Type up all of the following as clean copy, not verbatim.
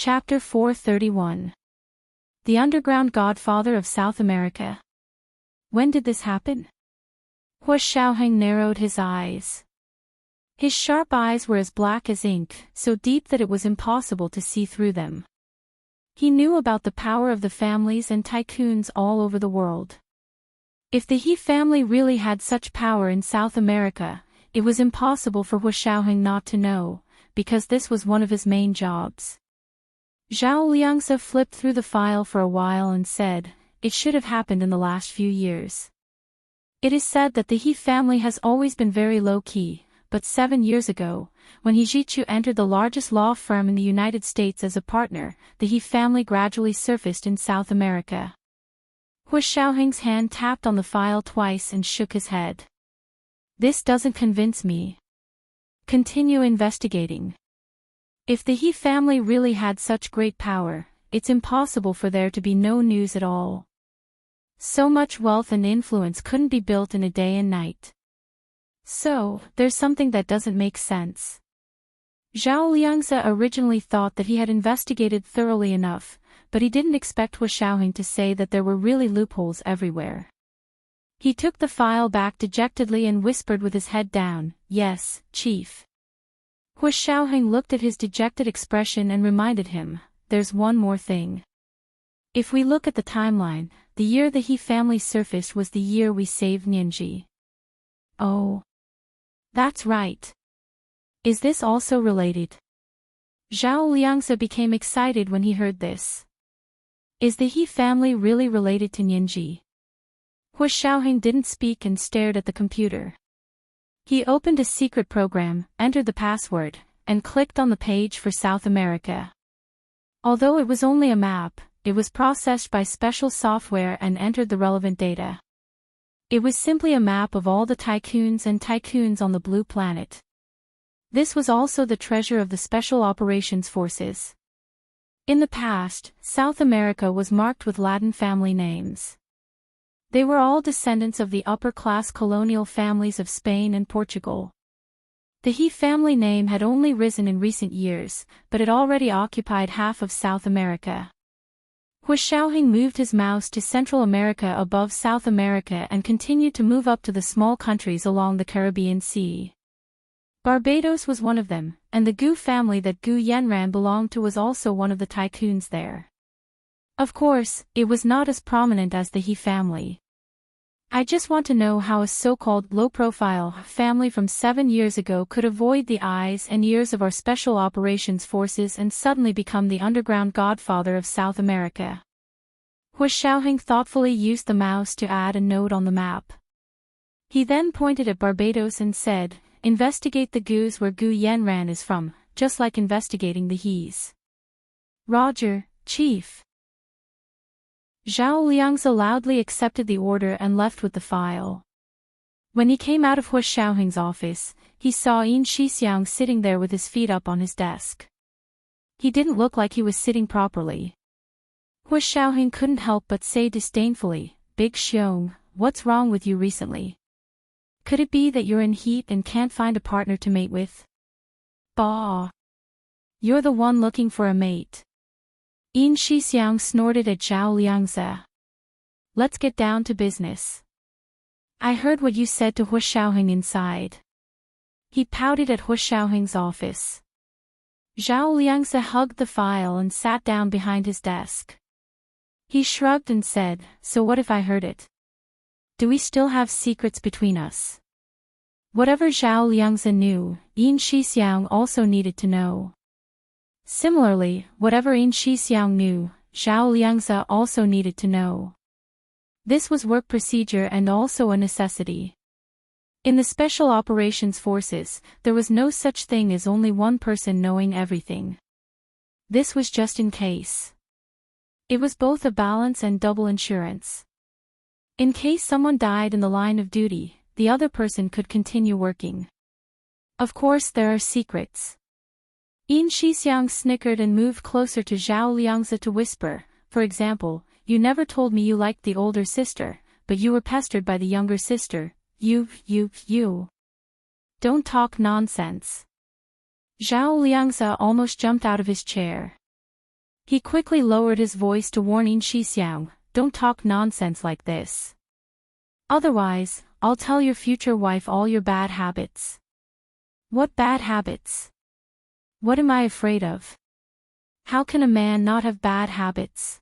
Chapter 431. The Underground Godfather of South America. When did this happen? Hua Xiaoheng narrowed his eyes. His sharp eyes were as black as ink, so deep that it was impossible to see through them. He knew about the power of the families and tycoons all over the world. If the He family really had such power in South America, it was impossible for Hua Xiaoheng not to know, because this was one of his main jobs. Zhao Liangzi flipped through the file for a while and said, "It should have happened in the last few years. It is said that the He family has always been very low-key, but 7 years ago, when He Zhichu entered the largest law firm in the United States as a partner, the He family gradually surfaced in South America." Hua Xiaoheng's hand tapped on the file twice and shook his head. "This doesn't convince me. Continue investigating. If the He family really had such great power, it's impossible for there to be no news at all. So much wealth and influence couldn't be built in a day and night. So, there's something that doesn't make sense." Zhao Liangzi originally thought that he had investigated thoroughly enough, but he didn't expect Hua Xiaoheng to say that there were really loopholes everywhere. He took the file back dejectedly and whispered with his head down, "Yes, Chief." Hua Xiaoheng looked at his dejected expression and reminded him, "There's one more thing. If we look at the timeline, the year the He family surfaced was the year we saved Nianji." "Oh. That's right. Is this also related?" Zhao Liangzi became excited when he heard this. "Is the He family really related to Nianji?" Hua Xiaoheng didn't speak and stared at the computer. He opened a secret program, entered the password, and clicked on the page for South America. Although it was only a map, it was processed by special software and entered the relevant data. It was simply a map of all the tycoons on the blue planet. This was also the treasure of the Special Operations Forces. In the past, South America was marked with Latin family names. They were all descendants of the upper-class colonial families of Spain and Portugal. The He family name had only risen in recent years, but it already occupied half of South America. Hua Xiaoheng moved his mouse to Central America above South America and continued to move up to the small countries along the Caribbean Sea. Barbados was one of them, and the Gu family that Gu Yanran belonged to was also one of the tycoons there. Of course, it was not as prominent as the He family. "I just want to know how a so-called low-profile family from 7 years ago could avoid the eyes and ears of our Special Operations Forces and suddenly become the underground godfather of South America." Hua Xiaoheng thoughtfully used the mouse to add a note on the map. He then pointed at Barbados and said, "Investigate the Gus where Gu Yanran is from, just like investigating the He's." "Roger, Chief." Zhao Liangzi loudly accepted the order and left with the file. When he came out of Hua Xiaoheng's office, he saw Yin Shixiang sitting there with his feet up on his desk. He didn't look like he was sitting properly. Hua Xiaoheng couldn't help but say disdainfully, "Big Xiong, what's wrong with you recently? Could it be that you're in heat and can't find a partner to mate with?" "Bah! You're the one looking for a mate." Yin Shixiang snorted at Zhao Liangzi. "Let's get down to business. I heard what you said to Hua Xiaoheng inside." He pouted at Hua Xiaoheng's office. Zhao Liangzi hugged the file and sat down behind his desk. He shrugged and said, "So what if I heard it? Do we still have secrets between us?" Whatever Zhao Liangzi knew, Yin Shixiang also needed to know. Similarly, whatever Yin Shixiang knew, Zhao Liangzi also needed to know. This was work procedure and also a necessity. In the Special Operations Forces, there was no such thing as only one person knowing everything. This was just in case. It was both a balance and double insurance. In case someone died in the line of duty, the other person could continue working. Of course there are secrets. Yin Shixiang snickered and moved closer to Zhao Liangzi to whisper, "For example, you never told me you liked the older sister, but you were pestered by the younger sister. You. Don't talk nonsense." Zhao Liangzi almost jumped out of his chair. He quickly lowered his voice to warn Yin Shixiang, "Don't talk nonsense like this. Otherwise, I'll tell your future wife all your bad habits." "What bad habits? What am I afraid of? How can a man not have bad habits?"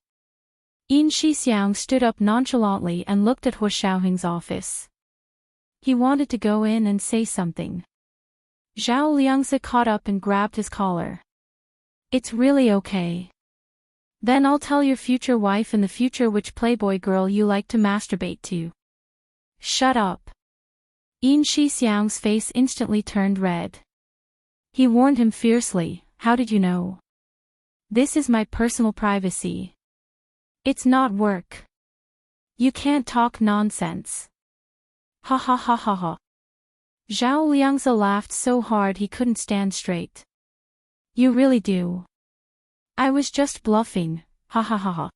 Yin Shixiang stood up nonchalantly and looked at Hu Xiaoheng's office. He wanted to go in and say something. Zhao Liangzi caught up and grabbed his collar. "It's really okay. Then I'll tell your future wife in the future which playboy girl you like to masturbate to." "Shut up." Yin Shixiang's face instantly turned red. He warned him fiercely, "How did you know? This is my personal privacy. It's not work. You can't talk nonsense." "Ha ha ha ha ha." Zhao Liangzi laughed so hard he couldn't stand straight. "You really do. I was just bluffing, ha ha ha ha."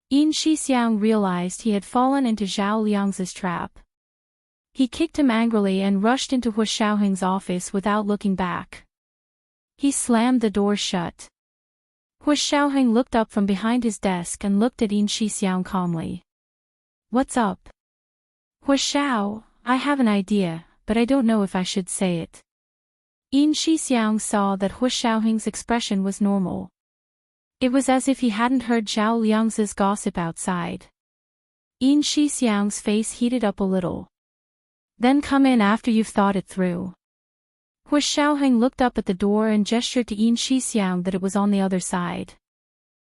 Yin Shixiang realized he had fallen into Zhao Liangzi's trap. He kicked him angrily and rushed into Hu Xiaoheng's office without looking back. He slammed the door shut. Hu Xiaoheng looked up from behind his desk and looked at Yin Shixiang calmly. "What's up?" "Hu Xiao, I have an idea, but I don't know if I should say it." Yin Shixiang saw that Hu Xiaoheng's expression was normal. It was as if he hadn't heard Zhao Liangzi's gossip outside. Yin Shixiang's face heated up a little. "Then come in after you've thought it through." Hu Xiaoheng looked up at the door and gestured to Yin Shixiang that it was on the other side.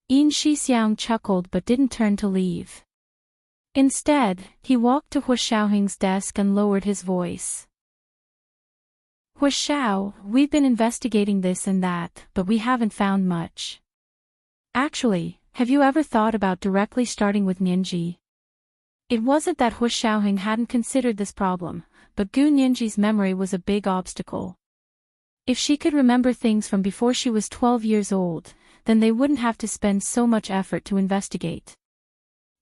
Yin Shixiang chuckled but didn't turn to leave. Instead, he walked to Hu Xiaoheng's desk and lowered his voice. "Hu Xiao, we've been investigating this and that, but we haven't found much. Actually, have you ever thought about directly starting with Nianji?" It wasn't that Hu Xiaoheng hadn't considered this problem, but Gu Nianji's memory was a big obstacle. If she could remember things from before she was 12 years old, then they wouldn't have to spend so much effort to investigate.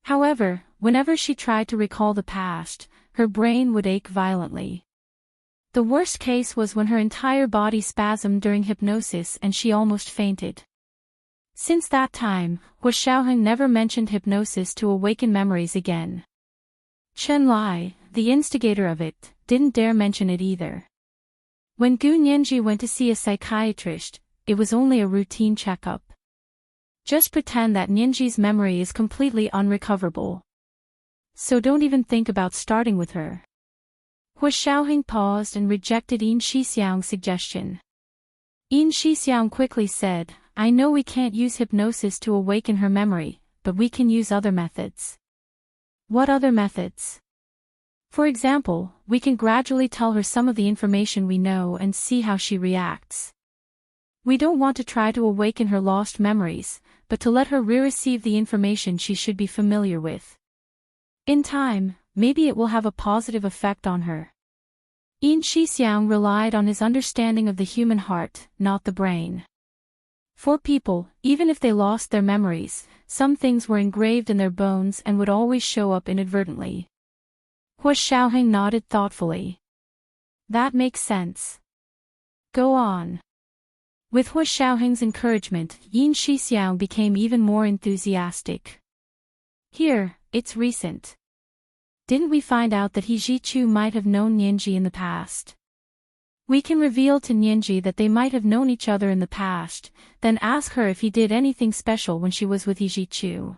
However, whenever she tried to recall the past, her brain would ache violently. The worst case was when her entire body spasmed during hypnosis and she almost fainted. Since that time, Hu Xiaoheng never mentioned hypnosis to awaken memories again. Chen Lai, the instigator of it, didn't dare mention it either. When Gu Nianji went to see a psychiatrist, it was only a routine checkup. Just pretend that Nianji's memory is completely unrecoverable. So don't even think about starting with her. Hu Xiaoheng paused and rejected Yin Shixiang's suggestion. Yin Shixiang quickly said, "I know we can't use hypnosis to awaken her memory, but we can use other methods." "What other methods?" "For example, we can gradually tell her some of the information we know and see how she reacts. We don't want to try to awaken her lost memories, but to let her re-receive the information she should be familiar with. In time, maybe it will have a positive effect on her." Yin Shixiang relied on his understanding of the human heart, not the brain. For people, even if they lost their memories, some things were engraved in their bones and would always show up inadvertently. Hu Xiaoheng nodded thoughtfully. "That makes sense. Go on." With Hu Xiaoheng's encouragement, Yin Shixiang became even more enthusiastic. "Here, it's recent. Didn't we find out that He Zhichu might have known Nianji in the past? We can reveal to Nianji that they might have known each other in the past, then ask her if he did anything special when she was with He Zhichu.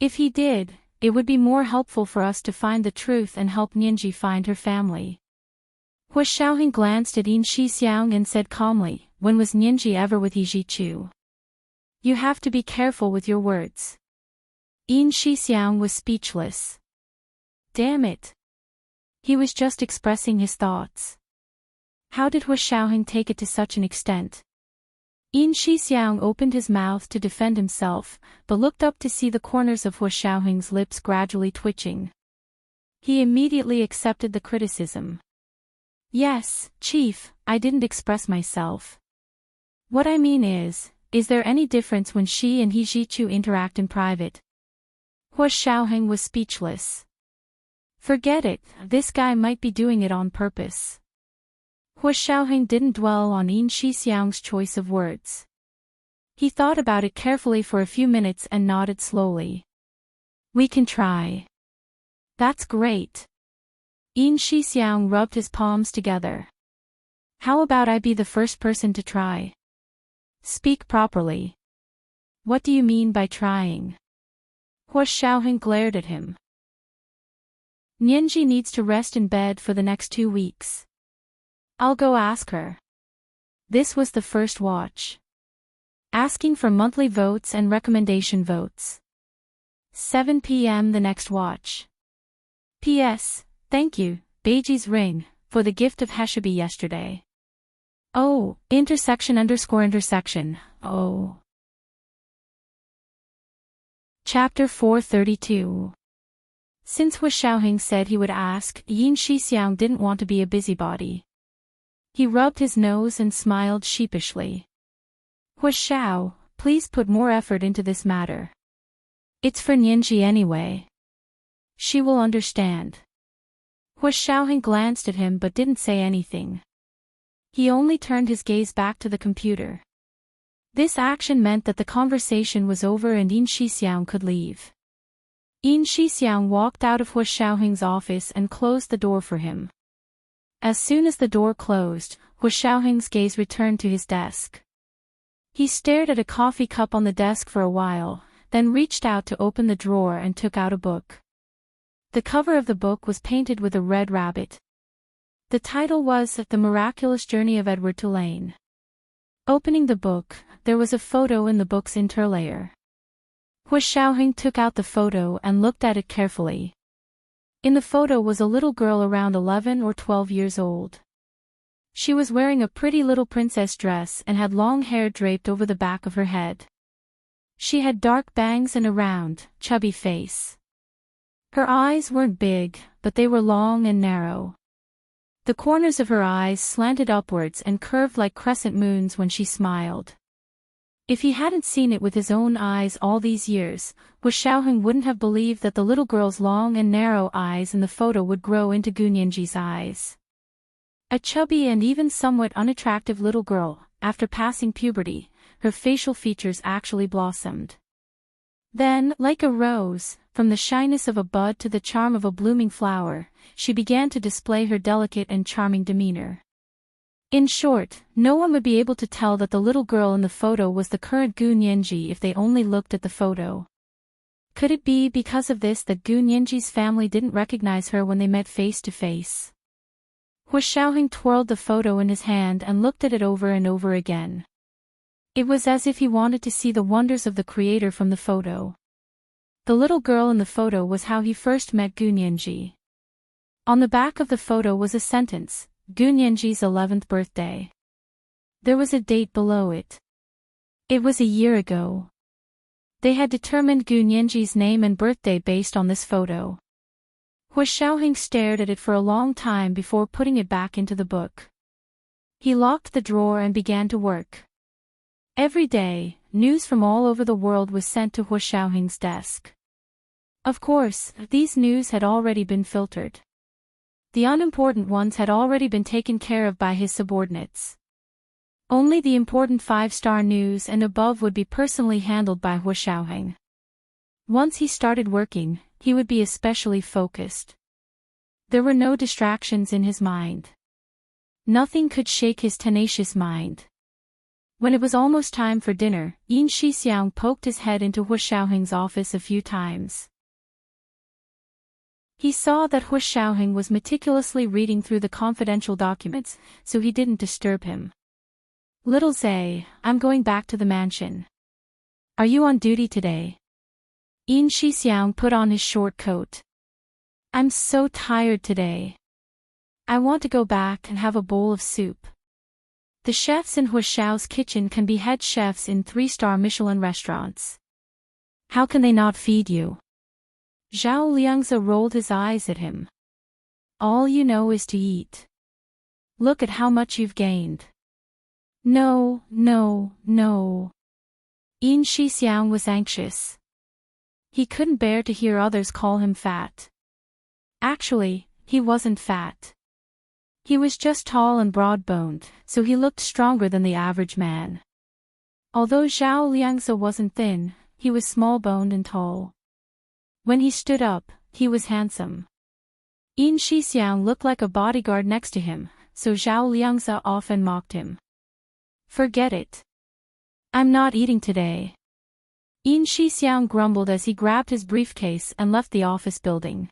If he did, it would be more helpful for us to find the truth and help Nianji find her family." Hu Xiaoheng glanced at Yin Shixiang and said calmly, "When was Nianji ever with He Zhichu? You have to be careful with your words." Yin Shixiang was speechless. Damn it. He was just expressing his thoughts. How did Hu Xiaoheng take it to such an extent? Yin Shixiang opened his mouth to defend himself, but looked up to see the corners of Hu Xiaoheng's lips gradually twitching. He immediately accepted the criticism. "Yes, Chief, I didn't express myself. What I mean is there any difference when she and He Zhichu interact in private?" Hu Xiaoheng was speechless. Forget it, this guy might be doing it on purpose. Hu Xiaoheng didn't dwell on Yin Shixiang's choice of words. He thought about it carefully for a few minutes and nodded slowly. We can try. That's great. Yin Shixiang rubbed his palms together. How about I be the first person to try? Speak properly. What do you mean by trying? Hua Xiaoheng glared at him. Nianji needs to rest in bed for the next 2 weeks. I'll go ask her. This was the first watch. Asking for monthly votes and recommendation votes. 7 p.m. the next watch. P.S. Thank you, Beiji's ring, for the gift of Heshabi yesterday. Oh, __intersection. Oh. Chapter 432. Since Hua Xiaoheng said he would ask, Yin Shixiang didn't want to be a busybody. He rubbed his nose and smiled sheepishly. Hua Xiao, please put more effort into this matter. It's for Nianji anyway. She will understand. Hua Xiaoheng glanced at him but didn't say anything. He only turned his gaze back to the computer. This action meant that the conversation was over and Yin Shixiang could leave. Yin Shixiang walked out of Hua Xiaoheng's office and closed the door for him. As soon as the door closed, Hua Xiaoheng's gaze returned to his desk. He stared at a coffee cup on the desk for a while, then reached out to open the drawer and took out a book. The cover of the book was painted with a red rabbit. The title was The Miraculous Journey of Edward Tulane. Opening the book, there was a photo in the book's interlayer. Hua Xiaoheng took out the photo and looked at it carefully. In the photo was a little girl around 11 or 12 years old. She was wearing a pretty little princess dress and had long hair draped over the back of her head. She had dark bangs and a round, chubby face. Her eyes weren't big, but they were long and narrow. The corners of her eyes slanted upwards and curved like crescent moons when she smiled. If he hadn't seen it with his own eyes all these years, Hua Xiaoheng wouldn't have believed that the little girl's long and narrow eyes in the photo would grow into Gu Nianji's eyes. A chubby and even somewhat unattractive little girl, after passing puberty, her facial features actually blossomed. Then, like a rose, from the shyness of a bud to the charm of a blooming flower, she began to display her delicate and charming demeanor. In short, no one would be able to tell that the little girl in the photo was the current Gu Nianji if they only looked at the photo. Could it be because of this that Gu Nianji's family didn't recognize her when they met face to face? Hua Xiaoheng twirled the photo in his hand and looked at it over and over again. It was as if he wanted to see the wonders of the creator from the photo. The little girl in the photo was how he first met Gu Nianji. On the back of the photo was a sentence, Gu Nianji's 11th birthday. There was a date below it. It was a year ago. They had determined Gu Nianji's name and birthday based on this photo. Hua Xiaoheng stared at it for a long time before putting it back into the book. He locked the drawer and began to work. Every day, news from all over the world was sent to Hua Xiaoheng's desk. Of course, these news had already been filtered. The unimportant ones had already been taken care of by his subordinates. Only the important 5-star news and above would be personally handled by Hua Xiaoheng. Once he started working, he would be especially focused. There were no distractions in his mind. Nothing could shake his tenacious mind. When it was almost time for dinner, Yin Shixiang poked his head into Hua Xiaoheng's office a few times. He saw that Hua Xiaoheng was meticulously reading through the confidential documents, so he didn't disturb him. Little Zay, I'm going back to the mansion. Are you on duty today? Yin Shixiang put on his short coat. I'm so tired today. I want to go back and have a bowl of soup. The chefs in Hua Xiao's kitchen can be head chefs in 3-star Michelin restaurants. How can they not feed you? Zhao Liangzi rolled his eyes at him. All you know is to eat. Look at how much you've gained. No. Yin Shixiang was anxious. He couldn't bear to hear others call him fat. Actually, he wasn't fat. He was just tall and broad-boned, so he looked stronger than the average man. Although Zhao Liangzi wasn't thin, he was small-boned and tall. When he stood up, he was handsome. Yin Shixiang looked like a bodyguard next to him, so Zhao Liangzi often mocked him. Forget it. I'm not eating today. Yin Shixiang grumbled as he grabbed his briefcase and left the office building.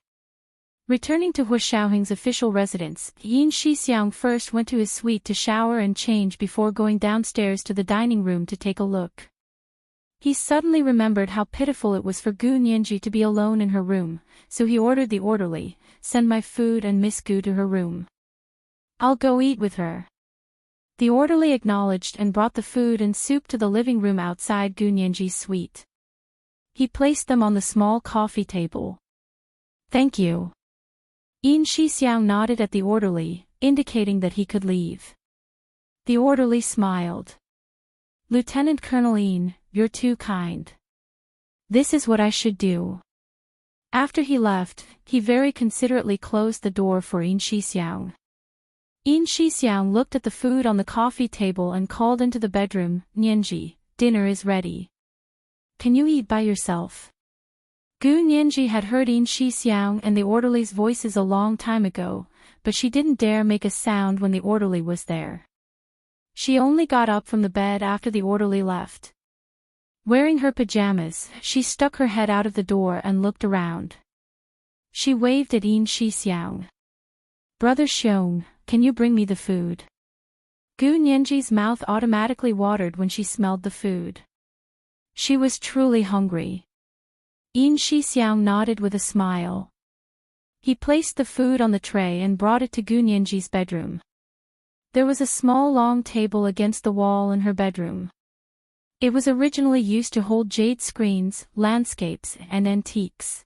Returning to Hu Xiaoheng's official residence, Yin Shixiang first went to his suite to shower and change before going downstairs to the dining room to take a look. He suddenly remembered how pitiful it was for Gu Nianji to be alone in her room, so he ordered the orderly, "Send my food and Miss Gu to her room. I'll go eat with her." The orderly acknowledged and brought the food and soup to the living room outside Gu Nianji's suite. He placed them on the small coffee table. "Thank you." Yin Shixiang nodded at the orderly, indicating that he could leave. The orderly smiled. "Lieutenant Colonel Yin, you're too kind. This is what I should do." After he left, he very considerately closed the door for Yin Shixiang. Yin Shixiang looked at the food on the coffee table and called into the bedroom, "Nianji, dinner is ready. Can you eat by yourself?" Gu Nianji had heard Yin Shixiang and the orderly's voices a long time ago, but she didn't dare make a sound when the orderly was there. She only got up from the bed after the orderly left. Wearing her pajamas, she stuck her head out of the door and looked around. She waved at Yin Shixiang. "Brother Xiong, can you bring me the food?" Gu Nianji's mouth automatically watered when she smelled the food. She was truly hungry. Yin Shixiang nodded with a smile. He placed the food on the tray and brought it to Gu Nianji's bedroom. There was a small long table against the wall in her bedroom. It was originally used to hold jade screens, landscapes, and antiques.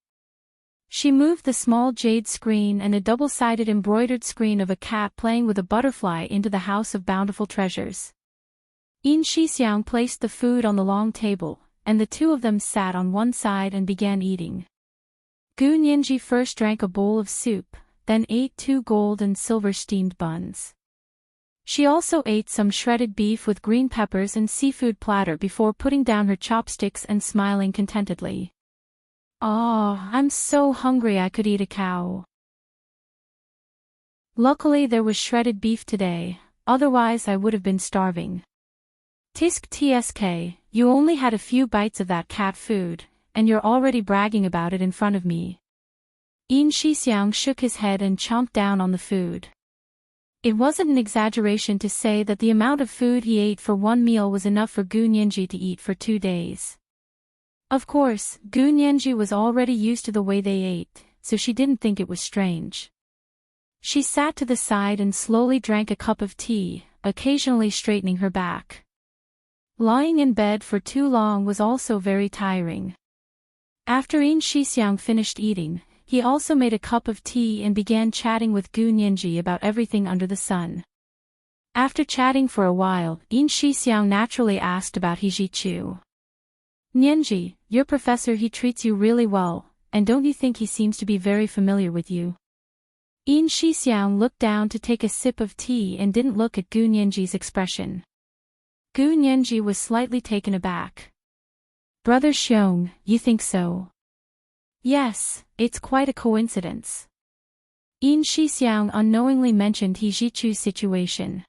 She moved the small jade screen and a double-sided embroidered screen of a cat playing with a butterfly into the house of bountiful treasures. Yin Shixiang placed the food on the long table, and the two of them sat on one side and began eating. Gu Nianji first drank a bowl of soup, then ate 2 gold and silver steamed buns. She also ate some shredded beef with green peppers and seafood platter before putting down her chopsticks and smiling contentedly. "Oh, I'm so hungry I could eat a cow." Luckily there was shredded beef today, otherwise I would have been starving. "Tisk tsk, you only had a few bites of that cat food, and you're already bragging about it in front of me." Yin Shixiang shook his head and chomped down on the food. It wasn't an exaggeration to say that the amount of food he ate for one meal was enough for Gu Nianji to eat for 2 days. Of course, Gu Nianji was already used to the way they ate, so she didn't think it was strange. She sat to the side and slowly drank a cup of tea, occasionally straightening her back. Lying in bed for too long was also very tiring. After Yin Shixiang finished eating, he also made a cup of tea and began chatting with Gu Nianji about everything under the sun. After chatting for a while, Yin Shixiang naturally asked about He Zhichu. "Nianji, your professor, he treats you really well, and don't you think he seems to be very familiar with you?" Yin Shixiang looked down to take a sip of tea and didn't look at Gu Nianji's expression. Gu Nianji was slightly taken aback. "Brother Xiong, you think so?" "Yes, it's quite a coincidence." Yin Shixiang unknowingly mentioned He Zhichu's situation.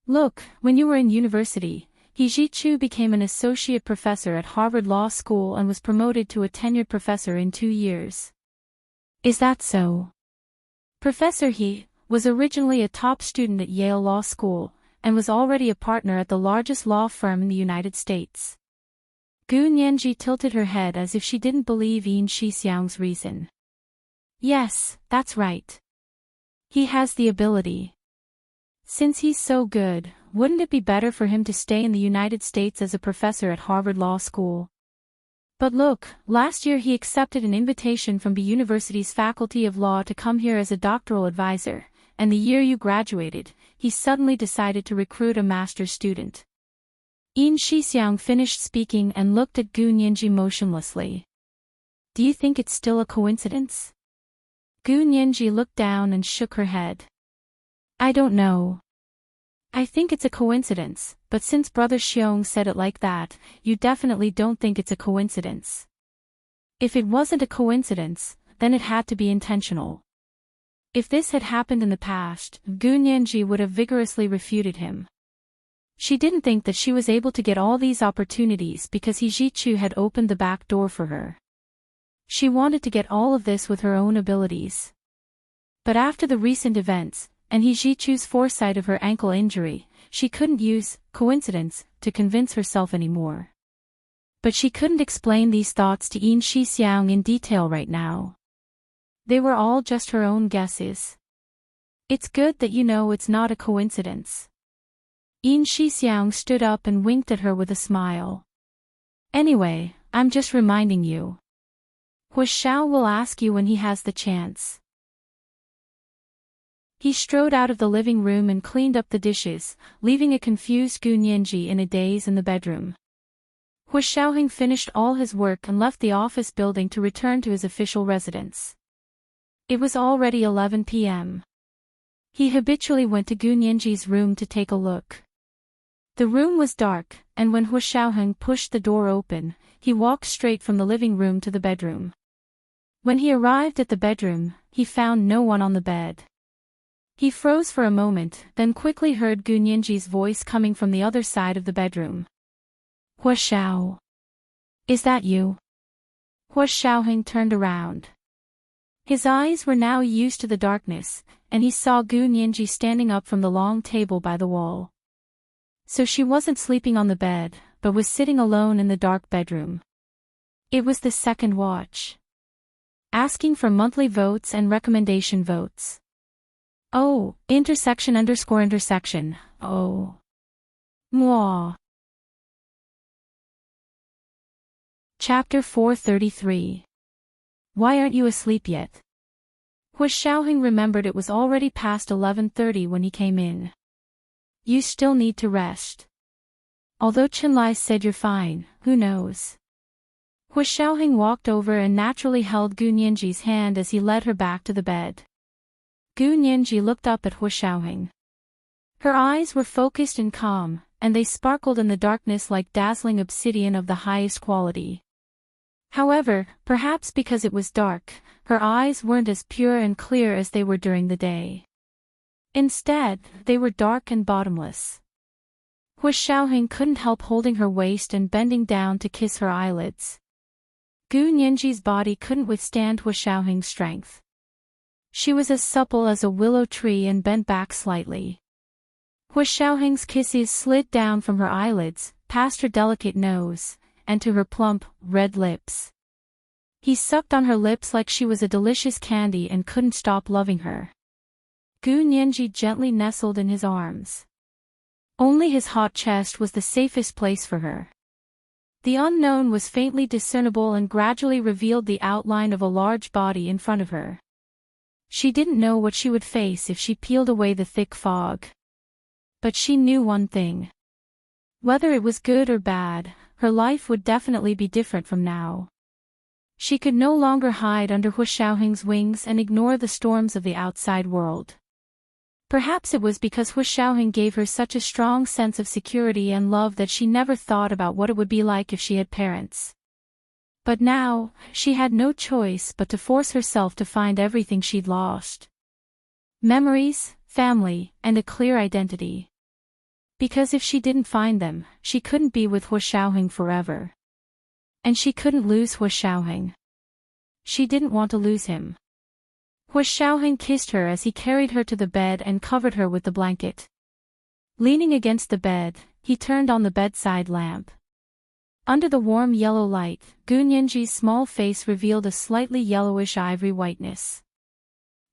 "Look, when you were in university, He Zhichu became an associate professor at Harvard Law School and was promoted to a tenured professor in 2 years. Is that so?" Professor He was originally a top student at Yale Law School, and was already a partner at the largest law firm in the United States. Gu Nianji tilted her head as if she didn't believe Yin Shixiang's reason. "Yes, that's right. He has the ability. Since he's so good, wouldn't it be better for him to stay in the United States as a professor at Harvard Law School? But look, last year he accepted an invitation from the university's Faculty of Law to come here as a doctoral advisor, and the year you graduated, he suddenly decided to recruit a master's student." Yin Shixiang finished speaking and looked at Gu Nianji motionlessly. "Do you think it's still a coincidence?" Gu Nianji looked down and shook her head. "I don't know. I think it's a coincidence, but since Brother Xiong said it like that, you definitely don't think it's a coincidence. If it wasn't a coincidence, then it had to be intentional. If this had happened in the past, Gu Nianji would have vigorously refuted him. She didn't think that she was able to get all these opportunities because He Zhichu had opened the back door for her. She wanted to get all of this with her own abilities. But after the recent events, and He Zhichu's foresight of her ankle injury, she couldn't use coincidence to convince herself anymore. But she couldn't explain these thoughts to Yin Shixiang in detail right now. They were all just her own guesses. It's good that you know it's not a coincidence. Yin Shixiang stood up and winked at her with a smile. Anyway, I'm just reminding you. Hua Xiao will ask you when he has the chance. He strode out of the living room and cleaned up the dishes, leaving a confused Gu Nianji in a daze in the bedroom. Hua Xiaoheng finished all his work and left the office building to return to his official residence. It was already 11 p.m. He habitually went to Gu Nianji's room to take a look. The room was dark, and when Hua Xiaoheng pushed the door open, he walked straight from the living room to the bedroom. When he arrived at the bedroom, he found no one on the bed. He froze for a moment, then quickly heard Gu Nianji's voice coming from the other side of the bedroom. Hua Xiao. Is that you? Hua Xiaoheng turned around. His eyes were now used to the darkness, and he saw Gu Nianji standing up from the long table by the wall. So she wasn't sleeping on the bed, but was sitting alone in the dark bedroom. It was the second watch. Asking for monthly votes and recommendation votes. Oh, intersection. Oh. Mwah. Chapter 433. Why aren't you asleep yet? Hua Xiaoheng remembered it was already past 11:30 when he came in. You still need to rest. Although Qinlai said you're fine, who knows? Hua Xiaoheng walked over and naturally held Gu Nianji's hand as he led her back to the bed. Gu Nianji looked up at Hua Xiaoheng. Her eyes were focused and calm, and they sparkled in the darkness like dazzling obsidian of the highest quality. However, perhaps because it was dark, her eyes weren't as pure and clear as they were during the day. Instead, they were dark and bottomless. Hua Xiaoheng couldn't help holding her waist and bending down to kiss her eyelids. Gu Nianji's body couldn't withstand Hua Xiaoheng's strength. She was as supple as a willow tree and bent back slightly. Hua Xiaoheng's kisses slid down from her eyelids, past her delicate nose, and to her plump, red lips. He sucked on her lips like she was a delicious candy and couldn't stop loving her. Gu Nianji gently nestled in his arms. Only his hot chest was the safest place for her. The unknown was faintly discernible and gradually revealed the outline of a large body in front of her. She didn't know what she would face if she peeled away the thick fog. But she knew one thing. Whether it was good or bad, her life would definitely be different from now. She could no longer hide under Hua Xiaoheng's wings and ignore the storms of the outside world. Perhaps it was because Hua Xiaoheng gave her such a strong sense of security and love that she never thought about what it would be like if she had parents. But now, she had no choice but to force herself to find everything she'd lost. Memories, family, and a clear identity. Because if she didn't find them, she couldn't be with Hua Xiaoheng forever. And she couldn't lose Hua Xiaoheng. She didn't want to lose him. Hua Xiaoheng kissed her as he carried her to the bed and covered her with the blanket. Leaning against the bed, he turned on the bedside lamp. Under the warm yellow light, Gu Nianji's small face revealed a slightly yellowish ivory whiteness.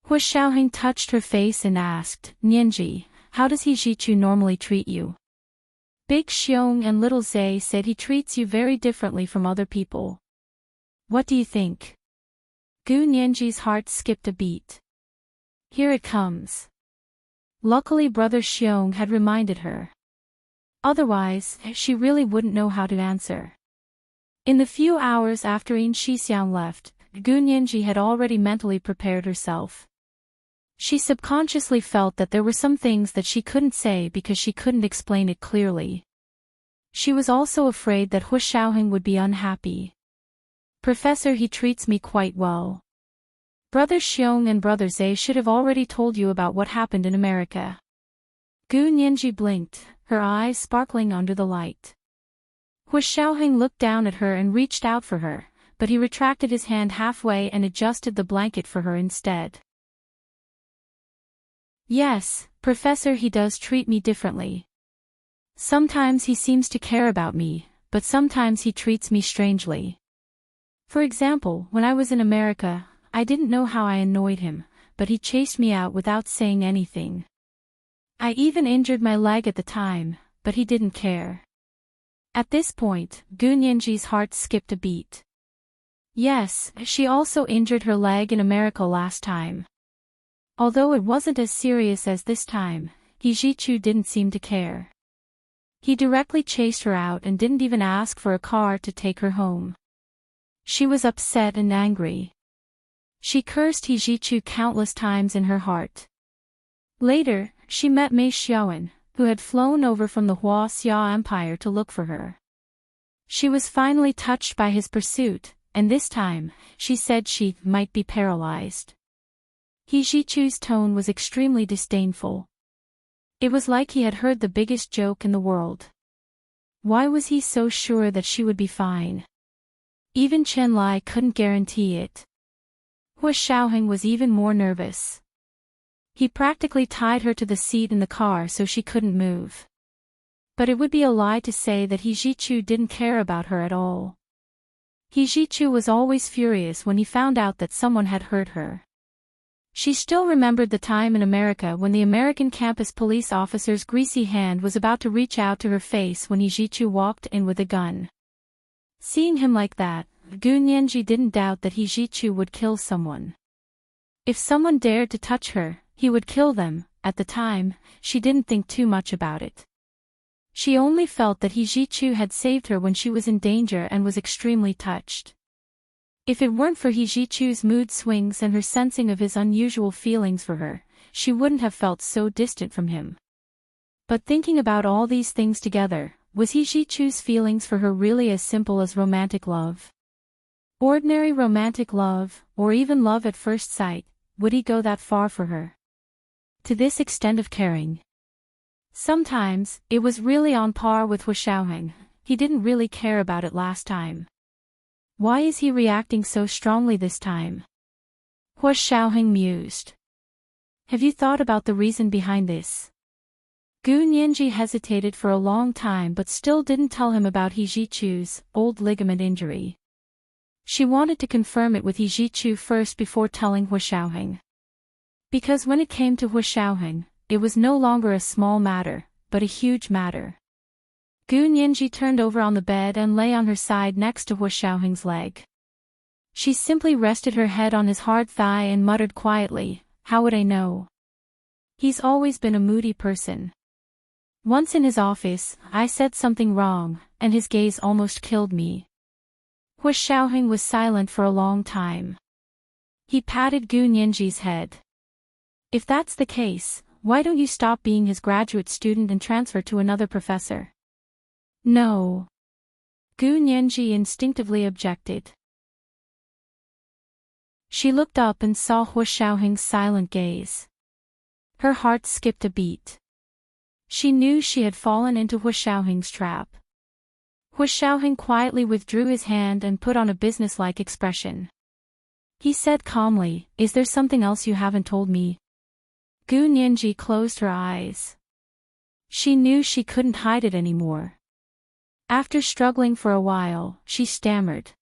Hua Xiaoheng touched her face and asked, Nianji, how does He Zhichu normally treat you? Big Xiong and Little Zay said he treats you very differently from other people. What do you think? Gu Nianji's heart skipped a beat. Here it comes. Luckily Brother Xiong had reminded her. Otherwise, she really wouldn't know how to answer. In the few hours after Yin Shixiang left, Gu Nianji had already mentally prepared herself. She subconsciously felt that there were some things that she couldn't say because she couldn't explain it clearly. She was also afraid that Hu Xiaoheng would be unhappy. Professor, he treats me quite well. Brother Xiong and Brother Zhe should have already told you about what happened in America. Gu Nianji blinked, her eyes sparkling under the light. Hu Xiaoheng looked down at her and reached out for her, but he retracted his hand halfway and adjusted the blanket for her instead. Yes, Professor, he does treat me differently. Sometimes he seems to care about me, but sometimes he treats me strangely. For example, when I was in America, I didn't know how I annoyed him, but he chased me out without saying anything. I even injured my leg at the time, but he didn't care. At this point, Gu Nianji's heart skipped a beat. Yes, she also injured her leg in America last time. Although it wasn't as serious as this time, He Zhichu didn't seem to care. He directly chased her out and didn't even ask for a car to take her home. She was upset and angry. She cursed He Zhichu countless times in her heart. Later, she met Mei Xiaoan, who had flown over from the Hua Xia Empire to look for her. She was finally touched by his pursuit, and this time, she said she might be paralyzed. He Zhichu's tone was extremely disdainful. It was like he had heard the biggest joke in the world. Why was he so sure that she would be fine? Even Chen Lai couldn't guarantee it. Hu Xiaoheng was even more nervous. He practically tied her to the seat in the car so she couldn't move. But it would be a lie to say that He Zhichu didn't care about her at all. He Zhichu was always furious when he found out that someone had hurt her. She still remembered the time in America when the American campus police officer's greasy hand was about to reach out to her face when He Zhichu walked in with a gun. Seeing him like that, Gu Nianji didn't doubt that He Zhichu would kill someone. If someone dared to touch her, he would kill them. At the time, she didn't think too much about it. She only felt that He Zhichu had saved her when she was in danger and was extremely touched. If it weren't for He Zhichu's mood swings and her sensing of his unusual feelings for her, she wouldn't have felt so distant from him. But thinking about all these things together, was He Zhichu's feelings for her really as simple as romantic love? Ordinary romantic love, or even love at first sight, would he go that far for her? To this extent of caring? Sometimes, it was really on par with Hu Xiaoheng. He didn't really care about it last time. Why is he reacting so strongly this time? Hu Xiaoheng mused. Have you thought about the reason behind this? Gu Nianji hesitated for a long time but still didn't tell him about He Zhichu's old ligament injury. She wanted to confirm it with He Zhichu first before telling Hu Xiaoheng. Because when it came to Hu Xiaoheng, it was no longer a small matter, but a huge matter. Gu Nianji turned over on the bed and lay on her side next to Hu Xiaoheng's leg. She simply rested her head on his hard thigh and muttered quietly, "How would I know? He's always been a moody person. Once in his office, I said something wrong, and his gaze almost killed me." Hu Xiaoheng was silent for a long time. He patted Gu Nianji's head. "If that's the case, why don't you stop being his graduate student and transfer to another professor?" "No." Gu Nianji instinctively objected. She looked up and saw Hu Xiaoheng's silent gaze. Her heart skipped a beat. She knew she had fallen into Hu Xiaoheng's trap. Hu Xiaoheng quietly withdrew his hand and put on a businesslike expression. He said calmly, "Is there something else you haven't told me?" Gu Nianji closed her eyes. She knew she couldn't hide it anymore. After struggling for a while, she stammered.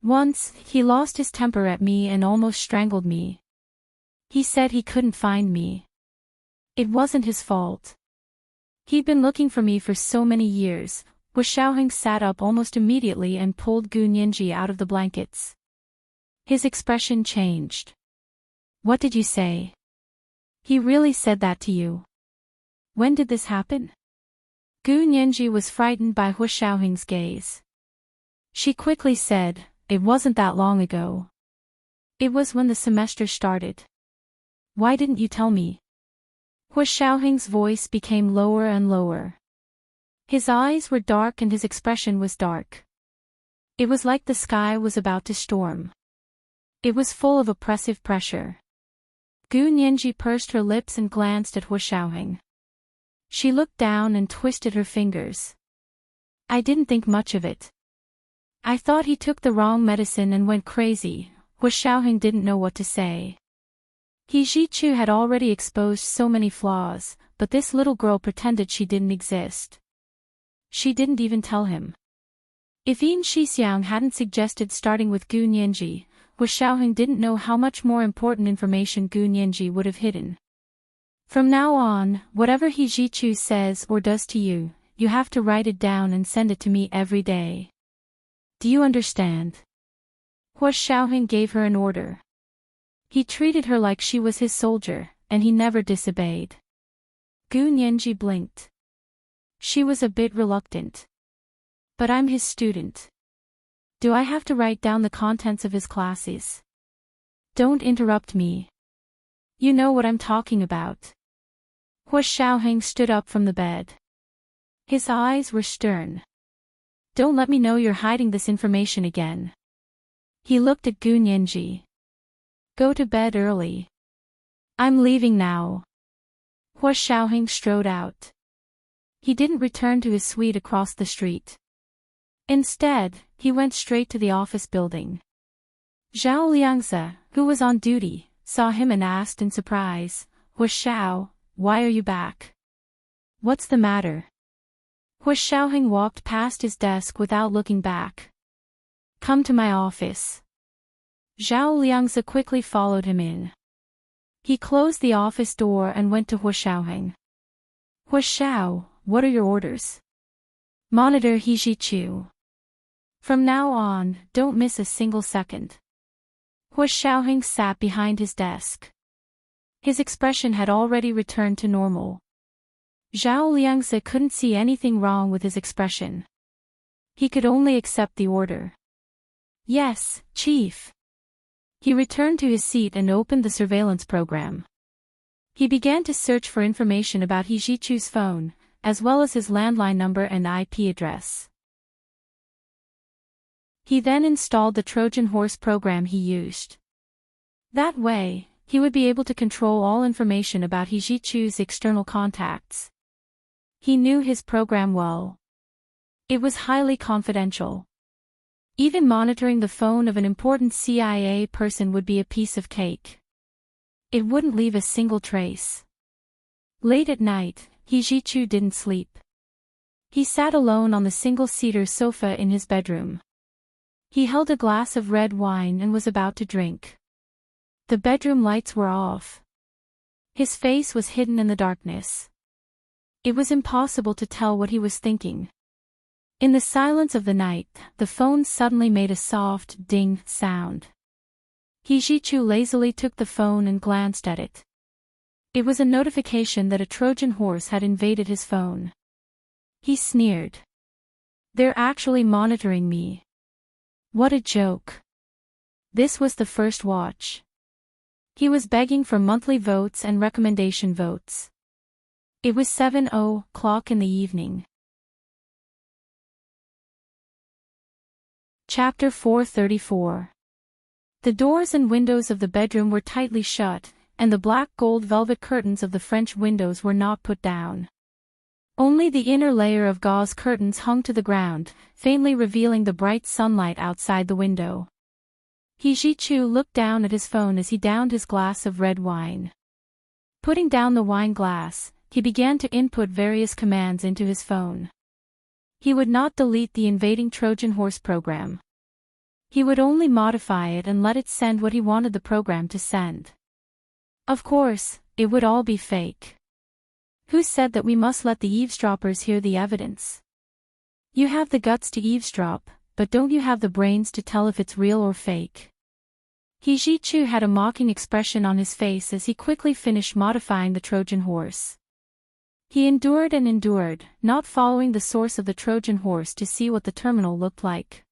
"Once, he lost his temper at me and almost strangled me. He said he couldn't find me. It wasn't his fault. He'd been looking for me for so many years." Hu Xiaoheng sat up almost immediately and pulled Gu Nianji out of the blankets. His expression changed. "What did you say? He really said that to you? When did this happen?" Gu Nianji was frightened by Hu Xiaoheng's gaze. She quickly said, "It wasn't that long ago. It was when the semester started." Why didn't you tell me? Hua Xiaoheng's voice became lower and lower. His eyes were dark and his expression was dark. It was like the sky was about to storm. It was full of oppressive pressure. Gu Nianji pursed her lips and glanced at Hua Xiaoheng. She looked down and twisted her fingers. I didn't think much of it. I thought he took the wrong medicine and went crazy. Hua Xiaoheng didn't know what to say. He Zhichu had already exposed so many flaws, but this little girl pretended she didn't exist. She didn't even tell him. If Yin Shixiang hadn't suggested starting with Gu Nianji, Hua Xiaoheng didn't know how much more important information Gu Nianji would have hidden. From now on, whatever he Zhichu says or does to you, you have to write it down and send it to me every day. Do you understand? Hua Xiaoheng gave her an order. He treated her like she was his soldier, and he never disobeyed. Gu Nianji blinked. She was a bit reluctant. But I'm his student. Do I have to write down the contents of his classes? Don't interrupt me. You know what I'm talking about. Hua Xiaoheng stood up from the bed. His eyes were stern. Don't let me know you're hiding this information again. He looked at Gu Nianji. Go to bed early. I'm leaving now. Hua Xiaoheng strode out. He didn't return to his suite across the street. Instead, he went straight to the office building. Zhao Liangzi, who was on duty, saw him and asked in surprise, Hua Xiao, why are you back? What's the matter? Hua Xiaoheng walked past his desk without looking back. Come to my office. Zhao Liangzi quickly followed him in. He closed the office door and went to Hua Xiaoheng. Hua Xiao, what are your orders? Monitor He Zhichu. From now on, don't miss a single second. Hua Xiaoheng sat behind his desk. His expression had already returned to normal. Zhao Liangzi couldn't see anything wrong with his expression. He could only accept the order. Yes, Chief. He returned to his seat and opened the surveillance program. He began to search for information about He Zhichu's phone, as well as his landline number and IP address. He then installed the Trojan Horse program he used. That way, he would be able to control all information about He Zhichu's external contacts. He knew his program well. It was highly confidential. Even monitoring the phone of an important CIA person would be a piece of cake. It wouldn't leave a single trace. Late at night, He Zhichu didn't sleep. He sat alone on the single-seater sofa in his bedroom. He held a glass of red wine and was about to drink. The bedroom lights were off. His face was hidden in the darkness. It was impossible to tell what he was thinking. In the silence of the night, the phone suddenly made a soft ding sound. He Zhichu lazily took the phone and glanced at it. It was a notification that a Trojan horse had invaded his phone. He sneered. They're actually monitoring me. What a joke. This was the first watch. He was begging for monthly votes and recommendation votes. It was 7:00 in the evening. Chapter 434. The doors and windows of the bedroom were tightly shut, and the black gold velvet curtains of the French windows were not put down. Only the inner layer of gauze curtains hung to the ground, faintly revealing the bright sunlight outside the window. He Zhichu looked down at his phone as he downed his glass of red wine. Putting down the wine glass, he began to input various commands into his phone. He would not delete the invading Trojan horse program. He would only modify it and let it send what he wanted the program to send. Of course, it would all be fake. Who said that we must let the eavesdroppers hear the evidence? You have the guts to eavesdrop, but don't you have the brains to tell if it's real or fake? He Zhichu had a mocking expression on his face as he quickly finished modifying the Trojan horse. He endured and endured, not following the source of the Trojan horse to see what the terminal looked like.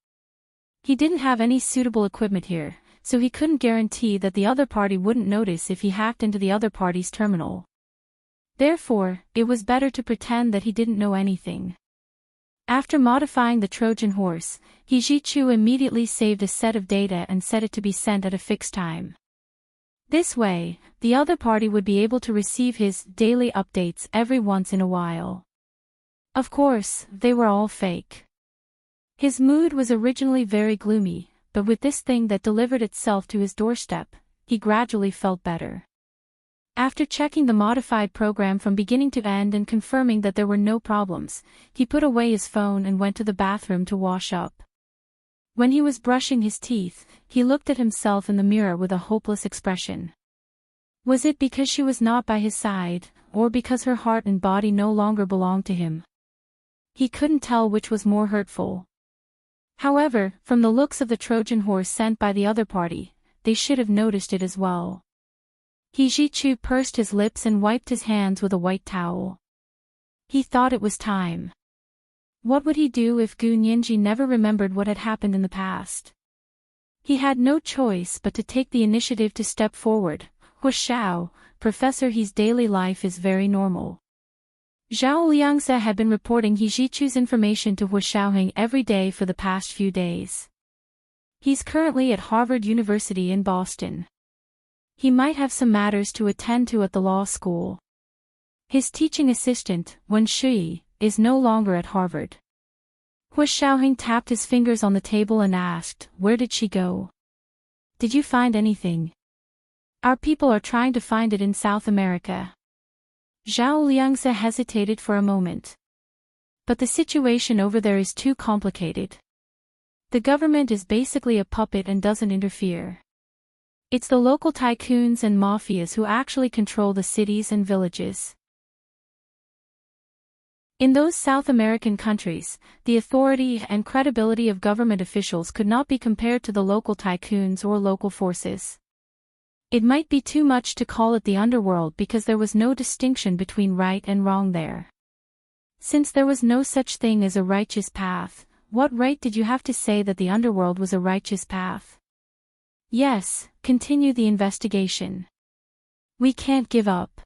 He didn't have any suitable equipment here, so he couldn't guarantee that the other party wouldn't notice if he hacked into the other party's terminal. Therefore, it was better to pretend that he didn't know anything. After modifying the Trojan horse, He Jichu immediately saved a set of data and set it to be sent at a fixed time. This way, the other party would be able to receive his daily updates every once in a while. Of course, they were all fake. His mood was originally very gloomy, but with this thing that delivered itself to his doorstep, he gradually felt better. After checking the modified program from beginning to end and confirming that there were no problems, he put away his phone and went to the bathroom to wash up. When he was brushing his teeth, he looked at himself in the mirror with a hopeless expression. Was it because she was not by his side, or because her heart and body no longer belonged to him? He couldn't tell which was more hurtful. However, from the looks of the Trojan horse sent by the other party, they should have noticed it as well. He Jichu pursed his lips and wiped his hands with a white towel. He thought it was time. What would he do if Gu Nianji never remembered what had happened in the past? He had no choice but to take the initiative to step forward. Huashao, Professor, his daily life is very normal. Zhao Liangze had been reporting He Jichu's information to Huashaoheng every day for the past few days. He's currently at Harvard University in Boston. He might have some matters to attend to at the law school. His teaching assistant, Wen Shui, is no longer at Harvard. Huashaoheng tapped his fingers on the table and asked, "Where did she go? Did you find anything?" "Our people are trying to find it in South America." Zhao Liangze hesitated for a moment. "But the situation over there is too complicated. The government is basically a puppet and doesn't interfere. It's the local tycoons and mafias who actually control the cities and villages. In those South American countries, the authority and credibility of government officials could not be compared to the local tycoons or local forces. It might be too much to call it the underworld because there was no distinction between right and wrong there. Since there was no such thing as a righteous path, what right did you have to say that the underworld was a righteous path?" "Yes, continue the investigation. We can't give up."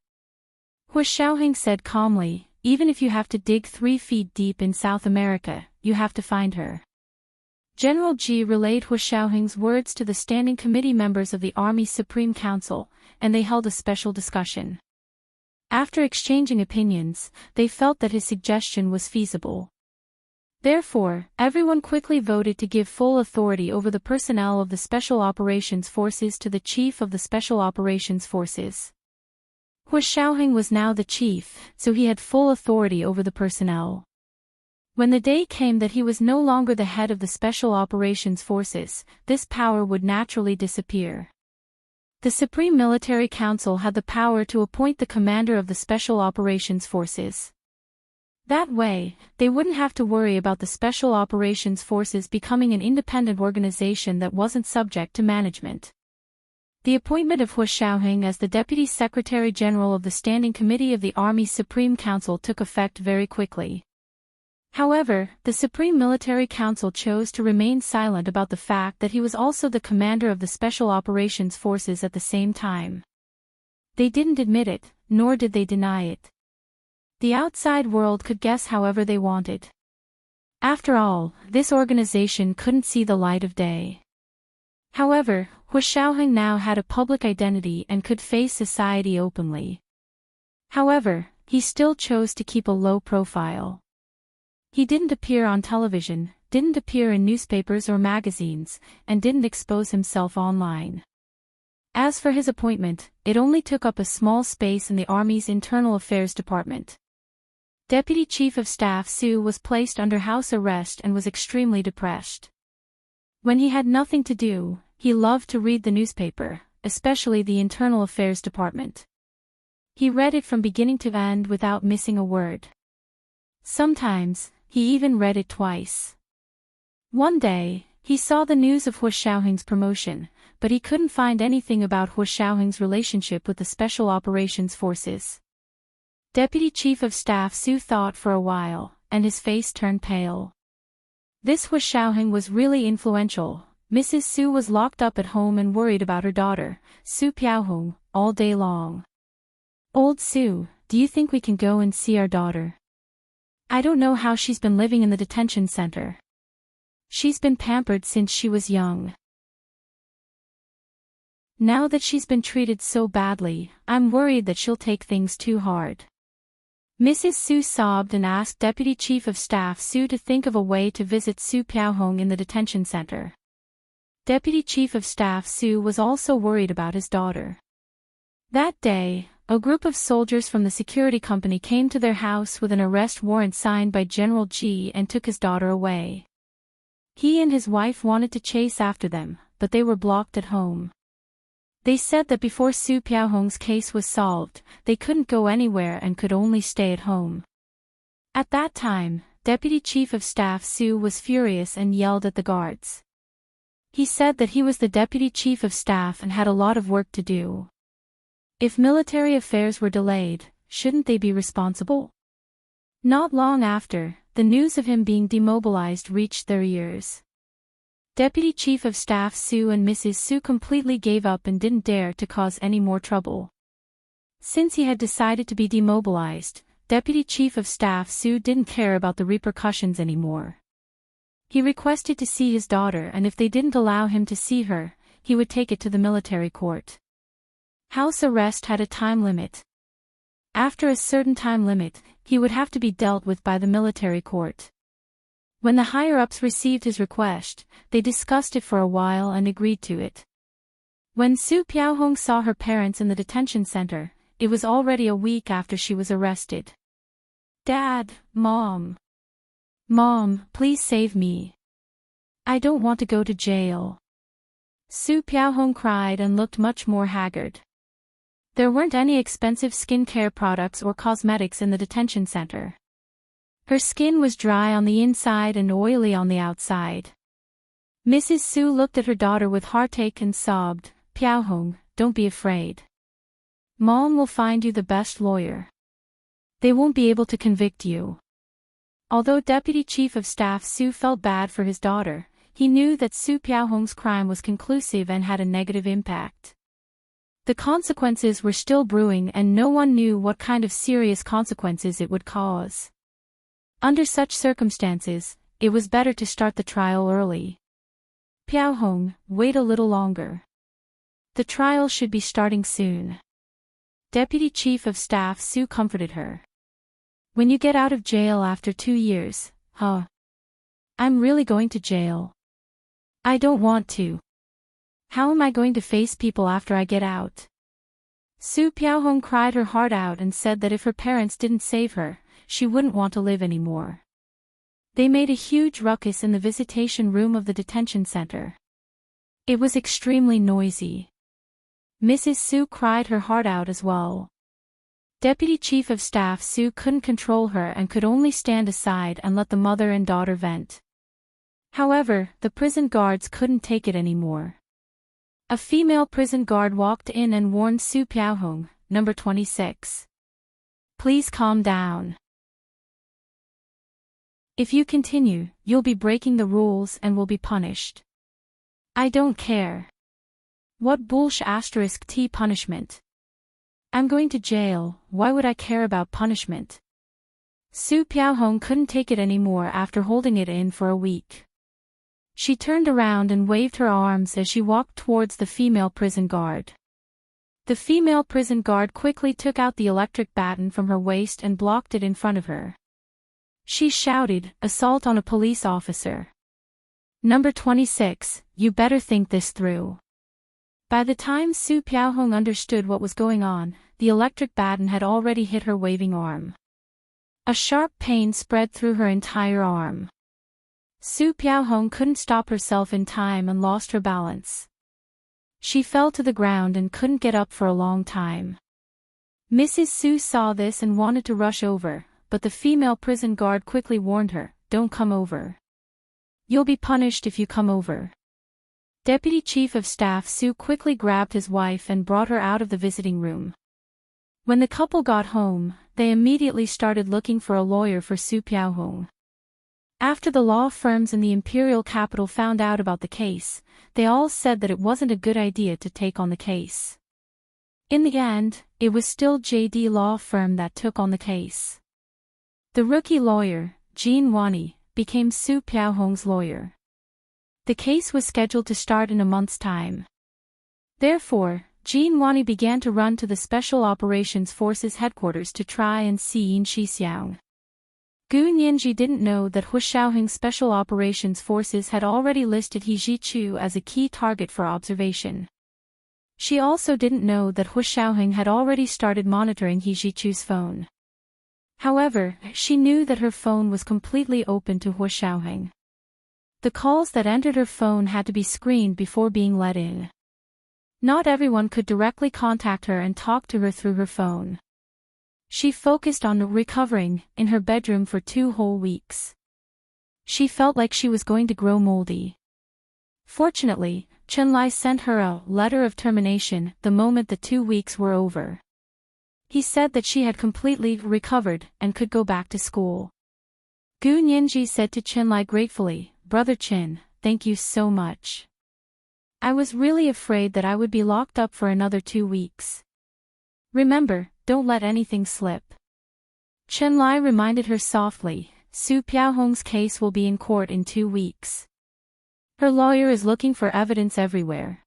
Huashaoheng said calmly, "Even if you have to dig 3 feet deep in South America, you have to find her." General Ji relayed Huashaoheng's words to the Standing Committee members of the Army's Supreme Council, and they held a special discussion. After exchanging opinions, they felt that his suggestion was feasible. Therefore, everyone quickly voted to give full authority over the personnel of the Special Operations Forces to the Chief of the Special Operations Forces. Huashaoheng was now the chief, so he had full authority over the personnel. When the day came that he was no longer the head of the Special Operations Forces, this power would naturally disappear. The Supreme Military Council had the power to appoint the commander of the Special Operations Forces. That way, they wouldn't have to worry about the Special Operations Forces becoming an independent organization that wasn't subject to management. The appointment of Huashaoheng as the Deputy Secretary General of the Standing Committee of the Army's Supreme Council took effect very quickly. However, the Supreme Military Council chose to remain silent about the fact that he was also the commander of the Special Operations Forces at the same time. They didn't admit it, nor did they deny it. The outside world could guess however they wanted. After all, this organization couldn't see the light of day. However, Huashaoheng now had a public identity and could face society openly. However, he still chose to keep a low profile. He didn't appear on television, didn't appear in newspapers or magazines, and didn't expose himself online. As for his appointment, it only took up a small space in the Army's Internal Affairs Department. Deputy Chief of Staff Su was placed under house arrest and was extremely depressed. When he had nothing to do, he loved to read the newspaper, especially the Internal Affairs Department. He read it from beginning to end without missing a word. Sometimes, he even read it twice. One day, he saw the news of Huashaoheng's promotion, but he couldn't find anything about Huashaoheng's relationship with the Special Operations Forces. Deputy Chief of Staff Su thought for a while, and his face turned pale. This Huashaoheng was really influential, Mrs. Su was locked up at home and worried about her daughter, Su Piaohong, all day long. "Old Su, do you think we can go and see our daughter? I don't know how she's been living in the detention center. She's been pampered since she was young. Now that she's been treated so badly, I'm worried that she'll take things too hard." Mrs. Su sobbed and asked Deputy Chief of Staff Su to think of a way to visit Su Piaohong in the detention center. Deputy Chief of Staff Su was also worried about his daughter. That day, a group of soldiers from the security company came to their house with an arrest warrant signed by General Ji and took his daughter away. He and his wife wanted to chase after them, but they were blocked at home. They said that before Su Piaohong's case was solved, they couldn't go anywhere and could only stay at home. At that time, Deputy Chief of Staff Su was furious and yelled at the guards. He said that he was the Deputy Chief of Staff and had a lot of work to do. If military affairs were delayed, shouldn't they be responsible? Not long after, the news of him being demobilized reached their ears. Deputy Chief of Staff Su and Mrs. Su completely gave up and didn't dare to cause any more trouble. Since he had decided to be demobilized, Deputy Chief of Staff Su didn't care about the repercussions anymore. He requested to see his daughter, and if they didn't allow him to see her, he would take it to the military court. House arrest had a time limit. After a certain time limit, he would have to be dealt with by the military court. When the higher-ups received his request, they discussed it for a while and agreed to it. When Su Piaohong saw her parents in the detention center, it was already a week after she was arrested. "Dad, Mom. Mom, please save me. I don't want to go to jail." Su Piaohong cried and looked much more haggard. There weren't any expensive skincare products or cosmetics in the detention center. Her skin was dry on the inside and oily on the outside. Mrs. Su looked at her daughter with heartache and sobbed, "Piaohong, don't be afraid. Mom will find you the best lawyer. They won't be able to convict you." Although Deputy Chief of Staff Su felt bad for his daughter, he knew that Su Piaohong's crime was conclusive and had a negative impact. The consequences were still brewing and no one knew what kind of serious consequences it would cause. Under such circumstances, it was better to start the trial early. "Piaohong, wait a little longer. The trial should be starting soon." Deputy Chief of Staff Su comforted her. "When you get out of jail after 2 years, huh? I'm really going to jail. I don't want to. How am I going to face people after I get out?" Su Piaohong cried her heart out and said that if her parents didn't save her, she wouldn't want to live anymore. They made a huge ruckus in the visitation room of the detention center. It was extremely noisy. Mrs. Su cried her heart out as well. Deputy Chief of Staff Su couldn't control her and could only stand aside and let the mother and daughter vent. However, the prison guards couldn't take it anymore. A female prison guard walked in and warned Su Piaohong, "Number 26. Please calm down. If you continue, you'll be breaking the rules and will be punished." "I don't care. What **T punishment? I'm going to jail, why would I care about punishment?" Su Piaohong couldn't take it anymore after holding it in for a week. She turned around and waved her arms as she walked towards the female prison guard. The female prison guard quickly took out the electric baton from her waist and blocked it in front of her. She shouted, "Assault on a police officer. Number 26, you better think this through." By the time Su Piaohong understood what was going on, the electric baton had already hit her waving arm. A sharp pain spread through her entire arm. Su Piaohong couldn't stop herself in time and lost her balance. She fell to the ground and couldn't get up for a long time. Mrs. Su saw this and wanted to rush over, but the female prison guard quickly warned her, "Don't come over. You'll be punished if you come over." Deputy Chief of Staff Su quickly grabbed his wife and brought her out of the visiting room. When the couple got home, they immediately started looking for a lawyer for Su Piaohong. After the law firms in the imperial capital found out about the case, they all said that it wasn't a good idea to take on the case. In the end, it was still JD law firm that took on the case. The rookie lawyer, Jean Wani, became Su Piaohong's lawyer. The case was scheduled to start in a month's time. Therefore, Jean Wani began to run to the Special Operations Forces headquarters to try and see Yin Shixiang. Gu Nianji didn't know that Hu Shaoheng's Special Operations Forces had already listed He Zhichu as a key target for observation. She also didn't know that Hu Shaoheng had already started monitoring He Zhichu's phone. However, she knew that her phone was completely open to Hu Shaoheng. The calls that entered her phone had to be screened before being let in. Not everyone could directly contact her and talk to her through her phone. She focused on recovering in her bedroom for 2 whole weeks. She felt like she was going to grow moldy. Fortunately, Chen Lai sent her a letter of termination the moment the 2 weeks were over. He said that she had completely recovered and could go back to school. Gu Nianji said to Chen Lai gratefully, "Brother Chen, thank you so much. I was really afraid that I would be locked up for another 2 weeks. Remember, don't let anything slip." Chen Lai reminded her softly, "Su Piaohong's case will be in court in 2 weeks. Her lawyer is looking for evidence everywhere.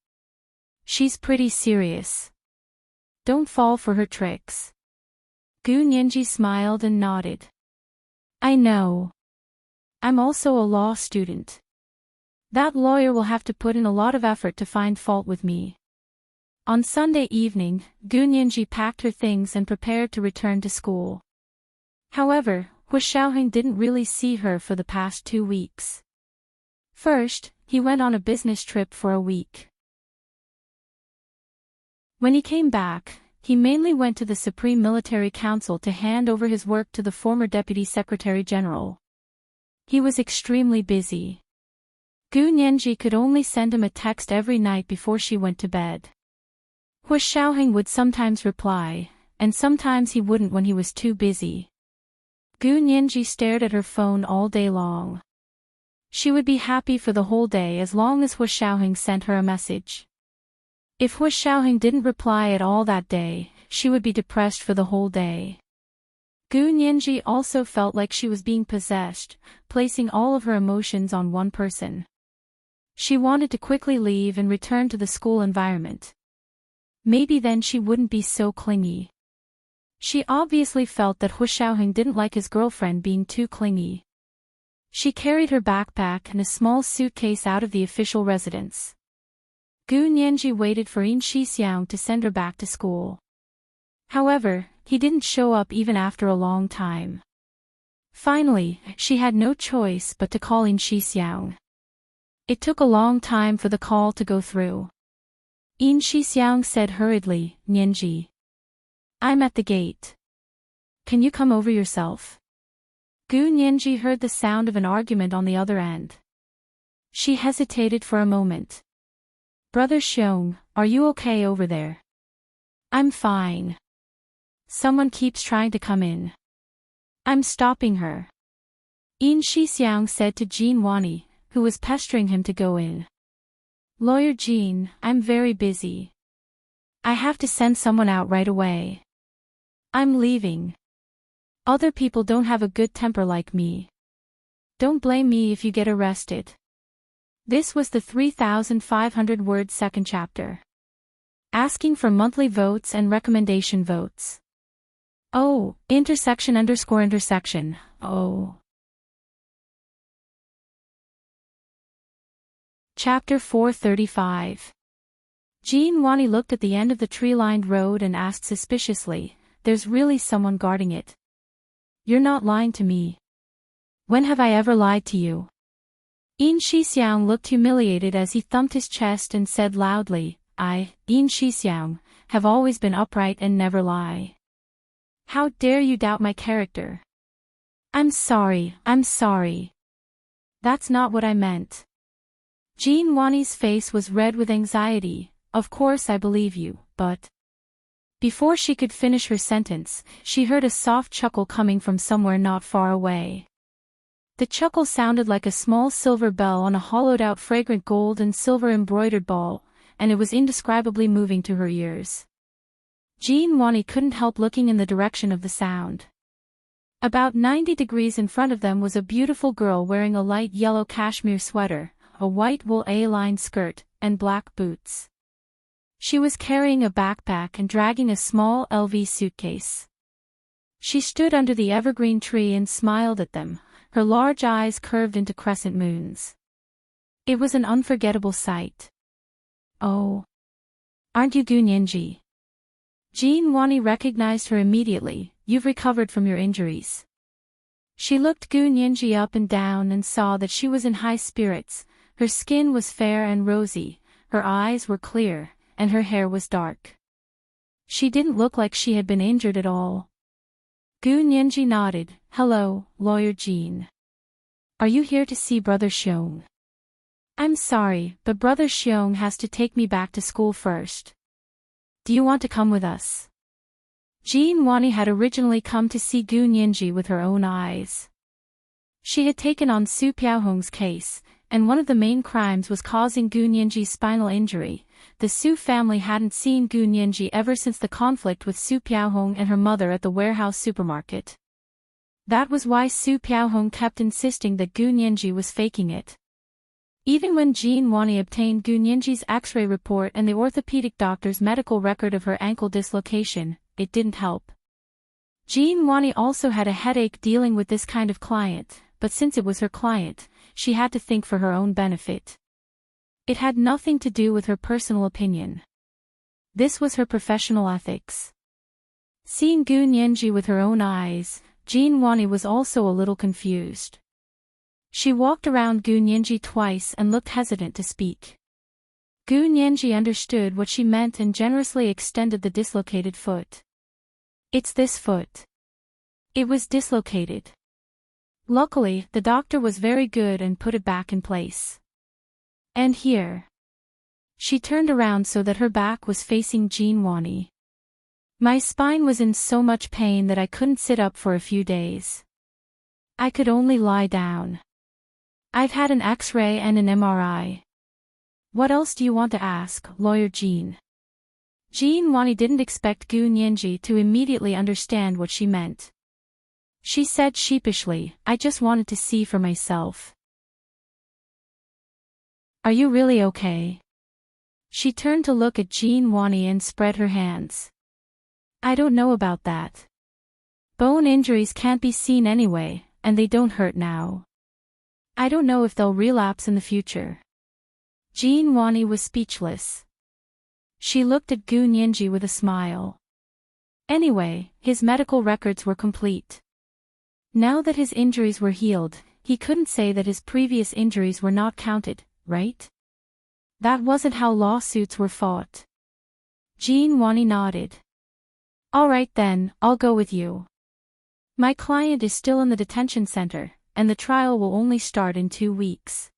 She's pretty serious. Don't fall for her tricks." Gu Nianji smiled and nodded. "I know. I'm also a law student. That lawyer will have to put in a lot of effort to find fault with me." On Sunday evening, Gu Nianji packed her things and prepared to return to school. However, Hu Shaoheng didn't really see her for the past 2 weeks. First, he went on a business trip for a week. When he came back, he mainly went to the Supreme Military Council to hand over his work to the former Deputy Secretary General. He was extremely busy. Gu Nianji could only send him a text every night before she went to bed. Hu Shaoheng would sometimes reply, and sometimes he wouldn't when he was too busy. Gu Nianji stared at her phone all day long. She would be happy for the whole day as long as Hu Shaoheng sent her a message. If Hu Shaoheng didn't reply at all that day, she would be depressed for the whole day. Gu Nianji also felt like she was being possessed, placing all of her emotions on one person. She wanted to quickly leave and return to the school environment. Maybe then she wouldn't be so clingy. She obviously felt that Hu Shaoheng didn't like his girlfriend being too clingy. She carried her backpack and a small suitcase out of the official residence. Gu Nianji waited for Yin Shixiang to send her back to school. However, he didn't show up even after a long time. Finally, she had no choice but to call Yin Shixiang. It took a long time for the call to go through. Yin Shixiang said hurriedly, "Nianji. I'm at the gate. Can you come over yourself?" Gu Nianji heard the sound of an argument on the other end. She hesitated for a moment. "Brother Xiong, are you okay over there?" "I'm fine. Someone keeps trying to come in. I'm stopping her." Yin Shixiang said to Jean Wani, who was pestering him to go in. "Lawyer Jean, I'm very busy. I have to send someone out right away. I'm leaving. Other people don't have a good temper like me. Don't blame me if you get arrested." This was the 3,500-word second chapter. Asking for monthly votes and recommendation votes. Oh, intersection. Oh. Chapter 435. Jean Wani looked at the end of the tree-lined road and asked suspiciously, "There's really someone guarding it? You're not lying to me. When have I ever lied to you?" Yin Shixiang looked humiliated as he thumped his chest and said loudly, "I, Yin Shixiang, have always been upright and never lie. How dare you doubt my character?" I'm sorry. That's not what I meant." Jean Wani's face was red with anxiety. "Of course I believe you, but..." Before she could finish her sentence, she heard a soft chuckle coming from somewhere not far away. The chuckle sounded like a small silver bell on a hollowed-out fragrant gold and silver embroidered ball, and it was indescribably moving to her ears. Jean Wani couldn't help looking in the direction of the sound. About 90 degrees in front of them was a beautiful girl wearing a light yellow cashmere sweater, a white wool A-line skirt, and black boots. She was carrying a backpack and dragging a small LV suitcase. She stood under the evergreen tree and smiled at them, her large eyes curved into crescent moons. It was an unforgettable sight. "Oh. Aren't you Gu Nianji?" Jean Wani recognized her immediately. "You've recovered from your injuries." She looked Gu Nianji up and down and saw that she was in high spirits. Her skin was fair and rosy, her eyes were clear, and her hair was dark. She didn't look like she had been injured at all. Gu Nianji nodded. "Hello, Lawyer Jean. Are you here to see Brother Xiong?" "I'm sorry, but Brother Xiong has to take me back to school first. Do you want to come with us?" Jean Wani had originally come to see Gu Nianji with her own eyes. She had taken on Su Piaohong's case, and one of the main crimes was causing Gu Nianji's spinal injury. The Su family hadn't seen Gu Nianji ever since the conflict with Su Piaohong and her mother at the warehouse supermarket. That was why Su Piaohong kept insisting that Gu Nianji was faking it. Even when Jean Wani obtained Gu Nianji's X-ray report and the orthopedic doctor's medical record of her ankle dislocation, it didn't help. Jean Wani also had a headache dealing with this kind of client, but since it was her client, she had to think for her own benefit. It had nothing to do with her personal opinion. This was her professional ethics. Seeing Gu Nianji with her own eyes, Jean Wani was also a little confused. She walked around Gu Nianji twice and looked hesitant to speak. Gu Nianji understood what she meant and generously extended the dislocated foot. "It's this foot." It was dislocated. Luckily, the doctor was very good and put it back in place. "And here." She turned around so that her back was facing Jean Wani. "My spine was in so much pain that I couldn't sit up for a few days. I could only lie down. I've had an X-ray and an MRI. What else do you want to ask, Lawyer Jean?" Jean Wani didn't expect Gu Nianji to immediately understand what she meant. She said sheepishly, "I just wanted to see for myself." "Are you really okay?" She turned to look at Jean Wani and spread her hands. "I don't know about that. Bone injuries can't be seen anyway, and they don't hurt now. I don't know if they'll relapse in the future." Jean Wani was speechless. She looked at Gu Nianji with a smile. Anyway, his medical records were complete. Now that his injuries were healed, he couldn't say that his previous injuries were not counted, right? That wasn't how lawsuits were fought. Jean Wani nodded. "All right then, I'll go with you. My client is still in the detention center, and the trial will only start in 2 weeks.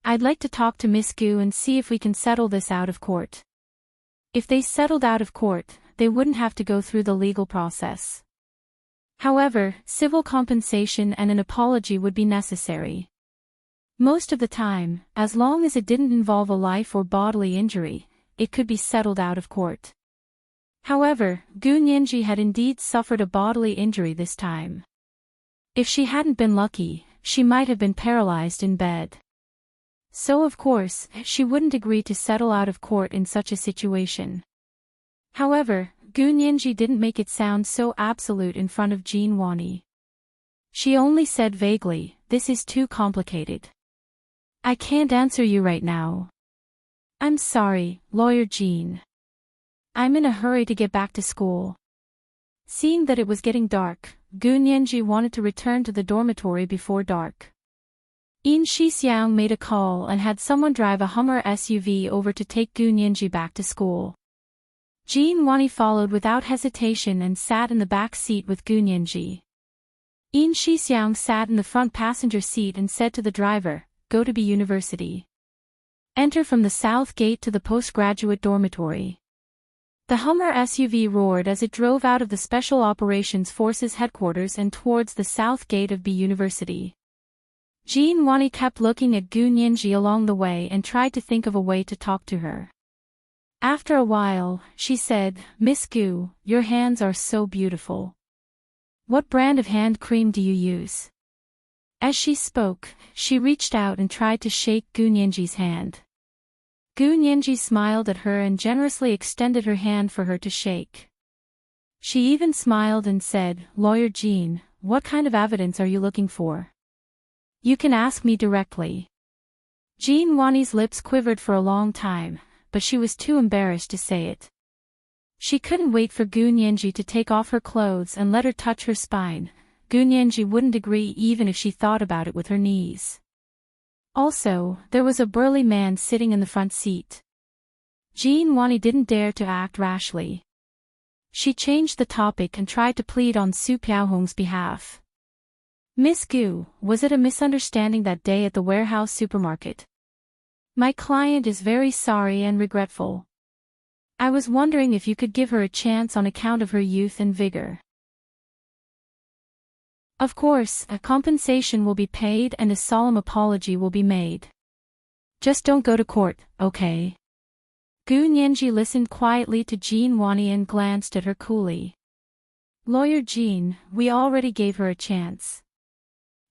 I'd like to talk to Miss Gu and see if we can settle this out of court." If they settled out of court, they wouldn't have to go through the legal process. However, civil compensation and an apology would be necessary. Most of the time, as long as it didn't involve a life or bodily injury, it could be settled out of court. However, Gu Nianji had indeed suffered a bodily injury this time. If she hadn't been lucky, she might have been paralyzed in bed. So of course, she wouldn't agree to settle out of court in such a situation. However, Gu Nianji didn't make it sound so absolute in front of Jean Wani. She only said vaguely, "This is too complicated. I can't answer you right now. I'm sorry, Lawyer Jean. I'm in a hurry to get back to school." Seeing that it was getting dark, Gu Nianji wanted to return to the dormitory before dark. Yin Shixiang made a call and had someone drive a Hummer SUV over to take Gu Nianji back to school. Jean Wani followed without hesitation and sat in the back seat with Gu Nianji. Yin Shixiang sat in the front passenger seat and said to the driver, "Go to B University. Enter from the south gate to the postgraduate dormitory." The Hummer SUV roared as it drove out of the Special Operations Forces headquarters and towards the south gate of B University. Jean Wani kept looking at Gu Nianji along the way and tried to think of a way to talk to her. After a while, she said, "Miss Gu, your hands are so beautiful. What brand of hand cream do you use?" As she spoke, she reached out and tried to shake Gu Nianji's hand. Gu Nianji smiled at her and generously extended her hand for her to shake. She even smiled and said, "Lawyer Jean, what kind of evidence are you looking for? You can ask me directly." Jean Wani's lips quivered for a long time, but she was too embarrassed to say it. She couldn't wait for Gu Nianji to take off her clothes and let her touch her spine. Gu Nianji wouldn't agree even if she thought about it with her knees. Also, there was a burly man sitting in the front seat. Jean Wani didn't dare to act rashly. She changed the topic and tried to plead on Su Piaohong's behalf. "Miss Gu, was it a misunderstanding that day at the warehouse supermarket? My client is very sorry and regretful. I was wondering if you could give her a chance on account of her youth and vigor. Of course, a compensation will be paid and a solemn apology will be made. Just don't go to court, okay?" Gu Nianji listened quietly to Jean Wani and glanced at her coolly. "Lawyer Jean, we already gave her a chance.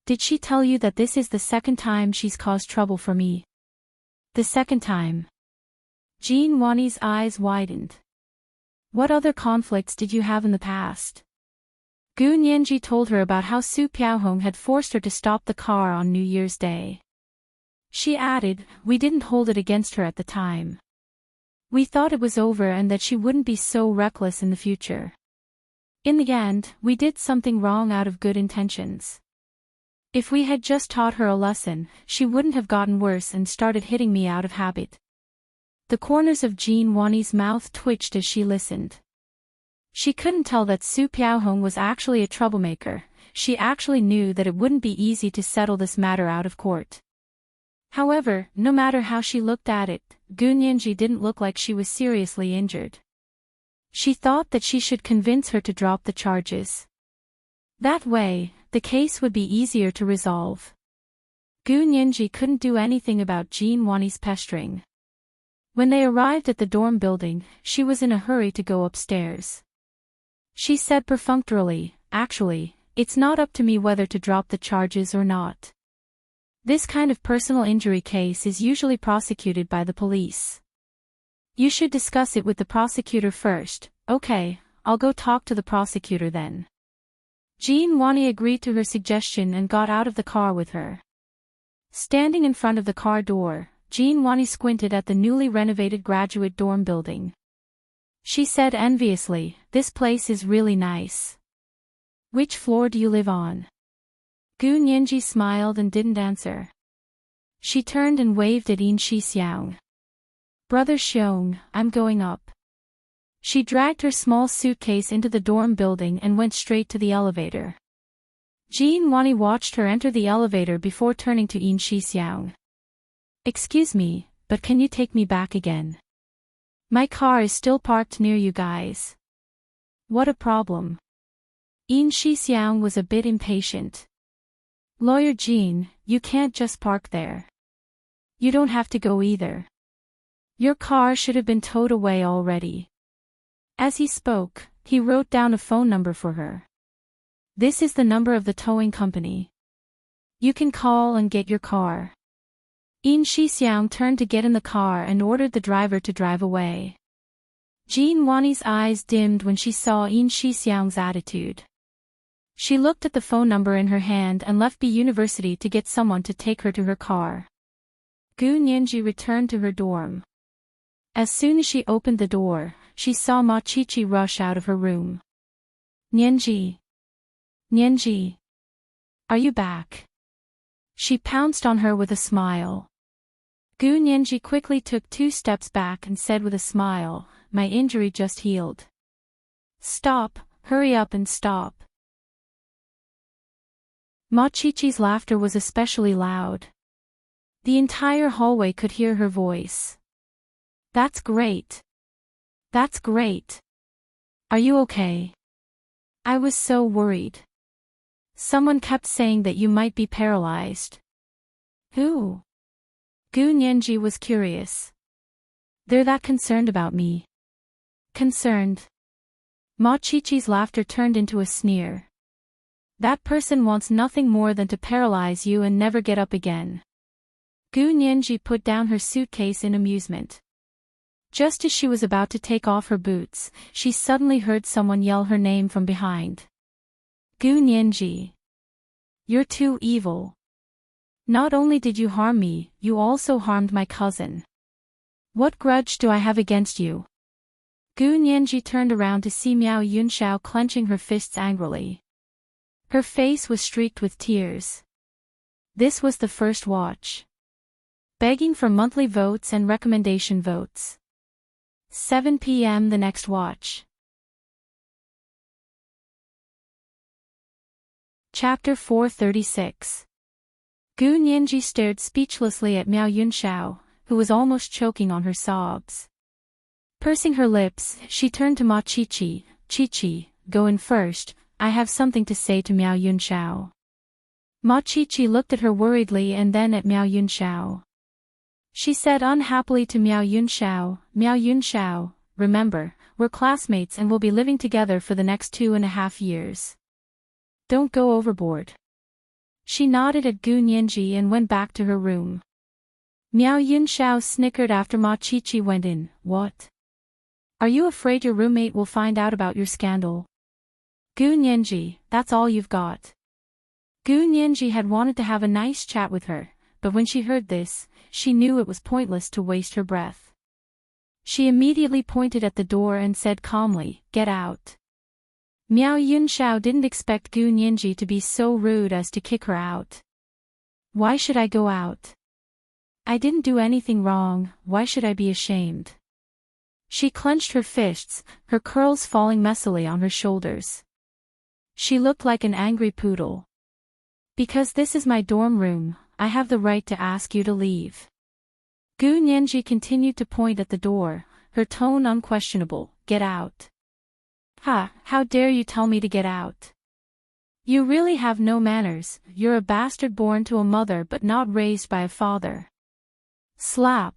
Did she tell you that this is the second time she's caused trouble for me?" "The second time?" Jean Wani's eyes widened. "What other conflicts did you have in the past?" Gu Nianji told her about how Su Piaohong had forced her to stop the car on New Year's Day. She added, "We didn't hold it against her at the time. We thought it was over and that she wouldn't be so reckless in the future. In the end, we did something wrong out of good intentions. If we had just taught her a lesson, she wouldn't have gotten worse and started hitting me out of habit." The corners of Jean Wani's mouth twitched as she listened. She couldn't tell that Su Piaohong was actually a troublemaker. She actually knew that it wouldn't be easy to settle this matter out of court. However, no matter how she looked at it, Gu Nianji didn't look like she was seriously injured. She thought that she should convince her to drop the charges. That way, the case would be easier to resolve. Gu Nianji couldn't do anything about Jean Wani's pestering. When they arrived at the dorm building, she was in a hurry to go upstairs. She said perfunctorily, "Actually, it's not up to me whether to drop the charges or not. This kind of personal injury case is usually prosecuted by the police. You should discuss it with the prosecutor first." "Okay, I'll go talk to the prosecutor then." Jean Wani agreed to her suggestion and got out of the car with her. Standing in front of the car door, Jean Wani squinted at the newly renovated graduate dorm building. She said enviously, "This place is really nice. Which floor do you live on?" Gu Nianji smiled and didn't answer. She turned and waved at Yin Shixiang. "Brother Xiong, I'm going up." She dragged her small suitcase into the dorm building and went straight to the elevator. Jean Wani watched her enter the elevator before turning to Yin Shixiang. "Excuse me, but can you take me back again? My car is still parked near you guys." "What a problem." Yin Shixiang was a bit impatient. "Lawyer Jean, you can't just park there. You don't have to go either. Your car should have been towed away already." As he spoke, he wrote down a phone number for her. "This is the number of the towing company. You can call and get your car." Yin Shixiang turned to get in the car and ordered the driver to drive away. Jean Wani's eyes dimmed when she saw Yin Shixiang's attitude. She looked at the phone number in her hand and left B University to get someone to take her to her car. Gu Nianji returned to her dorm. As soon as she opened the door, she saw Ma Qiqi rush out of her room. "Nianji! Nianji! Are you back?" She pounced on her with a smile. Gu Nianji quickly took 2 steps back and said with a smile, "My injury just healed. Stop, hurry up and stop." Ma Qiqi's laughter was especially loud. The entire hallway could hear her voice. "That's great. That's great. Are you okay? I was so worried. Someone kept saying that you might be paralyzed." Who? Gu Nianji was curious. They're that concerned about me. Concerned? Ma Qiqi's laughter turned into a sneer. That person wants nothing more than to paralyze you and never get up again. Gu Nianji put down her suitcase in amusement. Just as she was about to take off her boots, she suddenly heard someone yell her name from behind. Gu Nianji. You're too evil. Not only did you harm me, you also harmed my cousin. What grudge do I have against you? Gu Nianji turned around to see Miao Yunxiao clenching her fists angrily. Her face was streaked with tears. This was the first watch. Begging for monthly votes and recommendation votes. 7 p.m. the next watch. Chapter 436. Gu Nianji stared speechlessly at Miao Yunxiao, who was almost choking on her sobs. Pursing her lips, she turned to Ma Qiqi. Qiqi, go in first, I have something to say to Miao Yunxiao. Ma Qiqi looked at her worriedly and then at Miao Yunxiao. She said unhappily to Miao Yunxiao, remember, we're classmates and will be living together for the next 2.5 years. Don't go overboard. She nodded at Gu Nianji and went back to her room. Miao Yunxiao snickered after Ma Qiqi went in. What? Are you afraid your roommate will find out about your scandal? Gu Nianji, that's all you've got. Gu Nianji had wanted to have a nice chat with her, but when she heard this, she knew it was pointless to waste her breath. She immediately pointed at the door and said calmly, get out. Miao Yunxiao didn't expect Gu Nianji to be so rude as to kick her out. Why should I go out? I didn't do anything wrong, why should I be ashamed? She clenched her fists, her curls falling messily on her shoulders. She looked like an angry poodle. Because this is my dorm room, I have the right to ask you to leave. Gu Nianji continued to point at the door, her tone unquestionable, get out. Ha, how dare you tell me to get out? You really have no manners, you're a bastard born to a mother but not raised by a father. Slap.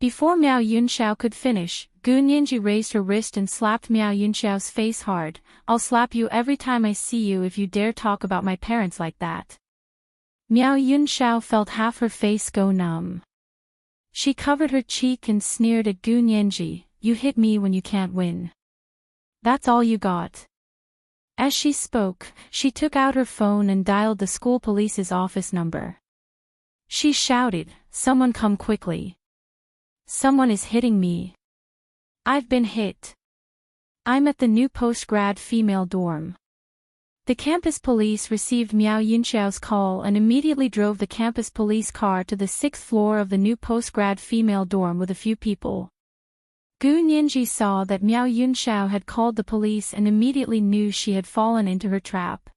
Before Miao Yunxiao could finish, Gu Nianji raised her wrist and slapped Miao Yunxiao's face hard. I'll slap you every time I see you if you dare talk about my parents like that. Miao Yunxiao felt half her face go numb. She covered her cheek and sneered at Gu Nianji, you hit me when you can't win. That's all you got. As she spoke, she took out her phone and dialed the school police's office number. She shouted, someone come quickly. Someone is hitting me. I've been hit. I'm at the new post-grad female dorm. The campus police received Miao Yunxiao's call and immediately drove the campus police car to the 6th floor of the new post-grad female dorm with a few people. Gu Nianji saw that Miao Yunxiao had called the police and immediately knew she had fallen into her trap.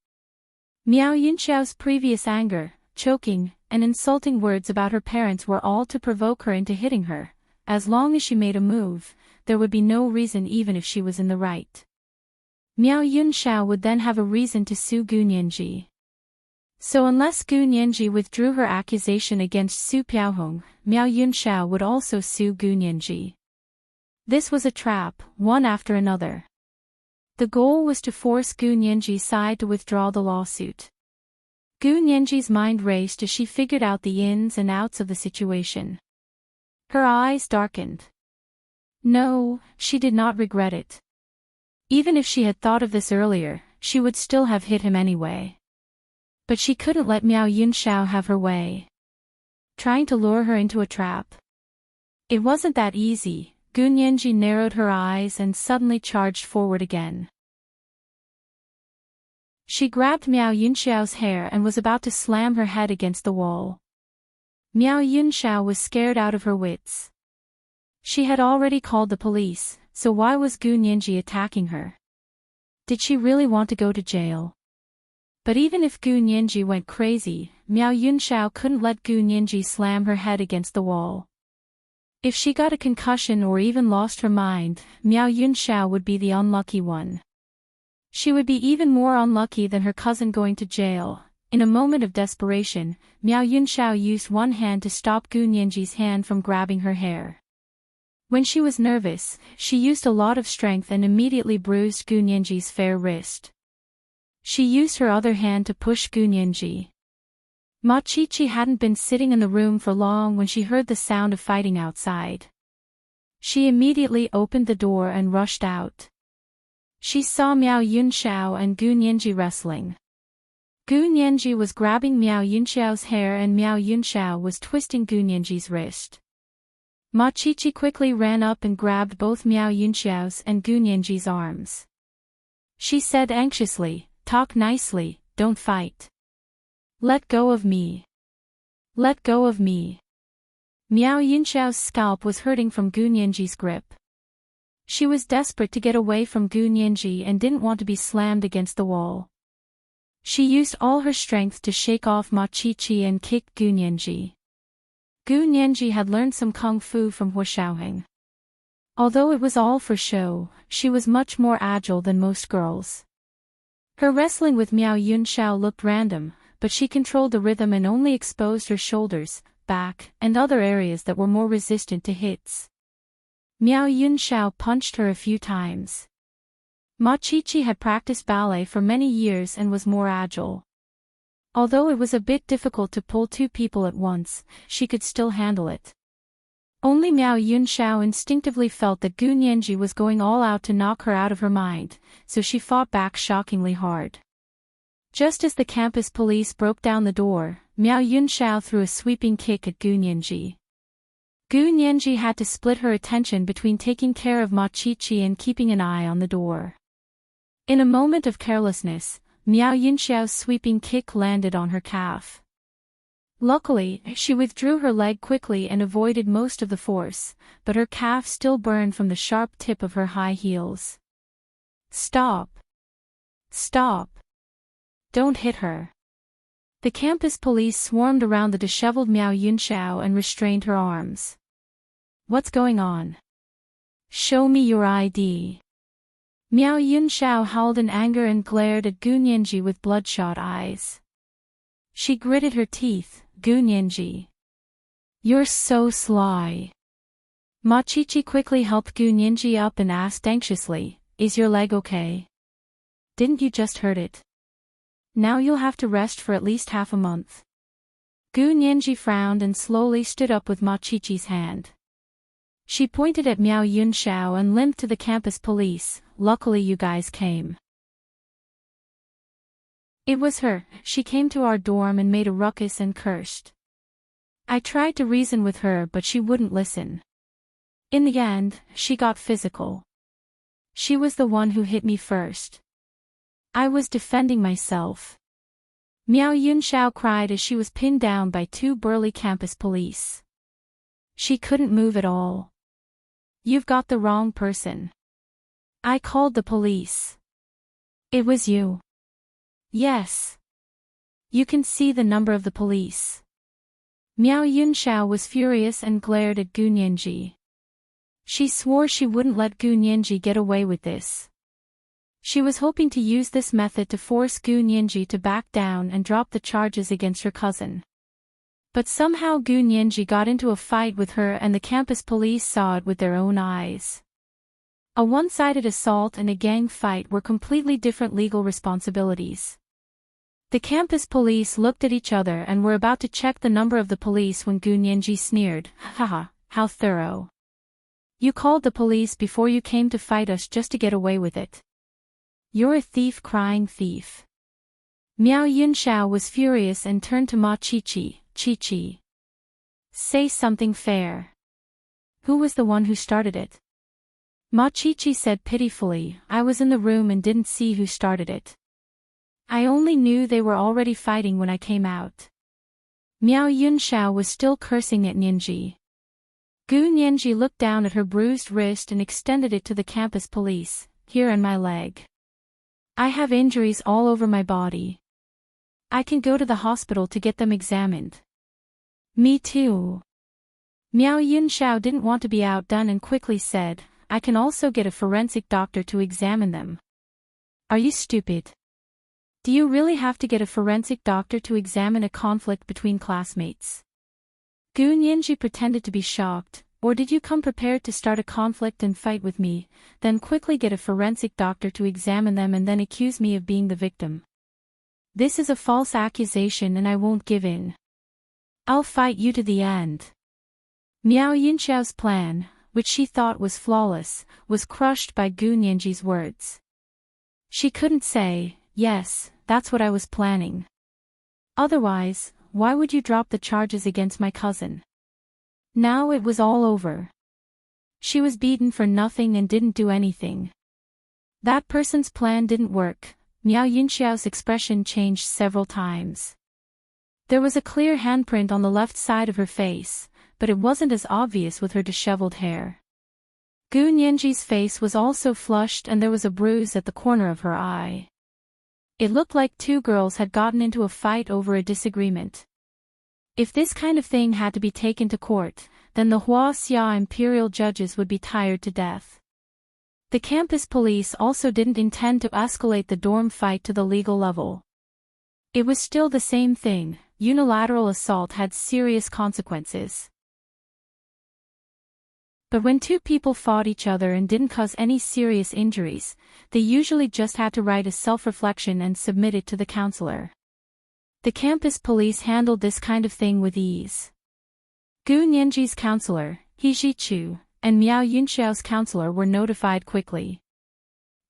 Miao Yunxiao's previous anger, choking, and insulting words about her parents were all to provoke her into hitting her. As long as she made a move, there would be no reason even if she was in the right. Miao Yunxiao would then have a reason to sue Gu Nianji. So unless Gu Nianji withdrew her accusation against Su Piaohong, Miao Yunxiao would also sue Gu Nianji. This was a trap, one after another. The goal was to force Gu Nianji's side to withdraw the lawsuit. Gu Nianji's mind raced as she figured out the ins and outs of the situation. Her eyes darkened. No, she did not regret it. Even if she had thought of this earlier, she would still have hit him anyway. But she couldn't let Miao Yunxiao have her way. Trying to lure her into a trap. It wasn't that easy. Gu Nianji narrowed her eyes and suddenly charged forward again. She grabbed Miao Yunxiao's hair and was about to slam her head against the wall. Miao Yunxiao was scared out of her wits. She had already called the police, so why was Gu Nianji attacking her? Did she really want to go to jail? But even if Gu Nianji went crazy, Miao Yunxiao couldn't let Gu Nianji slam her head against the wall. If she got a concussion or even lost her mind, Miao Yunxiao would be the unlucky one. She would be even more unlucky than her cousin going to jail. In a moment of desperation, Miao Yunxiao used one hand to stop Gu Nianji's hand from grabbing her hair. When she was nervous, she used a lot of strength and immediately bruised Gu Nianji's fair wrist. She used her other hand to push Gu Nianji. Ma Qiqi hadn't been sitting in the room for long when she heard the sound of fighting outside. She immediately opened the door and rushed out. She saw Miao Yunxiao and Gu Nianji wrestling. Gu Nianji was grabbing Miao Yunxiao's hair and Miao Yunxiao was twisting Gu Nianji's wrist. Ma Qiqi quickly ran up and grabbed both Miao Yunxiao's and Gu Nianji's arms. She said anxiously, "Talk nicely, don't fight. Let go of me. Let go of me." Miao Yunxiao's scalp was hurting from Gu Nianji's grip. She was desperate to get away from Gu Nianji and didn't want to be slammed against the wall. She used all her strength to shake off Ma Qiqi and kick Gu Nianji. Gu Nianji had learned some kung fu from Hua Xiaoheng. Although it was all for show, she was much more agile than most girls. Her wrestling with Miao Yunxiao looked random, but she controlled the rhythm and only exposed her shoulders, back, and other areas that were more resistant to hits. Miao Yunxiao punched her a few times. Ma Qiqi had practiced ballet for many years and was more agile. Although it was a bit difficult to pull two people at once, she could still handle it. Only Miao Yunxiao instinctively felt that Gu Nianji was going all out to knock her out of her mind, so she fought back shockingly hard. Just as the campus police broke down the door, Miao Yunxiao threw a sweeping kick at Gu Nianji. Gu Nianji had to split her attention between taking care of Ma Qiqi and keeping an eye on the door. In a moment of carelessness, Miao Yunxiao's sweeping kick landed on her calf. Luckily, she withdrew her leg quickly and avoided most of the force, but her calf still burned from the sharp tip of her high heels. "Stop! Stop! Don't hit her." The campus police swarmed around the disheveled Miao Yunxiao and restrained her arms. "What's going on? Show me your ID." Miao Yunxiao howled in anger and glared at Gu Nianji with bloodshot eyes. She gritted her teeth. "Gu Nianji, you're so sly." Ma Qiqi quickly helped Gu Nianji up and asked anxiously, "Is your leg okay? Didn't you just hurt it? Now you'll have to rest for at least half a month." Gu Nianji frowned and slowly stood up with Ma Qiqi's hand. She pointed at Miao Yunxiao and limped to the campus police. "Luckily you guys came." It was her. She came to our dorm and made a ruckus and cursed. I tried to reason with her but she wouldn't listen. In the end, she got physical. She was the one who hit me first. I was defending myself. Miao Yunxiao cried as she was pinned down by two burly campus police. She couldn't move at all. "You've got the wrong person. I called the police." "It was you." "Yes. You can see the number of the police." Miao Yunxiao was furious and glared at Gu Nianji. She swore she wouldn't let Gu Nianji get away with this. She was hoping to use this method to force Gu Nianji to back down and drop the charges against her cousin. But somehow Gu Nianji got into a fight with her and the campus police saw it with their own eyes. A one-sided assault and a gang fight were completely different legal responsibilities. The campus police looked at each other and were about to check the number of the police when Gu Nianji sneered, "Haha, how thorough. You called the police before you came to fight us just to get away with it. You're a thief, crying thief." Miao Yunxiao was furious and turned to Ma Qiqi. "Qiqi, say something fair. Who was the one who started it?" Ma Qiqi said pitifully, "I was in the room and didn't see who started it. I only knew they were already fighting when I came out." Miao Yunxiao was still cursing at Nianji. Gu Nianji looked down at her bruised wrist and extended it to the campus police. "Here on my leg. I have injuries all over my body. I can go to the hospital to get them examined." "Me too." Miao Yunxiao didn't want to be outdone and quickly said, "I can also get a forensic doctor to examine them." "Are you stupid? Do you really have to get a forensic doctor to examine a conflict between classmates? Gu Nianji pretended to be shocked. Or did you come prepared to start a conflict and fight with me, then quickly get a forensic doctor to examine them and then accuse me of being the victim? This is a false accusation and I won't give in. I'll fight you to the end. Miao Yinxiao's plan, which she thought was flawless, was crushed by Gu Nianji's words. She couldn't say, yes, that's what I was planning. Otherwise, why would you drop the charges against my cousin? Now it was all over. She was beaten for nothing and didn't do anything. That person's plan didn't work. Miao Yinxiao's expression changed several times. There was a clear handprint on the left side of her face, but it wasn't as obvious with her disheveled hair. Gu Nianji's face was also flushed and there was a bruise at the corner of her eye. It looked like two girls had gotten into a fight over a disagreement. If this kind of thing had to be taken to court, then the Huaxia imperial judges would be tired to death. The campus police also didn't intend to escalate the dorm fight to the legal level. It was still the same thing, unilateral assault had serious consequences. But when two people fought each other and didn't cause any serious injuries, they usually just had to write a self-reflection and submit it to the counselor. The campus police handled this kind of thing with ease. Gu Nianji's counselor, He Zhichu, and Miao Yunxiao's counselor were notified quickly.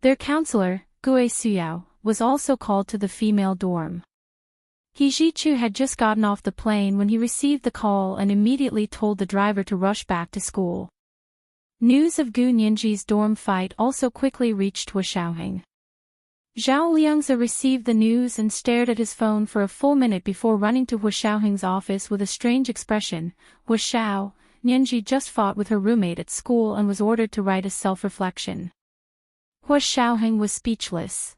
Their counselor, Gue Suyao, was also called to the female dorm. He Zhichu had just gotten off the plane when he received the call and immediately told the driver to rush back to school. News of Gu Nianji's dorm fight also quickly reached Huashaoheng. Zhao Liangzi received the news and stared at his phone for a full minute before running to Huashaoheng's office with a strange expression. Huashao, Nianji just fought with her roommate at school and was ordered to write a self-reflection. Huashaoheng was speechless.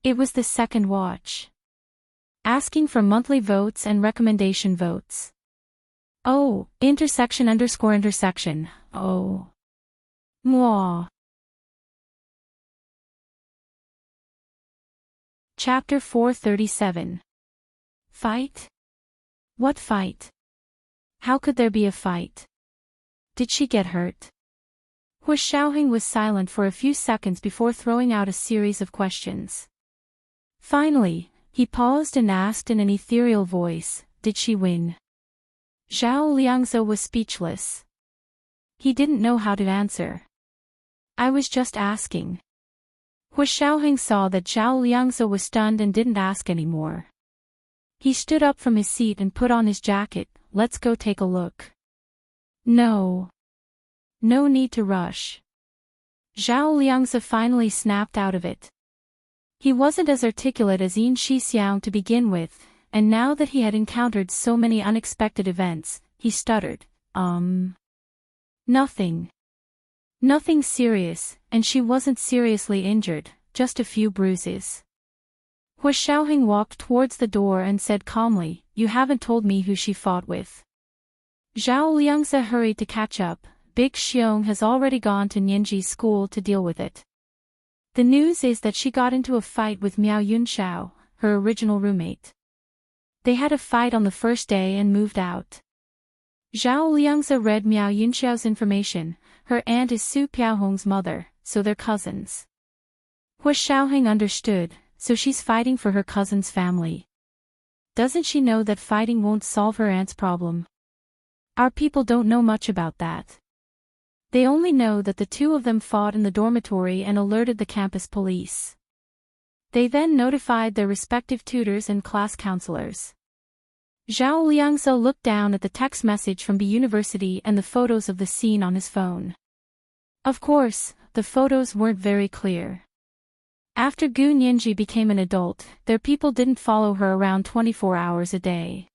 It was the second watch. Asking for monthly votes and recommendation votes. Oh, intersection. Oh. Mwah. Chapter 437. Fight? What fight? How could there be a fight? Did she get hurt? Huashaoheng was silent for a few seconds before throwing out a series of questions. Finally, he paused and asked in an ethereal voice, did she win? Zhao Liangzi was speechless. He didn't know how to answer. I was just asking. Huashaoheng saw that Zhao Liangzi was stunned and didn't ask anymore. He stood up from his seat and put on his jacket. Let's go take a look. No. No need to rush. Zhao Liangzi finally snapped out of it. He wasn't as articulate as Yin Shixiang to begin with, and now that he had encountered so many unexpected events, he stuttered, Nothing. Nothing serious, and she wasn't seriously injured, just a few bruises. Huashaoheng walked towards the door and said calmly, you haven't told me who she fought with. Zhao Liangzi hurried to catch up. Big Xiong has already gone to Nianji's school to deal with it. The news is that she got into a fight with Miao Yunxiao, her original roommate. They had a fight on the first day and moved out. Zhao Liangzi read Miao Yunxiao's information. Her aunt is Su Piaohong's mother, so they're cousins. Huashaoheng understood, so she's fighting for her cousin's family. Doesn't she know that fighting won't solve her aunt's problem? Our people don't know much about that. They only know that the two of them fought in the dormitory and alerted the campus police. They then notified their respective tutors and class counselors. Zhao Liangzi looked down at the text message from the university and the photos of the scene on his phone. Of course, the photos weren't very clear. After Gu Nianji became an adult, their people didn't follow her around 24 hours a day.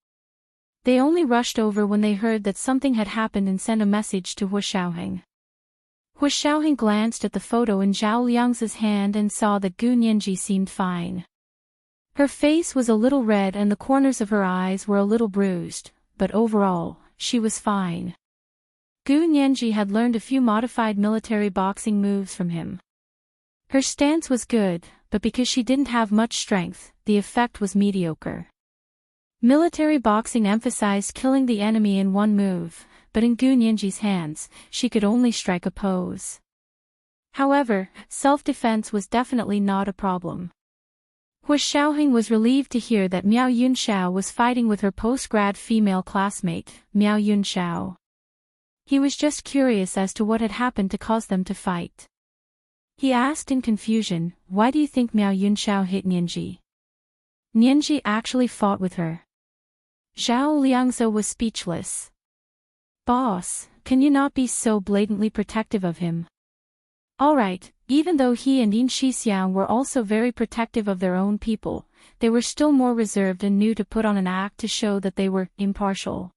They only rushed over when they heard that something had happened and sent a message to Huashaoheng. Huashaoheng glanced at the photo in Zhao Liangzi's hand and saw that Gu Nianji seemed fine. Her face was a little red and the corners of her eyes were a little bruised, but overall, she was fine. Gu Nianji had learned a few modified military boxing moves from him. Her stance was good, but because she didn't have much strength, the effect was mediocre. Military boxing emphasized killing the enemy in one move, but in Gu Nianji's hands, she could only strike a pose. However, self-defense was definitely not a problem. Hua Xiaoheng was relieved to hear that Miao Yunxiao was fighting with her post-grad female classmate, Miao Yunxiao. He was just curious as to what had happened to cause them to fight. He asked in confusion, "Why do you think Miao Yunxiao hit Nianji? Nianji actually fought with her." Zhao Liangze was speechless. "Boss, can you not be so blatantly protective of him?" Alright, even though he and Yin Shixiang were also very protective of their own people, they were still more reserved and knew to put on an act to show that they were impartial.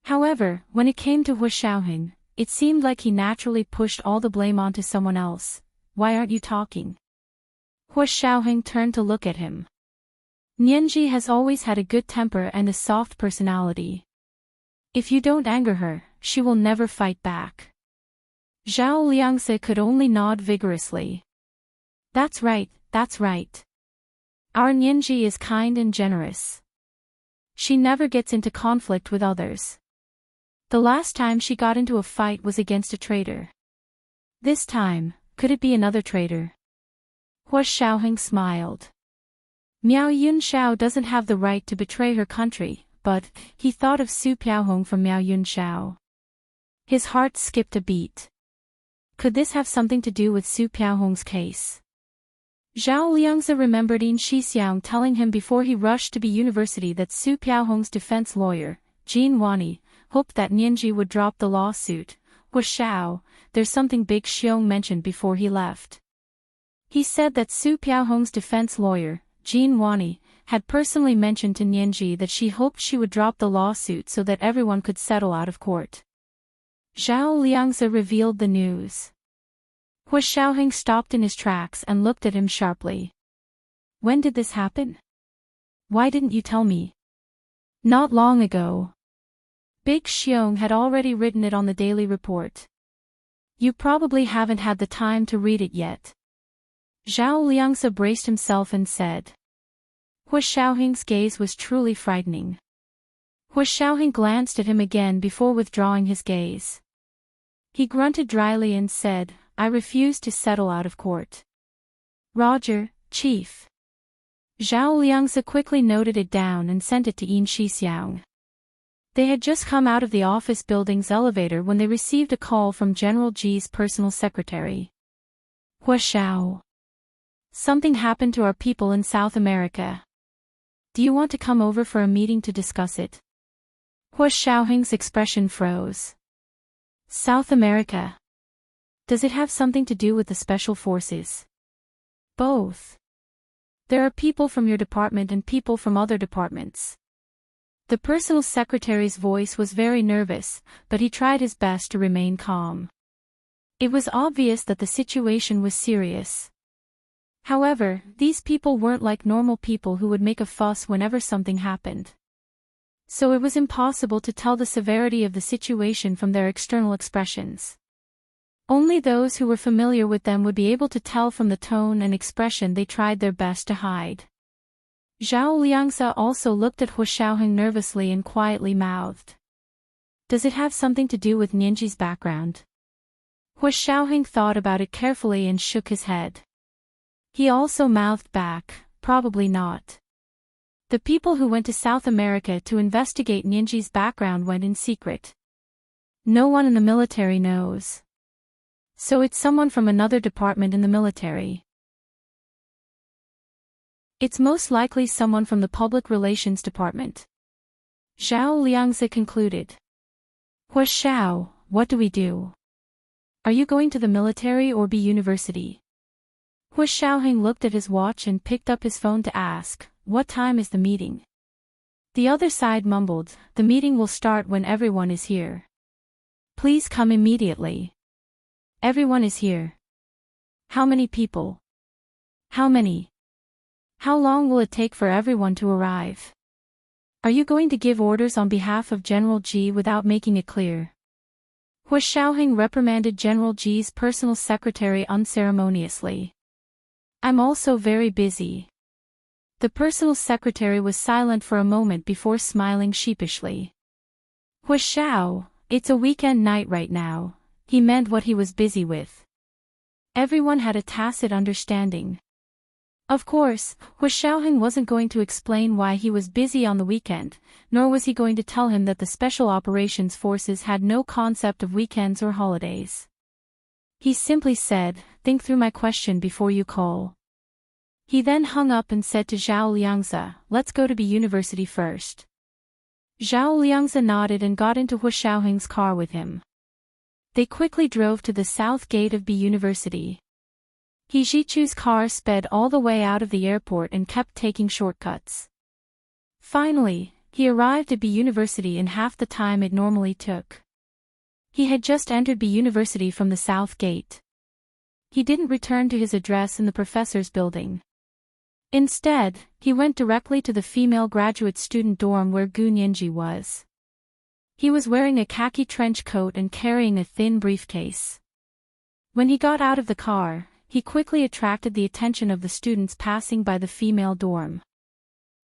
However, when it came to Hua Xiaoheng, it seemed like he naturally pushed all the blame onto someone else. "Why aren't you talking?" Hua Xiaoheng turned to look at him. "Nianji has always had a good temper and a soft personality. If you don't anger her, she will never fight back." Zhao Liangze could only nod vigorously. That's right, that's right. Our Nianji is kind and generous. She never gets into conflict with others. The last time she got into a fight was against a traitor. This time, could it be another traitor?" Hua Xiaoheng smiled. Miao Yunxiao doesn't have the right to betray her country, but he thought of Su Piaohong from Miao Yunxiao. His heart skipped a beat. Could this have something to do with Su Piaohong's case? Zhao Liangze remembered Yin Shixiang telling him before he rushed to be university that Su Piaohong's defense lawyer, Jin Wani, hoped that Nianji would drop the lawsuit. Hua Xiao, there's something Big Xiong mentioned before he left. He said that Su Piaohong's defense lawyer, Jin Wani, had personally mentioned to Nianji that she hoped she would drop the lawsuit so that everyone could settle out of court. Zhao Liangze revealed the news. Hua Xiaoheng stopped in his tracks and looked at him sharply. "When did this happen? Why didn't you tell me?" "Not long ago. Big Xiong had already written it on the daily report. You probably haven't had the time to read it yet." Zhao Liangze braced himself and said. Hua Xiaoheng's gaze was truly frightening. Hua Xiaoheng glanced at him again before withdrawing his gaze. He grunted dryly and said, "I refuse to settle out of court." "Roger, Chief." Zhao Liangze quickly noted it down and sent it to Yin Shixiang. They had just come out of the office building's elevator when they received a call from General Ji's personal secretary. "Hua Xiao. Something happened to our people in South America. Do you want to come over for a meeting to discuss it?" Hua Xiaoheng's expression froze. "South America? Does it have something to do with the special forces?" "Both. There are people from your department and people from other departments." The personal secretary's voice was very nervous, but he tried his best to remain calm. It was obvious that the situation was serious. However, these people weren't like normal people who would make a fuss whenever something happened. So it was impossible to tell the severity of the situation from their external expressions. Only those who were familiar with them would be able to tell from the tone and expression they tried their best to hide. Zhao Liangze also looked at Hua Xiaoheng nervously and quietly mouthed. "Does it have something to do with Nianji's background?" Hua Xiaoheng thought about it carefully and shook his head. He also mouthed back, "Probably not. The people who went to South America to investigate Nianji's background went in secret. No one in the military knows. So it's someone from another department in the military. It's most likely someone from the Public Relations Department." Zhao Liangze concluded. "Hua Xiao, what do we do? Are you going to the military or be university?" Hua Xiaoheng looked at his watch and picked up his phone to ask, "What time is the meeting?" The other side mumbled, "The meeting will start when everyone is here. Please come immediately." "Everyone is here. How many people? How many? How long will it take for everyone to arrive? Are you going to give orders on behalf of General Ji without making it clear?" Hua Xiaoheng reprimanded General Ji's personal secretary unceremoniously. I'm also very busy. The personal secretary was silent for a moment before smiling sheepishly. Hua Xiao, it's a weekend night right now. He meant what he was busy with. Everyone had a tacit understanding. Of course, Hua Xiaoheng wasn't going to explain why he was busy on the weekend, nor was he going to tell him that the Special Operations Forces had no concept of weekends or holidays. He simply said, think through my question before you call. He then hung up and said to Zhao Liangzi, let's go to B University first. Zhao Liangzi nodded and got into Hua Xiaoheng's car with him. They quickly drove to the south gate of B University. He Zhichu's car sped all the way out of the airport and kept taking shortcuts. Finally, he arrived at B University in half the time it normally took. He had just entered B University from the south gate. He didn't return to his address in the professor's building. Instead, he went directly to the female graduate student dorm where Gu Nianji was. He was wearing a khaki trench coat and carrying a thin briefcase. When he got out of the car, he quickly attracted the attention of the students passing by the female dorm.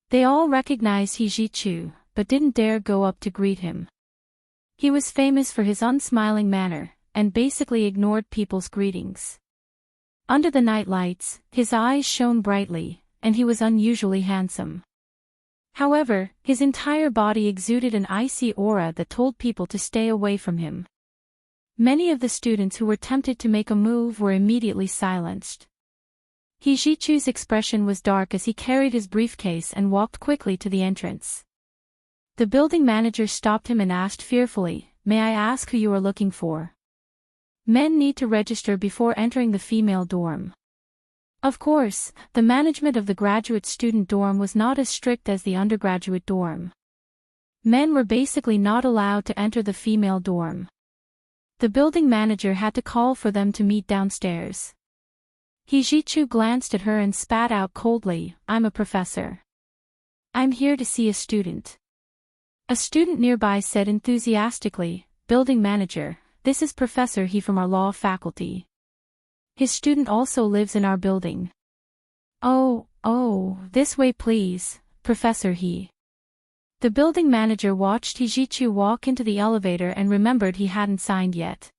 They all recognized He Zhichu, but didn't dare go up to greet him. He was famous for his unsmiling manner, and basically ignored people's greetings. Under the night lights, his eyes shone brightly, and he was unusually handsome. However, his entire body exuded an icy aura that told people to stay away from him. Many of the students who were tempted to make a move were immediately silenced. He Zhichu's expression was dark as he carried his briefcase and walked quickly to the entrance. The building manager stopped him and asked fearfully, may I ask who you are looking for? Men need to register before entering the female dorm. Of course, the management of the graduate student dorm was not as strict as the undergraduate dorm. Men were basically not allowed to enter the female dorm. The building manager had to call for them to meet downstairs. He Zhichu glanced at her and spat out coldly, I'm a professor. I'm here to see a student. A student nearby said enthusiastically, building manager, this is Professor He from our law faculty. His student also lives in our building. Oh, this way please, Professor He. The building manager watched He Zhichu walk into the elevator and remembered he hadn't signed yet.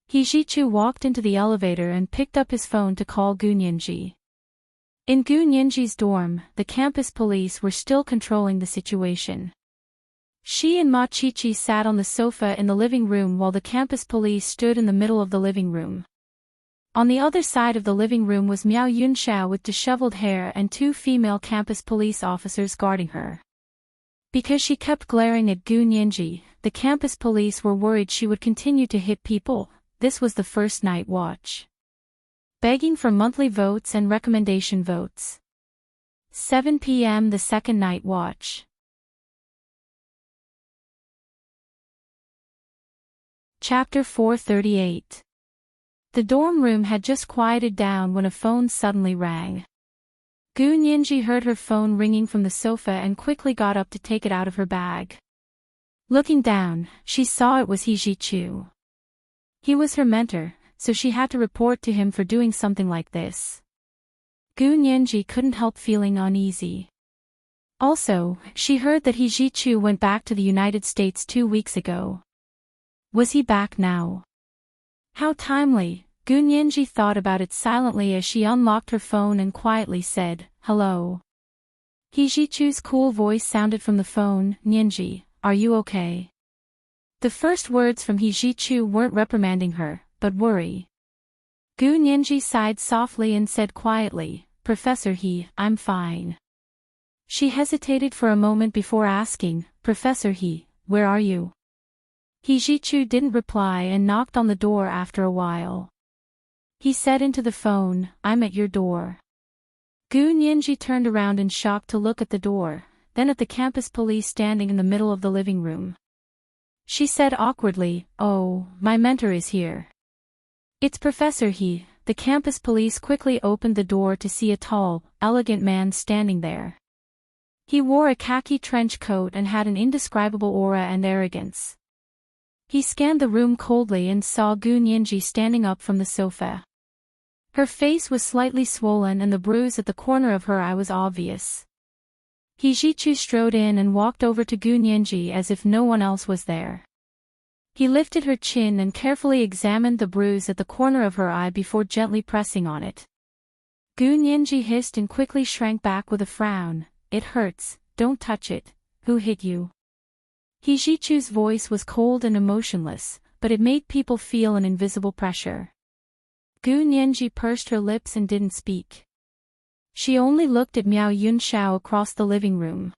He Zhichu walked into the elevator and picked up his phone to call Gu Nianji. In Gu Nianji's dorm, the campus police were still controlling the situation. She and Ma Qiqi sat on the sofa in the living room while the campus police stood in the middle of the living room. On the other side of the living room was Miao Yunxiao with disheveled hair and two female campus police officers guarding her. Because she kept glaring at Gu Nianji, the campus police were worried she would continue to hit people. This was the first night watch. Begging for monthly votes and recommendation votes. 7 p.m. the second night watch. Chapter 438. The dorm room had just quieted down when a phone suddenly rang. Gu Nianji heard her phone ringing from the sofa and quickly got up to take it out of her bag. Looking down, she saw it was He Zhichu. He was her mentor, so she had to report to him for doing something like this. Gu Nianji couldn't help feeling uneasy. Also, she heard that He Zhichu went back to the United States 2 weeks ago. Was he back now? How timely. Gu Nianji thought about it silently as she unlocked her phone and quietly said, hello. He Zhichu's cool voice sounded from the phone, Nianji, are you okay? The first words from He Zhichu weren't reprimanding her, but worry. Gu Nianji sighed softly and said quietly, Professor He, I'm fine. She hesitated for a moment before asking, Professor He, where are you? He Zhichu didn't reply and knocked on the door after a while. He said into the phone, I'm at your door. Gu Nianji turned around in shock to look at the door, then at the campus police standing in the middle of the living room. She said awkwardly, oh, my mentor is here. It's Professor He. The campus police quickly opened the door to see a tall, elegant man standing there. He wore a khaki trench coat and had an indescribable aura and arrogance. He scanned the room coldly and saw Gu Nianji standing up from the sofa. Her face was slightly swollen and the bruise at the corner of her eye was obvious. He Jichu strode in and walked over to Gu Nianji as if no one else was there. He lifted her chin and carefully examined the bruise at the corner of her eye before gently pressing on it. Gu Nianji hissed and quickly shrank back with a frown. "It hurts, don't touch it. Who hit you?" He Jichu's voice was cold and emotionless, but it made people feel an invisible pressure. Gu Nianji pursed her lips and didn't speak. She only looked at Miao Yunxiao across the living room.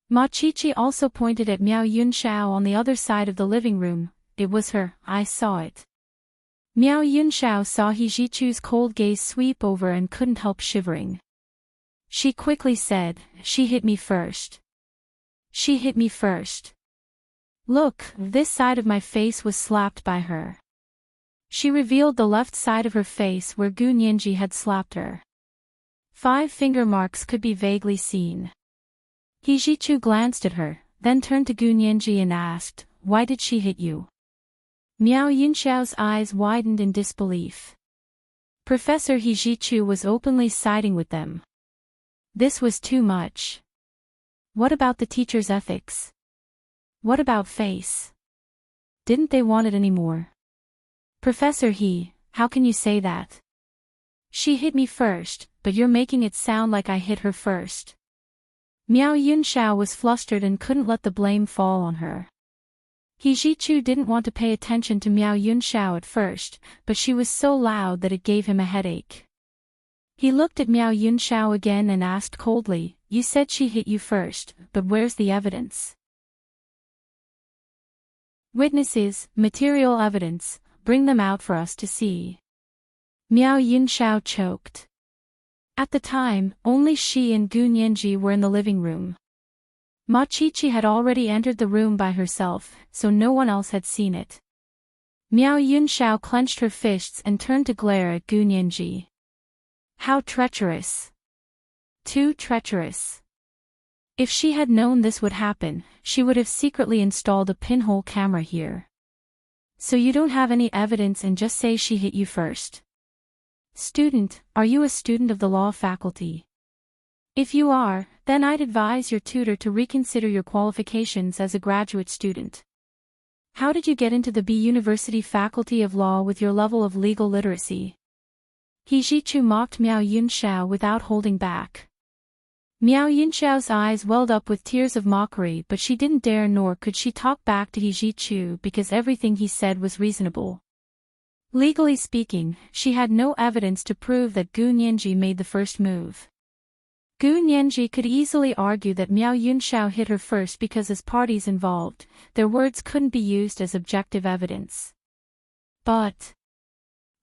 Ma Qiqi also pointed at Miao Yunxiao on the other side of the living room. "It was her, I saw it." Miao Yunxiao saw He Jichu's cold gaze sweep over and couldn't help shivering. She quickly said, "She hit me first. She hit me first. Look, this side of my face was slapped by her." She revealed the left side of her face where Gu Nianji had slapped her. 5 finger marks could be vaguely seen. He Jichu glanced at her, then turned to Gu Nianji and asked, "Why did she hit you?" Miao Yunxiao's eyes widened in disbelief. Professor He Jichu was openly siding with them. This was too much. What about the teacher's ethics? What about face? Didn't they want it anymore? "Professor He, how can you say that? She hit me first, but you're making it sound like I hit her first." Miao Yunxiao was flustered and couldn't let the blame fall on her. He Jichu didn't want to pay attention to Miao Yunxiao at first, but she was so loud that it gave him a headache. He looked at Miao Yunxiao again and asked coldly, "You said she hit you first, but where's the evidence?" "Witnesses, material evidence, bring them out for us to see." Miao Yunxiao choked. At the time, only she and Gu Nianji were in the living room. Ma Qiqi had already entered the room by herself, so no one else had seen it. Miao Yunxiao clenched her fists and turned to glare at Gu Nianji. How treacherous. Too treacherous. If she had known this would happen, she would have secretly installed a pinhole camera here. "So you don't have any evidence and just say she hit you first?" "Student, are you a student of the law faculty? If you are, then I'd advise your tutor to reconsider your qualifications as a graduate student. How did you get into the B University Faculty of Law with your level of legal literacy?" He Jichu mocked Miao Yunxiao without holding back. Miao Yunxiao's eyes welled up with tears of mockery, but she didn't dare nor could she talk back to He Jichu because everything he said was reasonable. Legally speaking, she had no evidence to prove that Gu Nianji made the first move. Gu Nianji could easily argue that Miao Yunxiao hit her first because as parties involved, their words couldn't be used as objective evidence. But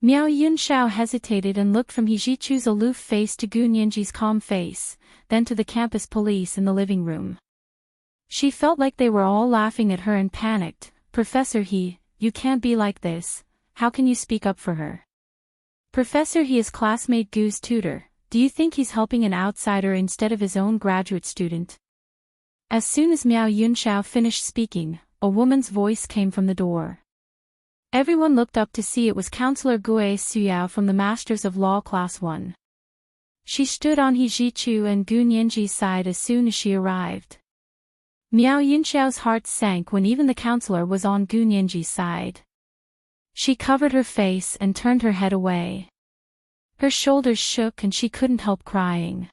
Miao Yunxiao hesitated and looked from He Jichu's aloof face to Gu Nianji's calm face, then to the campus police in the living room. She felt like they were all laughing at her and panicked. "Professor He, you can't be like this. How can you speak up for her?" Professor He is classmate Gu's tutor. Do you think he's helping an outsider instead of his own graduate student? As soon as Miao Yunxiao finished speaking, a woman's voice came from the door. Everyone looked up to see it was Counselor Gue Suyao from the Masters of Law Class 1. She stood on He Jichu and Gu Nianji's side as soon as she arrived. Miao Yunxiao's heart sank when even the counselor was on Gu Nianji's side. She covered her face and turned her head away. Her shoulders shook and she couldn't help crying.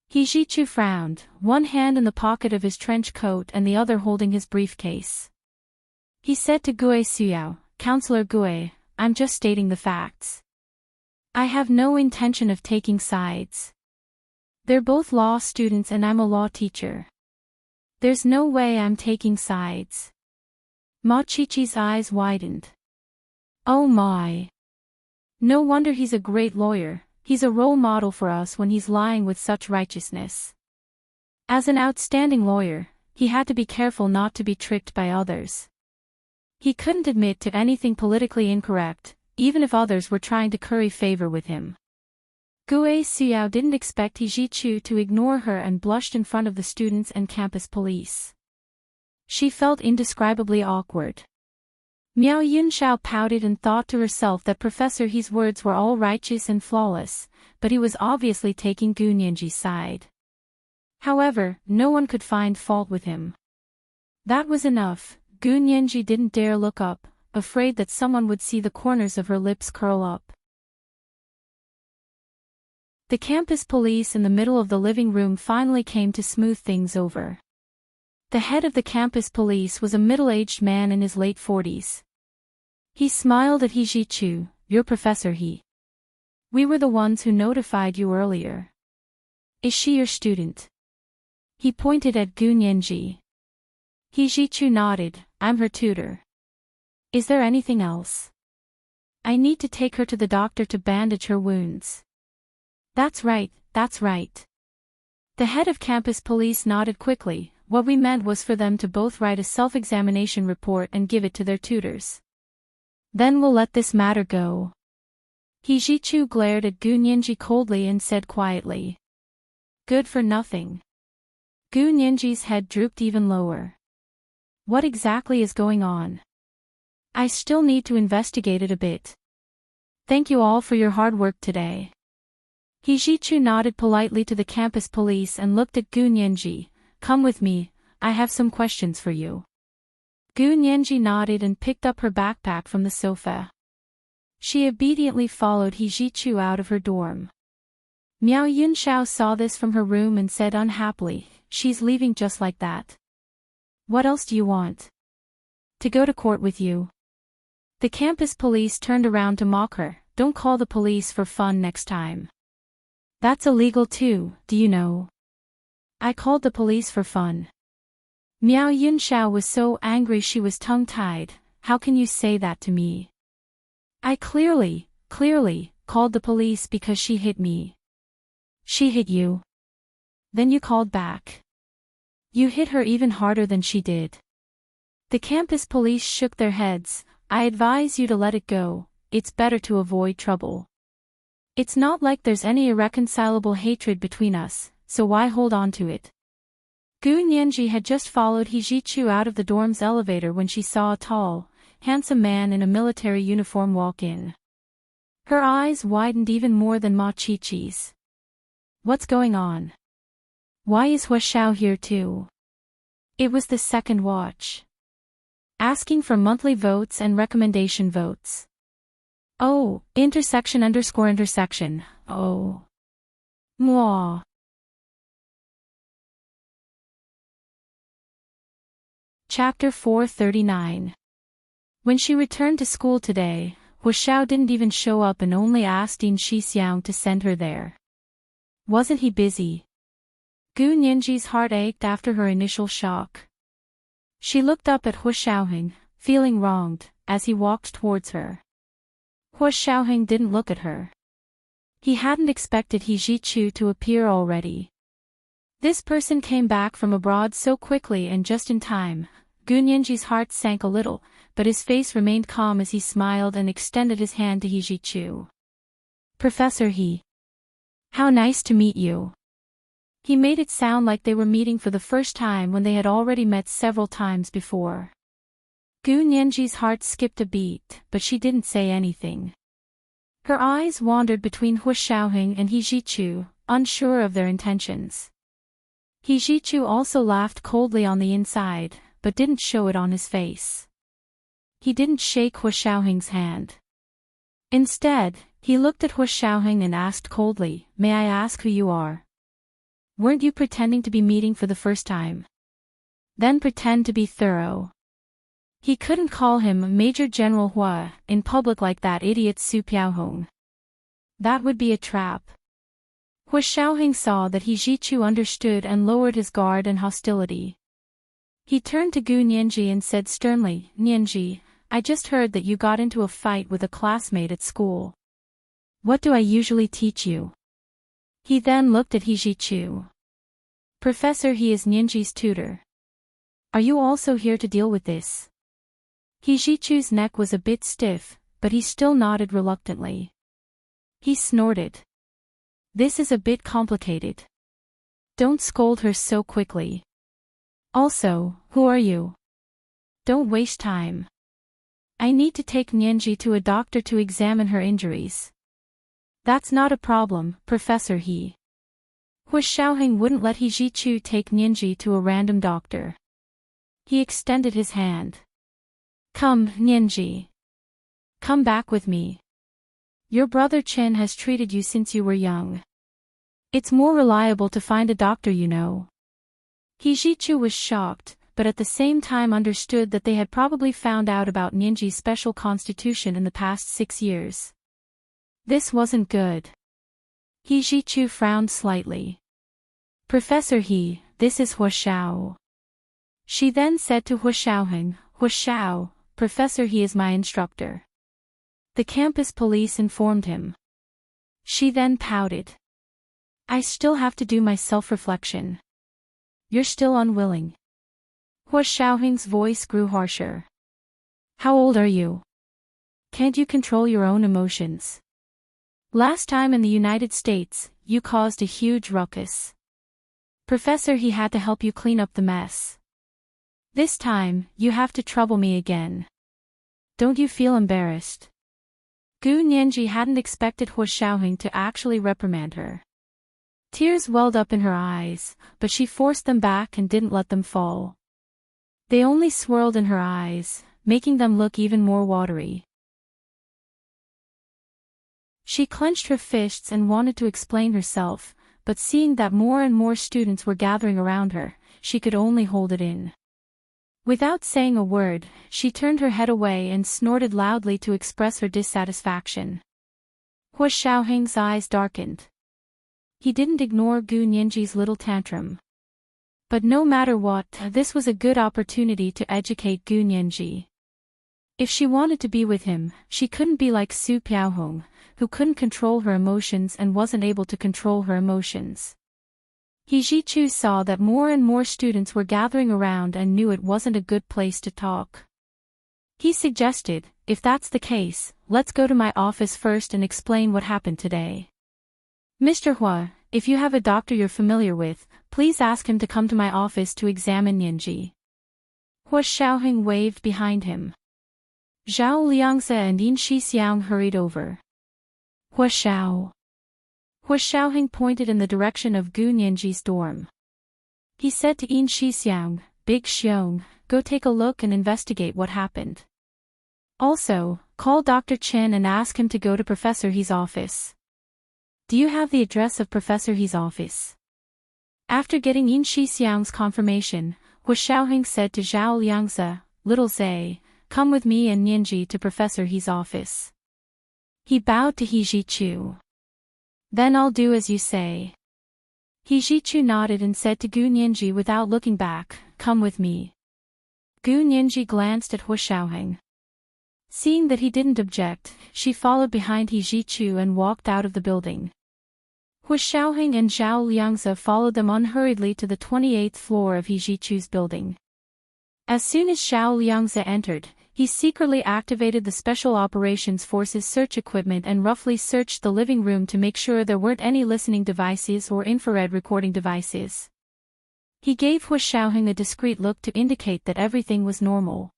He Jichu frowned, one hand in the pocket of his trench coat and the other holding his briefcase. He said to Gue Suyao, "Counselor Gue, I'm just stating the facts. I have no intention of taking sides. They're both law students and I'm a law teacher. There's no way I'm taking sides." Ma Qiqi's eyes widened. Oh my. No wonder he's a great lawyer. He's a role model for us when he's lying with such righteousness. As an outstanding lawyer, he had to be careful not to be tricked by others. He couldn't admit to anything politically incorrect, even if others were trying to curry favor with him. Gue Suyao didn't expect He Jichu to ignore her and blushed in front of the students and campus police. She felt indescribably awkward. Miao Yunxiao pouted and thought to herself that Professor He's words were all righteous and flawless, but he was obviously taking Gu Nianji's side. However, no one could find fault with him. That was enough. Gu Nianji didn't dare look up, afraid that someone would see the corners of her lips curl up. The campus police in the middle of the living room finally came to smooth things over. The head of the campus police was a middle-aged man in his late 40s. He smiled at He Zhichu, "Your Professor He. We were the ones who notified you earlier. Is she your student?" He pointed at Gu Nianji. He Zhichu nodded, "I'm her tutor." "Is there anything else?" "I need to take her to the doctor to bandage her wounds." That's right, that's right." The head of campus police nodded quickly. "What we meant was for them to both write a self-examination report and give it to their tutors. Then we'll let this matter go." He Zhichu glared at Gu Nianji coldly and said quietly. "Good for nothing." Gu Nianji's head drooped even lower. What exactly is going on? I still need to investigate it a bit. Thank you all for your hard work today. He Zhichu nodded politely to the campus police and looked at Gu Nianji. "Come with me, I have some questions for you." Gu Nianji nodded and picked up her backpack from the sofa. She obediently followed He Zhichu out of her dorm. Miao Yunxiao saw this from her room and said unhappily, "She's leaving just like that. What else do you want?" "To go to court with you." The campus police turned around to mock her. "Don't call the police for fun next time. That's illegal too, do you know?" "I called the police for fun." Miao Yunxiao was so angry she was tongue-tied. "How can you say that to me? I clearly called the police because she hit me." "She hit you? Then you called back. You hit her even harder than she did." The campus police shook their heads. "I advise you to let it go, it's better to avoid trouble. It's not like there's any irreconcilable hatred between us, so why hold on to it?" Gu Nianji had just followed He Zhichu out of the dorm's elevator when she saw a tall, handsome man in a military uniform walk in. Her eyes widened even more than Ma Chi-Chi's. What's going on? Why is Hua Xiao here too? It was the second watch. Asking for monthly votes and recommendation votes. Oh, intersection. Oh. Mwah. Chapter 439. When she returned to school today, Hua Xiao didn't even show up and only asked Din Shixiang to send her there. Wasn't he busy? Gu Nianji's heart ached after her initial shock. She looked up at Hua Xiaoheng, feeling wronged, as he walked towards her. Hua Xiaoheng didn't look at her. He hadn't expected He Zhichu to appear already. This person came back from abroad so quickly and just in time. Gu Nianji's heart sank a little, but his face remained calm as he smiled and extended his hand to He Zhichu. "Professor He. How nice to meet you." He made it sound like they were meeting for the first time when they had already met several times before. Gu Nianji's heart skipped a beat, but she didn't say anything. Her eyes wandered between Hua Xiaoheng and He Zhichu, unsure of their intentions. He Zhichu also laughed coldly on the inside, but didn't show it on his face. He didn't shake Hua Xiaoheng's hand. Instead, he looked at Hua Xiaoheng and asked coldly, "May I ask who you are? Weren't you pretending to be meeting for the first time? Then pretend to be thorough." He couldn't call him Major General Hua in public like that idiot Su Piaohong. That would be a trap. Hua Xiaoheng saw that He Zhichu understood and lowered his guard and hostility. He turned to Gu Nianji and said sternly, "Nianji, I just heard that you got into a fight with a classmate at school. What do I usually teach you?" He then looked at He Zhichu. "Professor, he is Nianji's tutor. Are you also here to deal with this?" He Zhichu's neck was a bit stiff, but he still nodded reluctantly. He snorted. "This is a bit complicated. Don't scold her so quickly. Also, who are you? Don't waste time." I need to take Nianji to a doctor to examine her injuries. That's not a problem, Professor He. Hu Xiaoheng wouldn't let He Jichu take Nianji to a random doctor. He extended his hand. Come, Nianji. Come back with me. Your brother Chen has treated you since you were young. It's more reliable to find a doctor, you know. He Jichu was shocked, but at the same time understood that they had probably found out about Nianji's special constitution in the past 6 years. This wasn't good. He Jichu frowned slightly. Professor He, this is Hu Xiao. She then said to Hu Xiaoheng, Hu Xiao, Professor He is my instructor. The campus police informed him. She then pouted. I still have to do my self-reflection. You're still unwilling. Hu Xiaoheng's voice grew harsher. How old are you? Can't you control your own emotions? Last time in the United States, you caused a huge ruckus. Professor He had to help you clean up the mess. This time, you have to trouble me again. Don't you feel embarrassed? Gu Nianji hadn't expected Hu Xiaoheng to actually reprimand her. Tears welled up in her eyes, but she forced them back and didn't let them fall. They only swirled in her eyes, making them look even more watery. She clenched her fists and wanted to explain herself, but seeing that more and more students were gathering around her, she could only hold it in. Without saying a word, she turned her head away and snorted loudly to express her dissatisfaction. Hu Xiaoheng's eyes darkened. He didn't ignore Gu Nianji's little tantrum. But no matter what, this was a good opportunity to educate Gu Nianji. If she wanted to be with him, she couldn't be like Su Piaohong, who couldn't control her emotions and wasn't able to control her emotions. He Jichu saw that more and more students were gathering around and knew it wasn't a good place to talk. He suggested, if that's the case, let's go to my office first and explain what happened today. Mr. Hua, if you have a doctor you're familiar with, please ask him to come to my office to examine Nianji. Hu Xiaoheng waved behind him. Zhao Liangze and Yin Shixiang hurried over. Hu Xiao. Hu Xiaoheng pointed in the direction of Gu Nianji's dorm. He said to Yin Shixiang, Big Xiong, go take a look and investigate what happened. Also, call Dr. Chen and ask him to go to Professor He's office. Do you have the address of Professor He's office? After getting Yin Shixiang's confirmation, Hu Xiaoheng said to Zhao Liangze, Little Zhe, come with me and Nianji to Professor He's office. He bowed to He Jichu. Then I'll do as you say. He Jichu nodded and said to Gu Nianji without looking back, come with me. Gu Nianji glanced at Hu Xiaoheng. Seeing that he didn't object, she followed behind He Jichu and walked out of the building. Hu Xiaoheng and Zhao Liangze followed them unhurriedly to the 28th floor of He Jichu's building. As soon as Zhao Liangze entered, he secretly activated the Special Operations Force's search equipment and roughly searched the living room to make sure there weren't any listening devices or infrared recording devices. He gave Hu Xiaoheng a discreet look to indicate that everything was normal.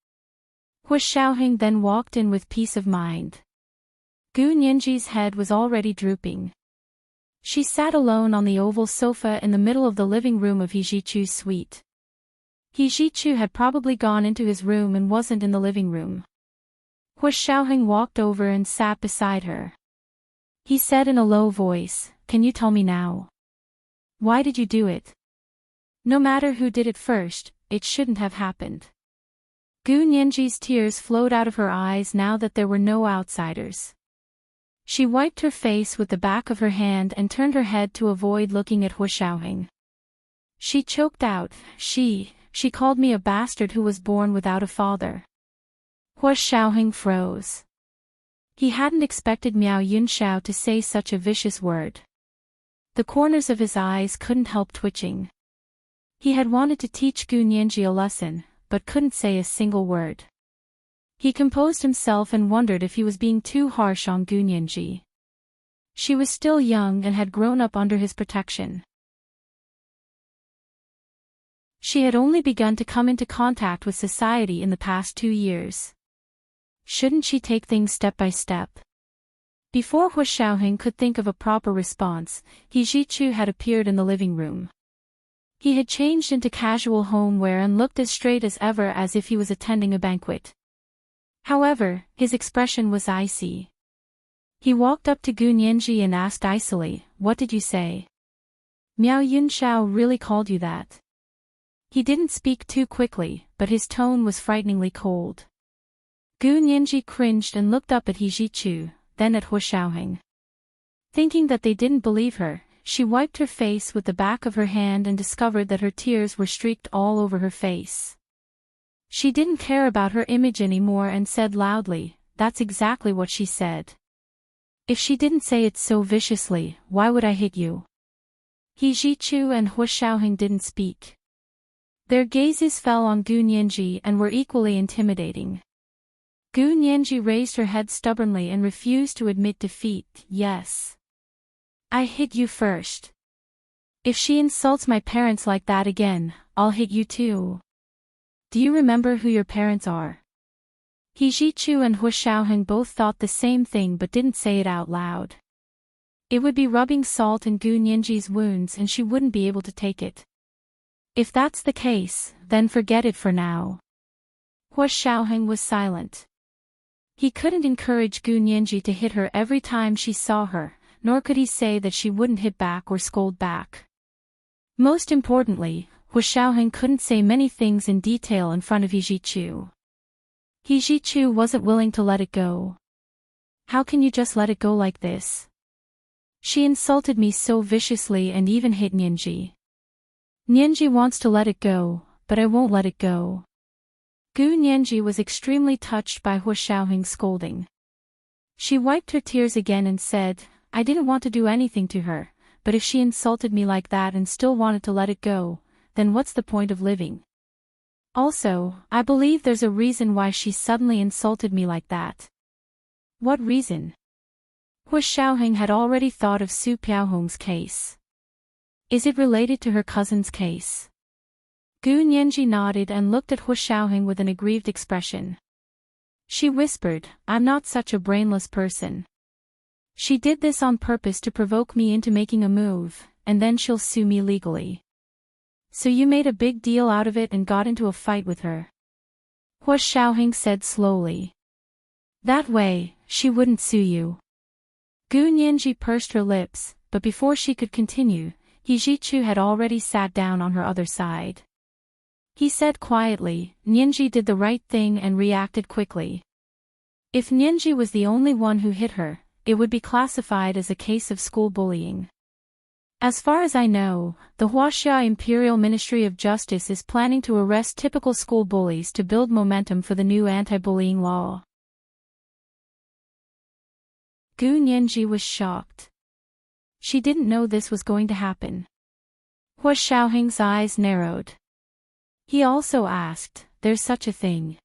Hu Xiaoheng then walked in with peace of mind. Gu Nianji's head was already drooping. She sat alone on the oval sofa in the middle of the living room of He Jichu's suite. He Jichu had probably gone into his room and wasn't in the living room. Hu Xiaoheng walked over and sat beside her. He said in a low voice, Can you tell me now? Why did you do it? No matter who did it first, it shouldn't have happened. Gu Nianji's tears flowed out of her eyes now that there were no outsiders. She wiped her face with the back of her hand and turned her head to avoid looking at Hu Xiaoheng. She choked out, She called me a bastard who was born without a father. Hu Xiaoheng froze. He hadn't expected Miao Yunxiao to say such a vicious word. The corners of his eyes couldn't help twitching. He had wanted to teach Gu Nianji a lesson, but couldn't say a single word. He composed himself and wondered if he was being too harsh on Gu Nianji. She was still young and had grown up under his protection. She had only begun to come into contact with society in the past 2 years. Shouldn't she take things step by step? Before Hu Xiaoheng could think of a proper response, He Zhichu had appeared in the living room. He had changed into casual homeware and looked as straight as ever, as if he was attending a banquet. However, his expression was icy. He walked up to Gu Nianji and asked icily, "What did you say? Miao Yunxiao really called you that?" He didn't speak too quickly, but his tone was frighteningly cold. Gu Nianji cringed and looked up at He Zhichu, then at Hu Xiaoheng. Thinking that they didn't believe her, she wiped her face with the back of her hand and discovered that her tears were streaked all over her face. She didn't care about her image anymore and said loudly, "That's exactly what she said. If she didn't say it so viciously, why would I hit you?" He Zhichu and Hu Xiaoheng didn't speak. Their gazes fell on Gu Nianji and were equally intimidating. Gu Nianji raised her head stubbornly and refused to admit defeat. "Yes. I hit you first. If she insults my parents like that again, I'll hit you too. Do you remember who your parents are?" He Zhichu and Hu Xiaoheng both thought the same thing but didn't say it out loud. It would be rubbing salt in Gu Nianji's wounds and she wouldn't be able to take it. If that's the case, then forget it for now. Hu Xiaoheng was silent. He couldn't encourage Gu Nianji to hit her every time she saw her, nor could he say that she wouldn't hit back or scold back. Most importantly, Hu Xiaoheng couldn't say many things in detail in front of He Zhichu. He Zhichu wasn't willing to let it go. "How can you just let it go like this? She insulted me so viciously and even hit Nianji. Nianji wants to let it go, but I won't let it go." Gu Nianji was extremely touched by Hu Xiaoheng's scolding. She wiped her tears again and said, "I didn't want to do anything to her, but if she insulted me like that and still wanted to let it go, then what's the point of living? Also, I believe there's a reason why she suddenly insulted me like that." "What reason?" Hu Xiaoheng had already thought of Su Piaohong's case. "Is it related to her cousin's case?" Gu Nianji nodded and looked at Hu Xiaoheng with an aggrieved expression. She whispered, "I'm not such a brainless person. She did this on purpose to provoke me into making a move, and then she'll sue me legally. So you made a big deal out of it and got into a fight with her?" Hu Xiaoheng said slowly. "That way, she wouldn't sue you." Gu Nianji pursed her lips, but before she could continue, He Zhichu had already sat down on her other side. He said quietly, "Nianji did the right thing and reacted quickly. If Nianji was the only one who hit her, it would be classified as a case of school bullying. As far as I know, the Huaxia Imperial Ministry of Justice is planning to arrest typical school bullies to build momentum for the new anti-bullying law." Gu Nianji was shocked. She didn't know this was going to happen. Hu Xiaoheng's eyes narrowed. He also asked, "There's such a thing?"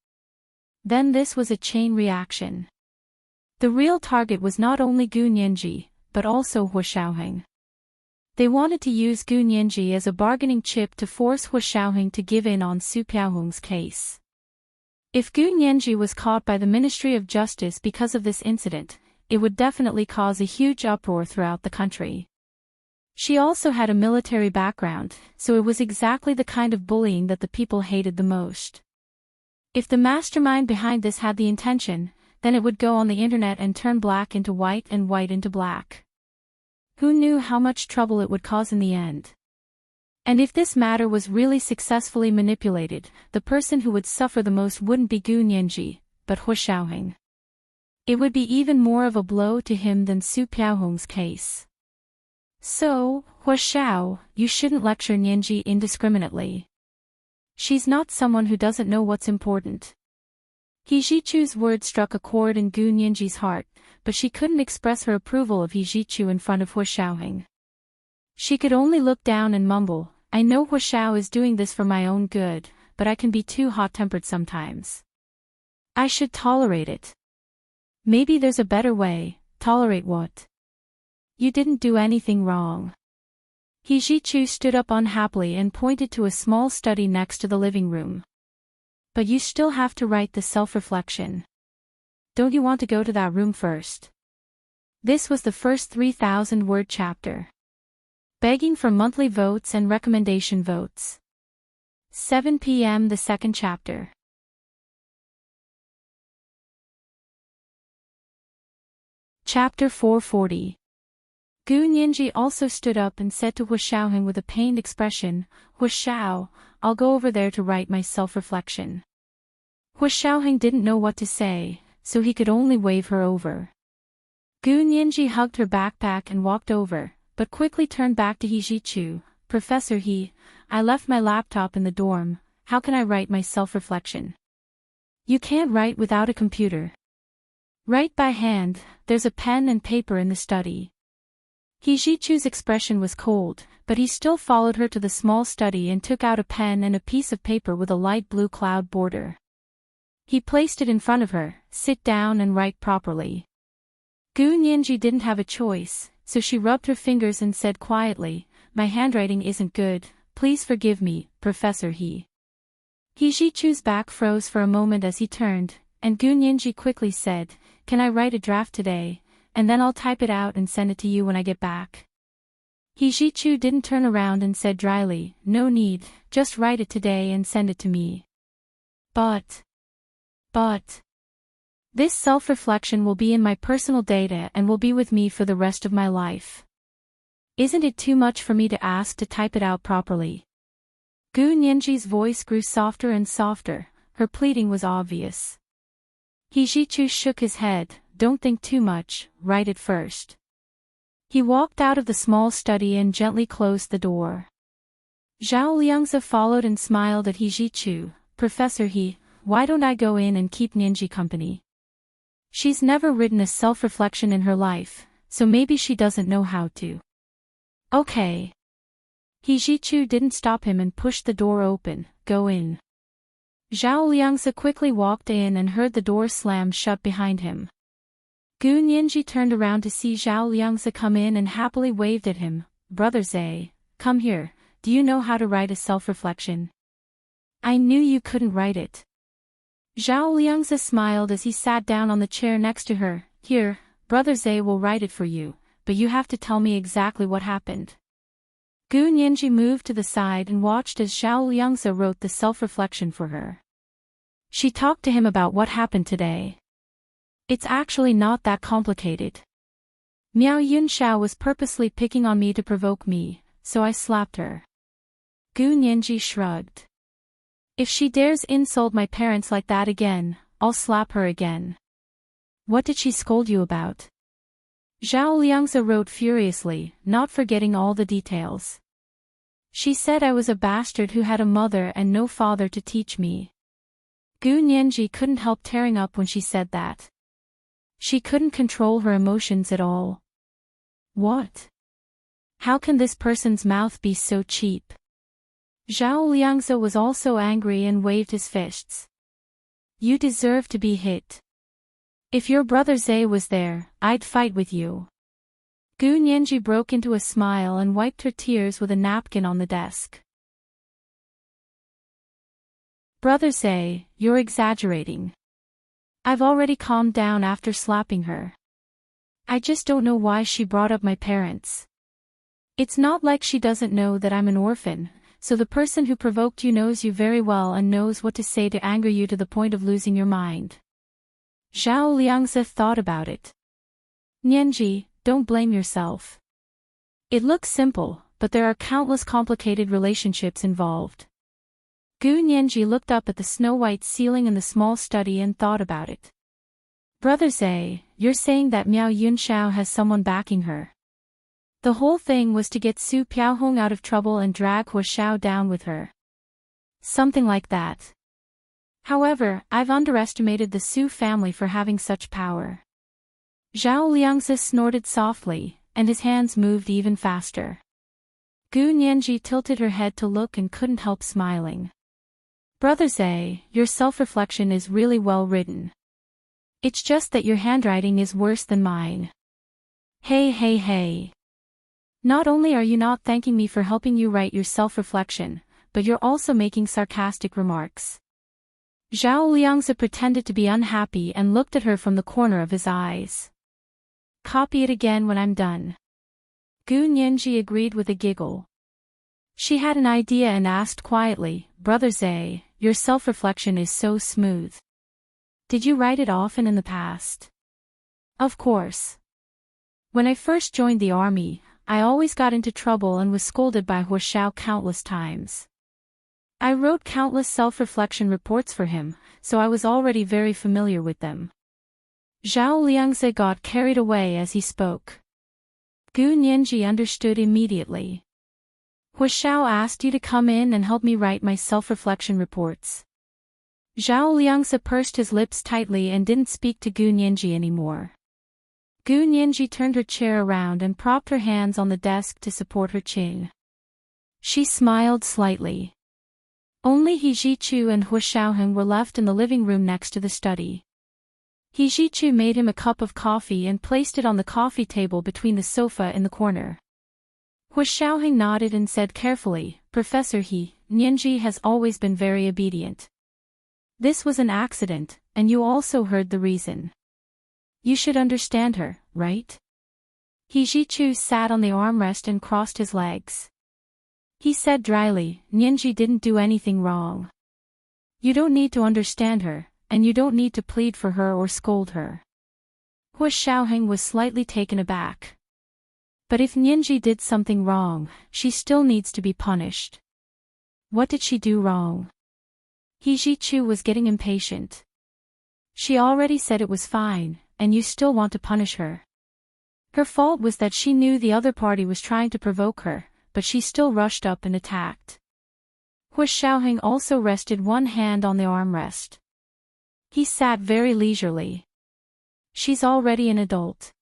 Then this was a chain reaction. The real target was not only Gu Nianji, but also Hu Xiaoheng. They wanted to use Gu Nianji as a bargaining chip to force Hu Xiaoheng to give in on Su Piaohong's case. If Gu Nianji was caught by the Ministry of Justice because of this incident, it would definitely cause a huge uproar throughout the country. She also had a military background, so it was exactly the kind of bullying that the people hated the most. If the mastermind behind this had the intention, then it would go on the internet and turn black into white and white into black. Who knew how much trouble it would cause in the end? And if this matter was really successfully manipulated, the person who would suffer the most wouldn't be Gu Nianji, but Hu Xiaoheng. It would be even more of a blow to him than Su Piaohong's case. So, Hu Xiao, you shouldn't lecture Nianji indiscriminately. She's not someone who doesn't know what's important. He Zhichu's words struck a chord in Gu Nianji's heart, but she couldn't express her approval of He Zhichu in front of Hu Xiaoheng. She could only look down and mumble, "I know Hu Xiao is doing this for my own good, but I can be too hot-tempered sometimes. I should tolerate it. Maybe there's a better way." "Tolerate what? You didn't do anything wrong." He Zhichu stood up unhappily and pointed to a small study next to the living room. "But you still have to write the self-reflection. don't you want to go to that room first? This was the first 3,000-word chapter. Begging for monthly votes and recommendation votes. 7 p.m. The second chapter. Chapter 440. Gu Nianji also stood up and said to Hu Shaoheng with a pained expression, Hu Shao, I'll go over there to write my self-reflection. Hu Shaoheng didn't know what to say, so he could only wave her over. Gu Nianji hugged her backpack and walked over, but quickly turned back to He Zhichu. Professor He, I left my laptop in the dorm, how can I write my self-reflection? You can't write without a computer. Write by hand, there's a pen and paper in the study. He Zhichu's expression was cold, but he still followed her to the small study and took out a pen and a piece of paper with a light blue cloud border. He placed it in front of her. Sit down and write properly. Gu Nianji didn't have a choice, so she rubbed her fingers and said quietly, my handwriting isn't good, please forgive me, Professor He. He Zhichu's back froze for a moment as he turned, and Gu Nianji quickly said, can I write a draft today, and then I'll type it out and send it to you when I get back. He Zhichu didn't turn around and said dryly, no need, just write it today and send it to me. But, this self-reflection will be in my personal data and will be with me for the rest of my life. Isn't it too much for me to ask to type it out properly? Gu Nianji's voice grew softer and softer, her pleading was obvious. He Zhichu shook his head, don't think too much, write it first. He walked out of the small study and gently closed the door. Zhao Liangzi followed and smiled at He Zhichu. Professor He, why don't I go in and keep Nianji company? She's never written a self-reflection in her life, so maybe she doesn't know how to. Okay. He Zhichu didn't stop him and pushed the door open, go in. Zhao Liangzi quickly walked in and heard the door slam shut behind him. Gu Nianji turned around to see Zhao Liangzi come in and happily waved at him. Brother Zai, come here, do you know how to write a self-reflection? I knew you couldn't write it. Zhao Liangzi smiled as he sat down on the chair next to her. Here, Brother Zai will write it for you, but you have to tell me exactly what happened. Gu Nianji moved to the side and watched as Zhao Liangzi wrote the self-reflection for her. She talked to him about what happened today. It's actually not that complicated. Miao Yunxiao was purposely picking on me to provoke me, so I slapped her. Gu Nianji shrugged. If she dares insult my parents like that again, I'll slap her again. What did she scold you about? Zhao Liangzi wrote furiously, not forgetting all the details. She said I was a bastard who had a mother and no father to teach me. Gu Nianji couldn't help tearing up when she said that. She couldn't control her emotions at all. What? How can this person's mouth be so cheap? Zhao Liangzi was also angry and waved his fists. You deserve to be hit. If your brother Zai was there, I'd fight with you. Gu Nianji broke into a smile and wiped her tears with a napkin on the desk. Brother Zai, you're exaggerating. I've already calmed down after slapping her. I just don't know why she brought up my parents. It's not like she doesn't know that I'm an orphan, so the person who provoked you knows you very well and knows what to say to anger you to the point of losing your mind. Zhao Liangzi thought about it. Nianji, don't blame yourself. It looks simple, but there are countless complicated relationships involved. Gu Nianji looked up at the snow-white ceiling in the small study and thought about it. Brother Zai, you're saying that Miao Yunxiao has someone backing her. The whole thing was to get Su Piaohong out of trouble and drag Hu Shao down with her. Something like that. However, I've underestimated the Su family for having such power. Zhao Liangzi snorted softly, and his hands moved even faster. Gu Nianji tilted her head to look and couldn't help smiling. Brother Zai, your self-reflection is really well written. It's just that your handwriting is worse than mine. Hey. Not only are you not thanking me for helping you write your self-reflection, but you're also making sarcastic remarks. Zhao Liangzi pretended to be unhappy and looked at her from the corner of his eyes. Copy it again when I'm done. Gu Nianji agreed with a giggle. She had an idea and asked quietly, Brother Zhe, your self-reflection is so smooth. Did you write it often in the past? Of course. When I first joined the army, I always got into trouble and was scolded by Hua Xiao countless times. I wrote countless self-reflection reports for him, so I was already very familiar with them. Zhao Liangzi got carried away as he spoke. Gu Nianji understood immediately. Hua Xiao asked you to come in and help me write my self-reflection reports. Zhao Liangzi pursed his lips tightly and didn't speak to Gu Nianji anymore. Gu Nianji turned her chair around and propped her hands on the desk to support her chin. She smiled slightly. Only He Zhichu and Hua Xiaoheng were left in the living room next to the study. He Zhichu made him a cup of coffee and placed it on the coffee table between the sofa in the corner. Hua Xiaoheng nodded and said carefully, Professor He, Nianji has always been very obedient. This was an accident, and you also heard the reason. You should understand her, right? He Zhichu sat on the armrest and crossed his legs. He said dryly, Nianji didn't do anything wrong. You don't need to understand her, and you don't need to plead for her or scold her. Hua Xiaoheng was slightly taken aback. But if Nianji did something wrong, she still needs to be punished. What did she do wrong? He Zhichu was getting impatient. She already said it was fine, and you still want to punish her. Her fault was that she knew the other party was trying to provoke her, but she still rushed up and attacked. Hua Xiaoheng also rested one hand on the armrest. He sat very leisurely. She's already an adult.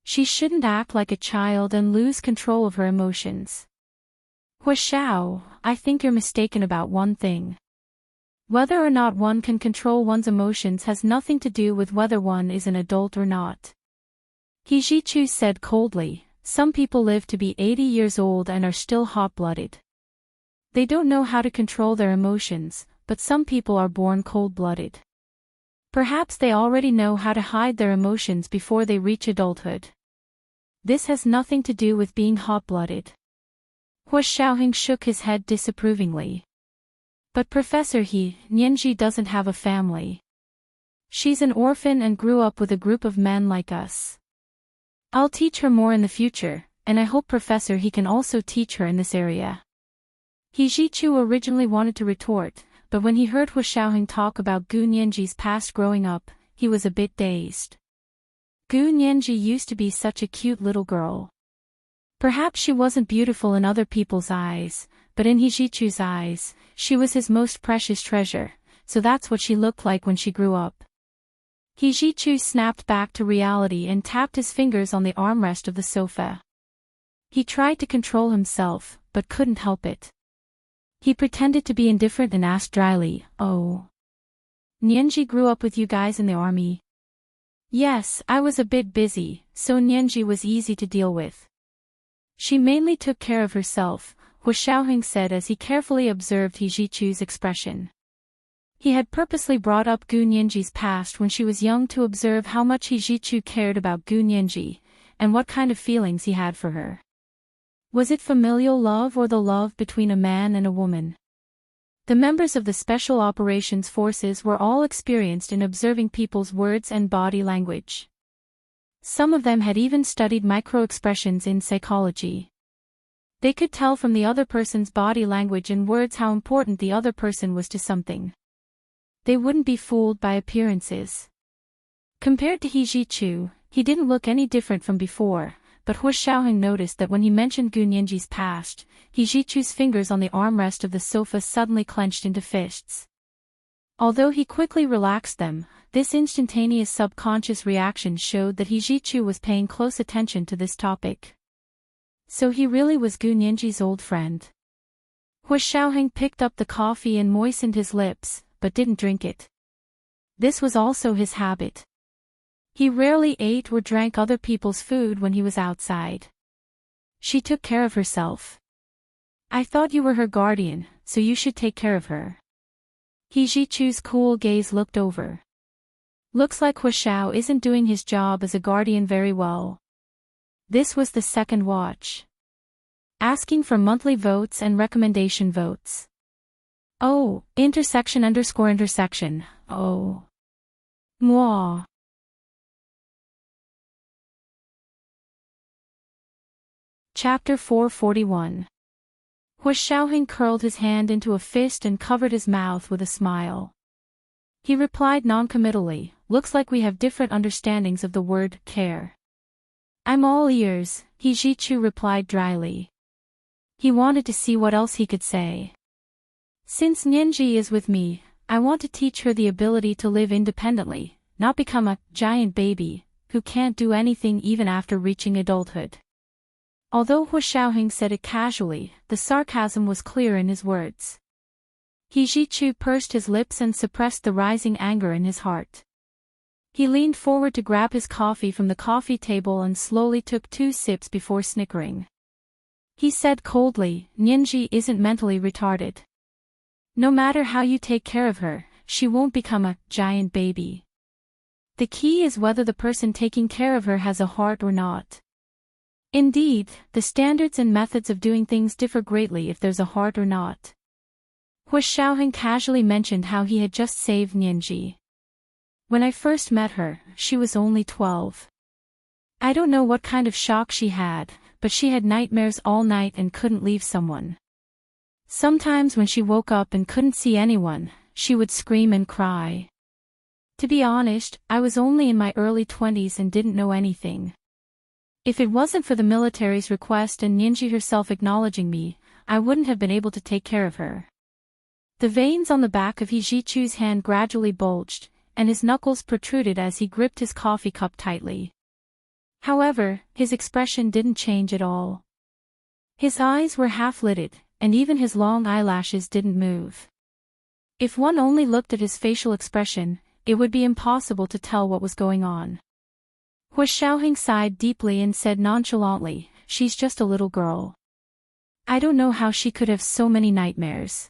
She shouldn't act like a child and lose control of her emotions. Hua Xiao, I think you're mistaken about one thing. Whether or not one can control one's emotions has nothing to do with whether one is an adult or not. He Zhichu said coldly, some people live to be 80 years old and are still hot-blooded. They don't know how to control their emotions, but some people are born cold-blooded. Perhaps they already know how to hide their emotions before they reach adulthood. This has nothing to do with being hot-blooded. Hua Xiaoheng shook his head disapprovingly. But Professor He, Nianji doesn't have a family. She's an orphan and grew up with a group of men like us. I'll teach her more in the future, and I hope Professor He can also teach her in this area. He Zhichu originally wanted to retort, but when he heard Hua Xiaoheng talk about Gu Nianji's past growing up, he was a bit dazed. Gu Nianji used to be such a cute little girl. Perhaps she wasn't beautiful in other people's eyes, but in He Zhichu's eyes, she was his most precious treasure, so that's what she looked like when she grew up. He Zhichu snapped back to reality and tapped his fingers on the armrest of the sofa. He tried to control himself, but couldn't help it. He pretended to be indifferent and asked dryly, Oh. Nianji grew up with you guys in the army? Yes, I was a bit busy, so Nianji was easy to deal with. She mainly took care of herself, Hua Xiaoheng said as he carefully observed He Zhichu's expression. He had purposely brought up Gu Nianji's past when she was young to observe how much He Zhichu cared about Gu Nianji, and what kind of feelings he had for her. Was it familial love or the love between a man and a woman? The members of the Special Operations Forces were all experienced in observing people's words and body language. Some of them had even studied micro-expressions in psychology. They could tell from the other person's body language and words how important the other person was to something. They wouldn't be fooled by appearances. Compared to He Zhichu, he didn't look any different from before, but Hua Xiaoheng noticed that when he mentioned Gu Nianji's past, He Zhichu's fingers on the armrest of the sofa suddenly clenched into fists. Although he quickly relaxed them, this instantaneous subconscious reaction showed that He Zhichu was paying close attention to this topic. So he really was Gu Nianji's old friend. Hua Xiaoheng picked up the coffee and moistened his lips, but didn't drink it. This was also his habit. He rarely ate or drank other people's food when he was outside. She took care of herself. I thought you were her guardian, so you should take care of her. He Ji-chu's cool gaze looked over. Looks like Huashao isn't doing his job as a guardian very well. This was the second watch. Asking for monthly votes and recommendation votes. Oh, intersection. Oh. Mwah. Chapter 441. Huashao curled his hand into a fist and covered his mouth with a smile. He replied noncommittally, looks like we have different understandings of the word care. I'm all ears, He Ji-chu replied dryly. He wanted to see what else he could say. Since Nianji is with me, I want to teach her the ability to live independently, not become a giant baby, who can't do anything even after reaching adulthood. Although Huashao said it casually, the sarcasm was clear in his words. He Ji-chu pursed his lips and suppressed the rising anger in his heart. He leaned forward to grab his coffee from the coffee table and slowly took 2 sips before snickering. He said coldly, Nianji isn't mentally retarded. No matter how you take care of her, she won't become a giant baby. The key is whether the person taking care of her has a heart or not. Indeed, the standards and methods of doing things differ greatly if there's a heart or not. Huashao casually mentioned how he had just saved Nianji. When I first met her, she was only 12. I don't know what kind of shock she had, but she had nightmares all night and couldn't leave someone. Sometimes when she woke up and couldn't see anyone, she would scream and cry. To be honest, I was only in my early 20s and didn't know anything. If it wasn't for the military's request and Nianji herself acknowledging me, I wouldn't have been able to take care of her. The veins on the back of He Ji-chu's hand gradually bulged, and his knuckles protruded as he gripped his coffee cup tightly. However, his expression didn't change at all. His eyes were half-lidded, and even his long eyelashes didn't move. If one only looked at his facial expression, it would be impossible to tell what was going on. Huashao sighed deeply and said nonchalantly, she's just a little girl. I don't know how she could have so many nightmares.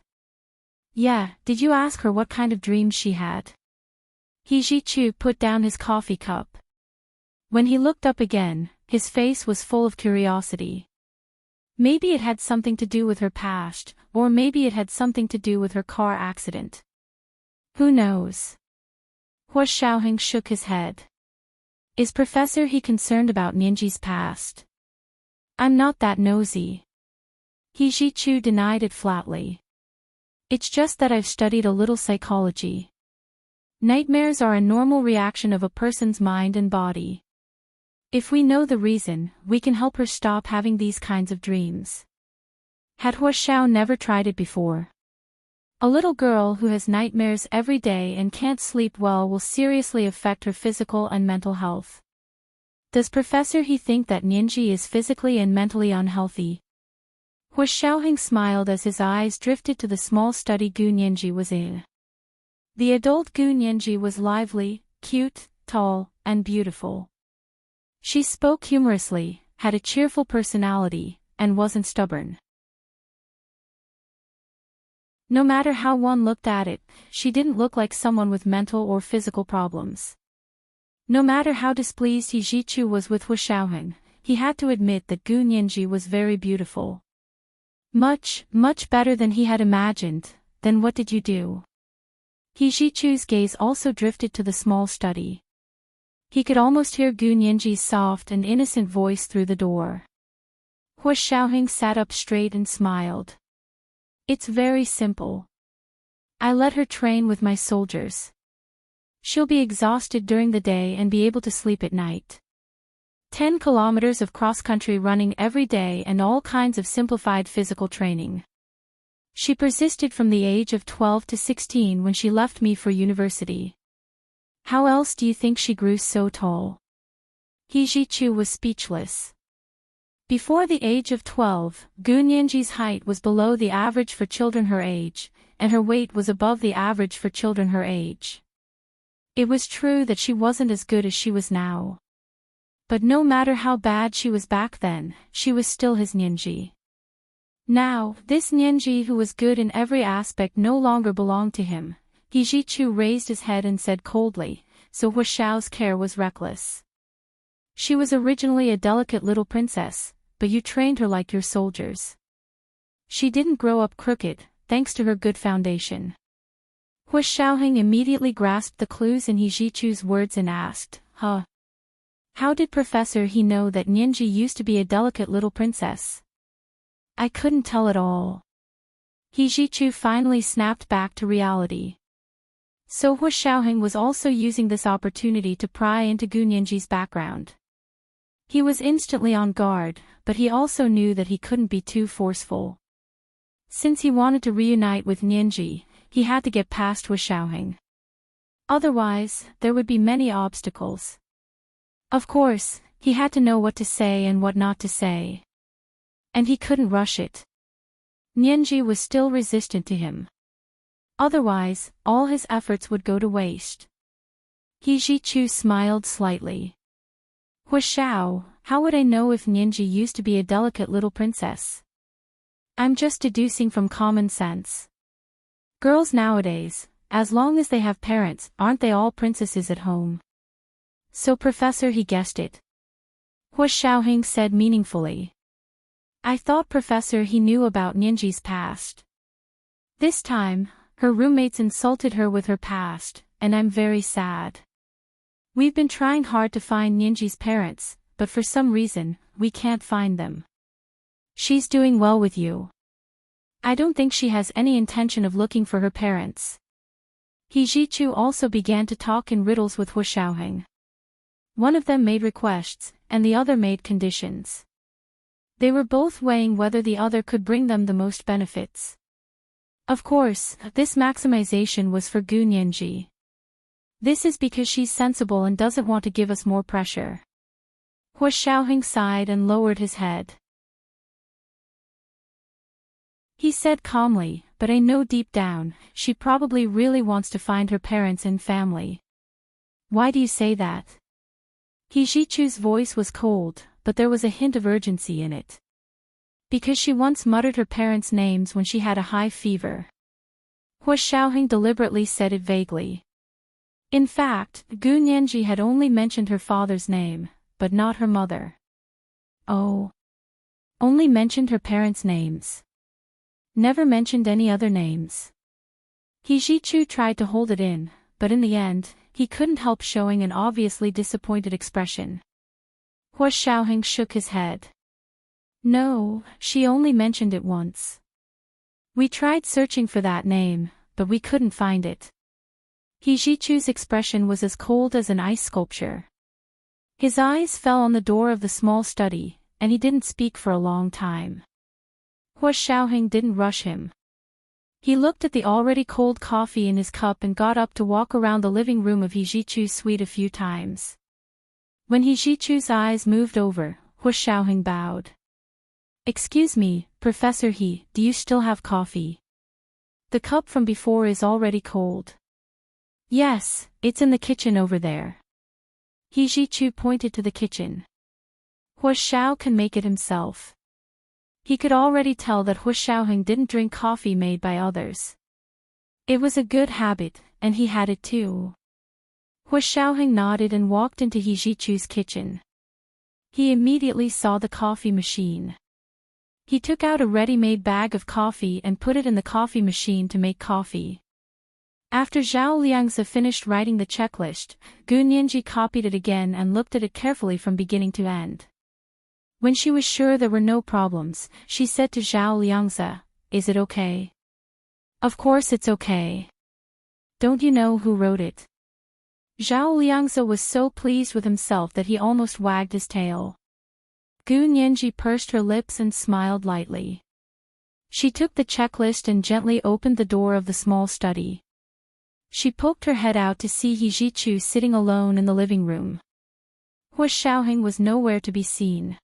Yeah, did you ask her what kind of dreams she had? He Ji-chu put down his coffee cup. When he looked up again, his face was full of curiosity. Maybe it had something to do with her past, or maybe it had something to do with her car accident. Who knows? Huashao shook his head. Is Professor He concerned about Nianji's past? I'm not that nosy. He Ji-chu denied it flatly. It's just that I've studied a little psychology. Nightmares are a normal reaction of a person's mind and body. If we know the reason, we can help her stop having these kinds of dreams. Had Huashao never tried it before? A little girl who has nightmares every day and can't sleep well will seriously affect her physical and mental health. Does Professor He think that Nianji is physically and mentally unhealthy? Huashao smiled as his eyes drifted to the small study Gu Nianji was in. The adult Gu Nianji was lively, cute, tall, and beautiful. She spoke humorously, had a cheerful personality, and wasn't stubborn. No matter how one looked at it, she didn't look like someone with mental or physical problems. No matter how displeased He Ji-chu was with Huashao, he had to admit that Gu Nianji was very beautiful. Much, much better than he had imagined. Then what did you do? He Ji-chu's gaze also drifted to the small study. He could almost hear Gu Nianji's soft and innocent voice through the door. Huashao sat up straight and smiled. It's very simple. I let her train with my soldiers. She'll be exhausted during the day and be able to sleep at night. 10 kilometers of cross-country running every day and all kinds of simplified physical training. She persisted from the age of 12 to 16 when she left me for university. How else do you think she grew so tall? He Ji-chu was speechless. Before the age of 12, Gu Nianji's height was below the average for children her age, and her weight was above the average for children her age. It was true that she wasn't as good as she was now. But no matter how bad she was back then, she was still his Nianji. Now, this Nianji who was good in every aspect no longer belonged to him. He Jichu raised his head and said coldly, so Hua Xiao's care was reckless. She was originally a delicate little princess, but you trained her like your soldiers. She didn't grow up crooked, thanks to her good foundation. Hua Xiaoheng immediately grasped the clues in He Jichu's words and asked, Huh? How did Professor He know that Nianji used to be a delicate little princess? I couldn't tell at all. He Jichu finally snapped back to reality. So Hua Xiaoheng was also using this opportunity to pry into Gu Nianji's background. He was instantly on guard, but he also knew that he couldn't be too forceful. Since he wanted to reunite with Nianji, he had to get past Hua Xiaoheng. Otherwise, there would be many obstacles. Of course, he had to know what to say and what not to say. And he couldn't rush it. Nianji was still resistant to him. Otherwise, all his efforts would go to waste. He Jichu smiled slightly. Hua Xiao, how would I know if Nianji used to be a delicate little princess? I'm just deducing from common sense. Girls nowadays, as long as they have parents, aren't they all princesses at home? So Professor He guessed it. Hua Xiaoheng said meaningfully. I thought Professor He knew about Nianji's past. This time, her roommates insulted her with her past, and I'm very sad. We've been trying hard to find Nianji's parents, but for some reason, we can't find them. She's doing well with you. I don't think she has any intention of looking for her parents. He Jichu also began to talk in riddles with Hua Xiaoheng. One of them made requests, and the other made conditions. They were both weighing whether the other could bring them the most benefits. Of course, this maximization was for Gu Nianji. This is because she's sensible and doesn't want to give us more pressure. Hua Xiaoheng sighed and lowered his head. He said calmly, but I know deep down, she probably really wants to find her parents and family. Why do you say that? He Jichu's voice was cold, but there was a hint of urgency in it. Because she once muttered her parents' names when she had a high fever. Hua Xiaoheng deliberately said it vaguely. In fact, Gu Nianji had only mentioned her father's name, but not her mother. Oh. Only mentioned her parents' names. Never mentioned any other names. He Jichu tried to hold it in, but in the end, he couldn't help showing an obviously disappointed expression. Hua Xiaoheng shook his head. No, she only mentioned it once. We tried searching for that name, but we couldn't find it. He Jichu's expression was as cold as an ice sculpture. His eyes fell on the door of the small study, and he didn't speak for a long time. Hua Xiaoheng didn't rush him. He looked at the already cold coffee in his cup and got up to walk around the living room of He Jichu's suite a few times. When He Jichu's eyes moved over, Hua Xiaoheng bowed. Excuse me, Professor He, do you still have coffee? The cup from before is already cold. Yes, it's in the kitchen over there. He Jichu pointed to the kitchen. Hua Xiao can make it himself. He could already tell that Hua Xiaoheng didn't drink coffee made by others. It was a good habit, and he had it too. Hua Xiaoheng nodded and walked into He Jichu's kitchen. He immediately saw the coffee machine. He took out a ready-made bag of coffee and put it in the coffee machine to make coffee. After Zhao Liangzi finished writing the checklist, Gu Nianji copied it again and looked at it carefully from beginning to end. When she was sure there were no problems, she said to Zhao Liangzi, "Is it okay?" "Of course it's okay. Don't you know who wrote it?" Zhao Liangzi was so pleased with himself that he almost wagged his tail. Gu Nianji pursed her lips and smiled lightly. She took the checklist and gently opened the door of the small study. She poked her head out to see He Jichu sitting alone in the living room. Hua Xiaoheng was nowhere to be seen.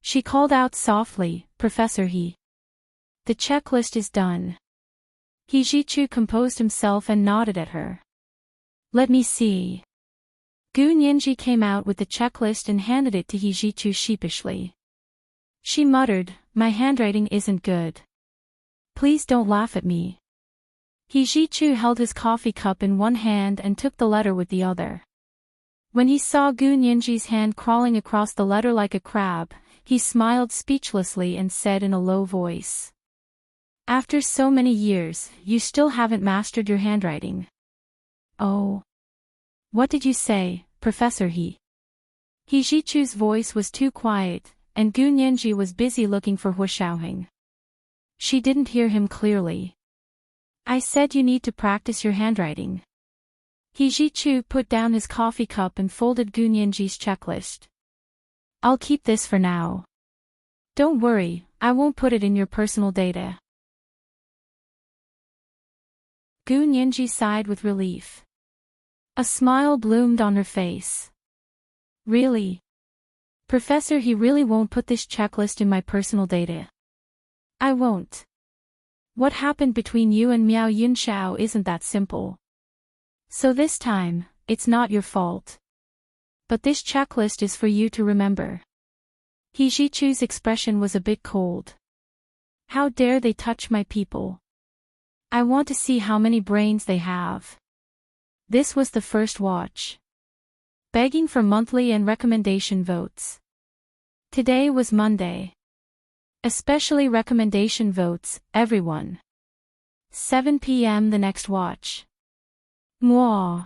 She called out softly, "Professor He. The checklist is done." He Jichu composed himself and nodded at her. "Let me see." Gu Nianji came out with the checklist and handed it to He Jichu sheepishly. She muttered, "My handwriting isn't good. Please don't laugh at me." He Ji-chu held his coffee cup in one hand and took the letter with the other. When he saw Gu Ninji's hand crawling across the letter like a crab, he smiled speechlessly and said in a low voice, "After so many years, you still haven't mastered your handwriting." "Oh. What did you say, Professor He?" He Ji-chu's voice was too quiet, and Gu Ninji was busy looking for Hu Xiaoheng. She didn't hear him clearly. "I said you need to practice your handwriting." He Ji-chu put down his coffee cup and folded Gu Ninji's checklist. "I'll keep this for now. Don't worry, I won't put it in your personal data." Gu Ninji sighed with relief. A smile bloomed on her face. "Really? Professor, he really won't put this checklist in my personal data?" "I won't. What happened between you and Miao Yunxiao isn't that simple. So this time, it's not your fault. But this checklist is for you to remember." He Ji-chu's expression was a bit cold. "How dare they touch my people? I want to see how many brains they have." This was the first watch. Begging for monthly and recommendation votes. Today was Monday. Especially recommendation votes, everyone. 7 p.m. the next watch. Mwah.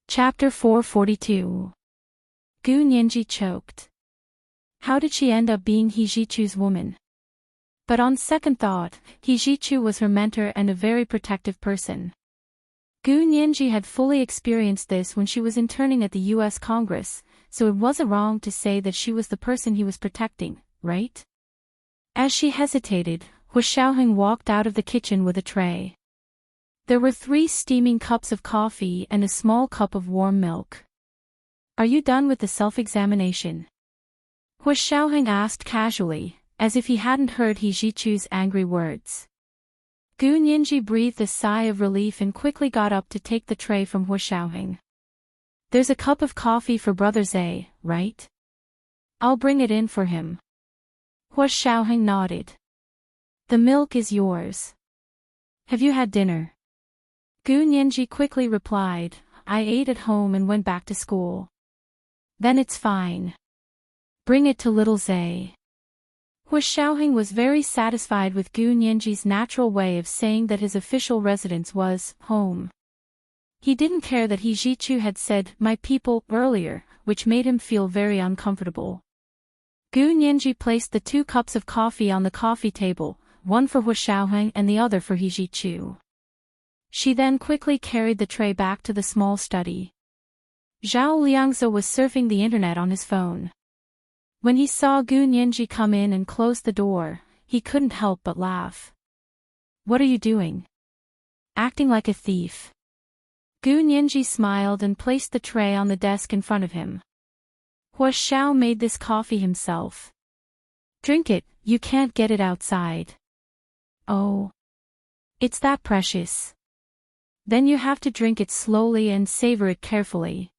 Chapter 442. Gu Ninji choked. How did she end up being He Ji-chu's woman? But on second thought, He Ji-chu was her mentor and a very protective person. Gu Ninji had fully experienced this when she was interning at the U.S. Congress, so it wasn't wrong to say that she was the person he was protecting, right? As she hesitated, Hu Xiaoheng walked out of the kitchen with a tray. There were 3 steaming cups of coffee and a small cup of warm milk. "Are you done with the self-examination?" Hu Xiaoheng asked casually, as if he hadn't heard He Ji-chu's angry words. Gu Ninji breathed a sigh of relief and quickly got up to take the tray from Hu Xiaoheng. "There's a cup of coffee for Brother Zhe, right? I'll bring it in for him." Hu Xiaoheng nodded. "The milk is yours. Have you had dinner?" Gu Ninji quickly replied, "I ate at home and went back to school." "Then it's fine. Bring it to little Zhe." Hu Xiaoheng was very satisfied with Gu Ninji's natural way of saying that his official residence was home. He didn't care that He Ji-chu had said "my people" earlier, which made him feel very uncomfortable. Gu Ninji placed the 2 cups of coffee on the coffee table, one for Hu Xiaoheng and the other for He Ji-chu. She then quickly carried the tray back to the small study. Zhao Liangzi was surfing the internet on his phone. When he saw Gu Ninji come in and close the door, he couldn't help but laugh. "What are you doing? Acting like a thief." Gu Ninji smiled and placed the tray on the desk in front of him. "Hu Xiao made this coffee himself. Drink it, you can't get it outside." "Oh. It's that precious. Then you have to drink it slowly and savor it carefully."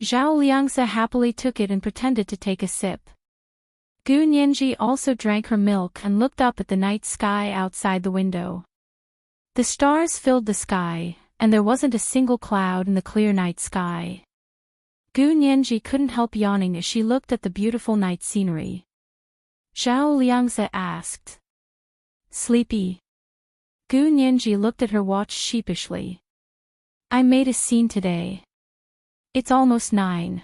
Zhao Liangzi happily took it and pretended to take a sip. Gu Ninji also drank her milk and looked up at the night sky outside the window. The stars filled the sky, and there wasn't a single cloud in the clear night sky. Gu Ninji couldn't help yawning as she looked at the beautiful night scenery. Zhao Liangzi asked, "Sleepy?" Gu Ninji looked at her watch sheepishly. "I made a scene today. It's almost 9.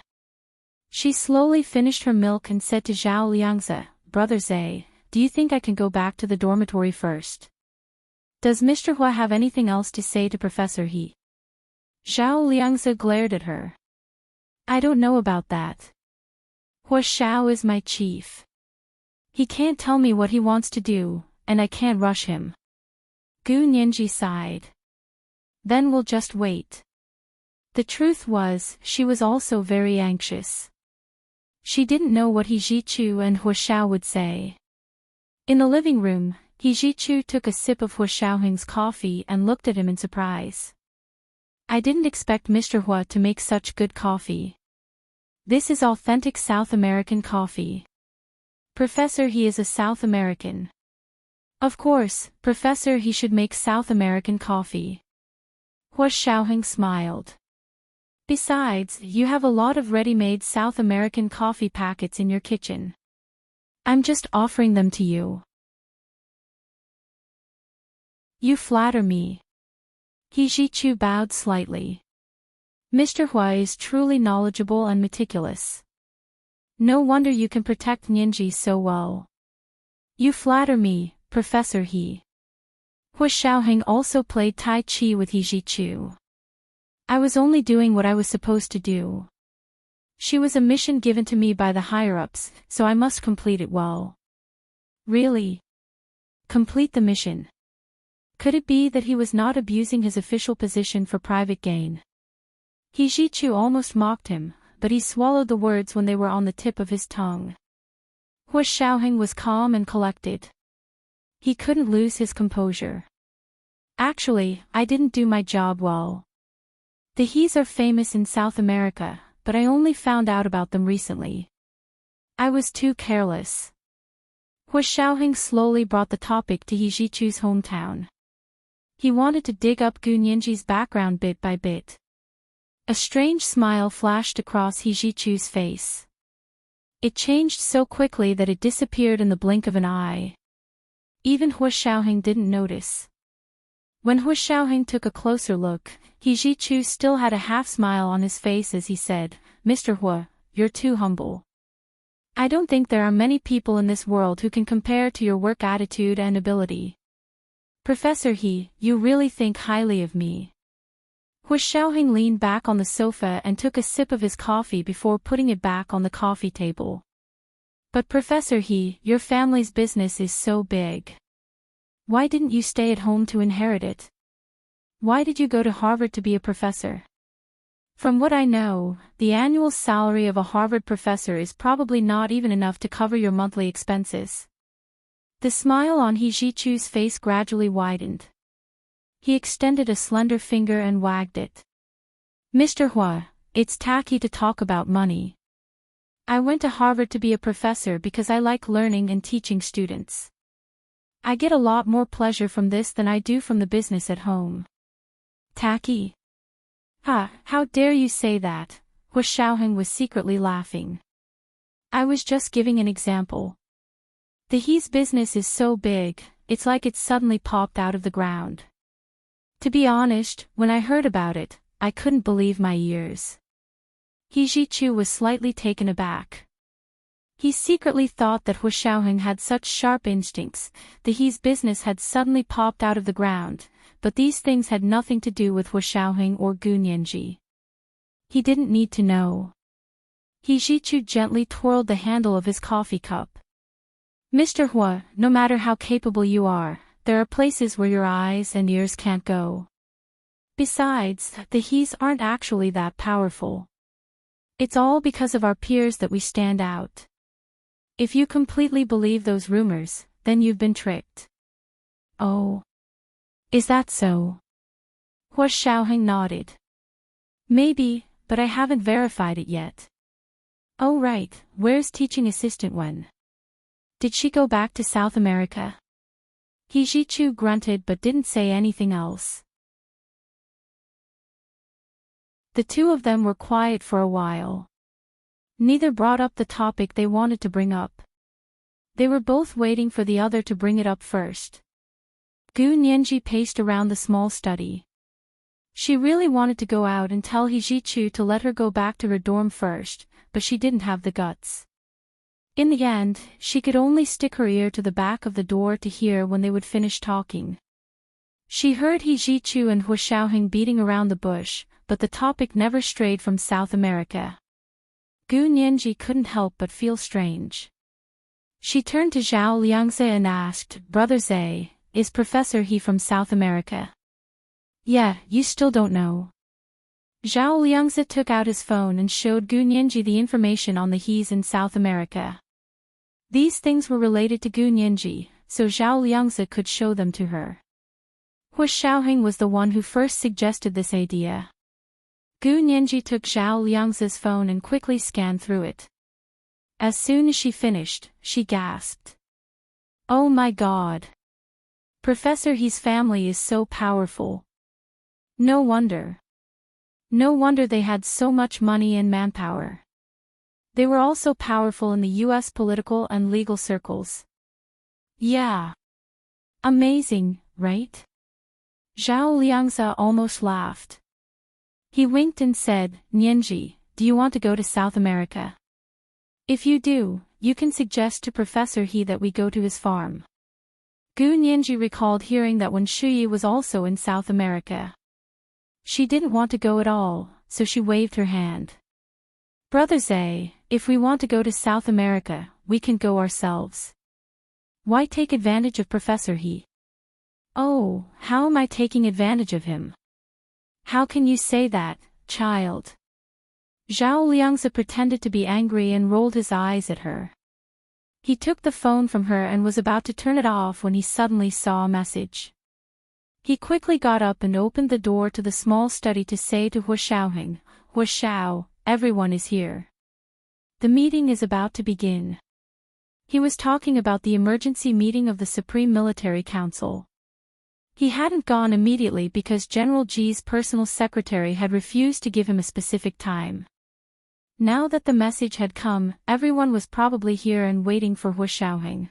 She slowly finished her milk and said to Zhao Liangzi, "Brother Zhe, do you think I can go back to the dormitory first? Does Mr. Hua have anything else to say to Professor He?" Zhao Liangzi glared at her. "I don't know about that. Hua Xiao is my chief. He can't tell me what he wants to do, and I can't rush him." Gu Ninji sighed. "Then we'll just wait." The truth was, she was also very anxious. She didn't know what He Ji-chu and Hu Xiao would say. In the living room, He Ji-chu took a sip of Hu Xiaoheng's coffee and looked at him in surprise. I didn't expect Mr. Hua to make such good coffee. This is authentic South American coffee. Professor, he is a South American. Of course, Professor, he should make South American coffee. Hua Xiaoheng smiled. Besides, you have a lot of ready-made South American coffee packets in your kitchen. I'm just offering them to you. You flatter me. He Zhichu bowed slightly. Mr. Hua is truly knowledgeable and meticulous. No wonder you can protect Ninji so well. You flatter me, Professor He. Hua Xiaoheng also played Tai Chi with He Zhichu. I was only doing what I was supposed to do. She was a mission given to me by the higher-ups, so I must complete it well. Really? Complete the mission. Could it be that he was not abusing his official position for private gain? He Zhichu almost mocked him, but he swallowed the words when they were on the tip of his tongue. Hua Xiaoheng was calm and collected. He couldn't lose his composure. Actually, I didn't do my job well. The He's are famous in South America, but I only found out about them recently. I was too careless. Hua Xiaoheng slowly brought the topic to He Zhichu's hometown. He wanted to dig up Gu Nianji's background bit by bit. A strange smile flashed across He Zhichu's face. It changed so quickly that it disappeared in the blink of an eye. Even Hua Xiaoheng didn't notice. When Hua Xiaoheng took a closer look, He Zhichu still had a half-smile on his face as he said, Mr. Hua, you're too humble. I don't think there are many people in this world who can compare to your work attitude and ability. Professor He, you really think highly of me. Hua Xiaoheng leaned back on the sofa and took a sip of his coffee before putting it back on the coffee table. But Professor He, your family's business is so big. Why didn't you stay at home to inherit it? Why did you go to Harvard to be a professor? From what I know, the annual salary of a Harvard professor is probably not even enough to cover your monthly expenses. The smile on He Zhichu's face gradually widened. He extended a slender finger and wagged it. Mr. Hua, it's tacky to talk about money. I went to Harvard to be a professor because I like learning and teaching students. I get a lot more pleasure from this than I do from the business at home. Tacky? Ha, how dare you say that? Hua Xiaoheng was secretly laughing. I was just giving an example. The He's business is so big, it's like it suddenly popped out of the ground. To be honest, when I heard about it, I couldn't believe my ears. He Zhichu was slightly taken aback. He secretly thought that Hua Xiaoheng had such sharp instincts, that He's business had suddenly popped out of the ground, but these things had nothing to do with Hua Xiaoheng or Gu Nianji. He didn't need to know. He Zhichu gently twirled the handle of his coffee cup. Mr. Hua, no matter how capable you are, there are places where your eyes and ears can't go. Besides, the He's aren't actually that powerful. It's all because of our peers that we stand out. If you completely believe those rumors, then you've been tricked. Oh. Is that so? Hua Xiaoheng nodded. Maybe, but I haven't verified it yet. Oh right, where's teaching assistant Wen? Did she go back to South America? He Zhichu grunted but didn't say anything else. The two of them were quiet for a while. Neither brought up the topic they wanted to bring up. They were both waiting for the other to bring it up first. Gu Nianji paced around the small study. She really wanted to go out and tell He Zhichu to let her go back to her dorm first, but she didn't have the guts. In the end, she could only stick her ear to the back of the door to hear when they would finish talking. She heard He Zhichu and Hua Xiaoheng beating around the bush, but the topic never strayed from South America. Gu Nianji couldn't help but feel strange. She turned to Zhao Liangze and asked, Brother Zhe, is Professor He from South America? Yeah, you still don't know. Zhao Liangze took out his phone and showed Gu Nianji the information on the He's in South America. These things were related to Gu Nianji, so Zhao Liangze could show them to her. Hua Xiaoheng was the one who first suggested this idea. Gu Nianji took Zhao Liangzi's phone and quickly scanned through it. As soon as she finished, she gasped. Oh my god! Professor He's family is so powerful. No wonder. No wonder they had so much money and manpower. They were also powerful in the US political and legal circles. Yeah. Amazing, right? Zhao Liangzi almost laughed. He winked and said, Nianji, do you want to go to South America? If you do, you can suggest to Professor He that we go to his farm. Gu Nianji recalled hearing that when Shuyi was also in South America. She didn't want to go at all, so she waved her hand. Brother Zay, if we want to go to South America, we can go ourselves. Why take advantage of Professor He? Oh, how am I taking advantage of him? How can you say that, child? Zhao Liangzi pretended to be angry and rolled his eyes at her. He took the phone from her and was about to turn it off when he suddenly saw a message. He quickly got up and opened the door to the small study to say to Hua Xiaoheng, Hua Xiao, everyone is here. The meeting is about to begin. He was talking about the emergency meeting of the Supreme Military Council. He hadn't gone immediately because General Ji's personal secretary had refused to give him a specific time. Now that the message had come, everyone was probably here and waiting for Hua Xiaoheng.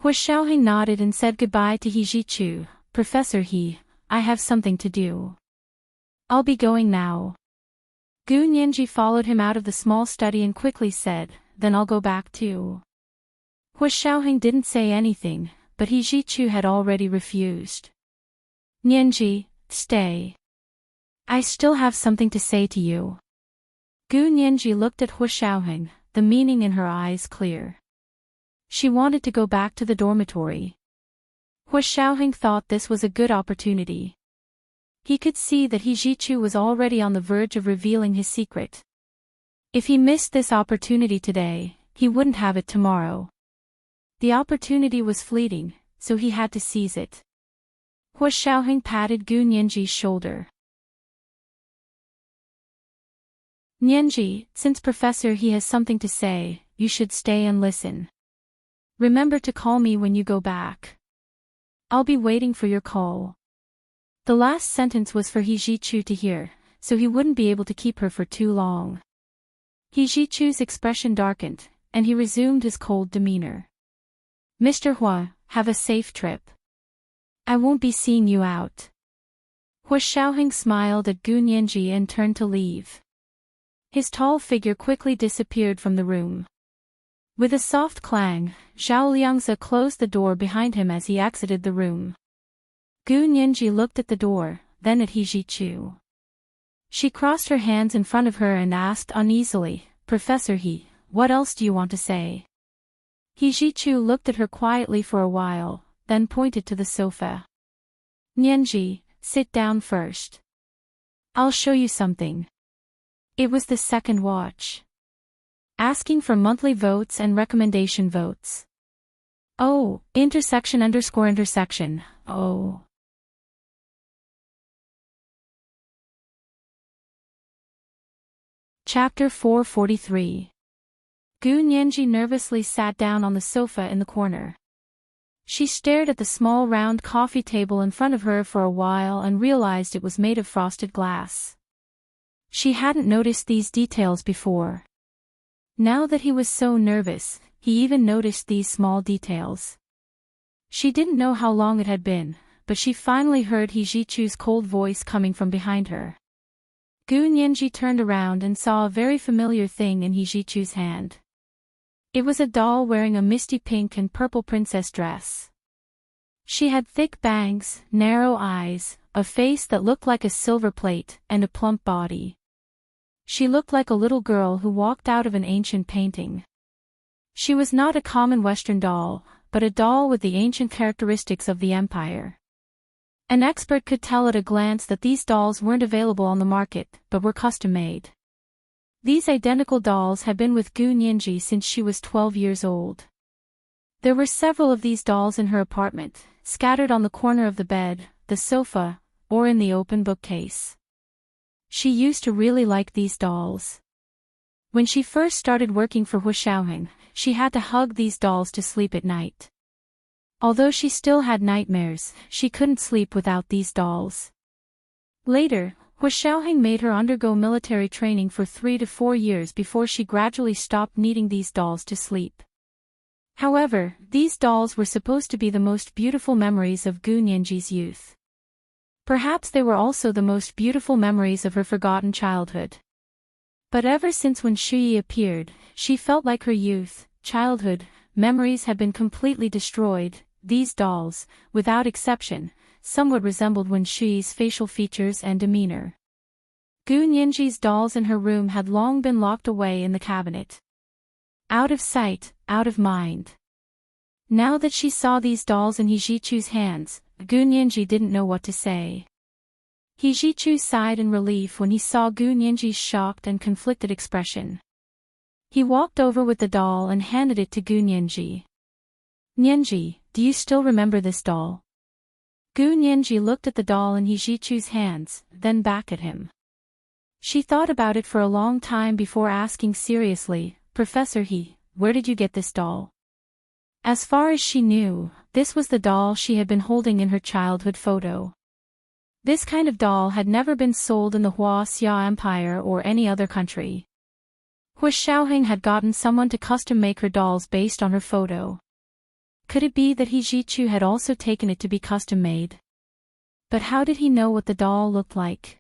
Hua Xiaoheng nodded and said goodbye to He Zhichu. Professor He, I have something to do. I'll be going now. Gu Nianji followed him out of the small study and quickly said, then I'll go back too. Hua Xiaoheng didn't say anything, but He Zhichu had already refused. Nianji, stay. I still have something to say to you. Gu Nianji looked at Hua Xiaoheng, the meaning in her eyes clear. She wanted to go back to the dormitory. Hua Xiaoheng thought this was a good opportunity. He could see that He Zhichu was already on the verge of revealing his secret. If he missed this opportunity today, he wouldn't have it tomorrow. The opportunity was fleeting, so he had to seize it. Hua Xiaoheng patted Gu Nianji's shoulder. Nianji, since Professor He has something to say, you should stay and listen. Remember to call me when you go back. I'll be waiting for your call. The last sentence was for He Zhichu to hear, so he wouldn't be able to keep her for too long. He Zhichu's expression darkened, and he resumed his cold demeanor. Mr. Hua, have a safe trip. I won't be seeing you out. Hua Xiaoheng smiled at Gu Nianji and turned to leave. His tall figure quickly disappeared from the room. With a soft clang, Zhao Liangzi closed the door behind him as he exited the room. Gu Nianji looked at the door, then at He Zhichu. She crossed her hands in front of her and asked uneasily, Professor He, what else do you want to say? He Zhichu looked at her quietly for a while, then pointed to the sofa. Nianji, sit down first. I'll show you something. It was the second watch. Asking for monthly votes and recommendation votes. Oh, intersection. Oh. Chapter 443. Gu Nianji nervously sat down on the sofa in the corner. She stared at the small round coffee table in front of her for a while and realized it was made of frosted glass. She hadn't noticed these details before. Now that he was so nervous, he even noticed these small details. She didn't know how long it had been, but she finally heard He Zhichu's cold voice coming from behind her. Gu Nianji turned around and saw a very familiar thing in He Zhichu's hand. It was a doll wearing a misty pink and purple princess dress. She had thick bangs, narrow eyes, a face that looked like a silver plate, and a plump body. She looked like a little girl who walked out of an ancient painting. She was not a common Western doll, but a doll with the ancient characteristics of the empire. An expert could tell at a glance that these dolls weren't available on the market, but were custom-made. These identical dolls had been with Gu Nianji since she was 12 years old. There were several of these dolls in her apartment, scattered on the corner of the bed, the sofa, or in the open bookcase. she used to really like these dolls. When she first started working for Hu Xiaoheng, she had to hug these dolls to sleep at night. Although she still had nightmares, she couldn't sleep without these dolls. Later, Hu Xiaoheng made her undergo military training for 3 to 4 years before she gradually stopped needing these dolls to sleep. However, these dolls were supposed to be the most beautiful memories of Gu Nianji's youth. Perhaps they were also the most beautiful memories of her forgotten childhood. But ever since when Shuyi appeared, she felt like her youth, childhood, memories had been completely destroyed. These dolls, without exception, somewhat resembled Wen Shuyi's facial features and demeanor. Gu Nianji's dolls in her room had long been locked away in the cabinet. Out of sight, out of mind. Now that she saw these dolls in He Jichu's hands, Gu Nianji didn't know what to say. He Jichu sighed in relief when he saw Gu Nianji's shocked and conflicted expression. He walked over with the doll and handed it to Gu Nianji. Nianji, do you still remember this doll? Gu Nianji looked at the doll in He Jichu's hands, then back at him. She thought about it for a long time before asking seriously, Professor He, where did you get this doll? As far as she knew, this was the doll she had been holding in her childhood photo. This kind of doll had never been sold in the Xia Empire or any other country. Hu Xiaoheng had gotten someone to custom make her dolls based on her photo. Could it be that He Jichu had also taken it to be custom made? But how did he know what the doll looked like?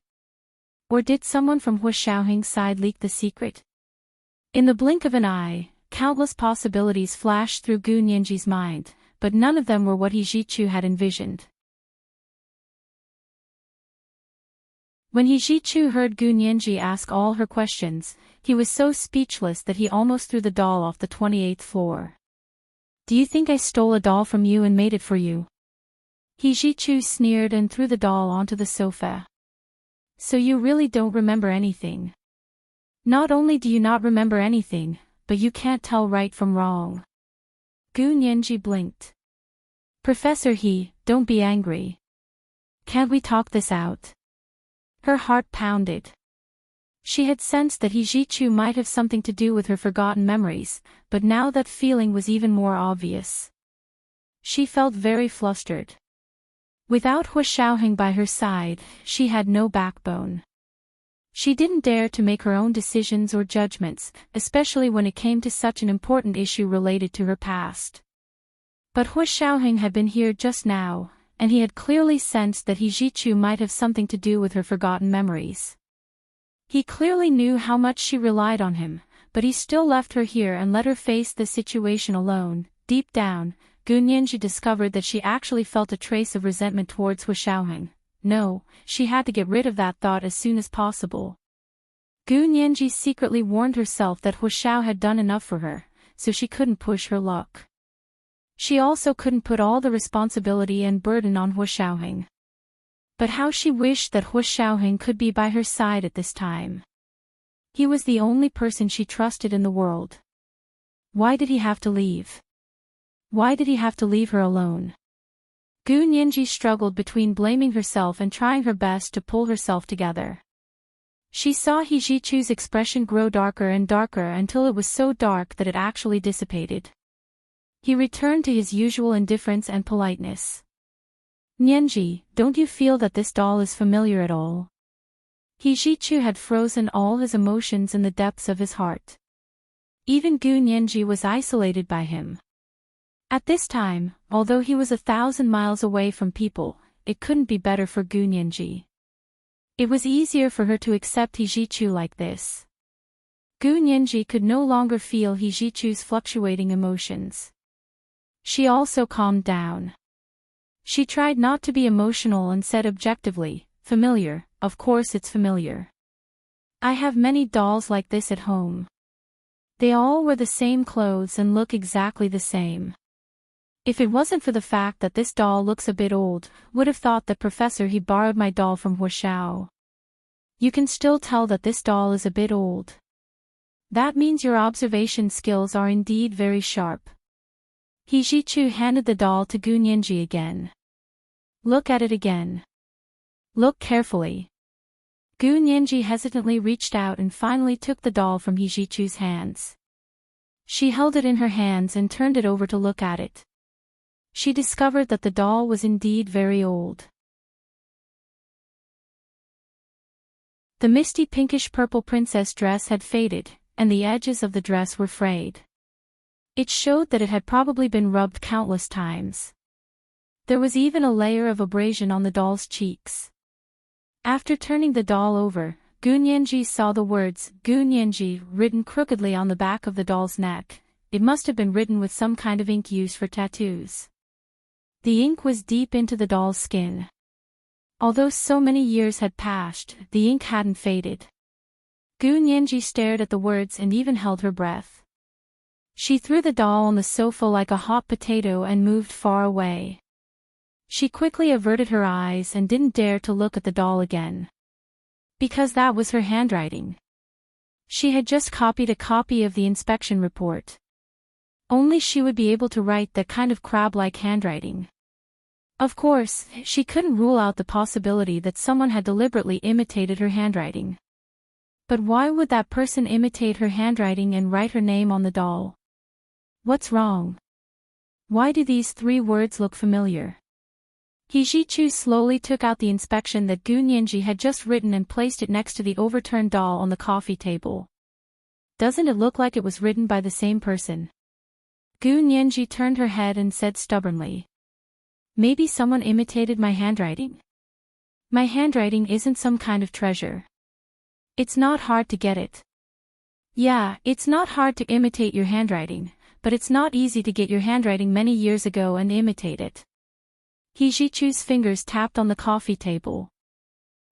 Or did someone from Hu Xiaoheng's side leak the secret? In the blink of an eye, countless possibilities flashed through Gu Nianji's mind, but none of them were what He Jichu had envisioned. When He Jichu heard Gu Nianji ask all her questions, he was so speechless that he almost threw the doll off the 28th floor. Do you think I stole a doll from you and made it for you? He Jichu sneered and threw the doll onto the sofa. So you really don't remember anything. Not only do you not remember anything, but you can't tell right from wrong. Gu Nianji blinked. Professor He, don't be angry. Can't we talk this out? Her heart pounded. She had sensed that He Jichu might have something to do with her forgotten memories, but now that feeling was even more obvious. She felt very flustered. Without Hu Xiaoheng by her side, she had no backbone. She didn't dare to make her own decisions or judgments, especially when it came to such an important issue related to her past. But Hu Xiaoheng had been here just now, and he had clearly sensed that He Jichu might have something to do with her forgotten memories. He clearly knew how much she relied on him, but he still left her here and let her face the situation alone. Deep down, Gu Nianji discovered that she actually felt a trace of resentment towards Hu Xiaoheng. No, she had to get rid of that thought as soon as possible. Gu Nianji secretly warned herself that Hu Xiao had done enough for her, so she couldn't push her luck. She also couldn't put all the responsibility and burden on Hu Xiaoheng. But how she wished that Hu Xiaoheng could be by her side at this time. He was the only person she trusted in the world. Why did he have to leave? Why did he have to leave her alone? Gu Nianji struggled between blaming herself and trying her best to pull herself together. She saw He Jichu's expression grow darker and darker until it was so dark that it actually dissipated. He returned to his usual indifference and politeness. Nianji, don't you feel that this doll is familiar at all? He Jichu had frozen all his emotions in the depths of his heart. Even Gu Nianji was isolated by him. At this time, although he was 1,000 miles away from people, it couldn't be better for Gu Nianji. It was easier for her to accept He Jichu like this. Gu Nianji could no longer feel He Jichu's fluctuating emotions. She also calmed down. She tried not to be emotional and said objectively, familiar, of course it's familiar. I have many dolls like this at home. They all wear the same clothes and look exactly the same. If it wasn't for the fact that this doll looks a bit old, would have thought that Professor He borrowed my doll from Hu Xiao. You can still tell that this doll is a bit old. That means your observation skills are indeed very sharp. He Jichu handed the doll to Gu Nianji again. Look at it again. Look carefully. Gu Nianji hesitantly reached out and finally took the doll from He Jichu's hands. She held it in her hands and turned it over to look at it. She discovered that the doll was indeed very old. The misty pinkish-purple princess dress had faded, and the edges of the dress were frayed. It showed that it had probably been rubbed countless times. There was even a layer of abrasion on the doll's cheeks. After turning the doll over, Gu Nianji saw the words Gu Nianji written crookedly on the back of the doll's neck. It must have been written with some kind of ink used for tattoos. The ink was deep into the doll's skin. Although so many years had passed, the ink hadn't faded. Gu Nianji stared at the words and even held her breath. She threw the doll on the sofa like a hot potato and moved far away. She quickly averted her eyes and didn't dare to look at the doll again. Because that was her handwriting. She had just copied a copy of the inspection report. Only she would be able to write that kind of crab-like handwriting. Of course, she couldn't rule out the possibility that someone had deliberately imitated her handwriting. But why would that person imitate her handwriting and write her name on the doll? What's wrong? Why do these 3 words look familiar? He Jichu slowly took out the inspection that Gu Nianji had just written and placed it next to the overturned doll on the coffee table. Doesn't it look like it was written by the same person? Gu Nianji turned her head and said stubbornly. Maybe someone imitated my handwriting? My handwriting isn't some kind of treasure. It's not hard to get it. Yeah, it's not hard to imitate your handwriting, but it's not easy to get your handwriting many years ago and imitate it. He Jichu's fingers tapped on the coffee table.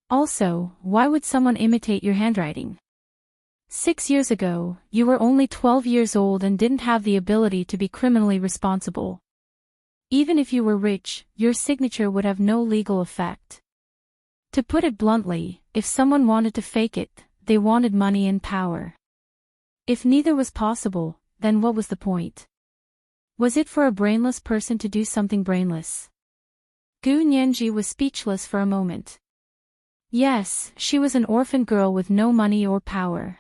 Also, why would someone imitate your handwriting? 6 years ago, you were only 12 years old and didn't have the ability to be criminally responsible. Even if you were rich, your signature would have no legal effect. To put it bluntly, if someone wanted to fake it, they wanted money and power. If neither was possible, then what was the point? Was it for a brainless person to do something brainless? Gu Nianji was speechless for a moment. Yes, she was an orphan girl with no money or power.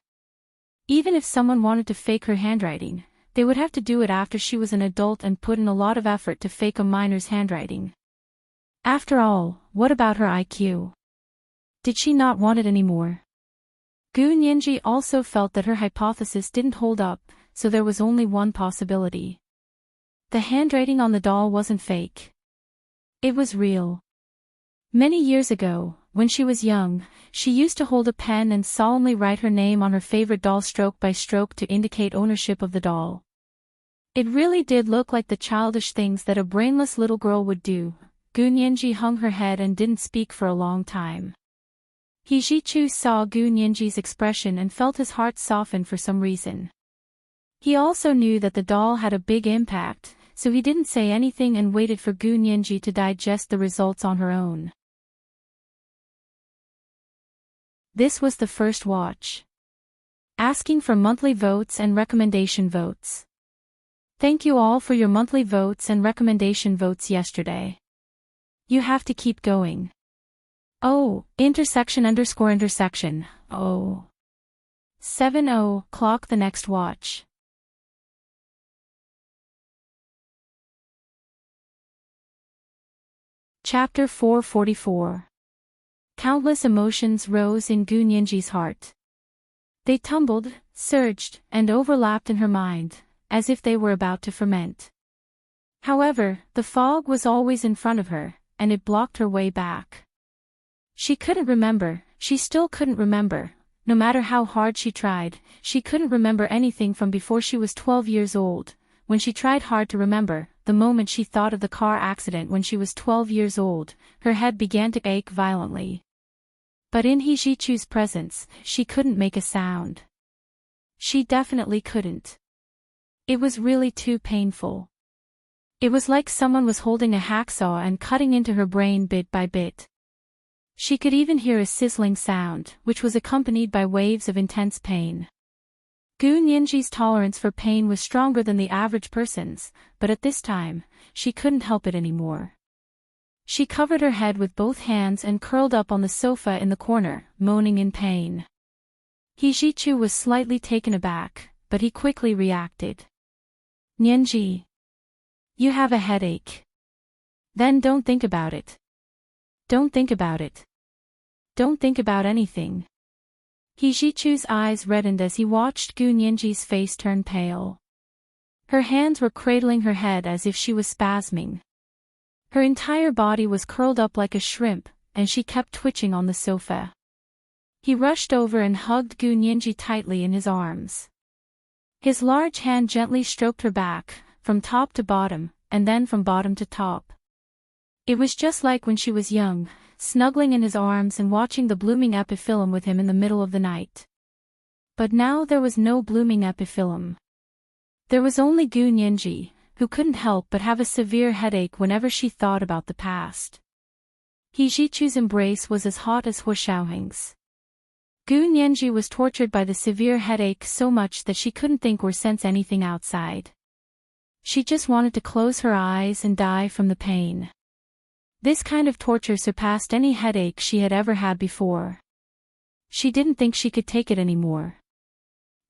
Even if someone wanted to fake her handwriting, they would have to do it after she was an adult and put in a lot of effort to fake a minor's handwriting. After all, what about her IQ? Did she not want it anymore? Gu Nianji also felt that her hypothesis didn't hold up, so there was only one possibility. The handwriting on the doll wasn't fake. It was real. Many years ago, when she was young, she used to hold a pen and solemnly write her name on her favorite doll stroke by stroke to indicate ownership of the doll. It really did look like the childish things that a brainless little girl would do. Gu Nianji hung her head and didn't speak for a long time. He Jichu saw Gu Nianji's expression and felt his heart soften for some reason. He also knew that the doll had a big impact, so he didn't say anything and waited for Gu Nianji to digest the results on her own. This was the first watch. Asking for monthly votes and recommendation votes. Thank you all for your monthly votes and recommendation votes yesterday. You have to keep going. Oh, intersection. Oh. 7:00 clock the next watch. Chapter 444. Countless emotions rose in Gu Nianji's heart. They tumbled, surged, and overlapped in her mind, as if they were about to ferment. However, the fog was always in front of her, and it blocked her way back. She still couldn't remember, no matter how hard she tried, she couldn't remember anything from before she was 12 years old. When she tried hard to remember, the moment she thought of the car accident when she was 12 years old, her head began to ache violently. But in He Jichu's presence, she couldn't make a sound. She definitely couldn't. It was really too painful. It was like someone was holding a hacksaw and cutting into her brain bit by bit. She could even hear a sizzling sound, which was accompanied by waves of intense pain. Gu Nianji's tolerance for pain was stronger than the average person's, but at this time, she couldn't help it anymore. She covered her head with both hands and curled up on the sofa in the corner, moaning in pain. Hijichu was slightly taken aback, but he quickly reacted. Nianji. You have a headache. Then don't think about it. Don't think about it. Don't think about anything. Hijichu's eyes reddened as he watched Gu Nianji's face turn pale. Her hands were cradling her head as if she was spasming. Her entire body was curled up like a shrimp, and she kept twitching on the sofa. He rushed over and hugged Gu Nianji tightly in his arms. His large hand gently stroked her back, from top to bottom, and then from bottom to top. It was just like when she was young, snuggling in his arms and watching the blooming epiphyllum with him in the middle of the night. But now there was no blooming epiphyllum. There was only Gu Nianji, who couldn't help but have a severe headache whenever she thought about the past. Hijichu's embrace was as hot as Huashaoheng's. Gu Nianji was tortured by the severe headache so much that she couldn't think or sense anything outside. She just wanted to close her eyes and die from the pain. This kind of torture surpassed any headache she had ever had before. She didn't think she could take it anymore.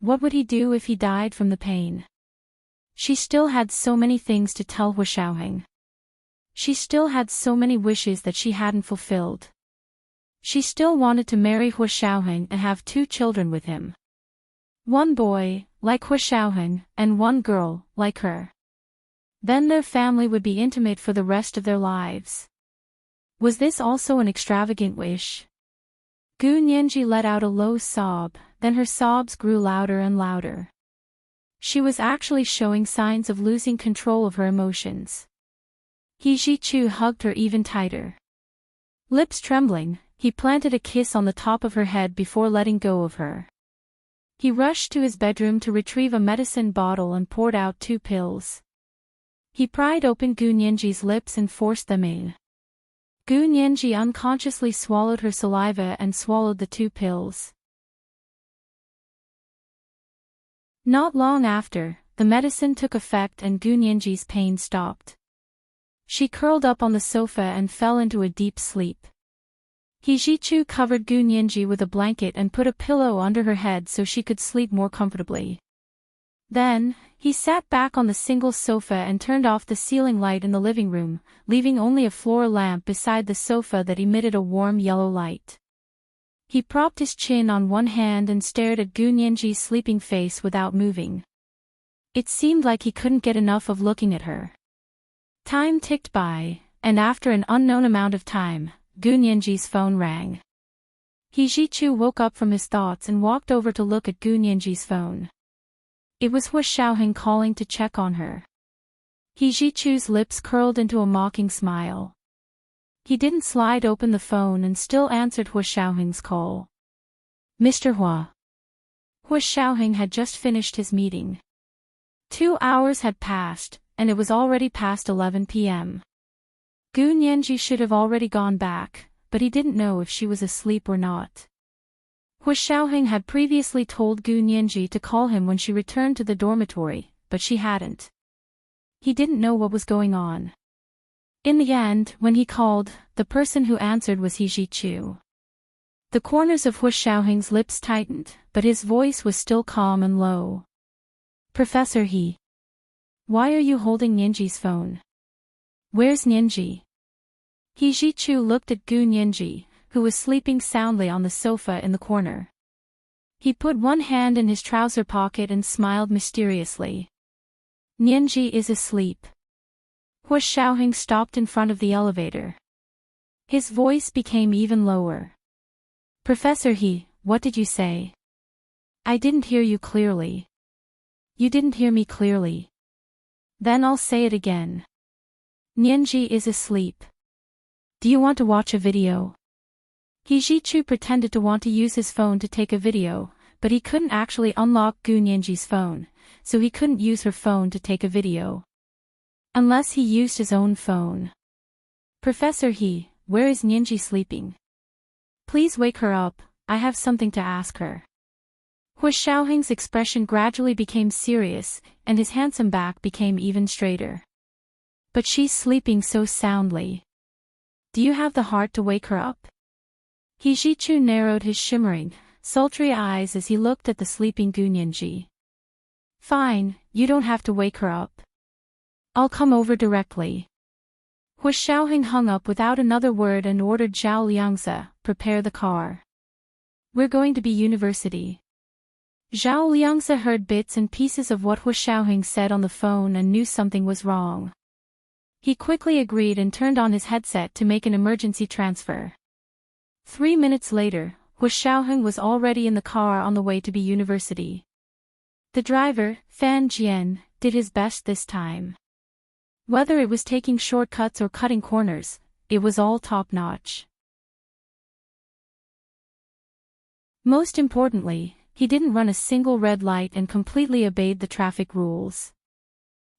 What would he do if he died from the pain? She still had so many things to tell Huashaoheng. She still had so many wishes that she hadn't fulfilled. She still wanted to marry Huashaoheng and have 2 children with him. One boy, like Huashaoheng, and one girl, like her. Then their family would be intimate for the rest of their lives. Was this also an extravagant wish? Gu Nianji let out a low sob, then her sobs grew louder and louder. She was actually showing signs of losing control of her emotions. Hijichu hugged her even tighter. Lips trembling, he planted a kiss on the top of her head before letting go of her. He rushed to his bedroom to retrieve a medicine bottle and poured out 2 pills. He pried open Gu Nianji's lips and forced them in. Gu Nianji unconsciously swallowed her saliva and swallowed the 2 pills. Not long after, the medicine took effect and Gu Nianji's pain stopped. She curled up on the sofa and fell into a deep sleep. Hijichu covered Gu Nianji with a blanket and put a pillow under her head so she could sleep more comfortably. Then, he sat back on the single sofa and turned off the ceiling light in the living room, leaving only a floor lamp beside the sofa that emitted a warm yellow light. He propped his chin on one hand and stared at Gu Nianji's sleeping face without moving. It seemed like he couldn't get enough of looking at her. Time ticked by, and after an unknown amount of time, Gu Nianji's phone rang. Hijichu woke up from his thoughts and walked over to look at Gu Nianji's phone. It was Huashaoheng calling to check on her. Hijichu's lips curled into a mocking smile. He didn't slide open the phone and still answered Huashaoheng's call. Mr. Hua. Huashaoheng had just finished his meeting. 2 hours had passed, and it was already past 11 p.m. Gu Nianji should have already gone back, but he didn't know if she was asleep or not. Huashaoheng had previously told Gu Nianji to call him when she returned to the dormitory, but she hadn't. He didn't know what was going on. In the end, when he called, the person who answered was Hijichu. The corners of Huashaoheng's lips tightened, but his voice was still calm and low. Professor He. Why are you holding Nianji's phone? Where's Nianji? Hijichu looked at Gu Nianji, who was sleeping soundly on the sofa in the corner. He put one hand in his trouser pocket and smiled mysteriously. Nianji is asleep. Huashaoheng stopped in front of the elevator. His voice became even lower. Professor He, what did you say? I didn't hear you clearly. You didn't hear me clearly. Then I'll say it again. Nianji is asleep. Do you want to watch a video? Hijichu pretended to want to use his phone to take a video, but he couldn't actually unlock Gu Nianji's phone, so he couldn't use her phone to take a video. Unless he used his own phone. Professor He, where is Nianji sleeping? Please wake her up, I have something to ask her. Huashaoheng's expression gradually became serious, and his handsome back became even straighter. But she's sleeping so soundly. do you have the heart to wake her up? He Jichu narrowed his shimmering, sultry eyes as he looked at the sleeping Gunyanji. Fine, you don't have to wake her up. I'll come over directly. Hu Xiaoheng hung up without another word and ordered Zhao Liangzi, prepare the car. We're going to be university. Zhao Liangzi heard bits and pieces of what Hu Xiaoheng said on the phone and knew something was wrong. He quickly agreed and turned on his headset to make an emergency transfer. 3 minutes later, Hu Xiaoheng was already in the car on the way to be university. The driver, Fan Jian, did his best this time. Whether it was taking shortcuts or cutting corners, it was all top-notch. Most importantly, he didn't run a single red light and completely obeyed the traffic rules.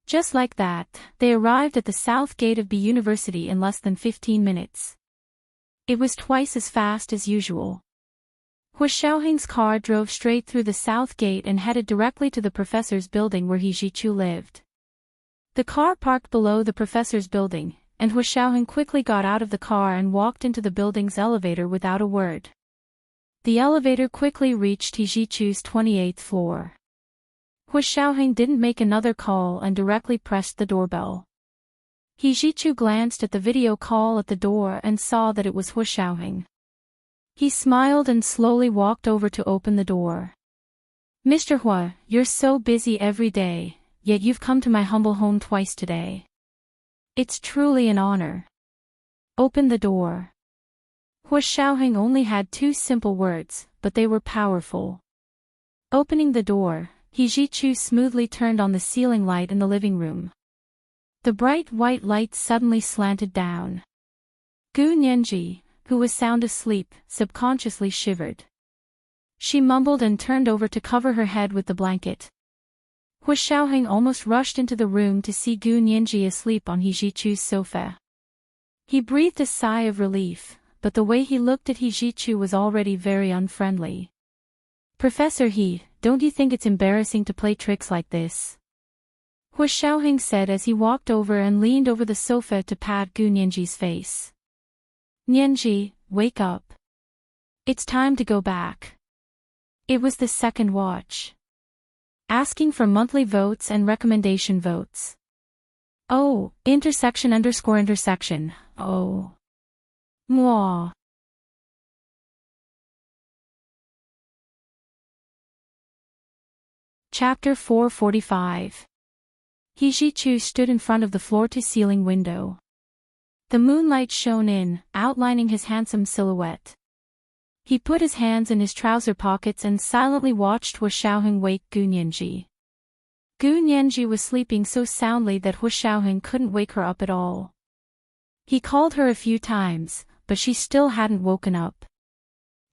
Just like that, they arrived at the south gate of B University in less than 15 minutes. It was twice as fast as usual. Hu Xiaoheng's car drove straight through the south gate and headed directly to the professor's building where He Jichu lived. The car parked below the professor's building, and Hu Xiaoheng quickly got out of the car and walked into the building's elevator without a word. The elevator quickly reached He Jichu's 28th floor. Hu Xiaoheng didn't make another call and directly pressed the doorbell. He Jichu glanced at the video call at the door and saw that it was Hu Xiaoheng. He smiled and slowly walked over to open the door. Mr. Hu, you're so busy every day, yet you've come to my humble home twice today. It's truly an honor. Open the door. Hu Xiaoheng only had 2 simple words, but they were powerful. Opening the door, He Jichu smoothly turned on the ceiling light in the living room. The bright white light suddenly slanted down. Gu Nianji, who was sound asleep, subconsciously shivered. She mumbled and turned over to cover her head with the blanket. Hu Xiaoheng almost rushed into the room to see Gu Nianji asleep on He Jichu's sofa. He breathed a sigh of relief, but the way he looked at He Jichu was already very unfriendly. Professor He, don't you think it's embarrassing to play tricks like this? Hu Xiaoheng said as he walked over and leaned over the sofa to pat Gu Nianji's face. Nianji, wake up. It's time to go back. It was the second watch. Asking for monthly votes and recommendation votes. Oh, intersection. Oh. Mwah. Chapter 445. He Jichu stood in front of the floor-to-ceiling window. The moonlight shone in, outlining his handsome silhouette. He put his hands in his trouser pockets and silently watched Hu Xiaoheng wake Gu Nianji. Gu Nianji was sleeping so soundly that Hu Xiaoheng couldn't wake her up at all. He called her a few times, but she still hadn't woken up.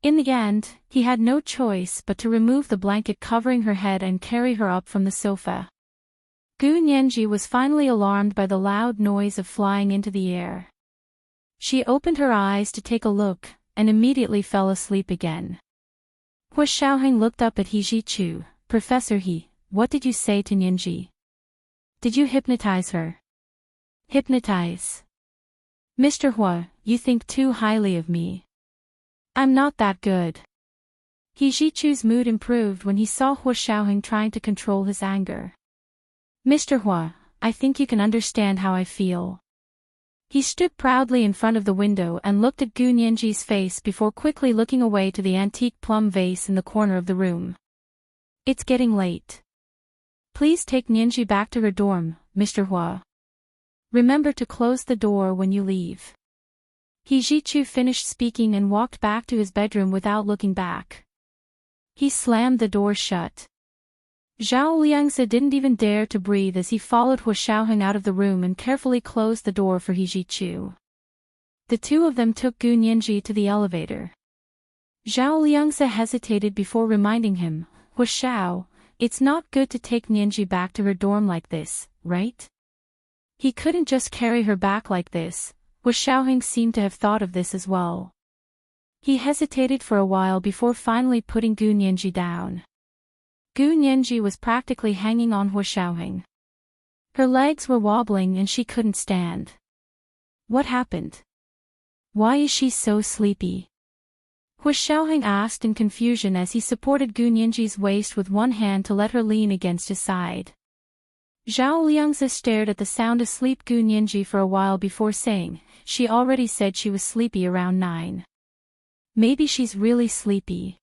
In the end, he had no choice but to remove the blanket covering her head and carry her up from the sofa. Gu Nianji was finally alarmed by the loud noise of flying into the air. She opened her eyes to take a look, and immediately fell asleep again. Hu Xiaoheng looked up at He Jichu. Professor He, what did you say to Nianji? Did you hypnotize her? Hypnotize? Mr. Hu, you think too highly of me. I'm not that good. He Jichu's mood improved when he saw Hu Xiaoheng trying to control his anger. Mr. Hu, I think you can understand how I feel. He stood proudly in front of the window and looked at Gu Nianji's face before quickly looking away to the antique plum vase in the corner of the room. It's getting late. Please take Nianji back to her dorm, Mr. Hu. Remember to close the door when you leave. He Jichu finished speaking and walked back to his bedroom without looking back. He slammed the door shut. Zhao Liangzi didn't even dare to breathe as he followed Hu Xiaoheng out of the room and carefully closed the door for He Jichu. The two of them took Gu Nianji to the elevator. Zhao Liangzi hesitated before reminding him, Hu Xiao, it's not good to take Nianji back to her dorm like this, right? He couldn't just carry her back like this. Hu Xiaoheng seemed to have thought of this as well. He hesitated for a while before finally putting Gu Nianji down. Gu Nianji was practically hanging on Hu Xiaoheng. Her legs were wobbling and she couldn't stand. What happened? Why is she so sleepy? Hu Xiaoheng asked in confusion as he supported Gu Nianji's waist with one hand to let her lean against his side. Zhao Liangzi stared at the sound asleep Gu Nianji for a while before saying, she already said she was sleepy around 9. Maybe she's really sleepy.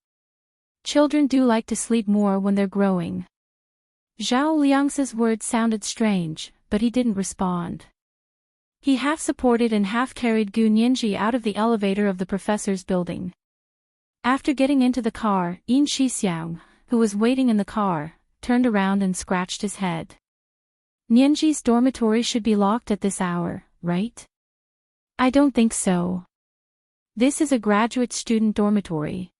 Children do like to sleep more when they're growing. Zhao Liangzi's words sounded strange, but he didn't respond. He half-supported and half-carried Gu Nianji out of the elevator of the professor's building. After getting into the car, Yin Shixiang, who was waiting in the car, turned around and scratched his head. Nianji's dormitory should be locked at this hour, right? I don't think so. This is a graduate student dormitory.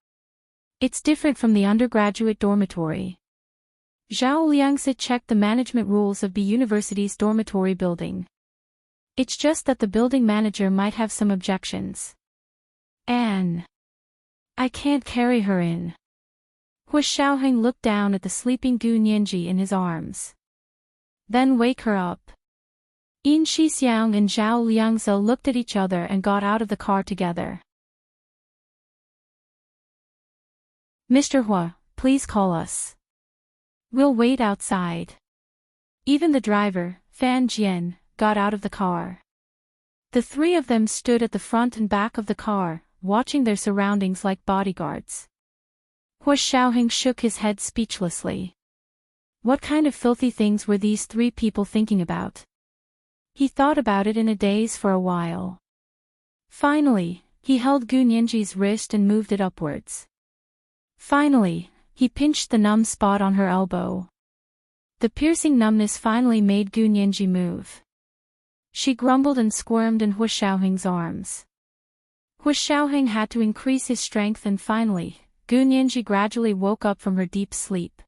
It's different from the undergraduate dormitory. Zhao Liangzi checked the management rules of the university's dormitory building. It's just that the building manager might have some objections. I can't carry her in. Hu Xiaoheng looked down at the sleeping Gu Nianji in his arms. Then wake her up. Yin Shixiang and Zhao Liangzi looked at each other and got out of the car together. Mr. Hua, please call us. We'll wait outside. Even the driver, Fan Jian, got out of the car. The three of them stood at the front and back of the car, watching their surroundings like bodyguards. Hu Xiaoheng shook his head speechlessly. What kind of filthy things were these three people thinking about? He thought about it in a daze for a while. Finally, he held Gu Nianji's wrist and moved it upwards. Finally, he pinched the numb spot on her elbow. The piercing numbness finally made Gu Nianji move. She grumbled and squirmed in Hu Xiaoheng's arms. Hu Xiaoheng had to increase his strength and finally, Gu Nianji gradually woke up from her deep sleep.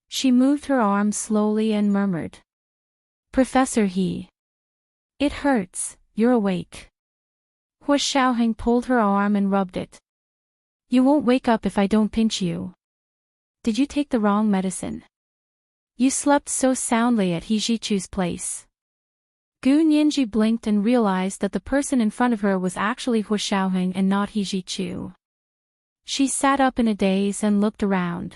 She moved her arms slowly and murmured. Professor He. It hurts, you're awake. Hu Xiaoheng pulled her arm and rubbed it. You won't wake up if I don't pinch you. Did you take the wrong medicine? You slept so soundly at He Zhichu's place. Gu Nianji blinked and realized that the person in front of her was actually Hu Xiaoheng and not He Zhichu. She sat up in a daze and looked around.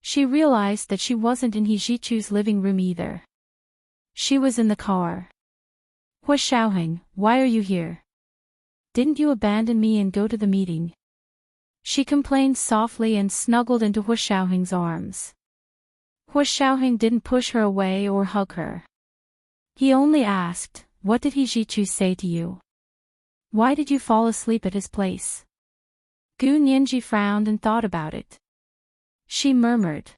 She realized that she wasn't in He Zhichu's living room either. She was in the car. Hu Xiaoheng, why are you here? Didn't you abandon me and go to the meeting? She complained softly and snuggled into Hu Xiaoheng's arms. Hu Xiaoheng didn't push her away or hug her. He only asked, what did He Zhichu say to you? Why did you fall asleep at his place? Gu Nianji frowned and thought about it. She murmured.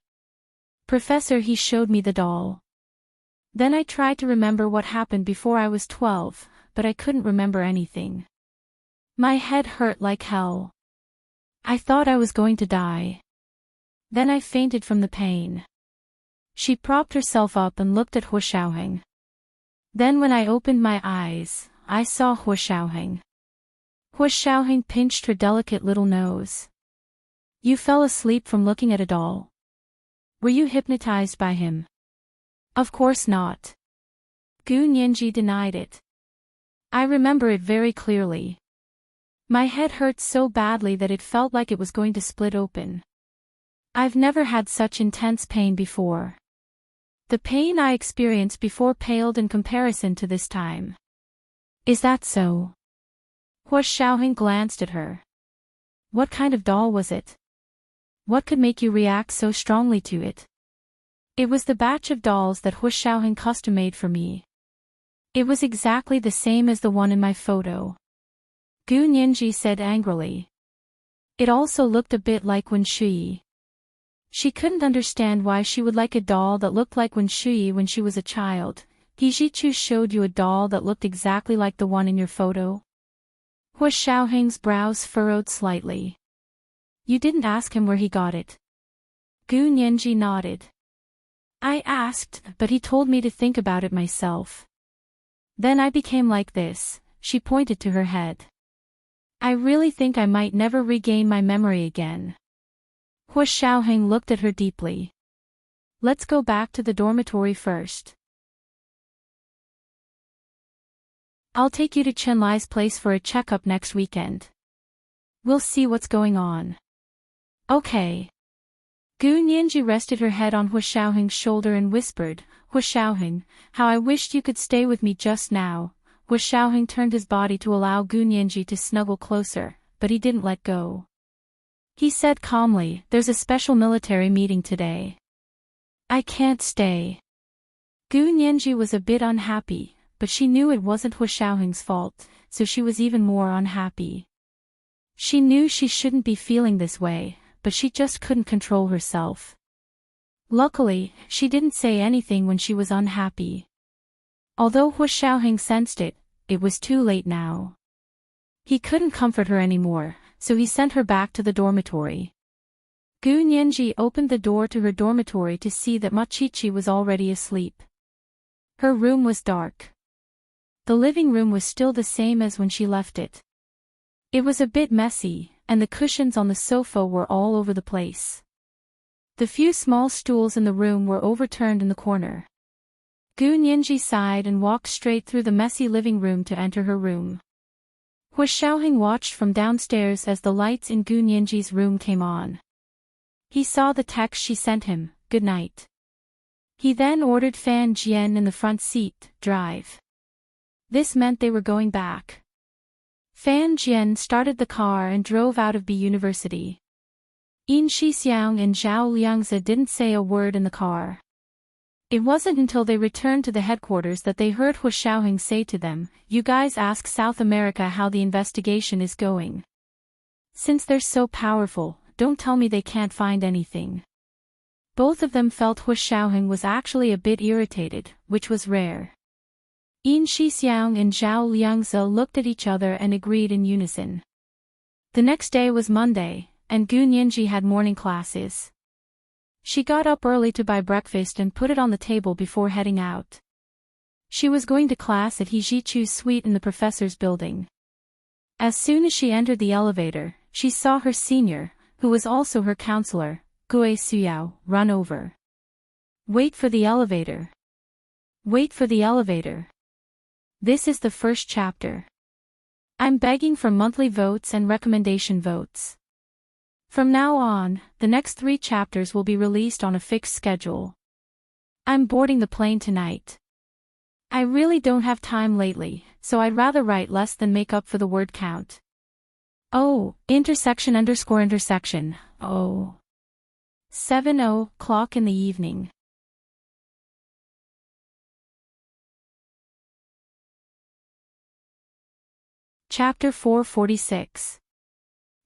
Professor, he showed me the doll. Then I tried to remember what happened before I was 12, but I couldn't remember anything. My head hurt like hell. I thought I was going to die. Then I fainted from the pain. She propped herself up and looked at Hu Xiaoheng. Then when I opened my eyes, I saw Hu Xiaoheng. Hu Xiaoheng pinched her delicate little nose. You fell asleep from looking at a doll. Were you hypnotized by him? Of course not. Gu Nianji denied it. I remember it very clearly. My head hurt so badly that it felt like it was going to split open. I've never had such intense pain before. The pain I experienced before paled in comparison to this time. Is that so? Hu Xiaoheng glanced at her. What kind of doll was it? What could make you react so strongly to it? It was the batch of dolls that Hu Xiaoheng custom made for me. It was exactly the same as the one in my photo. Gu Nianji said angrily. It also looked a bit like Wen Shuyi. She couldn't understand why she would like a doll that looked like Wen Shuyi when she was a child. He Zhichu showed you a doll that looked exactly like the one in your photo? Hu Xiaoheng's brows furrowed slightly. You didn't ask him where he got it. Gu Nianji nodded. I asked, but he told me to think about it myself. Then I became like this, she pointed to her head. I really think I might never regain my memory again. Hu Xiaoheng looked at her deeply. Let's go back to the dormitory first. I'll take you to Chen Lai's place for a checkup next weekend. We'll see what's going on. Okay. Gu Nianji rested her head on Hua Xiaoheng's shoulder and whispered, Hua Xiaoheng, how I wished you could stay with me just now. Hua Xiaoheng turned his body to allow Gu Nianji to snuggle closer, but he didn't let go. He said calmly, there's a special military meeting today. I can't stay. Gu Nianji was a bit unhappy, but she knew it wasn't Hua Xiaoheng's fault, so she was even more unhappy. She knew she shouldn't be feeling this way, but she just couldn't control herself. Luckily, she didn't say anything when she was unhappy. Although Hua Xiaoheng sensed it, it was too late now. He couldn't comfort her anymore, so he sent her back to the dormitory. Gu Nianji opened the door to her dormitory to see that Ma Qiqi was already asleep. Her room was dark. The living room was still the same as when she left it. It was a bit messy, and the cushions on the sofa were all over the place. The few small stools in the room were overturned in the corner. Gu Nianji sighed and walked straight through the messy living room to enter her room. Hua Xiaoheng watched from downstairs as the lights in Gu Nianji's room came on. He saw the text she sent him, good night. He then ordered Fan Jian in the front seat, drive. This meant they were going back. Fan Jian started the car and drove out of B University. Yin Shixiang and Zhao Liangzi didn't say a word in the car. It wasn't until they returned to the headquarters that they heard Hua Xiaoheng say to them, you guys ask South America how the investigation is going. Since they're so powerful, don't tell me they can't find anything. Both of them felt Hua Xiaoheng was actually a bit irritated, which was rare. Yin Shixiang and Zhao Liangzi looked at each other and agreed in unison. The next day was Monday, and Gu Nianji had morning classes. She got up early to buy breakfast and put it on the table before heading out. She was going to class at He Jichu's suite in the professor's building. As soon as she entered the elevator, she saw her senior, who was also her counselor, Gue Suyao, run over. Wait for the elevator. Wait for the elevator. This is the first chapter. I'm begging for monthly votes and recommendation votes. From now on, the next 3 chapters will be released on a fixed schedule. I'm boarding the plane tonight. I really don't have time lately, so I'd rather write less than make up for the word count. Oh, intersection. Oh. 7:00 in the evening. Chapter 446.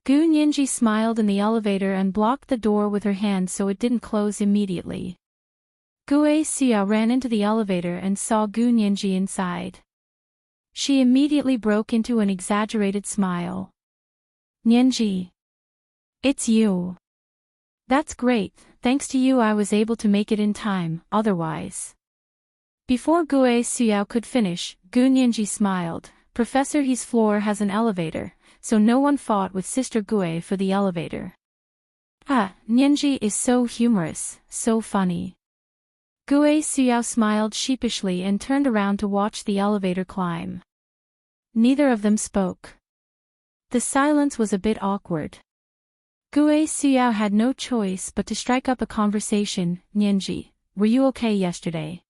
Gu Nianji smiled in the elevator and blocked the door with her hand so it didn't close immediately. Gue Xia ran into the elevator and saw Gu Nianji inside. She immediately broke into an exaggerated smile. Nianji. It's you. That's great, thanks to you I was able to make it in time, otherwise. Before Gue Xia could finish, Gu Nianji smiled. Professor He's floor has an elevator, so no one fought with Sister Gue for the elevator. Ah, Nianji is so humorous, so funny. Gue Xia smiled sheepishly and turned around to watch the elevator climb. Neither of them spoke. The silence was a bit awkward. Gue Xia had no choice but to strike up a conversation. Nianji, were you okay yesterday?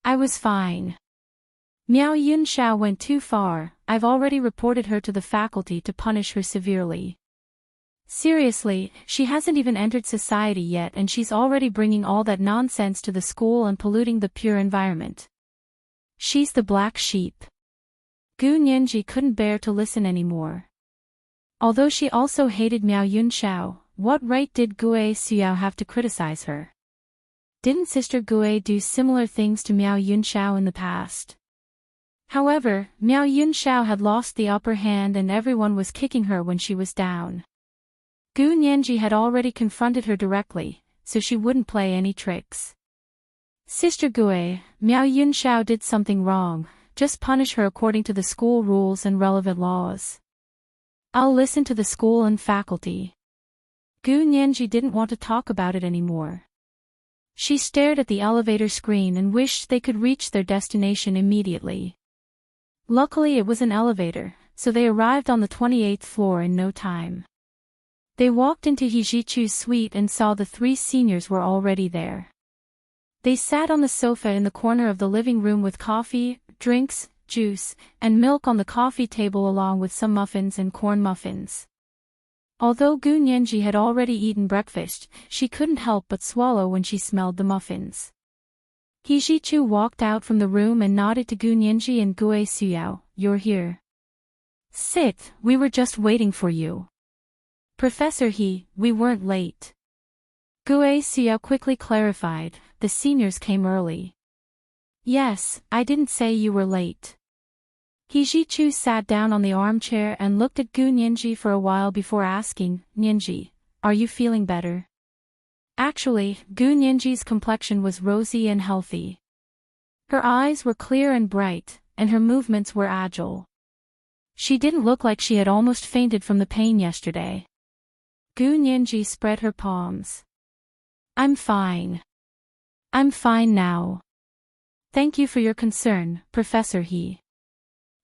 I was fine. Miao Yunxiao went too far, I've already reported her to the faculty to punish her severely. Seriously, she hasn't even entered society yet and she's already bringing all that nonsense to the school and polluting the pure environment. She's the black sheep. Gu Nianji couldn't bear to listen anymore. Although she also hated Miao Yunxiao, what right did Gue Xia have to criticize her? Didn't Sister Gue do similar things to Miao Yunxiao in the past? However, Miao Yunxiao had lost the upper hand and everyone was kicking her when she was down. Gu Nianji had already confronted her directly, so she wouldn't play any tricks. Sister Gue, Miao Yunxiao did something wrong, just punish her according to the school rules and relevant laws. I'll listen to the school and faculty. Gu Nianji didn't want to talk about it anymore. She stared at the elevator screen and wished they could reach their destination immediately. Luckily it was an elevator, so they arrived on the 28th floor in no time. They walked into Hijichu's suite and saw the three seniors were already there. They sat on the sofa in the corner of the living room with coffee, drinks, juice, and milk on the coffee table along with some muffins and corn muffins. Although Gu Nianji had already eaten breakfast, she couldn't help but swallow when she smelled the muffins. Hijichu walked out from the room and nodded to Gu Nianji and Gue Suyao, "You're here. Sit, we were just waiting for you." "Professor He, we weren't late." Gue Suyao quickly clarified, "The seniors came early." "Yes, I didn't say you were late." Hijichu sat down on the armchair and looked at Gu Nianji for a while before asking, "Nianji, are you feeling better?" Actually, Gu Nianji's complexion was rosy and healthy. Her eyes were clear and bright, and her movements were agile. She didn't look like she had almost fainted from the pain yesterday. Gu Nianji spread her palms. "I'm fine. I'm fine now. Thank you for your concern, Professor He."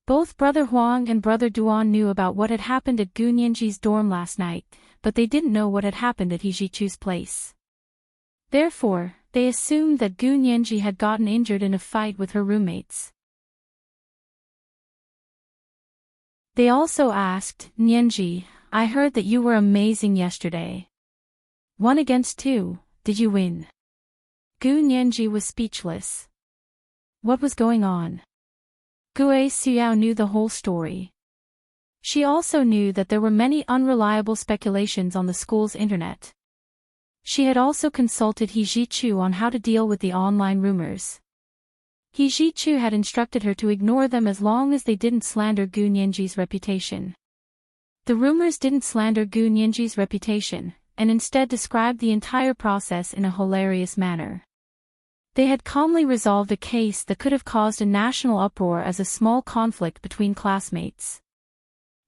Both Brother Huang and Brother Duan knew about what had happened at Gu Nianji's dorm last night, but they didn't know what had happened at Hijichu's place. Therefore, they assumed that Gu Nianji had gotten injured in a fight with her roommates. They also asked, "Nianji, I heard that you were amazing yesterday. 1 against 2, did you win?" Gu Nianji was speechless. What was going on? Gue Suyao knew the whole story. She also knew that there were many unreliable speculations on the school's internet. She had also consulted Hijichu on how to deal with the online rumors. Hijichu had instructed her to ignore them as long as they didn't slander Gu Nianji's reputation. The rumors didn't slander Gu Nianji's reputation, and instead described the entire process in a hilarious manner. They had calmly resolved a case that could have caused a national uproar as a small conflict between classmates.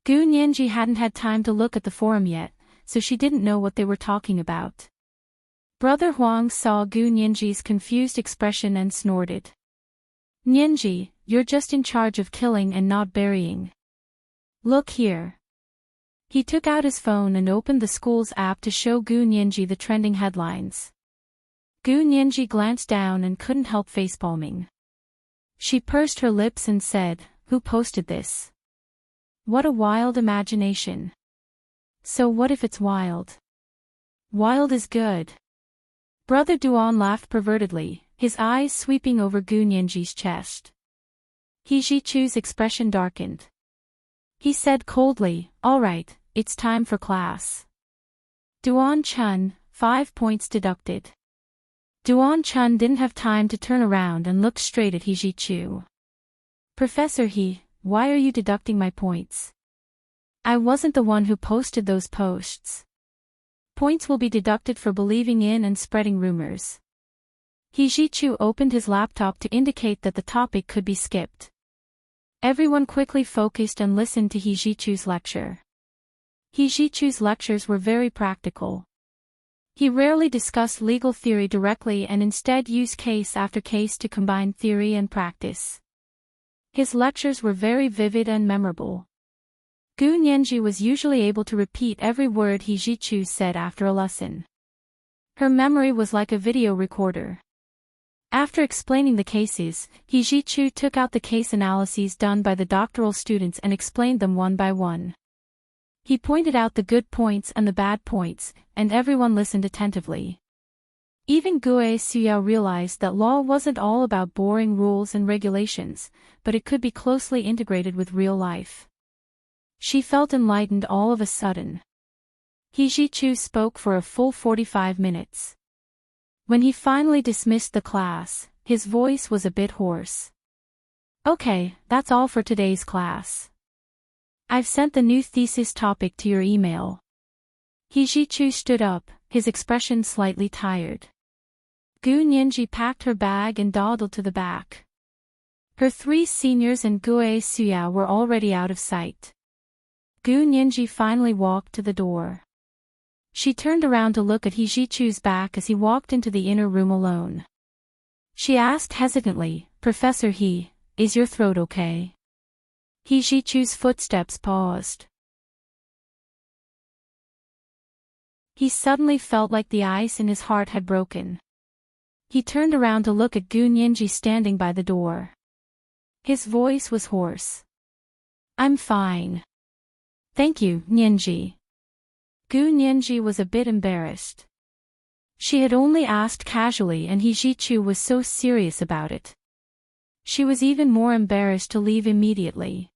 Gu Nianji hadn't had time to look at the forum yet, so she didn't know what they were talking about. Brother Huang saw Gu Nianji's confused expression and snorted. "Nianji, you're just in charge of killing and not burying. Look here." He took out his phone and opened the school's app to show Gu Nianji the trending headlines. Gu Nianji glanced down and couldn't help facepalming. She pursed her lips and said, "Who posted this? What a wild imagination." "So what if it's wild? Wild is good." Brother Duan laughed pervertedly, his eyes sweeping over Gu Nianji's chest. Hijichu's expression darkened. He said coldly, "All right, it's time for class. Duan Chun, 5 points deducted." Duan Chun didn't have time to turn around and look straight at Hijichu. "Professor He, why are you deducting my points? I wasn't the one who posted those posts. Points will be deducted for believing in and spreading rumors." Hijichu opened his laptop to indicate that the topic could be skipped. Everyone quickly focused and listened to Hijichu's lecture. Hijichu's lectures were very practical. He rarely discussed legal theory directly and instead used case after case to combine theory and practice. His lectures were very vivid and memorable. Gu Nianji was usually able to repeat every word Hijichu said after a lesson. Her memory was like a video recorder. After explaining the cases, Hijichu took out the case analyses done by the doctoral students and explained them one by one. He pointed out the good points and the bad points, and everyone listened attentively. Even Gue Suyao realized that law wasn't all about boring rules and regulations, but it could be closely integrated with real life. She felt enlightened all of a sudden. Hijichu spoke for a full 45 minutes. When he finally dismissed the class, his voice was a bit hoarse. "Okay, that's all for today's class. I've sent the new thesis topic to your email." Hijichu stood up, his expression slightly tired. Gu Nianji packed her bag and dawdled to the back. Her 3 seniors and Gue Suyao were already out of sight. Gu Nianji finally walked to the door. She turned around to look at Hijichu's back as he walked into the inner room alone. She asked hesitantly, "Professor He, is your throat okay?" He Jichu's footsteps paused. He suddenly felt like the ice in his heart had broken. He turned around to look at Gu Nianji standing by the door. His voice was hoarse. "I'm fine. Thank you, Nianji." Gu Nianji was a bit embarrassed. She had only asked casually and He Jichu was so serious about it. She was even more embarrassed to leave immediately.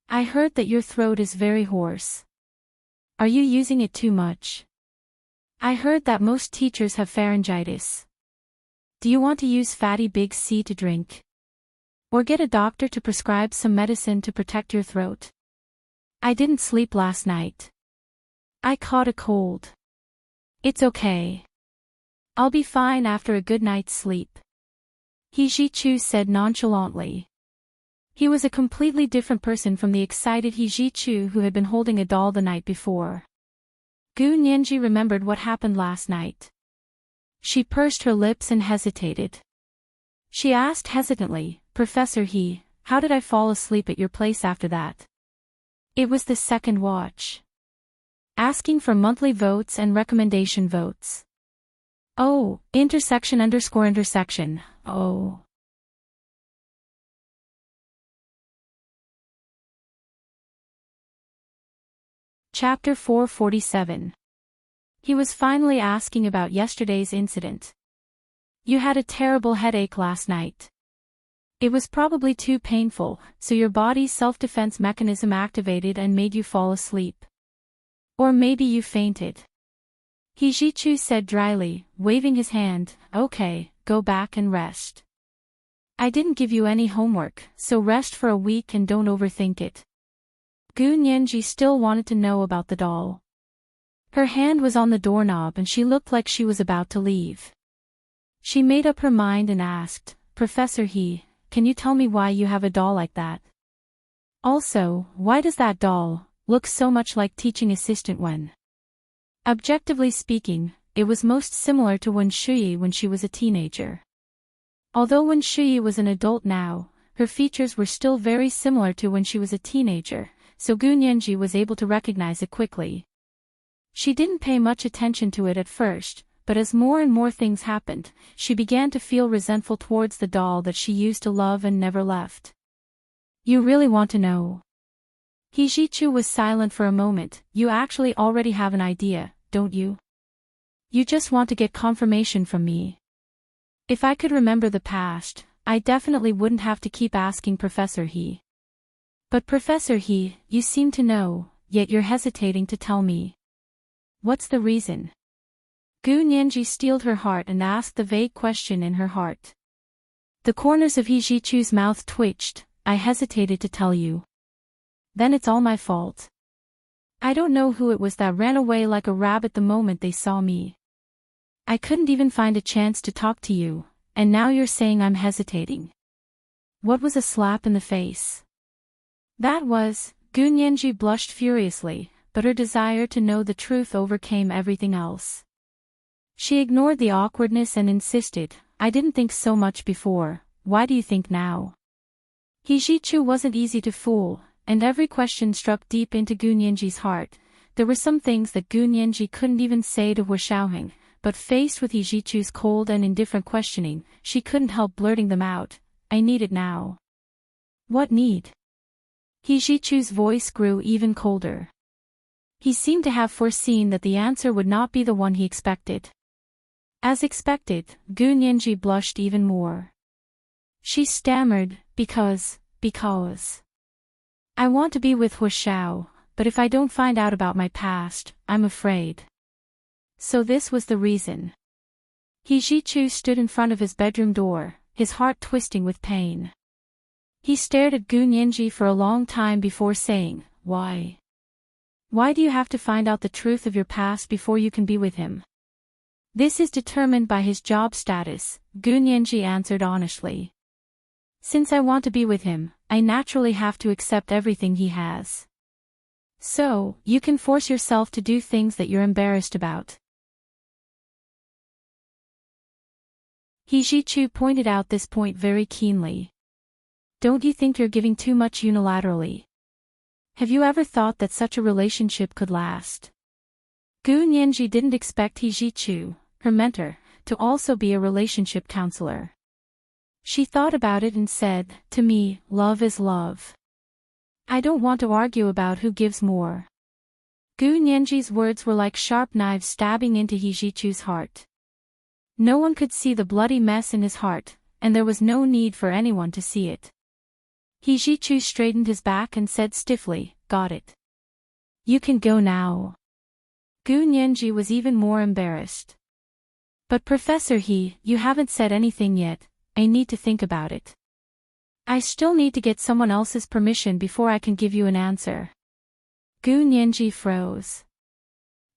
"I heard that your throat is very hoarse. Are you using it too much? I heard that most teachers have pharyngitis. Do you want to use fatty big C to drink? Or get a doctor to prescribe some medicine to protect your throat? I didn't sleep last night. I caught a cold. It's okay. I'll be fine after a good night's sleep," He Jichu said nonchalantly. He was a completely different person from the excited He Jichu who had been holding a doll the night before. Gu Nianji remembered what happened last night. She pursed her lips and hesitated. She asked hesitantly, "Professor He, how did I fall asleep at your place after that?" It was the second watch. Asking for monthly votes and recommendation votes. Oh, intersection. Oh. Chapter 447. He was finally asking about yesterday's incident. "You had a terrible headache last night. It was probably too painful, so your body's self-defense mechanism activated and made you fall asleep. Or maybe you fainted." He Jichu said dryly, waving his hand. "Okay, go back and rest. I didn't give you any homework, so rest for a week and don't overthink it." Gu Nianji still wanted to know about the doll. Her hand was on the doorknob and she looked like she was about to leave. She made up her mind and asked, "Professor He, can you tell me why you have a doll like that? Also, why does that doll look so much like teaching assistant Wen?" Objectively speaking, it was most similar to Wen Shuyi when she was a teenager. Although Wen Shuyi was an adult now, her features were still very similar to when she was a teenager, so Gu Nianji was able to recognize it quickly. She didn't pay much attention to it at first, but as more and more things happened, she began to feel resentful towards the doll that she used to love and never left. "You really want to know?" He Jichu was silent for a moment. "You actually already have an idea, don't you? You just want to get confirmation from me." "If I could remember the past, I definitely wouldn't have to keep asking Professor He. But Professor He, you seem to know, yet you're hesitating to tell me. What's the reason?" Gu Nianji steeled her heart and asked the vague question in her heart. The corners of He Jichu's mouth twitched. "I hesitated to tell you. Then it's all my fault. I don't know who it was that ran away like a rabbit the moment they saw me. I couldn't even find a chance to talk to you, and now you're saying I'm hesitating. What was a slap in the face?" That was, Gu Nianji blushed furiously, but her desire to know the truth overcame everything else. She ignored the awkwardness and insisted, "I didn't think so much before, why do you think now?" He Jichu wasn't easy to fool, and every question struck deep into Gu Nianji's heart. There were some things that Gu Nianji couldn't even say to Hua Xiaoheng, but faced with He Jichu's cold and indifferent questioning, she couldn't help blurting them out. "I need it now." "What need?" He Jichu's voice grew even colder. He seemed to have foreseen that the answer would not be the one he expected. As expected, Gu Nianji blushed even more. She stammered, because. "I want to be with Hua Xiao, but if I don't find out about my past, I'm afraid." So this was the reason. He Jichu stood in front of his bedroom door, his heart twisting with pain. He stared at Gu Nianji for a long time before saying, "Why? Why do you have to find out the truth of your past before you can be with him?" "This is determined by his job status," Gu Nianji answered honestly. "Since I want to be with him, I naturally have to accept everything he has. So, you can force yourself to do things that you're embarrassed about." He Jichu pointed out this point very keenly. Don't you think you're giving too much unilaterally? Have you ever thought that such a relationship could last? Gu Nianji didn't expect He Zhichu, her mentor, to also be a relationship counselor. She thought about it and said, "To me, love is love. I don't want to argue about who gives more." Gu Nianji's words were like sharp knives stabbing into He Zhichu's heart. No one could see the bloody mess in his heart, and there was no need for anyone to see it. He Zhichu straightened his back and said stiffly, "Got it. You can go now." Gu Nianji was even more embarrassed. "But Professor He, you haven't said anything yet. I need to think about it. I still need to get someone else's permission before I can give you an answer." Gu Nianji froze.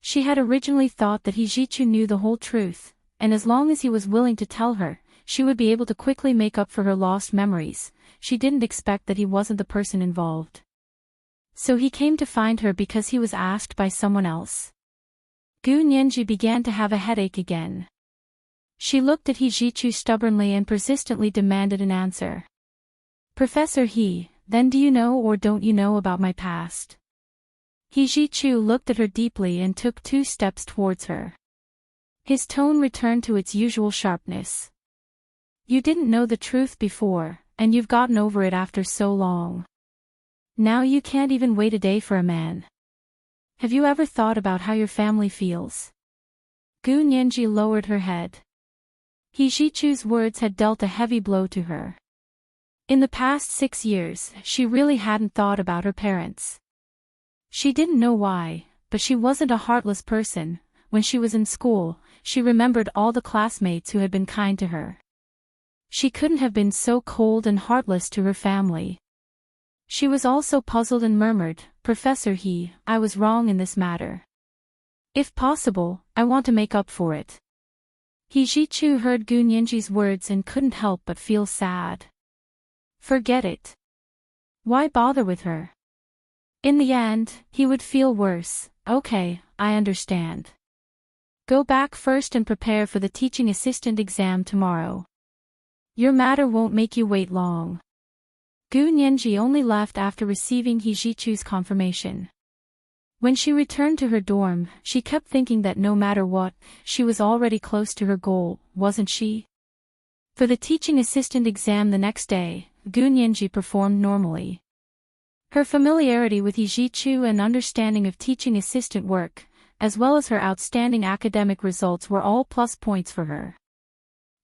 She had originally thought that He Zhichu knew the whole truth, and as long as he was willing to tell her, she would be able to quickly make up for her lost memories. She didn't expect that he wasn't the person involved. So he came to find her because he was asked by someone else. Gu Nianji began to have a headache again. She looked at He Zhichu stubbornly and persistently demanded an answer. "Professor He, then do you know or don't you know about my past?" He Zhichu looked at her deeply and took 2 steps towards her. His tone returned to its usual sharpness. "You didn't know the truth before, and you've gotten over it after so long. Now you can't even wait a day for a man. Have you ever thought about how your family feels?" Gu Nianji lowered her head. He Zhichu's words had dealt a heavy blow to her. In the past 6 years, she really hadn't thought about her parents. She didn't know why, but she wasn't a heartless person. When she was in school, she remembered all the classmates who had been kind to her. She couldn't have been so cold and heartless to her family. She was also puzzled and murmured, "Professor He, I was wrong in this matter. If possible, I want to make up for it." He Zhichu heard Gu Nianji's words and couldn't help but feel sad. Forget it. Why bother with her? In the end, he would feel worse. "Okay, I understand. Go back first and prepare for the teaching assistant exam tomorrow. Your matter won't make you wait long." Gu Nianji only left after receiving He Zhichu's confirmation. When she returned to her dorm, she kept thinking that no matter what, she was already close to her goal, wasn't she? For the teaching assistant exam the next day, Gu Nianji performed normally. Her familiarity with He Zhichu and understanding of teaching assistant work, as well as her outstanding academic results were all plus points for her.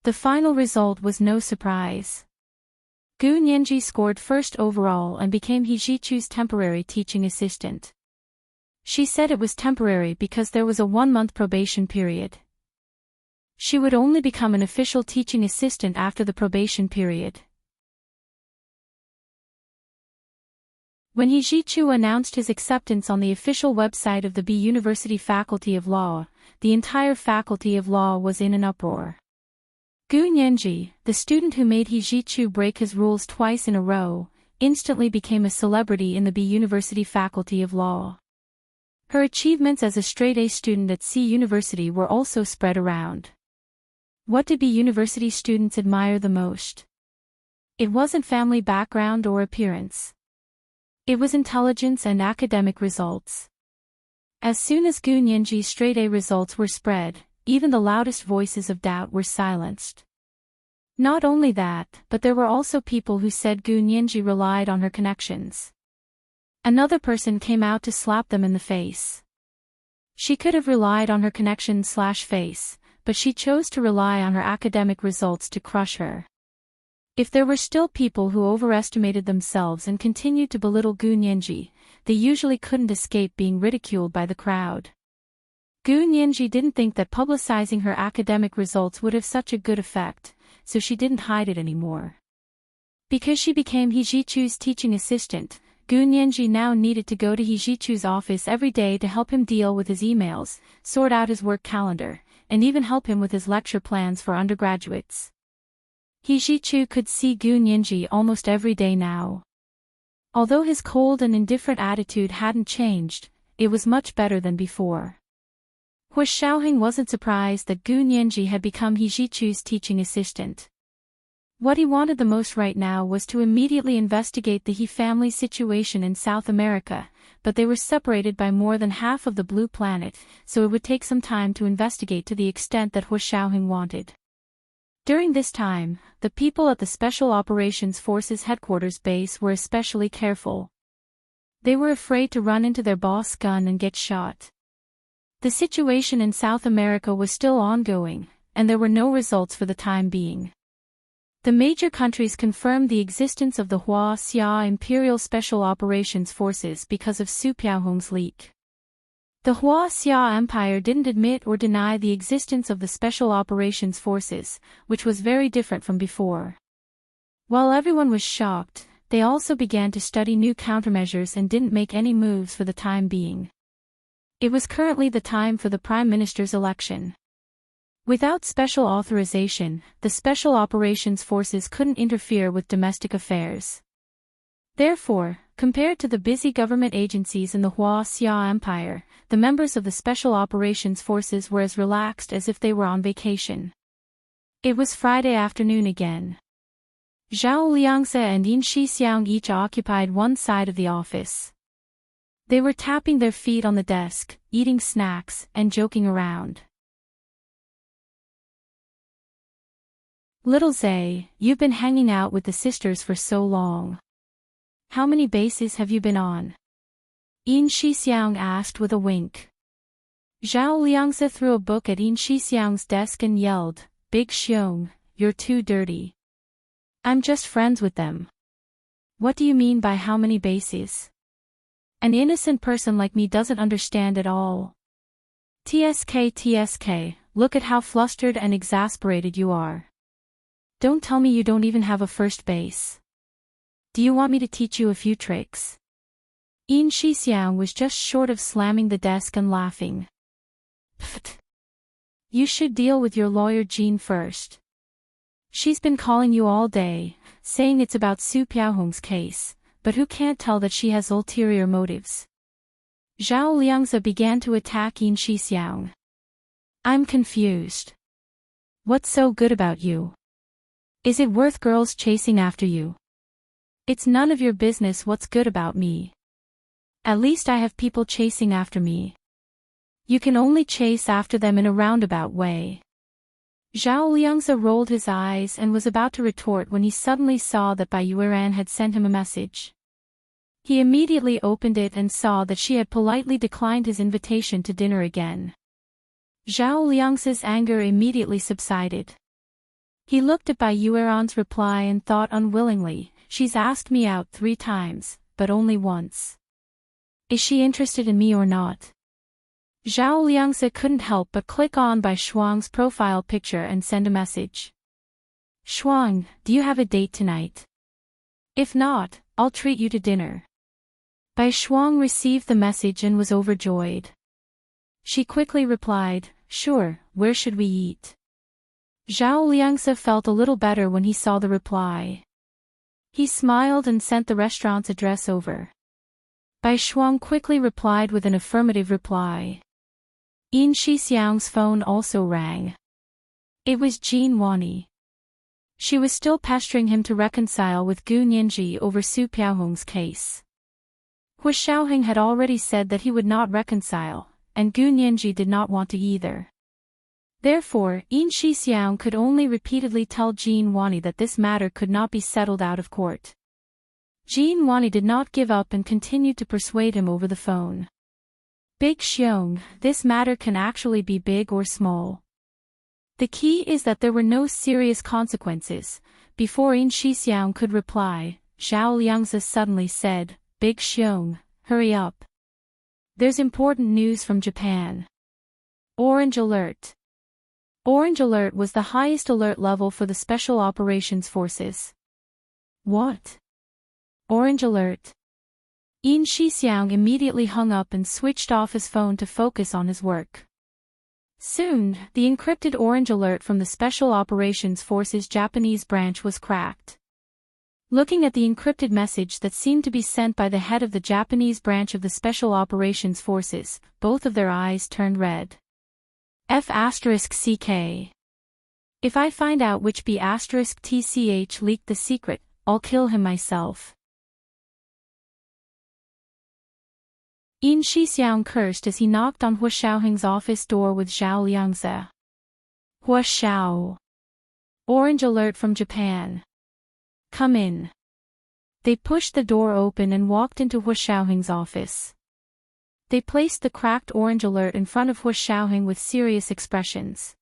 The final result was no surprise. Gu Nianji scored first overall and became He Zhichu's temporary teaching assistant. She said it was temporary because there was a 1-month probation period. She would only become an official teaching assistant after the probation period. When He Zhichu announced his acceptance on the official website of the B University Faculty of Law, the entire Faculty of Law was in an uproar. Gu Nianji, the student who made He Zhichu break his rules twice in a row, instantly became a celebrity in the B University Faculty of Law. Her achievements as a straight-A student at C University were also spread around. What did B University students admire the most? It wasn't family background or appearance. It was intelligence and academic results. As soon as Gu Nianji's straight-A results were spread, even the loudest voices of doubt were silenced. Not only that, but there were also people who said Gu Nianji relied on her connections. Another person came out to slap them in the face. She could have relied on her connections/face, but she chose to rely on her academic results to crush her. If there were still people who overestimated themselves and continued to belittle Gu Nianji, they usually couldn't escape being ridiculed by the crowd. Gu Nianji didn't think that publicizing her academic results would have such a good effect, so she didn't hide it anymore. Because she became He Zhichu's teaching assistant, Gu Nianji now needed to go to He Zhichu's office every day to help him deal with his emails, sort out his work calendar, and even help him with his lecture plans for undergraduates. He Zhichu could see Gu Nianji almost every day now. Although his cold and indifferent attitude hadn't changed, it was much better than before. Hu Xiaoheng wasn't surprised that Gu Nianji had become He Zhichu's teaching assistant. What he wanted the most right now was to immediately investigate the He family's situation in South America, but they were separated by more than half of the blue planet, so it would take some time to investigate to the extent that Hu Xiaoheng wanted. During this time, the people at the Special Operations Forces headquarters base were especially careful. They were afraid to run into their boss gun and get shot. The situation in South America was still ongoing, and there were no results for the time being. The major countries confirmed the existence of the Hua Xia Imperial Special Operations Forces because of Su Piaohong's leak. The Hua Xia Empire didn't admit or deny the existence of the Special Operations Forces, which was very different from before. While everyone was shocked, they also began to study new countermeasures and didn't make any moves for the time being. It was currently the time for the Prime Minister's election. Without special authorization, the Special Operations Forces couldn't interfere with domestic affairs. Therefore, compared to the busy government agencies in the Hua Xia Empire, the members of the Special Operations Forces were as relaxed as if they were on vacation. It was Friday afternoon again. Zhao Liangze and Yin Shixiang each occupied one side of the office. They were tapping their feet on the desk, eating snacks, and joking around. Little Zay, you've been hanging out with the sisters for so long. How many bases have you been on? Yin Shixiang asked with a wink. Zhao Liangze threw a book at Yin Shixiang's desk and yelled, "Big Xiong, you're too dirty. I'm just friends with them." What do you mean by how many bases? An innocent person like me doesn't understand at all. TSK, look at how flustered and exasperated you are. Don't tell me you don't even have a first base. Do you want me to teach you a few tricks? Yin Shixiang was just short of slamming the desk and laughing. Pfft. You should deal with your lawyer Jean first. She's been calling you all day, saying it's about Su Piaohong's case, but who can't tell that she has ulterior motives? Zhao Liangze began to attack Yin Shixiang. I'm confused. What's so good about you? Is it worth girls chasing after you? It's none of your business what's good about me. At least I have people chasing after me. You can only chase after them in a roundabout way. Zhao Liangze rolled his eyes and was about to retort when he suddenly saw that Bai Yueran had sent him a message. He immediately opened it and saw that she had politely declined his invitation to dinner again. Zhao Liangze's anger immediately subsided. He looked at Bai Yueran's reply and thought unwillingly, she's asked me out 3 times, but only once. Is she interested in me or not? Zhao Liangze couldn't help but click on Bai Shuang's profile picture and send a message. Shuang, do you have a date tonight? If not, I'll treat you to dinner. Bai Shuang received the message and was overjoyed. She quickly replied, sure, where should we eat? Zhao Liangze felt a little better when he saw the reply. He smiled and sent the restaurant's address over. Bai Shuang quickly replied with an affirmative reply. Yin Shixiang's phone also rang. It was Jean Wani. She was still pestering him to reconcile with Gu Nianji over Su Piaohong's case. Hu Xiaoheng had already said that he would not reconcile, and Gu Nianji did not want to either. Therefore, Yin Shixiang could only repeatedly tell Jean Wani that this matter could not be settled out of court. Jean Wani did not give up and continued to persuade him over the phone. Big Xiong, this matter can actually be big or small. The key is that there were no serious consequences. Before Yin Shixiang could reply, Zhao Liangze suddenly said, Big Xiong, hurry up. There's important news from Japan. Orange alert. Orange alert was the highest alert level for the Special Operations Forces. What? Orange alert. Yin Shixiang immediately hung up and switched off his phone to focus on his work. Soon, the encrypted orange alert from the Special Operations Forces Japanese branch was cracked. Looking at the encrypted message that seemed to be sent by the head of the Japanese branch of the Special Operations Forces, both of their eyes turned red. F*CK. If I find out which B*TCH leaked the secret, I'll kill him myself. Yin Shixiang cursed as he knocked on Hua Xiaoheng's office door with Zhao Liangze. Hua Xiao. Orange alert from Japan. Come in. They pushed the door open and walked into Hua Xiaoheng's office. They placed the cracked orange alert in front of Hua Xiaoheng with serious expressions.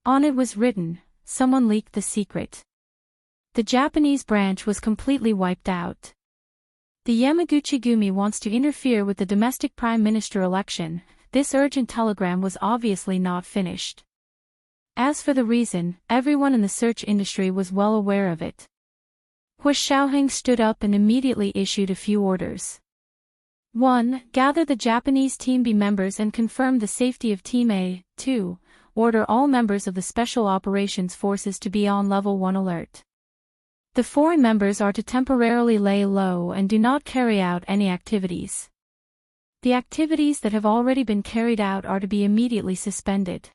On it was written, "Someone leaked the secret." The Japanese branch was completely wiped out. The Yamaguchi-gumi wants to interfere with the domestic prime minister election. This urgent telegram was obviously not finished. As for the reason, everyone in the search industry was well aware of it. Hua Xiaoheng stood up and immediately issued a few orders. 1. Gather the Japanese Team B members and confirm the safety of Team A. 2. Order all members of the Special Operations Forces to be on Level 1 alert. The foreign members are to temporarily lay low and do not carry out any activities. The activities that have already been carried out are to be immediately suspended.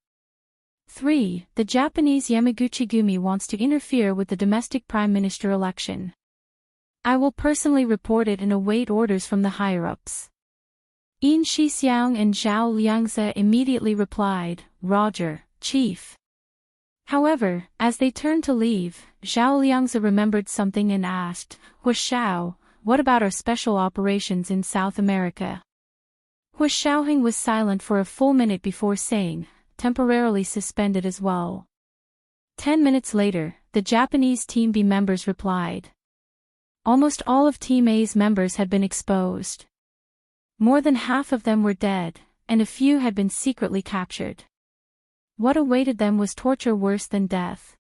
3. The Japanese Yamaguchi-gumi wants to interfere with the domestic prime minister election. I will personally report it and await orders from the higher-ups. Yin Shixiang and Zhao Liangze immediately replied, "Roger, Chief." However, as they turned to leave, Zhao Liangze remembered something and asked, "Hua Xiao, what about our special operations in South America?" Hua Xiaoheng was silent for a full minute before saying, "Temporarily suspended as well." 10 minutes later, the Japanese Team B members replied. Almost all of Team A's members had been exposed. More than half of them were dead, and a few had been secretly captured. What awaited them was torture worse than death.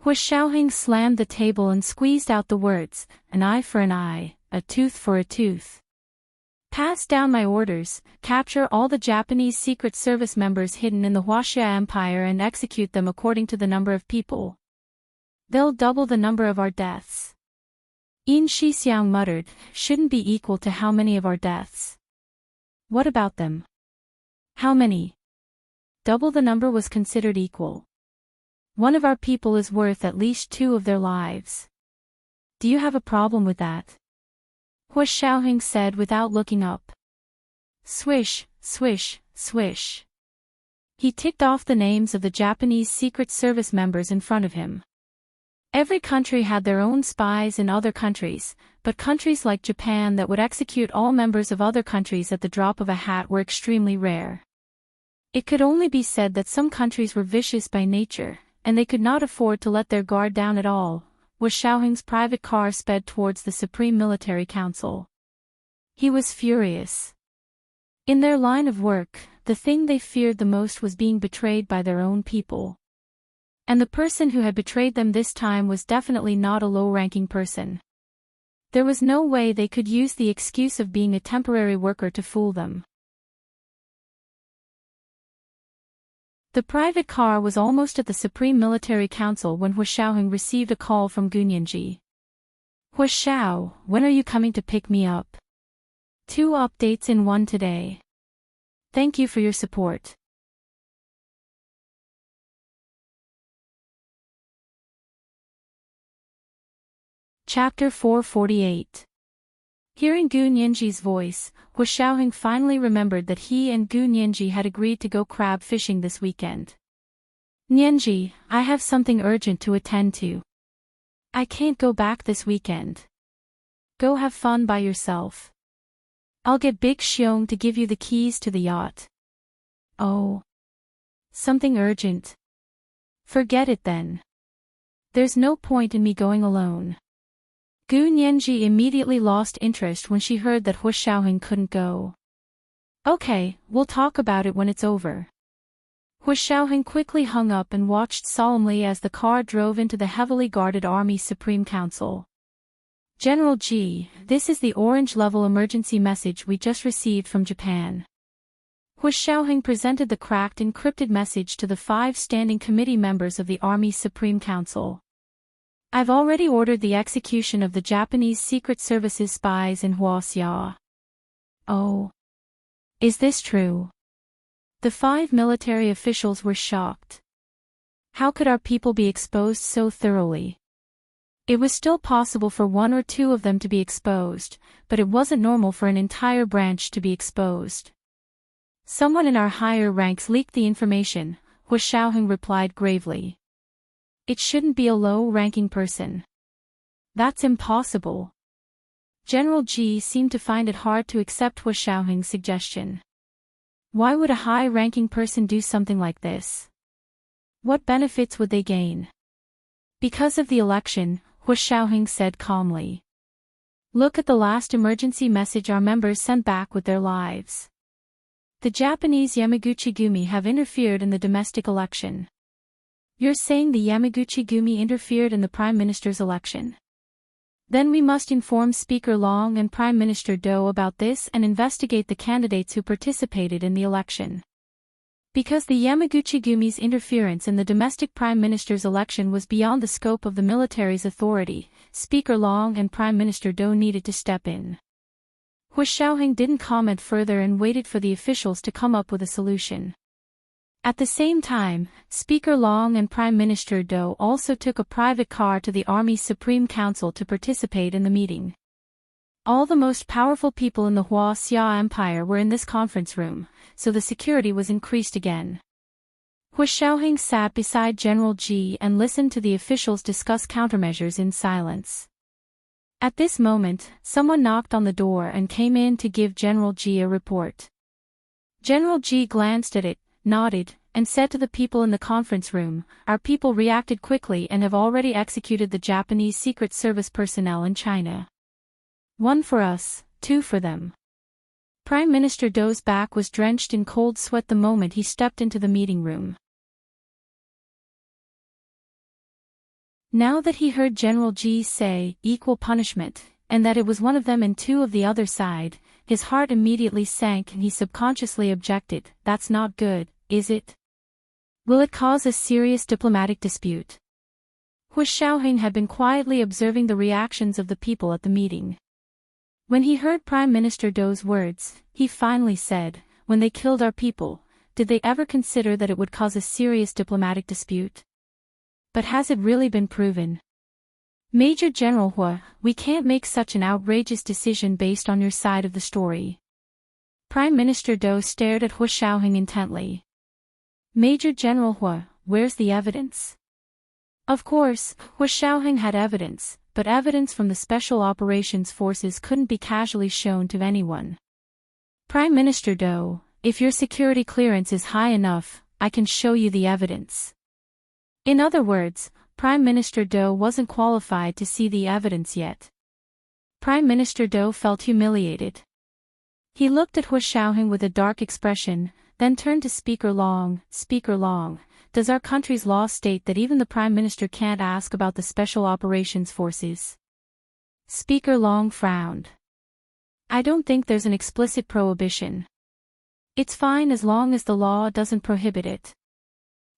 Hua Xiaoheng slammed the table and squeezed out the words, "An eye for an eye, a tooth for a tooth." Pass down my orders, capture all the Japanese Secret Service members hidden in the Huaxia Empire and execute them according to the number of people. They'll double the number of our deaths. Yin Shixiang muttered, "Shouldn't be equal to how many of our deaths?" What about them? How many? Double the number was considered equal. One of our people is worth at least 2 of their lives. Do you have a problem with that? Hua Xiaoheng said without looking up. Swish, swish, swish. He ticked off the names of the Japanese Secret Service members in front of him. Every country had their own spies in other countries, but countries like Japan that would execute all members of other countries at the drop of a hat were extremely rare. It could only be said that some countries were vicious by nature, and they could not afford to let their guard down at all. Hua Xiaoheng's private car sped towards the Supreme Military Council. He was furious. In their line of work, the thing they feared the most was being betrayed by their own people. And the person who had betrayed them this time was definitely not a low-ranking person. There was no way they could use the excuse of being a temporary worker to fool them. The private car was almost at the Supreme Military Council when Hua Xiaoheng received a call from Gunyanji. Hua Xiao, when are you coming to pick me up? 2 updates in one today. Thank you for your support. Chapter 448. Hearing Gu Nianji's voice, Hua Xiaoheng finally remembered that he and Gu Nianji had agreed to go crab fishing this weekend. Nianji, I have something urgent to attend to. I can't go back this weekend. Go have fun by yourself. I'll get Big Xiong to give you the keys to the yacht. Oh. Something urgent. Forget it then. There's no point in me going alone. Gu Nianji immediately lost interest when she heard that Hua Xiaoheng couldn't go. Okay, we'll talk about it when it's over. Hua Xiaoheng quickly hung up and watched solemnly as the car drove into the heavily guarded Army Supreme Council. General G, this is the orange-level emergency message we just received from Japan. Hua Xiaoheng presented the cracked encrypted message to the 5 standing committee members of the Army Supreme Council. I've already ordered the execution of the Japanese Secret Service's spies in Huaxia. Oh. Is this true? The 5 military officials were shocked. How could our people be exposed so thoroughly? It was still possible for one or two of them to be exposed, but it wasn't normal for an entire branch to be exposed. Someone in our higher ranks leaked the information, Hu Xiaoheng replied gravely. It shouldn't be a low-ranking person. That's impossible. General Ji seemed to find it hard to accept Hu Xiaoheng's suggestion. Why would a high-ranking person do something like this? What benefits would they gain? Because of the election, Hu Xiaoheng said calmly. Look at the last emergency message our members sent back with their lives. The Japanese Yamaguchi-gumi have interfered in the domestic election. You're saying the Yamaguchi-gumi interfered in the Prime Minister's election? Then we must inform Speaker Long and Prime Minister Do about this and investigate the candidates who participated in the election. Because the Yamaguchi-gumi's interference in the domestic Prime Minister's election was beyond the scope of the military's authority, Speaker Long and Prime Minister Do needed to step in. Hu Xiaoheng didn't comment further and waited for the officials to come up with a solution. At the same time, Speaker Long and Prime Minister Do also took a private car to the Army's Supreme Council to participate in the meeting. All the most powerful people in the Hua Xia Empire were in this conference room, so the security was increased again. Hu Xiaoheng sat beside General Ji and listened to the officials discuss countermeasures in silence. At this moment, someone knocked on the door and came in to give General Ji a report. General Ji glanced at it, nodded, and said to the people in the conference room, Our people reacted quickly and have already executed the Japanese Secret Service personnel in China. 1 for us, 2 for them. Prime Minister Do's back was drenched in cold sweat the moment he stepped into the meeting room. Now that he heard General Ji say, equal punishment, and that it was 1 of them and 2 of the other side, his heart immediately sank and he subconsciously objected, That's not good, is it? Will it cause a serious diplomatic dispute? Hu Xiaoheng had been quietly observing the reactions of the people at the meeting. When he heard Prime Minister Do's words, he finally said, When they killed our people, did they ever consider that it would cause a serious diplomatic dispute? But has it really been proven? Major General Hu, we can't make such an outrageous decision based on your side of the story. Prime Minister Do stared at Hu Xiaoheng intently. Major General Hu, where's the evidence? Of course, Hu Xiaoheng had evidence, but evidence from the Special Operations Forces couldn't be casually shown to anyone. Prime Minister Do, if your security clearance is high enough, I can show you the evidence. In other words, Prime Minister Do wasn't qualified to see the evidence yet. Prime Minister Do felt humiliated. He looked at Hu Xiaoheng with a dark expression, then turned to Speaker Long. Speaker Long, does our country's law state that even the Prime Minister can't ask about the Special Operations Forces? Speaker Long frowned. I don't think there's an explicit prohibition. It's fine as long as the law doesn't prohibit it.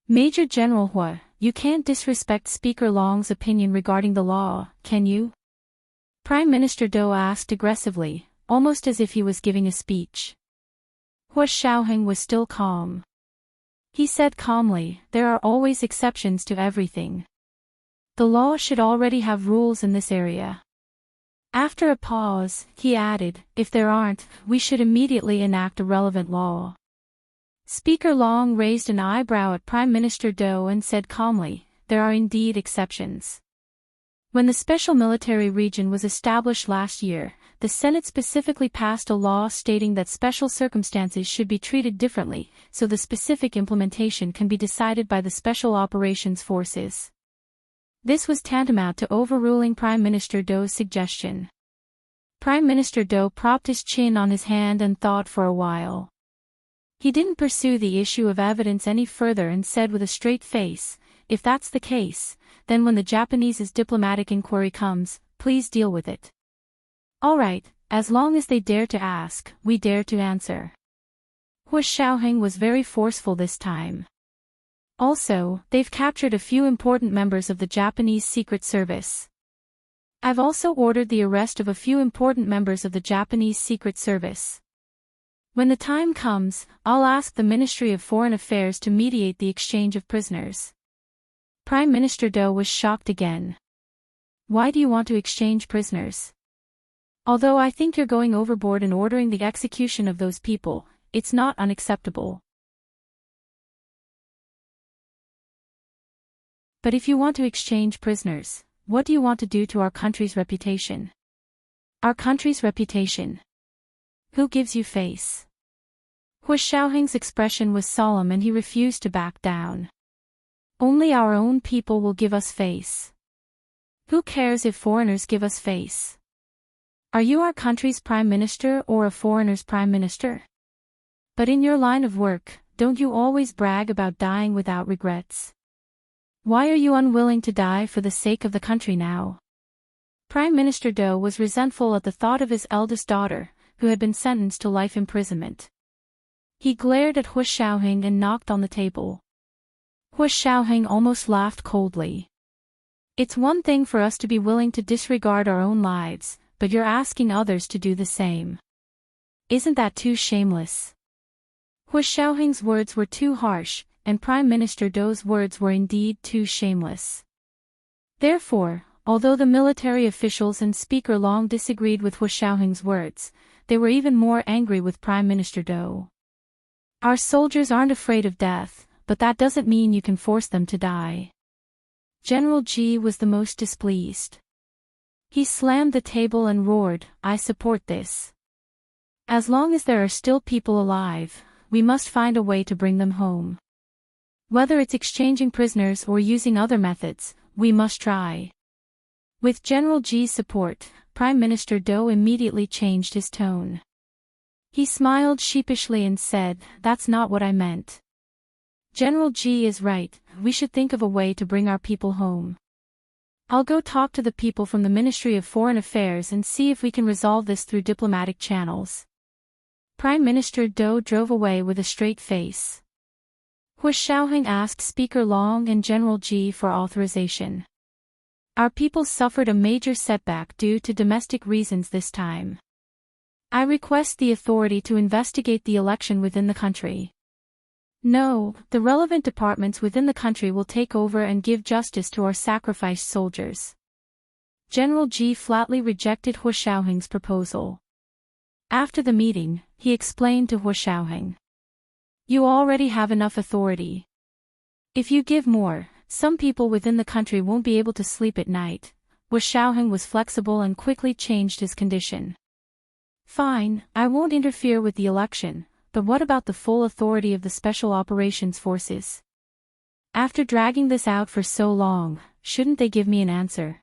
Major General Hu, you can't disrespect Speaker Long's opinion regarding the law, can you? Prime Minister Do asked aggressively, almost as if he was giving a speech. Hu Xiaoheng was still calm. He said calmly, There are always exceptions to everything. The law should already have rules in this area. After a pause, he added, If there aren't, we should immediately enact a relevant law. Speaker Long raised an eyebrow at Prime Minister Do and said calmly, There are indeed exceptions. When the Special Military Region was established last year, the Senate specifically passed a law stating that special circumstances should be treated differently, so the specific implementation can be decided by the Special Operations Forces. This was tantamount to overruling Prime Minister Do's suggestion. Prime Minister Do propped his chin on his hand and thought for a while. He didn't pursue the issue of evidence any further and said with a straight face, If that's the case, then when the Japanese's diplomatic inquiry comes, please deal with it. All right, as long as they dare to ask, we dare to answer. Hu Xiaoheng was very forceful this time. Also, they've captured a few important members of the Japanese Secret Service. I've also ordered the arrest of a few important members of the Japanese Secret Service. When the time comes, I'll ask the Ministry of Foreign Affairs to mediate the exchange of prisoners. Prime Minister Do was shocked again. Why do you want to exchange prisoners? Although I think you're going overboard in ordering the execution of those people, it's not unacceptable. But if you want to exchange prisoners, what do you want to do to our country's reputation? Our country's reputation. Who gives you face? Hu Xiaoheng's expression was solemn and he refused to back down. Only our own people will give us face. Who cares if foreigners give us face? Are you our country's prime minister or a foreigner's prime minister? But in your line of work, don't you always brag about dying without regrets? Why are you unwilling to die for the sake of the country now? Prime Minister Do was resentful at the thought of his eldest daughter, who had been sentenced to life imprisonment. He glared at Hu Xiaoheng and knocked on the table. Hu Xiaoheng almost laughed coldly. It's one thing for us to be willing to disregard our own lives, but you're asking others to do the same. Isn't that too shameless? Hu Xiaoheng's words were too harsh, and Prime Minister Do's words were indeed too shameless. Therefore, although the military officials and Speaker Long disagreed with Hu Xiaoheng's words, they were even more angry with Prime Minister Do. Our soldiers aren't afraid of death, but that doesn't mean you can force them to die. General Ji was the most displeased. He slammed the table and roared, I support this. As long as there are still people alive, we must find a way to bring them home. Whether it's exchanging prisoners or using other methods, we must try. With General Ji's support, Prime Minister Do immediately changed his tone. He smiled sheepishly and said, That's not what I meant. General Ji is right, we should think of a way to bring our people home. I'll go talk to the people from the Ministry of Foreign Affairs and see if we can resolve this through diplomatic channels. Prime Minister Do drove away with a straight face. Hu Xiaoheng asked Speaker Long and General Ji for authorization. Our people suffered a major setback due to domestic reasons this time. I request the authority to investigate the election within the country. No, the relevant departments within the country will take over and give justice to our sacrificed soldiers. General Ji flatly rejected Hu Xiaoheng's proposal. After the meeting, he explained to Hu Xiaoheng. You already have enough authority. If you give more, some people within the country won't be able to sleep at night. Hu Xiaoheng was flexible and quickly changed his condition. Fine, I won't interfere with the election, but what about the full authority of the Special Operations Forces? After dragging this out for so long, shouldn't they give me an answer?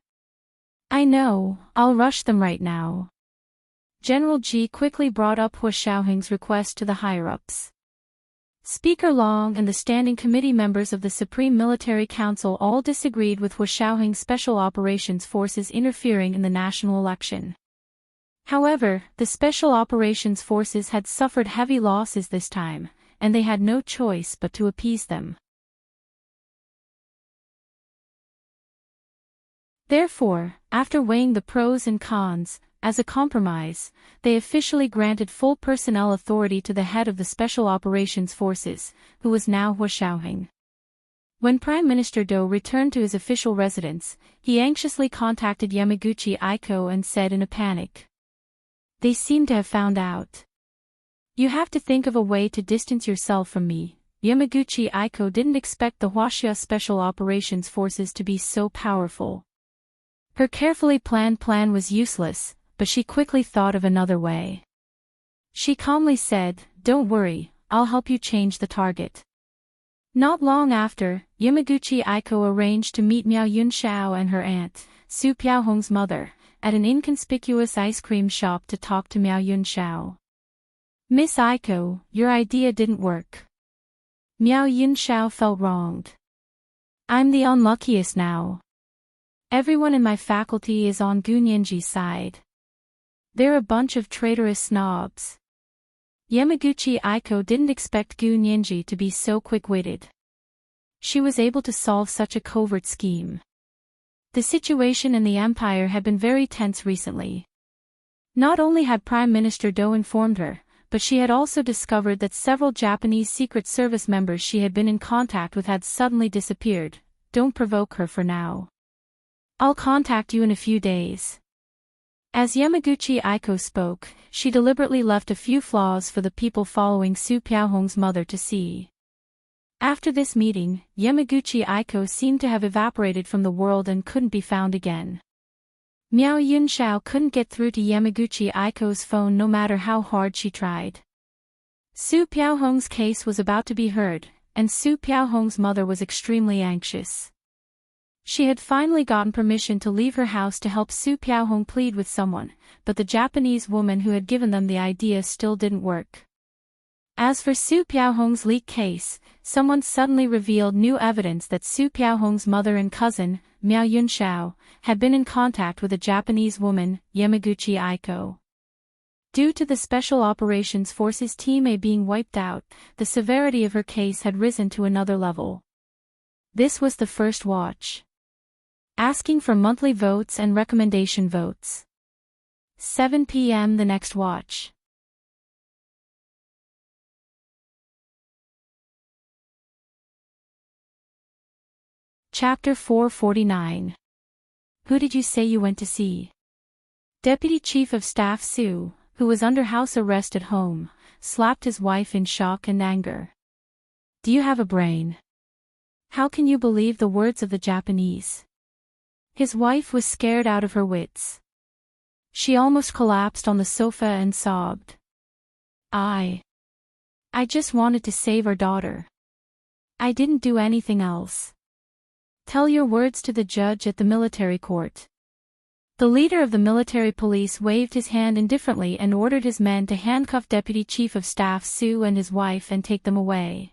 I know, I'll rush them right now. General Ji quickly brought up Hu Xiaoheng's request to the higher-ups. Speaker Long and the Standing Committee members of the Supreme Military Council all disagreed with Hu Xiaoheng's Special Operations Forces interfering in the national election. However, the Special Operations Forces had suffered heavy losses this time, and they had no choice but to appease them. Therefore, after weighing the pros and cons, as a compromise, they officially granted full personnel authority to the head of the Special Operations Forces, who was now Hu Xiaoheng. When Prime Minister Do returned to his official residence, he anxiously contacted Yamaguchi Aiko and said in a panic, They seem to have found out. You have to think of a way to distance yourself from me. Yamaguchi Aiko didn't expect the Huaxia Special Operations Forces to be so powerful. Her carefully planned plan was useless, but she quickly thought of another way. She calmly said, Don't worry, I'll help you change the target. Not long after, Yamaguchi Aiko arranged to meet Miao Yunxiao and her aunt, Su Piaohong's mother, at an inconspicuous ice cream shop to talk to Miao Yunxiao. Miss Aiko, your idea didn't work. Miao Yunxiao felt wronged. I'm the unluckiest now. Everyone in my faculty is on Gu Nianji's side. They're a bunch of traitorous snobs. Yamaguchi Aiko didn't expect Gu Nianji to be so quick-witted. She was able to solve such a covert scheme. The situation in the empire had been very tense recently. Not only had Prime Minister Do informed her, but she had also discovered that several Japanese Secret Service members she had been in contact with had suddenly disappeared, don't provoke her for now. I'll contact you in a few days. As Yamaguchi Aiko spoke, she deliberately left a few flaws for the people following Su Piaohong's mother to see. After this meeting, Yamaguchi Aiko seemed to have evaporated from the world and couldn't be found again. Miao Yunxiao couldn't get through to Yamaguchi Aiko's phone no matter how hard she tried. Su Piaohong's case was about to be heard, and Su Piaohong's mother was extremely anxious. She had finally gotten permission to leave her house to help Su Piaohong plead with someone, but the Japanese woman who had given them the idea still didn't work. As for Su Piaohong's leak case, someone suddenly revealed new evidence that Su Piaohong's mother and cousin, Miao Yunxiao, had been in contact with a Japanese woman, Yamaguchi Aiko. Due to the Special Operations Forces Team A being wiped out, the severity of her case had risen to another level. This was the first watch. Asking for monthly votes and recommendation votes. 7 p.m. the next watch. Chapter 449. Who did you say you went to see? Deputy Chief of Staff Su, who was under house arrest at home, slapped his wife in shock and anger. Do you have a brain? How can you believe the words of the Japanese? His wife was scared out of her wits. She almost collapsed on the sofa and sobbed. I just wanted to save our daughter. I didn't do anything else. Tell your words to the judge at the military court. The leader of the military police waved his hand indifferently and ordered his men to handcuff Deputy Chief of Staff Su and his wife and take them away.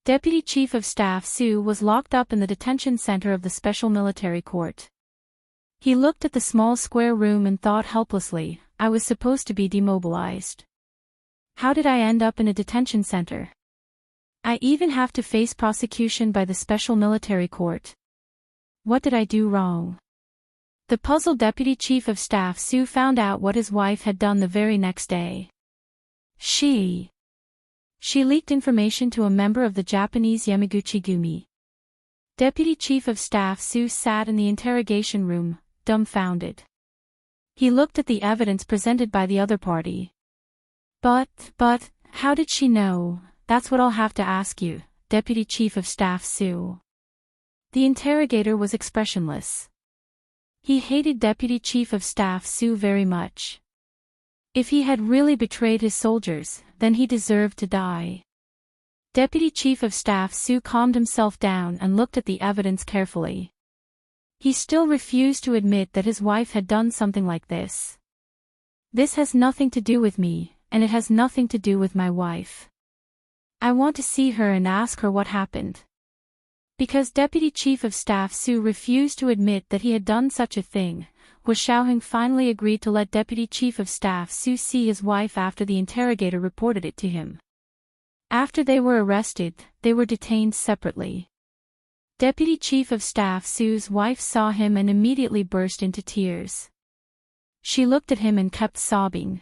Deputy Chief of Staff Su was locked up in the detention center of the Special Military Court. He looked at the small square room and thought helplessly, I was supposed to be demobilized. How did I end up in a detention center? I even have to face prosecution by the Special Military Court. What did I do wrong? The puzzled Deputy Chief of Staff Su found out what his wife had done the very next day. She leaked information to a member of the Japanese Yamaguchi Gumi. Deputy Chief of Staff Su sat in the interrogation room, dumbfounded. He looked at the evidence presented by the other party. But, how did she know? That's what I'll have to ask you, Deputy Chief of Staff Su. The interrogator was expressionless. He hated Deputy Chief of Staff Su very much. If he had really betrayed his soldiers, then he deserved to die. Deputy Chief of Staff Su calmed himself down and looked at the evidence carefully. He still refused to admit that his wife had done something like this. This has nothing to do with me, and it has nothing to do with my wife. I want to see her and ask her what happened. Because Deputy Chief of Staff Su refused to admit that he had done such a thing, Hua Xiaoheng finally agreed to let Deputy Chief of Staff Su see his wife after the interrogator reported it to him. After they were arrested, they were detained separately. Deputy Chief of Staff Su's wife saw him and immediately burst into tears. She looked at him and kept sobbing.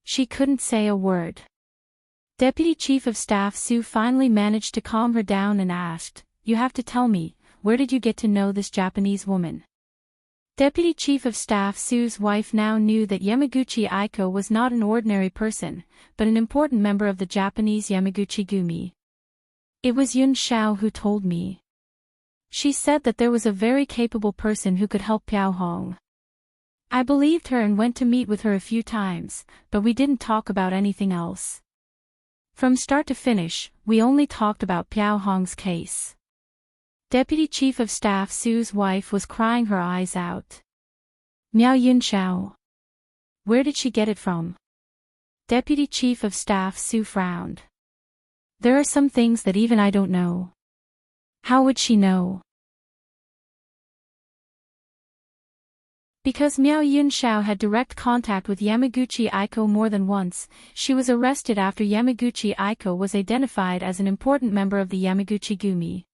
She couldn't say a word. Deputy Chief of Staff Su finally managed to calm her down and asked, You have to tell me, where did you get to know this Japanese woman? Deputy Chief of Staff Su's wife now knew that Yamaguchi Aiko was not an ordinary person, but an important member of the Japanese Yamaguchi Gumi. It was Yun Xiao who told me. She said that there was a very capable person who could help Piaohong. I believed her and went to meet with her a few times, but we didn't talk about anything else. From start to finish, we only talked about Piaohong's case. Deputy Chief of Staff Su's wife was crying her eyes out. Miao Yunxiao. Where did she get it from? Deputy Chief of Staff Su frowned. There are some things that even I don't know. How would she know? Because Miao Yunxiao had direct contact with Yamaguchi Aiko more than once, she was arrested after Yamaguchi Aiko was identified as an important member of the Yamaguchi Gumi.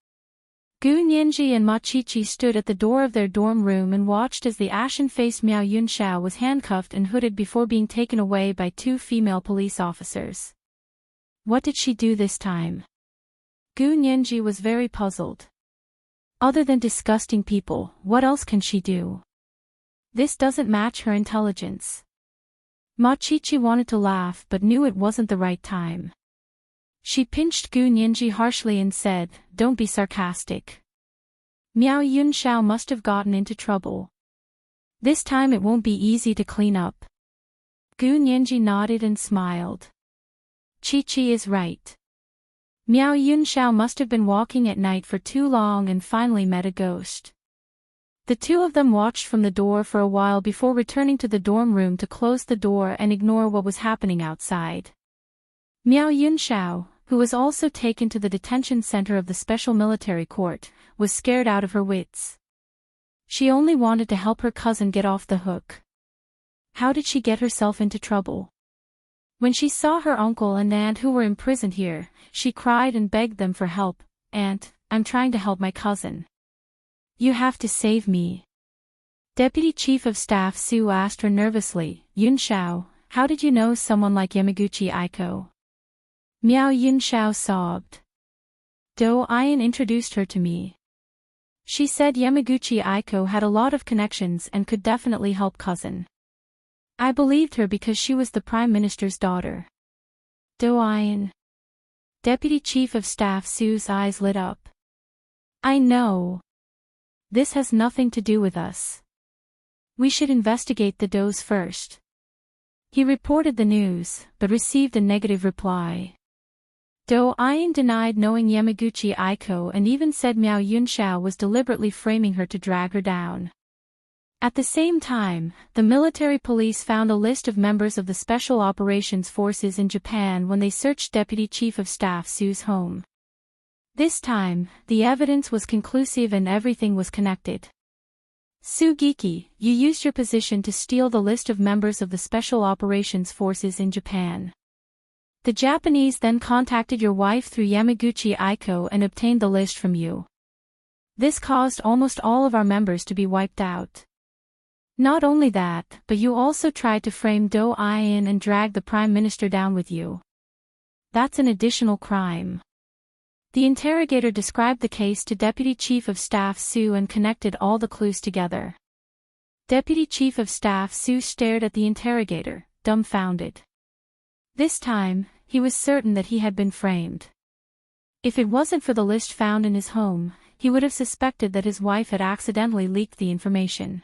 Gu Nianji and Machichi stood at the door of their dorm room and watched as the ashen-faced Miao Yunxiao was handcuffed and hooded before being taken away by two female police officers. What did she do this time? Gu Nianji was very puzzled. Other than disgusting people, what else can she do? This doesn't match her intelligence. Ma Chichi wanted to laugh but knew it wasn't the right time. She pinched Gu Nianji harshly and said, "Don't be sarcastic. Miao Yunxiao must have gotten into trouble. This time it won't be easy to clean up." Gu Nianji nodded and smiled. Chi-Chi is right. Miao Yunxiao must have been walking at night for too long and finally met a ghost. The two of them watched from the door for a while before returning to the dorm room to close the door and ignore what was happening outside. Miao Yunxiao, who was also taken to the detention center of the special military court, was scared out of her wits. She only wanted to help her cousin get off the hook. How did she get herself into trouble? When she saw her uncle and aunt who were imprisoned here, she cried and begged them for help. "Aunt, I'm trying to help my cousin. You have to save me." Deputy Chief of Staff Su asked her nervously, "Yunxiao, how did you know someone like Yamaguchi Aiko?" Miao Yunxiao sobbed. Do Ayan introduced her to me. She said Yamaguchi Aiko had a lot of connections and could definitely help cousin. I believed her because she was the Prime Minister's daughter. Do Ayan. Deputy Chief of Staff Su's eyes lit up. I know. This has nothing to do with us. We should investigate the Does first. He reported the news, but received a negative reply. Do Ayan denied knowing Yamaguchi Aiko and even said Miao Yunxiao was deliberately framing her to drag her down. At the same time, the military police found a list of members of the Special Operations Forces in Japan when they searched Deputy Chief of Staff Su's home. This time, the evidence was conclusive and everything was connected. Sugiki, you used your position to steal the list of members of the Special Operations Forces in Japan. The Japanese then contacted your wife through Yamaguchi Aiko and obtained the list from you. This caused almost all of our members to be wiped out. Not only that, but you also tried to frame Do Ayan and drag the Prime Minister down with you. That's an additional crime. The interrogator described the case to Deputy Chief of Staff Su and connected all the clues together. Deputy Chief of Staff Su stared at the interrogator, dumbfounded. This time, he was certain that he had been framed. If it wasn't for the list found in his home, he would have suspected that his wife had accidentally leaked the information.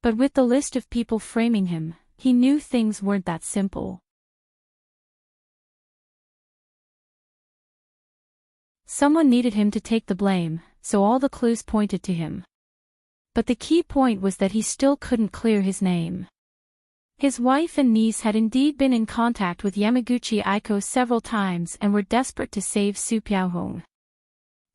But with the list of people framing him, he knew things weren't that simple. Someone needed him to take the blame, so all the clues pointed to him. But the key point was that he still couldn't clear his name. His wife and niece had indeed been in contact with Yamaguchi Aiko several times and were desperate to save Su Piaohong.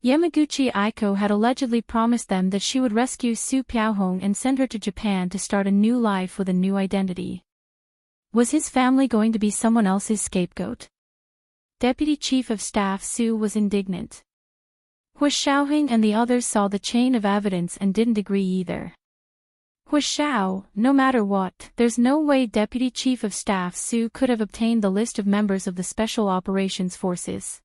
Yamaguchi Aiko had allegedly promised them that she would rescue Su Piaohong and send her to Japan to start a new life with a new identity. Was his family going to be someone else's scapegoat? Deputy Chief of Staff Su was indignant. Hu Xiaoheng and the others saw the chain of evidence and didn't agree either. Hu Xiao, no matter what, there's no way Deputy Chief of Staff Su could have obtained the list of members of the Special Operations Forces.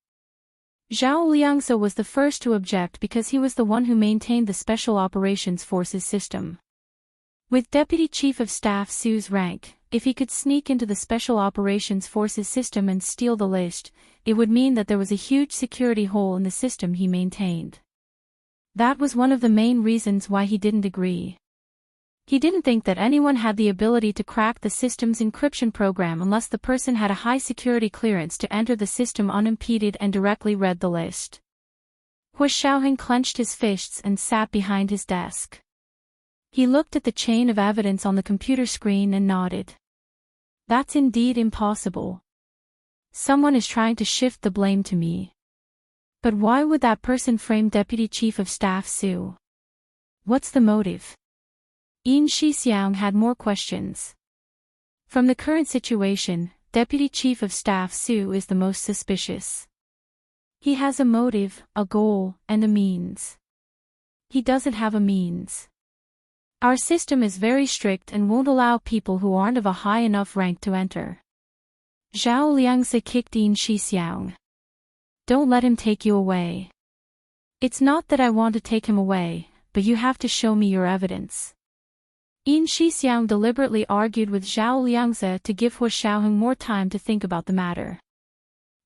Zhao Liangzi was the first to object because he was the one who maintained the Special Operations Forces system. With Deputy Chief of Staff Su's rank, if he could sneak into the Special Operations Forces system and steal the list, it would mean that there was a huge security hole in the system he maintained. That was one of the main reasons why he didn't agree. He didn't think that anyone had the ability to crack the system's encryption program unless the person had a high security clearance to enter the system unimpeded and directly read the list. Hu Xiaoheng clenched his fists and sat behind his desk. He looked at the chain of evidence on the computer screen and nodded. That's indeed impossible. Someone is trying to shift the blame to me. But why would that person frame Deputy Chief of Staff Su? What's the motive? Yin Shixiang had more questions. From the current situation, Deputy Chief of Staff Su is the most suspicious. He has a motive, a goal, and a means. He doesn't have a means. Our system is very strict and won't allow people who aren't of a high enough rank to enter. Zhao Liangzi kicked Yin Shixiang. Don't let him take you away. It's not that I want to take him away, but you have to show me your evidence. Yin Shixiang deliberately argued with Zhao Liangze to give Hu Xiaoheng more time to think about the matter.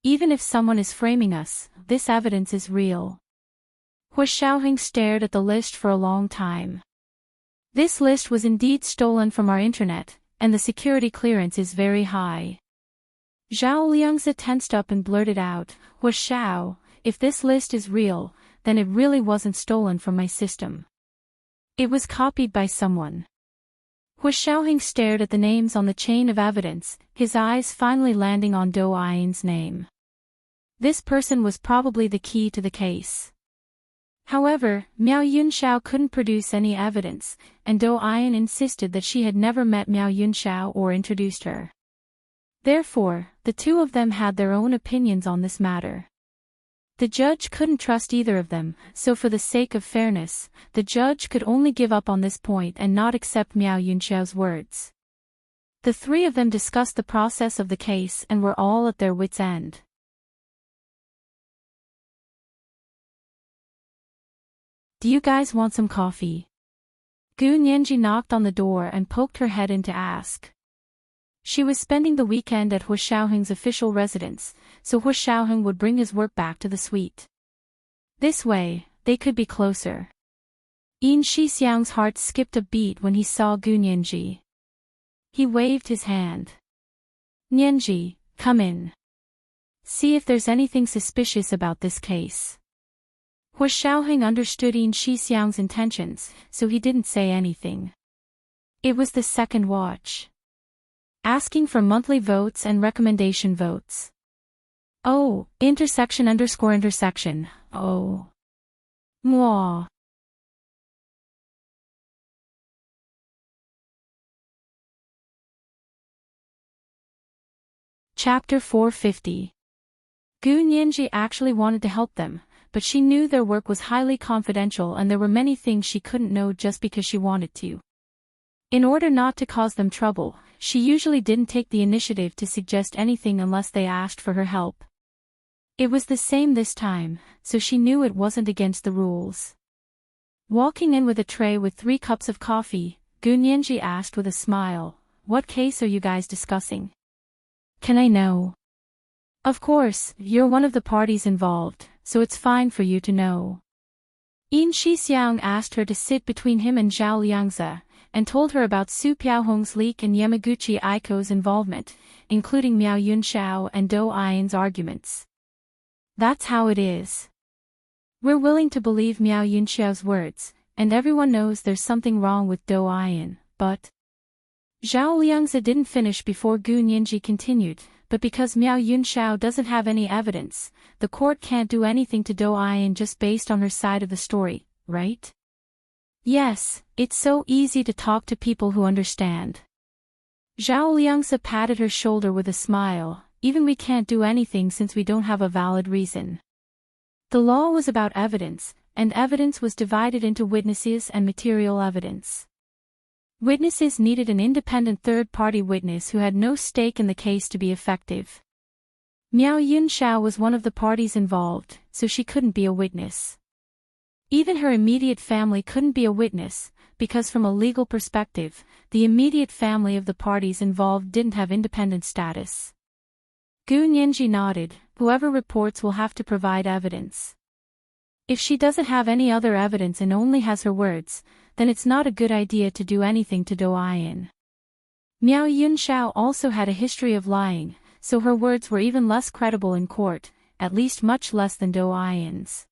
Even if someone is framing us, this evidence is real. Hu Xiaoheng stared at the list for a long time. This list was indeed stolen from our internet, and the security clearance is very high. Zhao Liangze tensed up and blurted out, Hu Xiao, if this list is real, then it really wasn't stolen from my system. It was copied by someone. Hu Xiaoheng stared at the names on the chain of evidence, his eyes finally landing on Dou Ayan's name. This person was probably the key to the case. However, Miao Yunxiao couldn't produce any evidence, and Dou Ayan insisted that she had never met Miao Yunxiao or introduced her. Therefore, the two of them had their own opinions on this matter. The judge couldn't trust either of them, so for the sake of fairness, the judge could only give up on this point and not accept Miao Yunxiao's words. The three of them discussed the process of the case and were all at their wits' end. Do you guys want some coffee? Gu Nianji knocked on the door and poked her head in to ask. She was spending the weekend at Hu Xiaoheng's official residence, so Hu Xiaoheng would bring his work back to the suite. This way, they could be closer. Yin Shixiang's heart skipped a beat when he saw Gu Nianji. He waved his hand. Nianji, come in. See if there's anything suspicious about this case. Hu Xiaoheng understood Yin Shixiang's intentions, so he didn't say anything. It was the second watch. Asking for monthly votes and recommendation votes. Oh, intersection. Oh. Mwah. Chapter 450. Gu Nianji actually wanted to help them, but she knew their work was highly confidential and there were many things she couldn't know just because she wanted to. In order not to cause them trouble, she usually didn't take the initiative to suggest anything unless they asked for her help. It was the same this time, so she knew it wasn't against the rules. Walking in with a tray with 3 cups of coffee, Gu Nianji asked with a smile, "What case are you guys discussing? Can I know?" "Of course, you're one of the parties involved, so it's fine for you to know." Yin Shixiang asked her to sit between him and Zhao Liangze, and told her about Su Piaohong's leak and Yamaguchi Aiko's involvement, including Miao Yunxiao and Dou Ayan's arguments. That's how it is. We're willing to believe Miao Yunxiao's words, and everyone knows there's something wrong with Dou Ayan, but... Zhao Liangze didn't finish before Gu Nianji continued, but because Miao Yunxiao doesn't have any evidence, the court can't do anything to Dou Ayan just based on her side of the story, right? Yes, it's so easy to talk to people who understand. Zhao Liangze patted her shoulder with a smile, even we can't do anything since we don't have a valid reason. The law was about evidence, and evidence was divided into witnesses and material evidence. Witnesses needed an independent third-party witness who had no stake in the case to be effective. Miao Yunxiao was one of the parties involved, so she couldn't be a witness. Even her immediate family couldn't be a witness, because from a legal perspective, the immediate family of the parties involved didn't have independent status. Gu Nianji nodded, whoever reports will have to provide evidence. If she doesn't have any other evidence and only has her words, then it's not a good idea to do anything to Dou Ayan. Miao Yunxiao also had a history of lying, so her words were even less credible in court, at least much less than Dou Ayan's.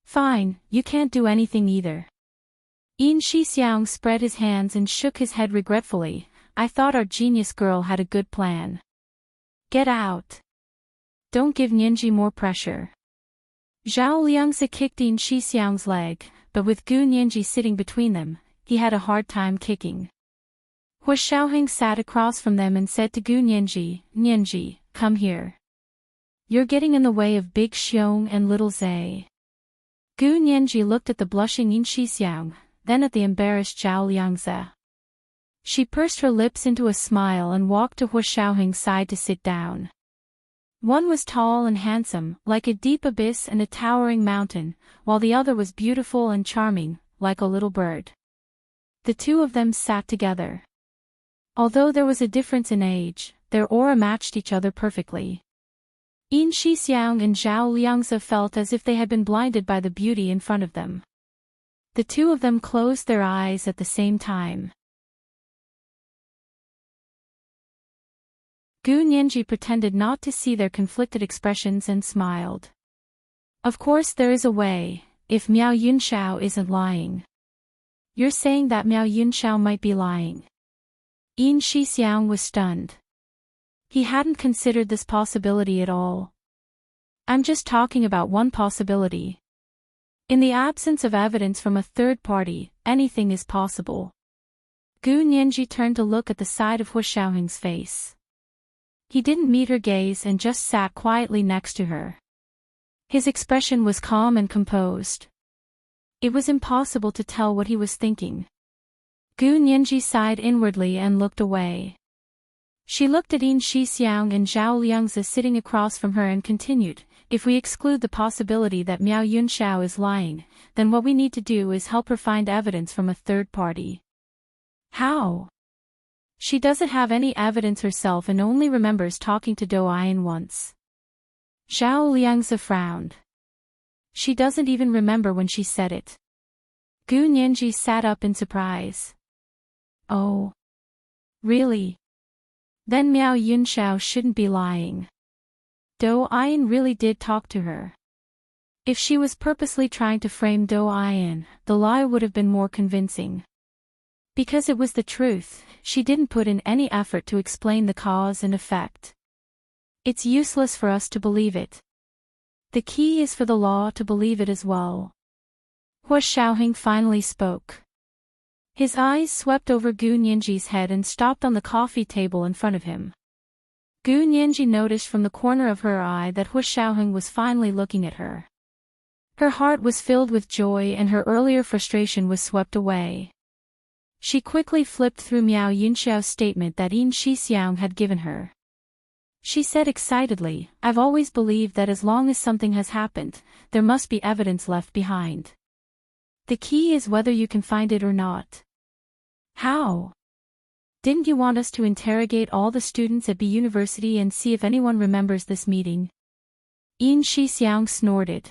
Fine, you can't do anything either. Yin Shixiang spread his hands and shook his head regretfully. I thought our genius girl had a good plan. Get out. Don't give Nianji more pressure. Zhao Liangze kicked Yin Shixiang's leg, but with Gu Nianji sitting between them, he had a hard time kicking. Hu Xiaoheng sat across from them and said to Gu Nianji, Nianji, come here. You're getting in the way of Big Xiong and Little Zhe. Gu Nianji looked at the blushing Yin Shixiang, then at the embarrassed Zhao Liangze. She pursed her lips into a smile and walked to Hu Xiaoheng's side to sit down. One was tall and handsome, like a deep abyss and a towering mountain, while the other was beautiful and charming, like a little bird. The two of them sat together. Although there was a difference in age, their aura matched each other perfectly. Yin Shixiang and Zhao Liangzi felt as if they had been blinded by the beauty in front of them. The two of them closed their eyes at the same time. Gu Nianji pretended not to see their conflicted expressions and smiled. Of course there is a way, if Miao Yunxiao isn't lying. You're saying that Miao Yunxiao might be lying? Yin Shixiang was stunned. He hadn't considered this possibility at all. I'm just talking about one possibility. In the absence of evidence from a third party, anything is possible. Gu Nianji turned to look at the side of Hu Xiaoheng's face. He didn't meet her gaze and just sat quietly next to her. His expression was calm and composed. It was impossible to tell what he was thinking. Gu Nianji sighed inwardly and looked away. She looked at Yin Shixiang and Zhao Liangzi sitting across from her and continued, if we exclude the possibility that Miao Yunxiao is lying, then what we need to do is help her find evidence from a third party. How? She doesn't have any evidence herself and only remembers talking to Do Ayan once. Zhao Liangzi frowned. She doesn't even remember when she said it. Gu Nianji sat up in surprise. Oh. Really? Then Miao Yunxiao shouldn't be lying. Do Ayan really did talk to her. If she was purposely trying to frame Do Ayan, the lie would have been more convincing. Because it was the truth, she didn't put in any effort to explain the cause and effect. It's useless for us to believe it. The key is for the law to believe it as well. Hu Xiaoheng finally spoke. His eyes swept over Gu Nianji's head and stopped on the coffee table in front of him. Gu Nianji noticed from the corner of her eye that Hu Xiaoheng was finally looking at her. Her heart was filled with joy and her earlier frustration was swept away. She quickly flipped through Miao Yunxiao's statement that Yin Shixiang had given her. She said excitedly, I've always believed that as long as something has happened, there must be evidence left behind. The key is whether you can find it or not. How? Didn't you want us to interrogate all the students at B University and see if anyone remembers this meeting? Yin Shixiang snorted.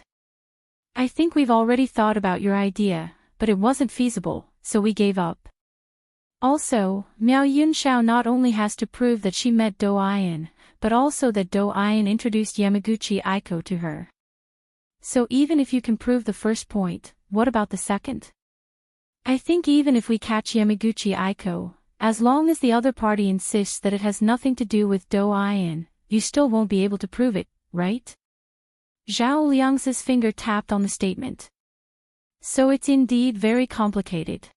I think we've already thought about your idea, but it wasn't feasible, so we gave up. Also, Miao Yunxiao not only has to prove that she met Do Ayan, but also that Do Ayan introduced Yamaguchi Aiko to her. So even if you can prove the first point, what about the second? I think even if we catch Yamaguchi Aiko, as long as the other party insists that it has nothing to do with Do Ayan, you still won't be able to prove it, right? Zhao Liangzi's finger tapped on the statement. So it's indeed very complicated.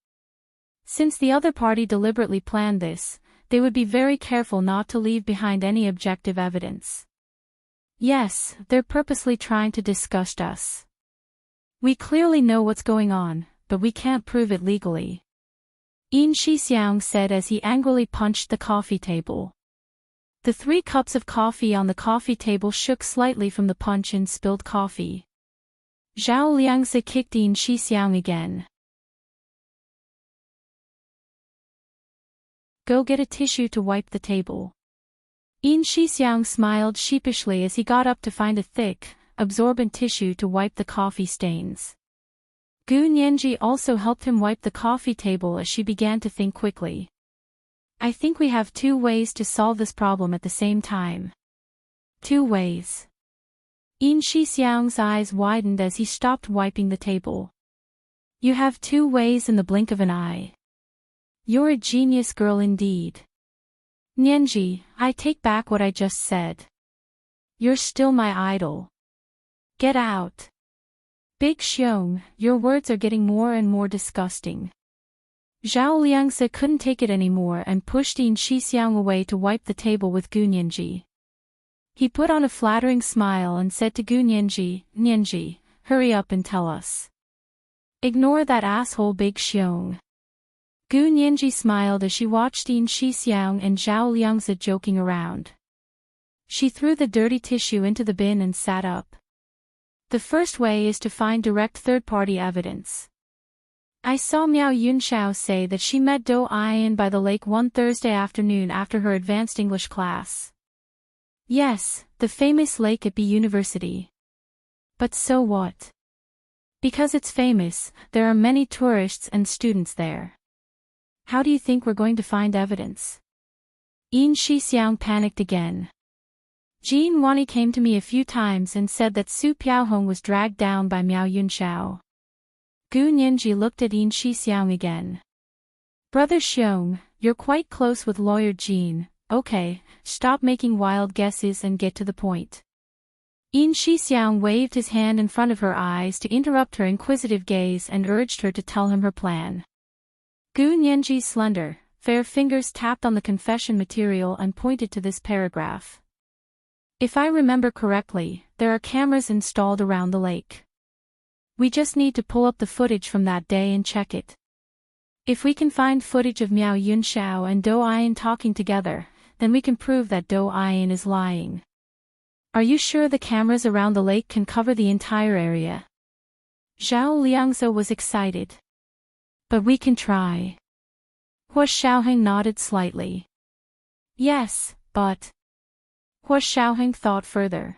Since the other party deliberately planned this, they would be very careful not to leave behind any objective evidence. Yes, they're purposely trying to disgust us. We clearly know what's going on, but we can't prove it legally. Yin Shixiang said as he angrily punched the coffee table. The 3 cups of coffee on the coffee table shook slightly from the punch and spilled coffee. Zhao Liangzi kicked Yin Shixiang again. Go get a tissue to wipe the table. Yin Shixiang smiled sheepishly as he got up to find a thick, absorbent tissue to wipe the coffee stains. Gu Nianji also helped him wipe the coffee table as she began to think quickly. I think we have 2 ways to solve this problem at the same time. 2 ways. Yin Shixiang's eyes widened as he stopped wiping the table. You have 2 ways in the blink of an eye. You're a genius girl indeed. Nianji, I take back what I just said. You're still my idol. Get out. Big Xiong, your words are getting more and more disgusting. Zhao Liangzi couldn't take it anymore and pushed Yin Shixiang away to wipe the table with Gu Nianji. He put on a flattering smile and said to Gu Nianji, Nianji, hurry up and tell us. Ignore that asshole Big Xiong. Gu Nianji smiled as she watched Yin Shixiang and Zhao Liangzi joking around. She threw the dirty tissue into the bin and sat up. The first way is to find direct third-party evidence. I saw Miao Yunxiao say that she met Do Ian by the lake one Thursday afternoon after her advanced English class. Yes, the famous lake at B University. But so what? Because it's famous, there are many tourists and students there. How do you think we're going to find evidence? Yin Shixiang panicked again. Jin Wani came to me a few times and said that Su Piaohong was dragged down by Miao Yunxiao. Gu Nianji looked at Yin Shixiang again. Brother Xiong, you're quite close with lawyer Jin. Okay, stop making wild guesses and get to the point. Yin Shixiang waved his hand in front of her eyes to interrupt her inquisitive gaze and urged her to tell him her plan. Gu Nianji's slender, fair fingers tapped on the confession material and pointed to this paragraph. If I remember correctly, there are cameras installed around the lake. We just need to pull up the footage from that day and check it. If we can find footage of Miao Yunxiao and Do Ian talking together, then we can prove that Do Ian is lying. Are you sure the cameras around the lake can cover the entire area? Zhao Liangzi was excited. But we can try. Hua Xiaoheng nodded slightly. Yes, but... Hua Xiaoheng thought further.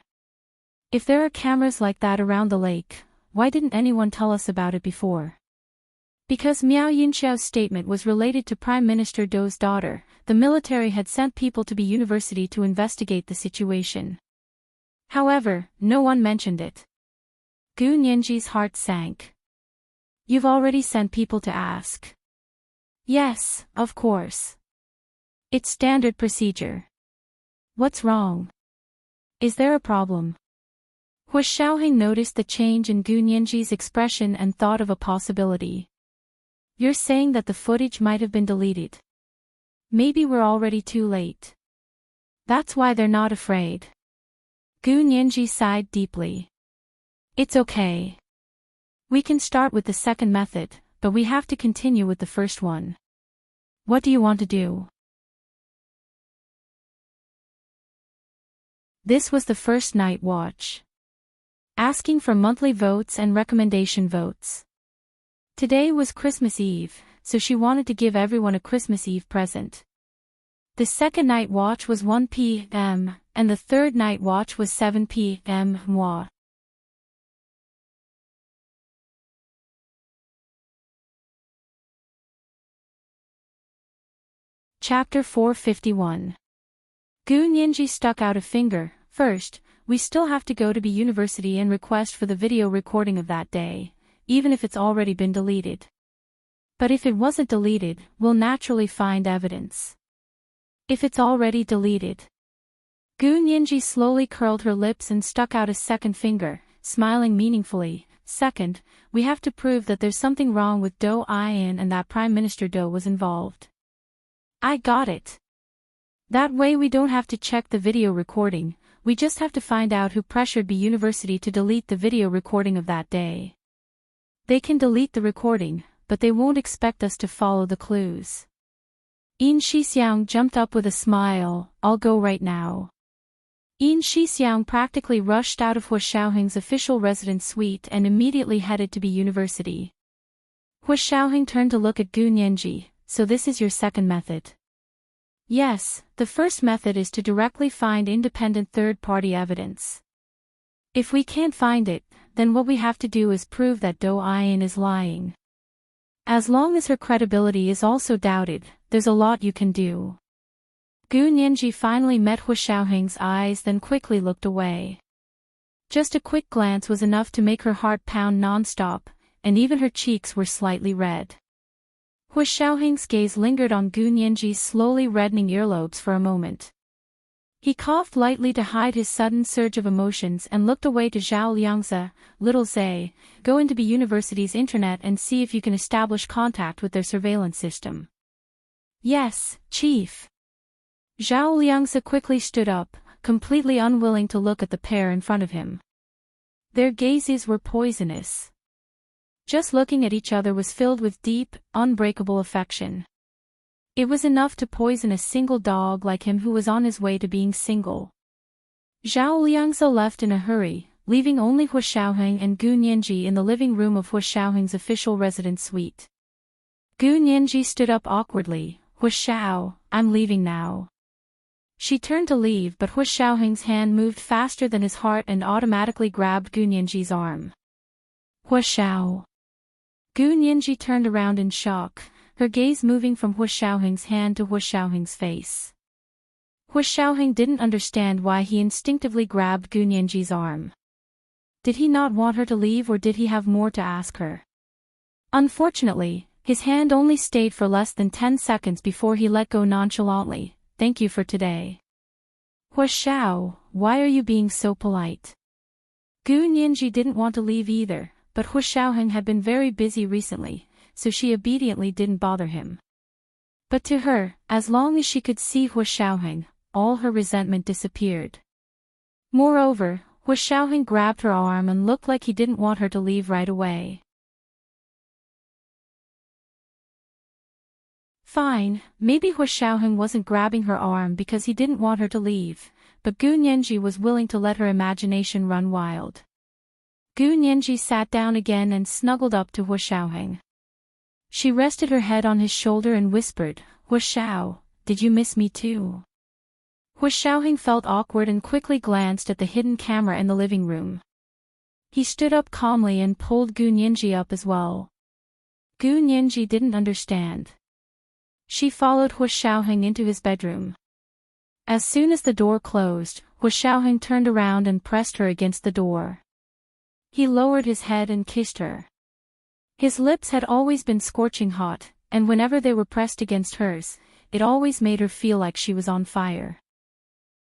If there are cameras like that around the lake, why didn't anyone tell us about it before? Because Miao Yunxiao's statement was related to Prime Minister Dou's daughter, the military had sent people to the university to investigate the situation. However, no one mentioned it. Gu Nianji's heart sank. You've already sent people to ask. Yes, of course. It's standard procedure. What's wrong? Is there a problem? Hua Xiaoheng noticed the change in Gu Nianji's expression and thought of a possibility. You're saying that the footage might have been deleted. Maybe we're already too late. That's why they're not afraid. Gu Nianji sighed deeply. It's okay. We can start with the second method, but we have to continue with the first one. What do you want to do? This was the first night watch. Asking for monthly votes and recommendation votes. Today was Christmas Eve, so she wanted to give everyone a Christmas Eve present. The second night watch was 1 p.m., and the third night watch was 7 p.m. Moi. Chapter 451. Gu Nianji stuck out a finger. First, we still have to go to B University and request for the video recording of that day, even if it's already been deleted. But if it wasn't deleted, we'll naturally find evidence. If it's already deleted. Gu Nianji slowly curled her lips and stuck out a second finger, smiling meaningfully. Second, we have to prove that there's something wrong with Do Ian and that Prime Minister Do was involved. I got it. That way we don't have to check the video recording, we just have to find out who pressured B University to delete the video recording of that day. They can delete the recording, but they won't expect us to follow the clues. Yin Shixiang jumped up with a smile. I'll go right now. Yin Shixiang practically rushed out of Hua Xiaoheng's official residence suite and immediately headed to B University. Hua Xiaoheng turned to look at Gu Nianji. So this is your second method? Yes, the first method is to directly find independent third-party evidence. If we can't find it, then what we have to do is prove that Do Ian is lying. As long as her credibility is also doubted, there's a lot you can do. Gu Nianji finally met Hua Xiaoheng's eyes, then quickly looked away. Just a quick glance was enough to make her heart pound non-stop, and even her cheeks were slightly red. Hua Xiaoheng's gaze lingered on Gu Nianji's slowly reddening earlobes for a moment. He coughed lightly to hide his sudden surge of emotions and looked away to Zhao Liangzi. Little Zhe, go into B University's internet and see if you can establish contact with their surveillance system. Yes, Chief. Zhao Liangzi quickly stood up, completely unwilling to look at the pair in front of him. Their gazes were poisonous. Just looking at each other was filled with deep, unbreakable affection. It was enough to poison a single dog like him who was on his way to being single. Zhao Liangzi left in a hurry, leaving only Hu Xiaoheng and Gu Nianji in the living room of Hu Xiaoheng's official residence suite. Gu Nianji stood up awkwardly. Hu Xiao, I'm leaving now. She turned to leave, but Hu Xiaoheng's hand moved faster than his heart and automatically grabbed Gu Nianji's arm. Hu Xiao. Gu Nianji turned around in shock, her gaze moving from Hu Xiaoheng's hand to Hu Xiaoheng's face. Hu Xiaoheng didn't understand why he instinctively grabbed Gu Nianji's arm. Did he not want her to leave, or did he have more to ask her? Unfortunately, his hand only stayed for less than 10 seconds before he let go nonchalantly. Thank you for today. Hu Xiao, why are you being so polite? Gu Nianji didn't want to leave either, but Hu Xiaoheng had been very busy recently, so she obediently didn't bother him. But to her, as long as she could see Hu Xiaoheng, all her resentment disappeared. Moreover, Hu Xiaoheng grabbed her arm and looked like he didn't want her to leave right away. Fine, maybe Hu Xiaoheng wasn't grabbing her arm because he didn't want her to leave, but Gu Nianji was willing to let her imagination run wild. Gu Nianji sat down again and snuggled up to Hu Xiaoheng. She rested her head on his shoulder and whispered, Hu Xiao, did you miss me too? Hu Xiaoheng felt awkward and quickly glanced at the hidden camera in the living room. He stood up calmly and pulled Gu Nianji up as well. Gu Nianji didn't understand. She followed Hu Xiaoheng into his bedroom. As soon as the door closed, Hu Xiaoheng turned around and pressed her against the door. He lowered his head and kissed her. His lips had always been scorching hot, and whenever they were pressed against hers, it always made her feel like she was on fire.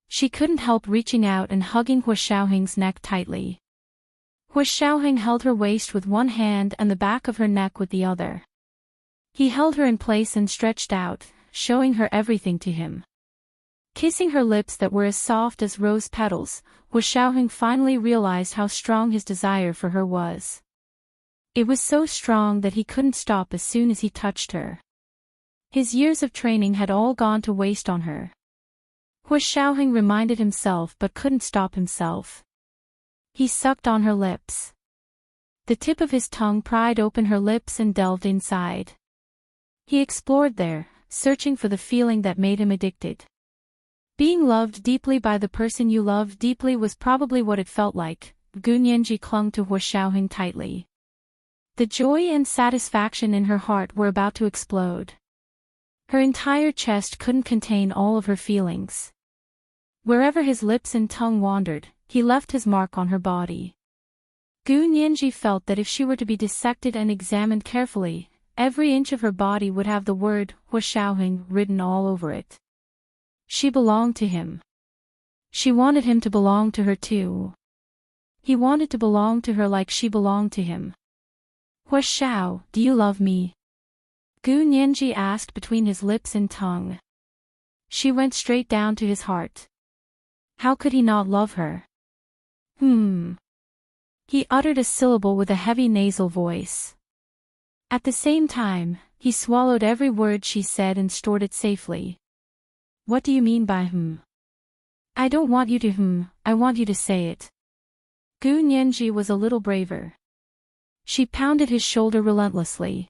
She couldn't help reaching out and hugging Hu Xiaoheng's neck tightly. Hu Xiaoheng held her waist with one hand and the back of her neck with the other. He held her in place and stretched out, showing her everything to him. Kissing her lips that were as soft as rose petals, Hu Xiaoheng finally realized how strong his desire for her was. It was so strong that he couldn't stop as soon as he touched her. His years of training had all gone to waste on her. Hu Xiaoheng reminded himself but couldn't stop himself. He sucked on her lips. The tip of his tongue pried open her lips and delved inside. He explored there, searching for the feeling that made him addicted. Being loved deeply by the person you loved deeply was probably what it felt like. Gu Nianji clung to Hu Xiaoheng tightly. The joy and satisfaction in her heart were about to explode. Her entire chest couldn't contain all of her feelings. Wherever his lips and tongue wandered, he left his mark on her body. Gu Nianji felt that if she were to be dissected and examined carefully, every inch of her body would have the word Hu Xiaoheng written all over it. She belonged to him. She wanted him to belong to her too. He wanted to belong to her like she belonged to him. Hu Xiao, do you love me? Gu Nianji asked between his lips and tongue. She went straight down to his heart. How could he not love her? He uttered a syllable with a heavy nasal voice. At the same time, he swallowed every word she said and stored it safely. What do you mean by I don't want you to I want you to say it. Gu Nianji was a little braver. She pounded his shoulder relentlessly.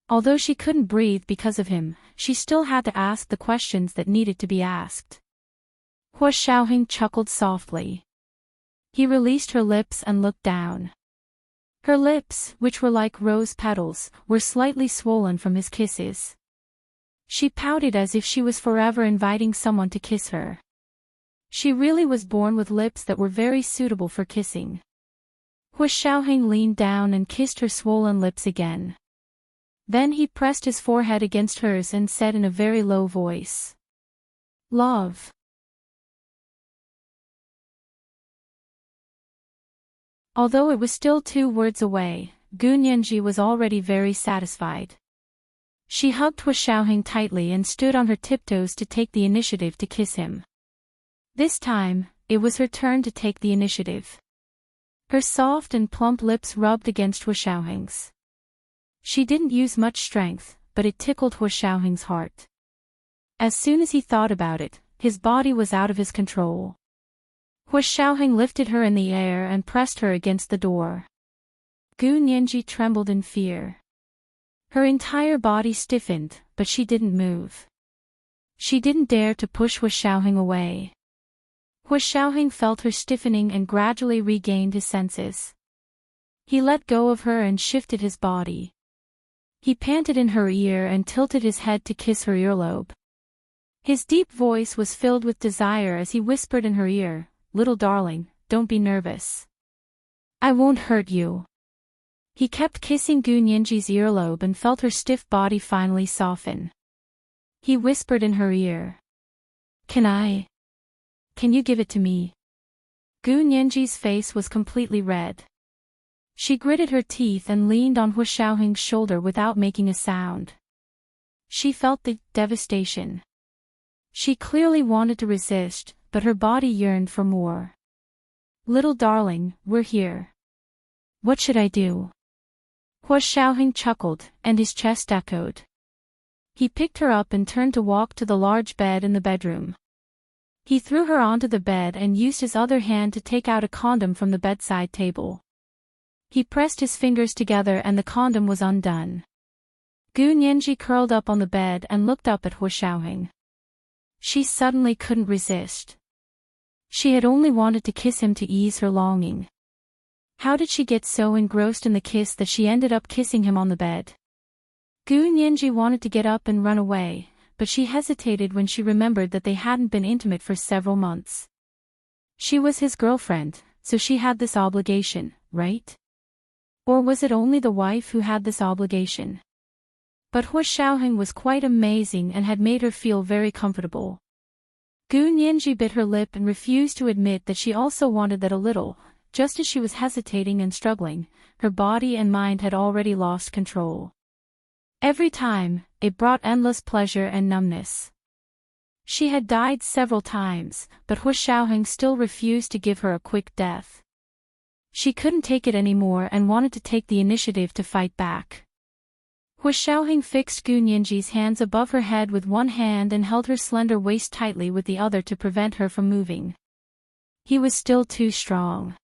Although she couldn't breathe because of him, she still had to ask the questions that needed to be asked. Hu Xiaoheng chuckled softly. He released her lips and looked down. Her lips, which were like rose petals, were slightly swollen from his kisses. She pouted as if she was forever inviting someone to kiss her. She really was born with lips that were very suitable for kissing. Hu Xiaoheng leaned down and kissed her swollen lips again. Then he pressed his forehead against hers and said in a very low voice, "Love." Although it was still 2 words away, Gu Nianji was already very satisfied. She hugged Hu Xiaoheng tightly and stood on her tiptoes to take the initiative to kiss him. This time, it was her turn to take the initiative. Her soft and plump lips rubbed against Hu Xiaoheng's. She didn't use much strength, but it tickled Hu Xiaoheng's heart. As soon as he thought about it, his body was out of his control. Hua Xiaoheng lifted her in the air and pressed her against the door. Gu Nianji trembled in fear. Her entire body stiffened, but she didn't move. She didn't dare to push Hua Xiaoheng away. Hua Xiaoheng felt her stiffening and gradually regained his senses. He let go of her and shifted his body. He panted in her ear and tilted his head to kiss her earlobe. His deep voice was filled with desire as he whispered in her ear, "Little darling, don't be nervous. I won't hurt you." He kept kissing Gu Nianji's earlobe and felt her stiff body finally soften. He whispered in her ear, Can you give it to me?" Gu Nianji's face was completely red. She gritted her teeth and leaned on Hua Xiaoheng's shoulder without making a sound. She felt the devastation. She clearly wanted to resist, but her body yearned for more. "Little darling, we're here. What should I do?" Hua Xiaoheng chuckled, and his chest echoed. He picked her up and turned to walk to the large bed in the bedroom. He threw her onto the bed and used his other hand to take out a condom from the bedside table. He pressed his fingers together and the condom was undone. Gu Nianji curled up on the bed and looked up at Hua Xiaoheng. She suddenly couldn't resist. She had only wanted to kiss him to ease her longing. How did she get so engrossed in the kiss that she ended up kissing him on the bed? Gu Nianji wanted to get up and run away, but she hesitated when she remembered that they hadn't been intimate for several months. She was his girlfriend, so she had this obligation, right? Or was it only the wife who had this obligation? But Hua Xiaoheng was quite amazing and had made her feel very comfortable. Gu Nianji bit her lip and refused to admit that she also wanted that a little. Just as she was hesitating and struggling, her body and mind had already lost control. Every time, it brought endless pleasure and numbness. She had died several times, but Hua Xiaoheng still refused to give her a quick death. She couldn't take it anymore and wanted to take the initiative to fight back. Hua Xiaoheng fixed Gu Nianji's hands above her head with one hand and held her slender waist tightly with the other to prevent her from moving. He was still too strong.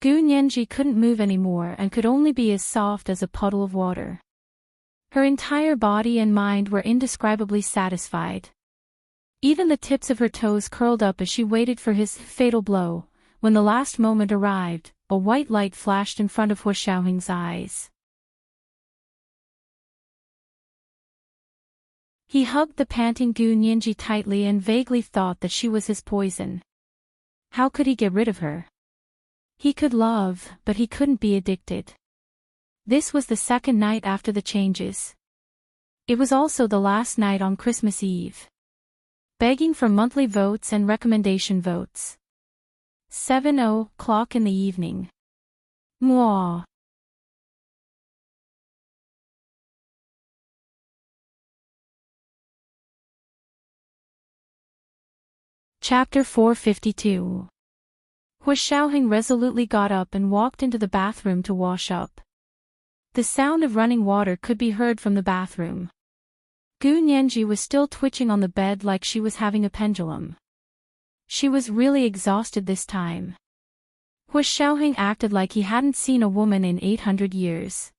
Gu Nianji couldn't move anymore and could only be as soft as a puddle of water. Her entire body and mind were indescribably satisfied. Even the tips of her toes curled up as she waited for his fatal blow. When the last moment arrived, a white light flashed in front of Hua Xiaoheng's eyes. He hugged the panting Gu Nianji tightly and vaguely thought that she was his poison. How could he get rid of her? He could love, but he couldn't be addicted. This was the second night after the changes. It was also the last night on Christmas Eve. Begging for monthly votes and recommendation votes. 7:00 in the evening. Mwah. Chapter 452. Hua Xiaoheng resolutely got up and walked into the bathroom to wash up. The sound of running water could be heard from the bathroom. Gu Nianji was still twitching on the bed like she was having a pendulum. She was really exhausted this time. Hua Xiaoheng acted like he hadn't seen a woman in 800 years.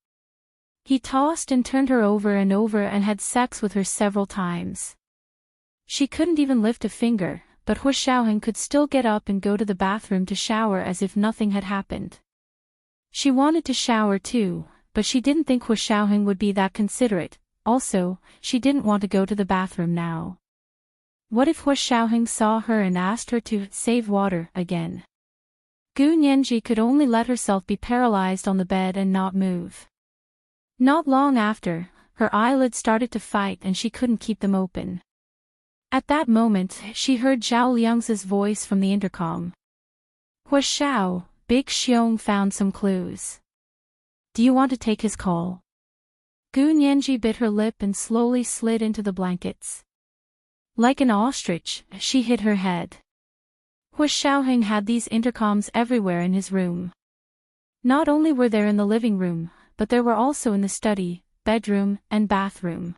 He tossed and turned her over and over and had sex with her several times. She couldn't even lift a finger, but Hua Xiaoheng could still get up and go to the bathroom to shower as if nothing had happened. She wanted to shower too, but she didn't think Hua Xiaoheng would be that considerate. Also, she didn't want to go to the bathroom now. What if Hua Xiaoheng saw her and asked her to save water again? Gu Nianji could only let herself be paralyzed on the bed and not move. Not long after, her eyelids started to fight and she couldn't keep them open. At that moment, she heard Zhao Liang's voice from the intercom. Hua Xiao, Big Xiong found some clues. Do you want to take his call? Gu Nianji bit her lip and slowly slid into the blankets. Like an ostrich, she hid her head. Hua Xiaoheng had these intercoms everywhere in his room. Not only were there in the living room, but there were also in the study, bedroom, and bathroom.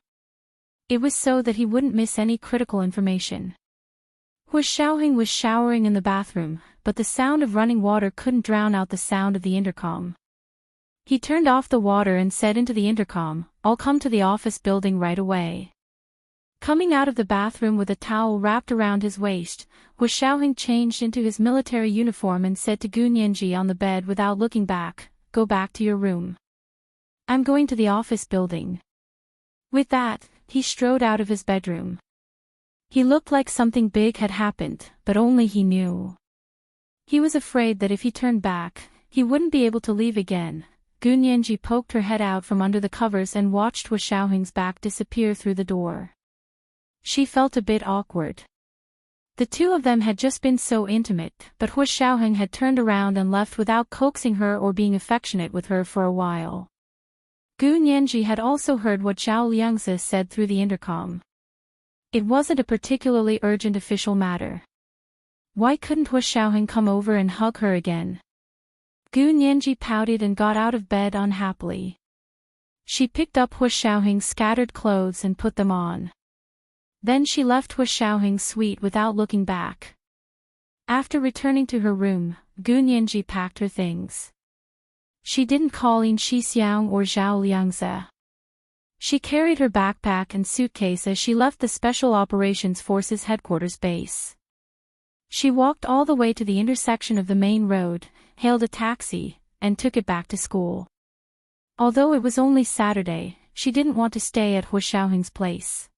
It was so that he wouldn't miss any critical information. Hu Xiaoheng was showering in the bathroom, but the sound of running water couldn't drown out the sound of the intercom. He turned off the water and said into the intercom, "I'll come to the office building right away." Coming out of the bathroom with a towel wrapped around his waist, Hu Xiaoheng changed into his military uniform and said to Gu Nianji on the bed without looking back, "Go back to your room. I'm going to the office building." With that, he strode out of his bedroom. He looked like something big had happened, but only he knew. He was afraid that if he turned back, he wouldn't be able to leave again. Gu Nianji poked her head out from under the covers and watched Hu Xiaoheng's back disappear through the door. She felt a bit awkward. The two of them had just been so intimate, but Hu Xiaoheng had turned around and left without coaxing her or being affectionate with her for a while. Gu Nianji had also heard what Zhao Liangzi said through the intercom. It wasn't a particularly urgent official matter. Why couldn't Hu Xiaoheng come over and hug her again? Gu Nianji pouted and got out of bed unhappily. She picked up Hu Xiaoheng's scattered clothes and put them on. Then she left Hu Xiaoheng's suite without looking back. After returning to her room, Gu Nianji packed her things. She didn't call in Xixiang or Zhao Liangzi. She carried her backpack and suitcase as she left the Special Operations Forces headquarters base. She walked all the way to the intersection of the main road, hailed a taxi, and took it back to school. Although it was only Saturday, she didn't want to stay at Hu Xiaoheng's place.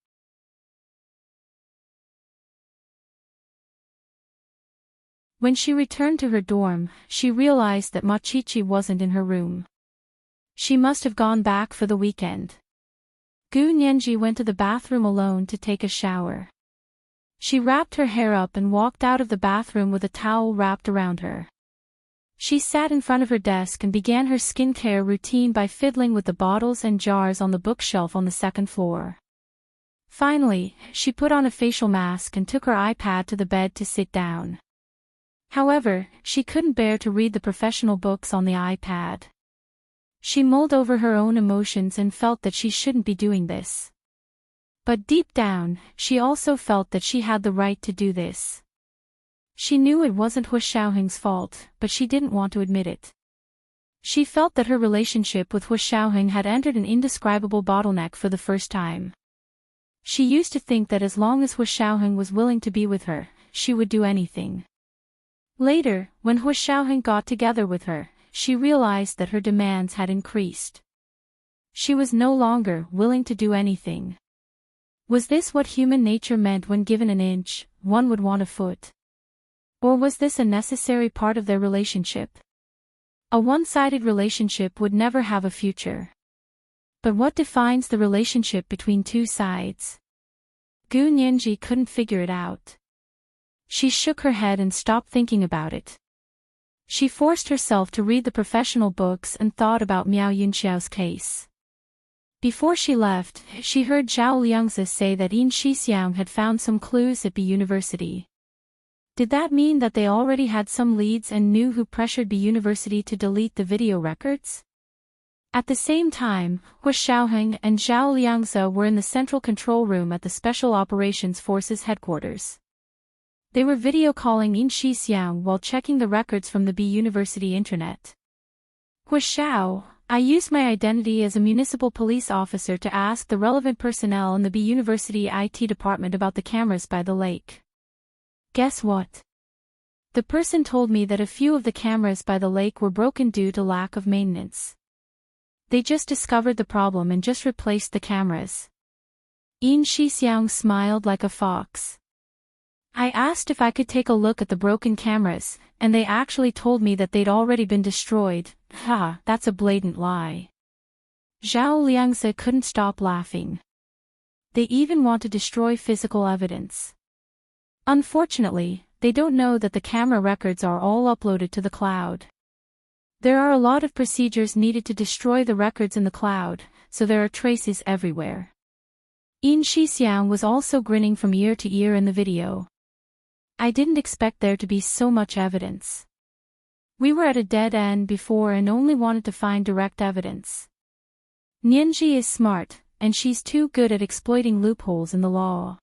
When she returned to her dorm, she realized that Ma Qiqi wasn't in her room. She must have gone back for the weekend. Gu Nianji went to the bathroom alone to take a shower. She wrapped her hair up and walked out of the bathroom with a towel wrapped around her. She sat in front of her desk and began her skincare routine by fiddling with the bottles and jars on the bookshelf on the second floor. Finally, she put on a facial mask and took her iPad to the bed to sit down. However, she couldn't bear to read the professional books on the iPad. She mulled over her own emotions and felt that she shouldn't be doing this. But deep down, she also felt that she had the right to do this. She knew it wasn't Hu Xiaoheng's fault, but she didn't want to admit it. She felt that her relationship with Hu Xiaoheng had entered an indescribable bottleneck for the first time. She used to think that as long as Hu Xiaoheng was willing to be with her, she would do anything. Later, when Hu Xiaoheng got together with her, she realized that her demands had increased. She was no longer willing to do anything. Was this what human nature meant when given an inch, one would want a foot? Or was this a necessary part of their relationship? A one-sided relationship would never have a future. But what defines the relationship between two sides? Gu Nianji couldn't figure it out. She shook her head and stopped thinking about it. She forced herself to read the professional books and thought about Miao Yunxiao's case. Before she left, she heard Zhao Liangzi say that Yin Xixiang had found some clues at B University. Did that mean that they already had some leads and knew who pressured B University to delete the video records? At the same time, Hu Xiaoheng and Zhao Liangzi were in the central control room at the Special Operations Forces headquarters. They were video calling Yin Xixiang while checking the records from the B University intranet. Hu Xiao, I used my identity as a municipal police officer to ask the relevant personnel in the B University IT department about the cameras by the lake. Guess what? The person told me that a few of the cameras by the lake were broken due to lack of maintenance. They just discovered the problem and just replaced the cameras. Yin Xixiang smiled like a fox. I asked if I could take a look at the broken cameras, and they actually told me that they'd already been destroyed. Ha, that's a blatant lie. Zhao Liangzi couldn't stop laughing. They even want to destroy physical evidence. Unfortunately, they don't know that the camera records are all uploaded to the cloud. There are a lot of procedures needed to destroy the records in the cloud, so there are traces everywhere. Yin Xixiang was also grinning from ear to ear in the video. I didn't expect there to be so much evidence. We were at a dead end before and only wanted to find direct evidence. Nianji is smart, and she's too good at exploiting loopholes in the law.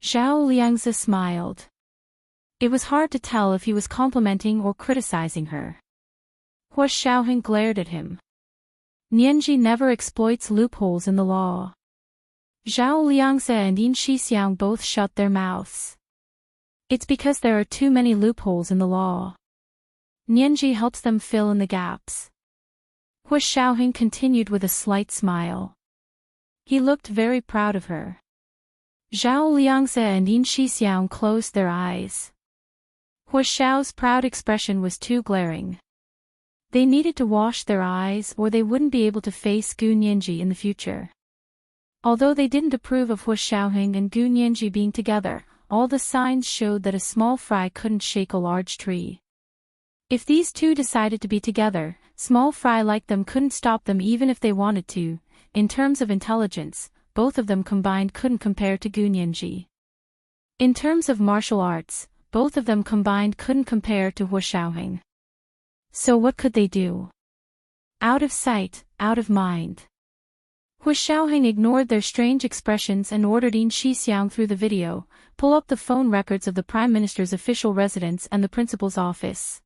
Zhao Liangzi smiled. It was hard to tell if he was complimenting or criticizing her. Hua Xiaoheng glared at him. Nianji never exploits loopholes in the law. Zhao Liangzi and Yin Shixiang both shut their mouths. It's because there are too many loopholes in the law. Nianji helps them fill in the gaps. Hua Xiaoheng continued with a slight smile. He looked very proud of her. Zhao Liangzi and Yin Shixiang closed their eyes. Hua Xiao's proud expression was too glaring. They needed to wash their eyes or they wouldn't be able to face Gu Nianji in the future. Although they didn't approve of Hua Xiaoheng and Gu Nianji being together, all the signs showed that a small fry couldn't shake a large tree. If these two decided to be together, small fry like them couldn't stop them even if they wanted to. In terms of intelligence, both of them combined couldn't compare to Gu Nianji. In terms of martial arts, both of them combined couldn't compare to Hua Xiaoheng. So what could they do? Out of sight, out of mind. Hua Xiaoheng ignored their strange expressions and ordered Yin Shixiang through the video, pull up the phone records of the Prime Minister's official residence and the principal's office.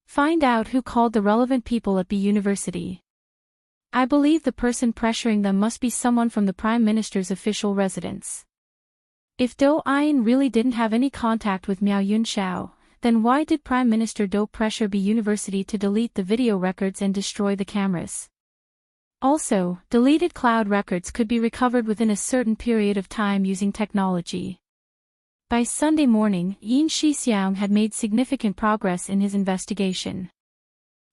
Find out who called the relevant people at B University. I believe the person pressuring them must be someone from the Prime Minister's official residence. If Do Ayin really didn't have any contact with Miao Yunxiao, then why did Prime Minister Do pressure B University to delete the video records and destroy the cameras? Also, deleted cloud records could be recovered within a certain period of time using technology. By Sunday morning, Yin Shixiang had made significant progress in his investigation.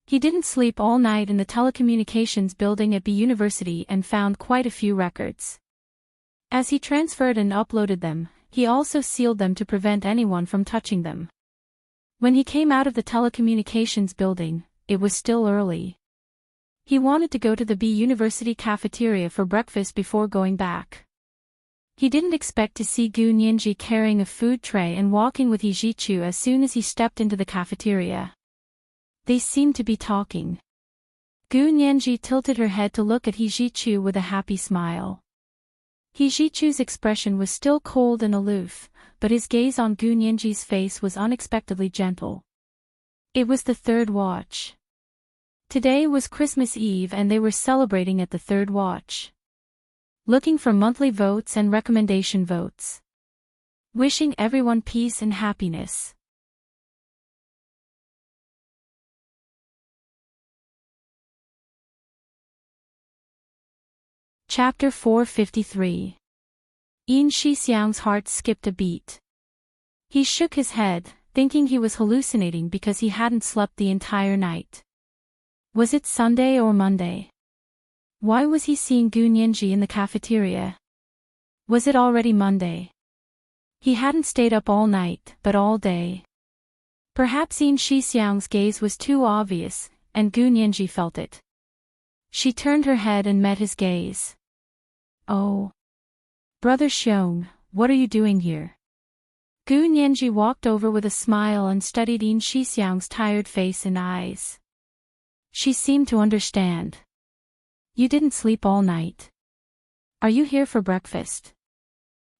He didn't sleep all night in the telecommunications building at B University and found quite a few records. As he transferred and uploaded them, he also sealed them to prevent anyone from touching them. When he came out of the telecommunications building, it was still early. He wanted to go to the B University cafeteria for breakfast before going back. He didn't expect to see Gu Nianji carrying a food tray and walking with He Zhichu as soon as he stepped into the cafeteria. They seemed to be talking. Gu Nianji tilted her head to look at He Zhichu with a happy smile. He Zhichu's expression was still cold and aloof, but his gaze on Gu Nianji's face was unexpectedly gentle. It was the third watch. Today was Christmas Eve and they were celebrating at the third watch. Looking for monthly votes and recommendation votes. Wishing everyone peace and happiness. Chapter 453. Yin Shixiang's heart skipped a beat. He shook his head, thinking he was hallucinating because he hadn't slept the entire night. Was it Sunday or Monday? Why was he seeing Gu Nianji in the cafeteria? Was it already Monday? He hadn't stayed up all night, but all day. Perhaps Yin Shixiang's gaze was too obvious, and Gu Nianji felt it. She turned her head and met his gaze. Oh. Brother Xiong, what are you doing here? Gu Nianji walked over with a smile and studied Yin Shixiang's tired face and eyes. She seemed to understand. You didn't sleep all night. Are you here for breakfast?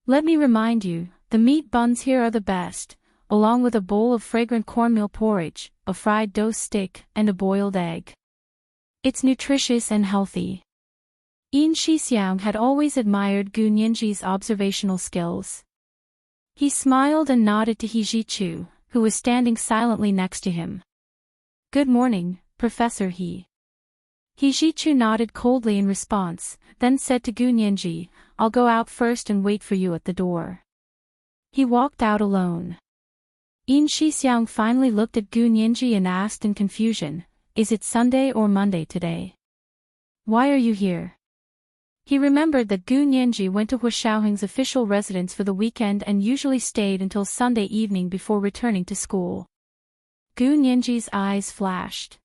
Let me remind you, the meat buns here are the best, along with a bowl of fragrant cornmeal porridge, a fried dough stick, and a boiled egg. It's nutritious and healthy. Yin Shixiang had always admired Gu Nianji's observational skills. He smiled and nodded to He Zhichu, who was standing silently next to him. Good morning, Professor He. He Zhichu nodded coldly in response, then said to Gu Nianji, I'll go out first and wait for you at the door. He walked out alone. Yin Shixiang finally looked at Gu Nianji and asked in confusion, Is it Sunday or Monday today? Why are you here? He remembered that Gu Nianji went to Hua Xiaoheng's official residence for the weekend and usually stayed until Sunday evening before returning to school. Gu Nianji's eyes flashed.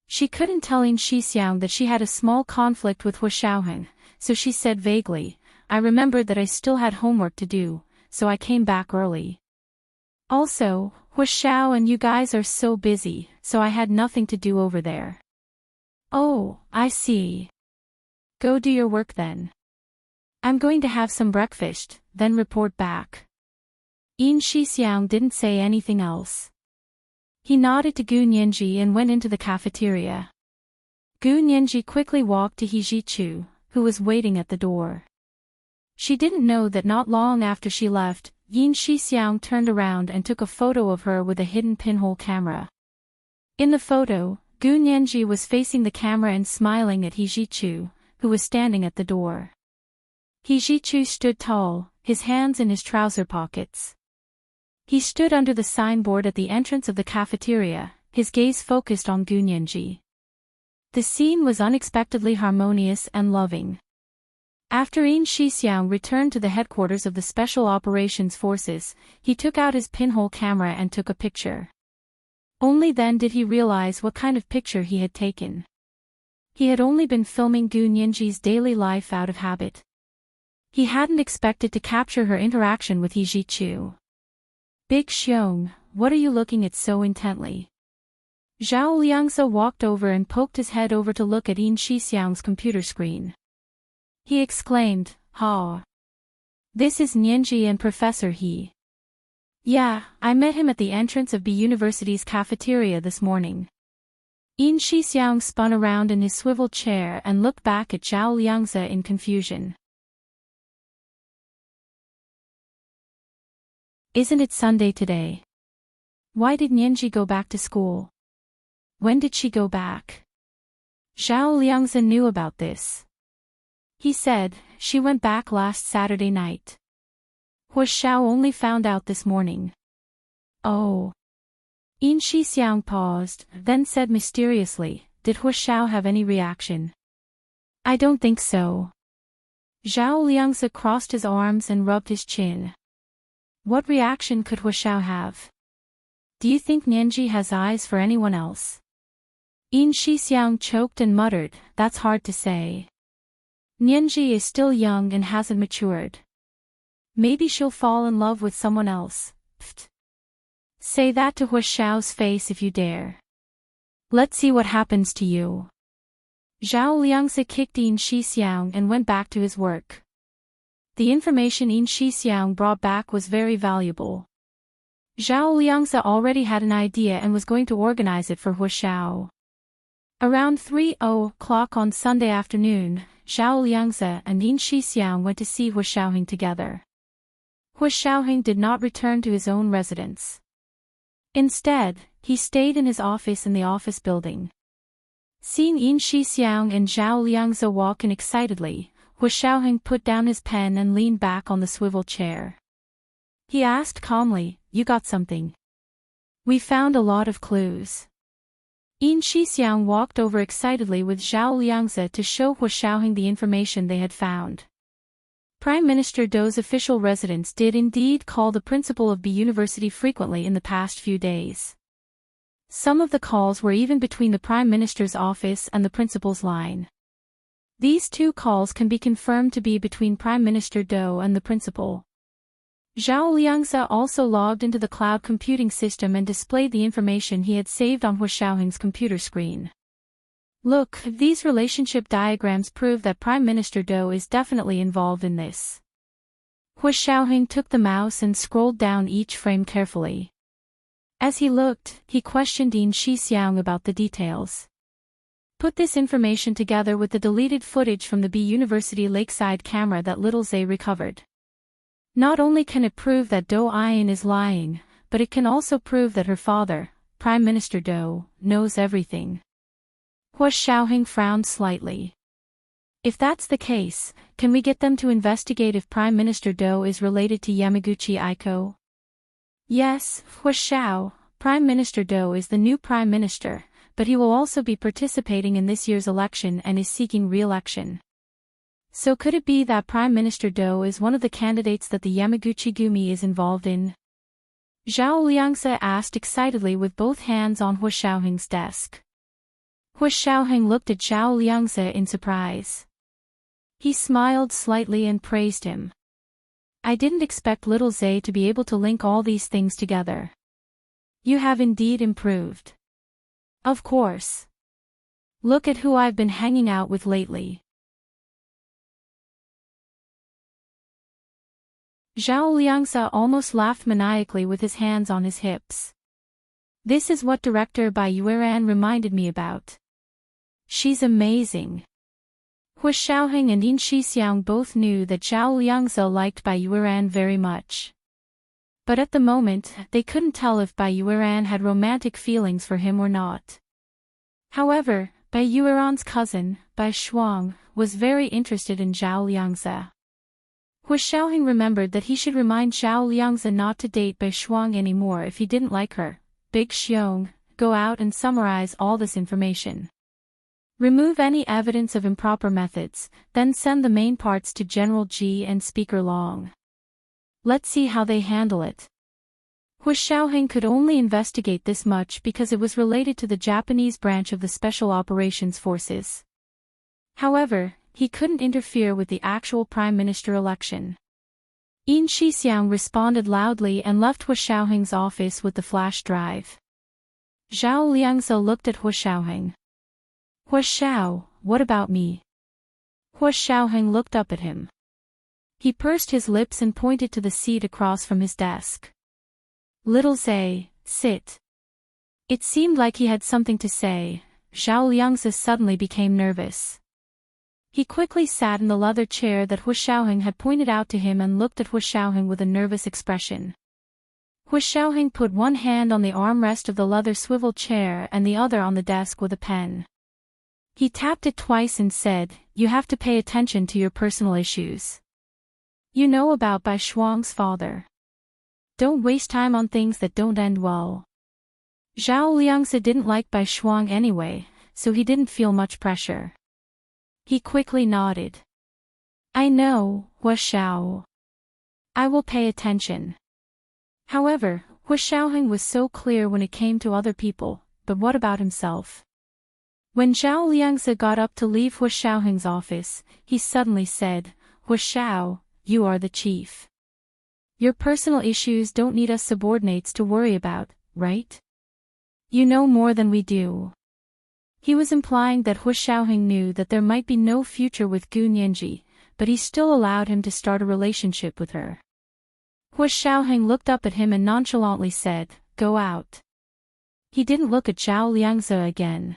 She couldn't tell Yin Shixiang that she had a small conflict with Hua Xiaoheng, so she said vaguely, I remembered that I still had homework to do, so I came back early. Also, Hua Xiao and you guys are so busy, so I had nothing to do over there. Oh, I see. Go do your work then. I'm going to have some breakfast, then report back. Yin Shixiang didn't say anything else. He nodded to Gu Nianji and went into the cafeteria. Gu Nianji quickly walked to He Jichu, who was waiting at the door. She didn't know that not long after she left, Yin Shixiang turned around and took a photo of her with a hidden pinhole camera. In the photo, Gu Nianji was facing the camera and smiling at He Jichu, who was standing at the door. He Jichu stood tall, his hands in his trouser pockets. He stood under the signboard at the entrance of the cafeteria, his gaze focused on Gu Nianji. The scene was unexpectedly harmonious and loving. After Yin Shixiang returned to the headquarters of the Special Operations Forces, he took out his pinhole camera and took a picture. Only then did he realize what kind of picture he had taken. He had only been filming Gu Nianji's daily life out of habit. He hadn't expected to capture her interaction with He Jichu. Big Xiong, what are you looking at so intently? Zhao Liangzi walked over and poked his head over to look at Yin Shixiang's computer screen. He exclaimed, "Ha! This is Nianji and Professor He." "Yeah, I met him at the entrance of B University's cafeteria this morning." Yin Shixiang spun around in his swivel chair and looked back at Zhao Liangzi in confusion. Isn't it Sunday today? Why did Nianji go back to school? When did she go back? Zhao Liangzi knew about this. He said, she went back last Saturday night. Hua Xiao only found out this morning. Oh. Yin Shixiang paused, then said mysteriously, did Hua Xiao have any reaction? I don't think so. Zhao Liangzi crossed his arms and rubbed his chin. What reaction could Hua Xiao have? Do you think Nianji has eyes for anyone else? Yin Shixiang choked and muttered, that's hard to say. Nianji is still young and hasn't matured. Maybe she'll fall in love with someone else. Pfft. Say that to Hua Xiao's face if you dare. Let's see what happens to you. Zhao Liangzi kicked Yin Shixiang and went back to his work. The information Yin Shixiang brought back was very valuable. Zhao Liangzi already had an idea and was going to organize it for Hua Xiao. Around 3:00 on Sunday afternoon, Zhao Liangzi and Yin Shixiang went to see Hua Xiaoheng together. Hua Xiaoheng did not return to his own residence. Instead, he stayed in his office in the office building. Seeing Yin Shixiang and Zhao Liangzi walk in excitedly, Hua Xiaoheng put down his pen and leaned back on the swivel chair. He asked calmly, you got something? We found a lot of clues. Yin Shixiang walked over excitedly with Zhao Liangzi to show Hua Xiaoheng the information they had found. Prime Minister Dou's official residence did indeed call the principal of B University frequently in the past few days. Some of the calls were even between the Prime Minister's office and the principal's line. These two calls can be confirmed to be between Prime Minister Dou and the principal. Zhao Liangzi also logged into the cloud computing system and displayed the information he had saved on Hua Xiaoheng's computer screen. Look, these relationship diagrams prove that Prime Minister Dou is definitely involved in this. Hua Xiaoheng took the mouse and scrolled down each frame carefully. As he looked, he questioned Yin Shixiang about the details. Put this information together with the deleted footage from the B University Lakeside camera that Little Zay recovered. Not only can it prove that Dou Ayan is lying, but it can also prove that her father, Prime Minister Dou, knows everything. Hua Xiaoheng frowned slightly. If that's the case, can we get them to investigate if Prime Minister Dou is related to Yamaguchi Aiko? Yes, Hua Xiao, Prime Minister Dou is the new Prime Minister, but he will also be participating in this year's election and is seeking re-election. So could it be that Prime Minister Dou is one of the candidates that the Yamaguchi Gumi is involved in? Zhao Liangzi asked excitedly with both hands on Hua Xiaoheng's desk. Hua Xiaoheng looked at Zhao Liangzi in surprise. He smiled slightly and praised him. I didn't expect Little Zay to be able to link all these things together. You have indeed improved. Of course. Look at who I've been hanging out with lately. Zhao Liangze almost laughed maniacally with his hands on his hips. This is what director Bai Yueran reminded me about. She's amazing. Hu Xiaoheng and Yin Shixiang both knew that Zhao Liangze liked Bai Yueran very much. But at the moment, they couldn't tell if Bai Yueran had romantic feelings for him or not. However, Bai Yueran's cousin, Bai Shuang, was very interested in Zhao Liangze. Hu Xiaoheng remembered that he should remind Zhao Liangze not to date Bai Shuang anymore if he didn't like her. Big Xiong, go out and summarize all this information. Remove any evidence of improper methods, then send the main parts to General Ji and Speaker Long. Let's see how they handle it. Hu Xiaoheng could only investigate this much because it was related to the Japanese branch of the Special Operations Forces. However, he couldn't interfere with the actual Prime Minister election. Yin Shixiang responded loudly and left Hu Xiaoheng's office with the flash drive. Zhao Liangze looked at Hu Xiaoheng. Hu Xiao, what about me? Hu Xiaoheng looked up at him. He pursed his lips and pointed to the seat across from his desk. Little Zhe, sit. It seemed like he had something to say. Zhao Liangze suddenly became nervous. He quickly sat in the leather chair that Hu Xiaoheng had pointed out to him and looked at Hu Xiaoheng with a nervous expression. Hu Xiaoheng put one hand on the armrest of the leather swivel chair and the other on the desk with a pen. He tapped it twice and said, "You have to pay attention to your personal issues. You know about Bai Shuang's father. Don't waste time on things that don't end well." Zhao Liangze didn't like Bai Shuang anyway, so he didn't feel much pressure. He quickly nodded. "I know, Hu Xiao. I will pay attention." However, Hu Xiaoheng was so clear when it came to other people, but what about himself? When Zhao Liangze got up to leave Hu Xiaoheng's office, he suddenly said, "Hu Xiao, you are the chief. Your personal issues don't need us subordinates to worry about, right? You know more than we do." He was implying that Hu Xiaoheng knew that there might be no future with Gu Nianji, but he still allowed him to start a relationship with her. Hu Xiaoheng looked up at him and nonchalantly said, "Go out." He didn't look at Zhao Liangze again.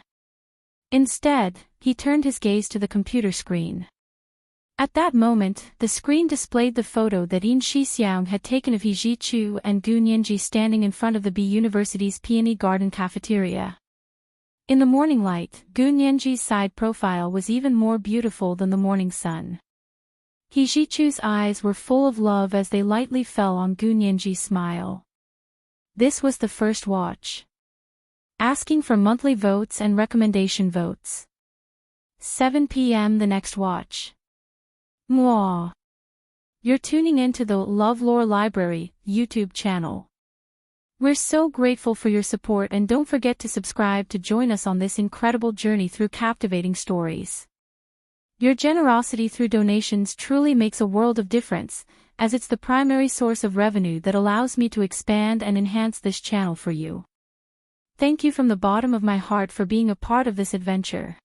Instead, he turned his gaze to the computer screen. At that moment, the screen displayed the photo that Yin Shixiang had taken of He Zhichu and Gu Nianji standing in front of the B University's Peony Garden cafeteria. In the morning light, Gu Nianji's side profile was even more beautiful than the morning sun. He Zhichu's eyes were full of love as they lightly fell on Gu Nianji's smile. This was the first watch. Asking for monthly votes and recommendation votes. 7 p.m. the next watch. Mwah. You're tuning into the LoveLore Library YouTube channel. We're so grateful for your support and don't forget to subscribe to join us on this incredible journey through captivating stories. Your generosity through donations truly makes a world of difference, as it's the primary source of revenue that allows me to expand and enhance this channel for you. Thank you from the bottom of my heart for being a part of this adventure.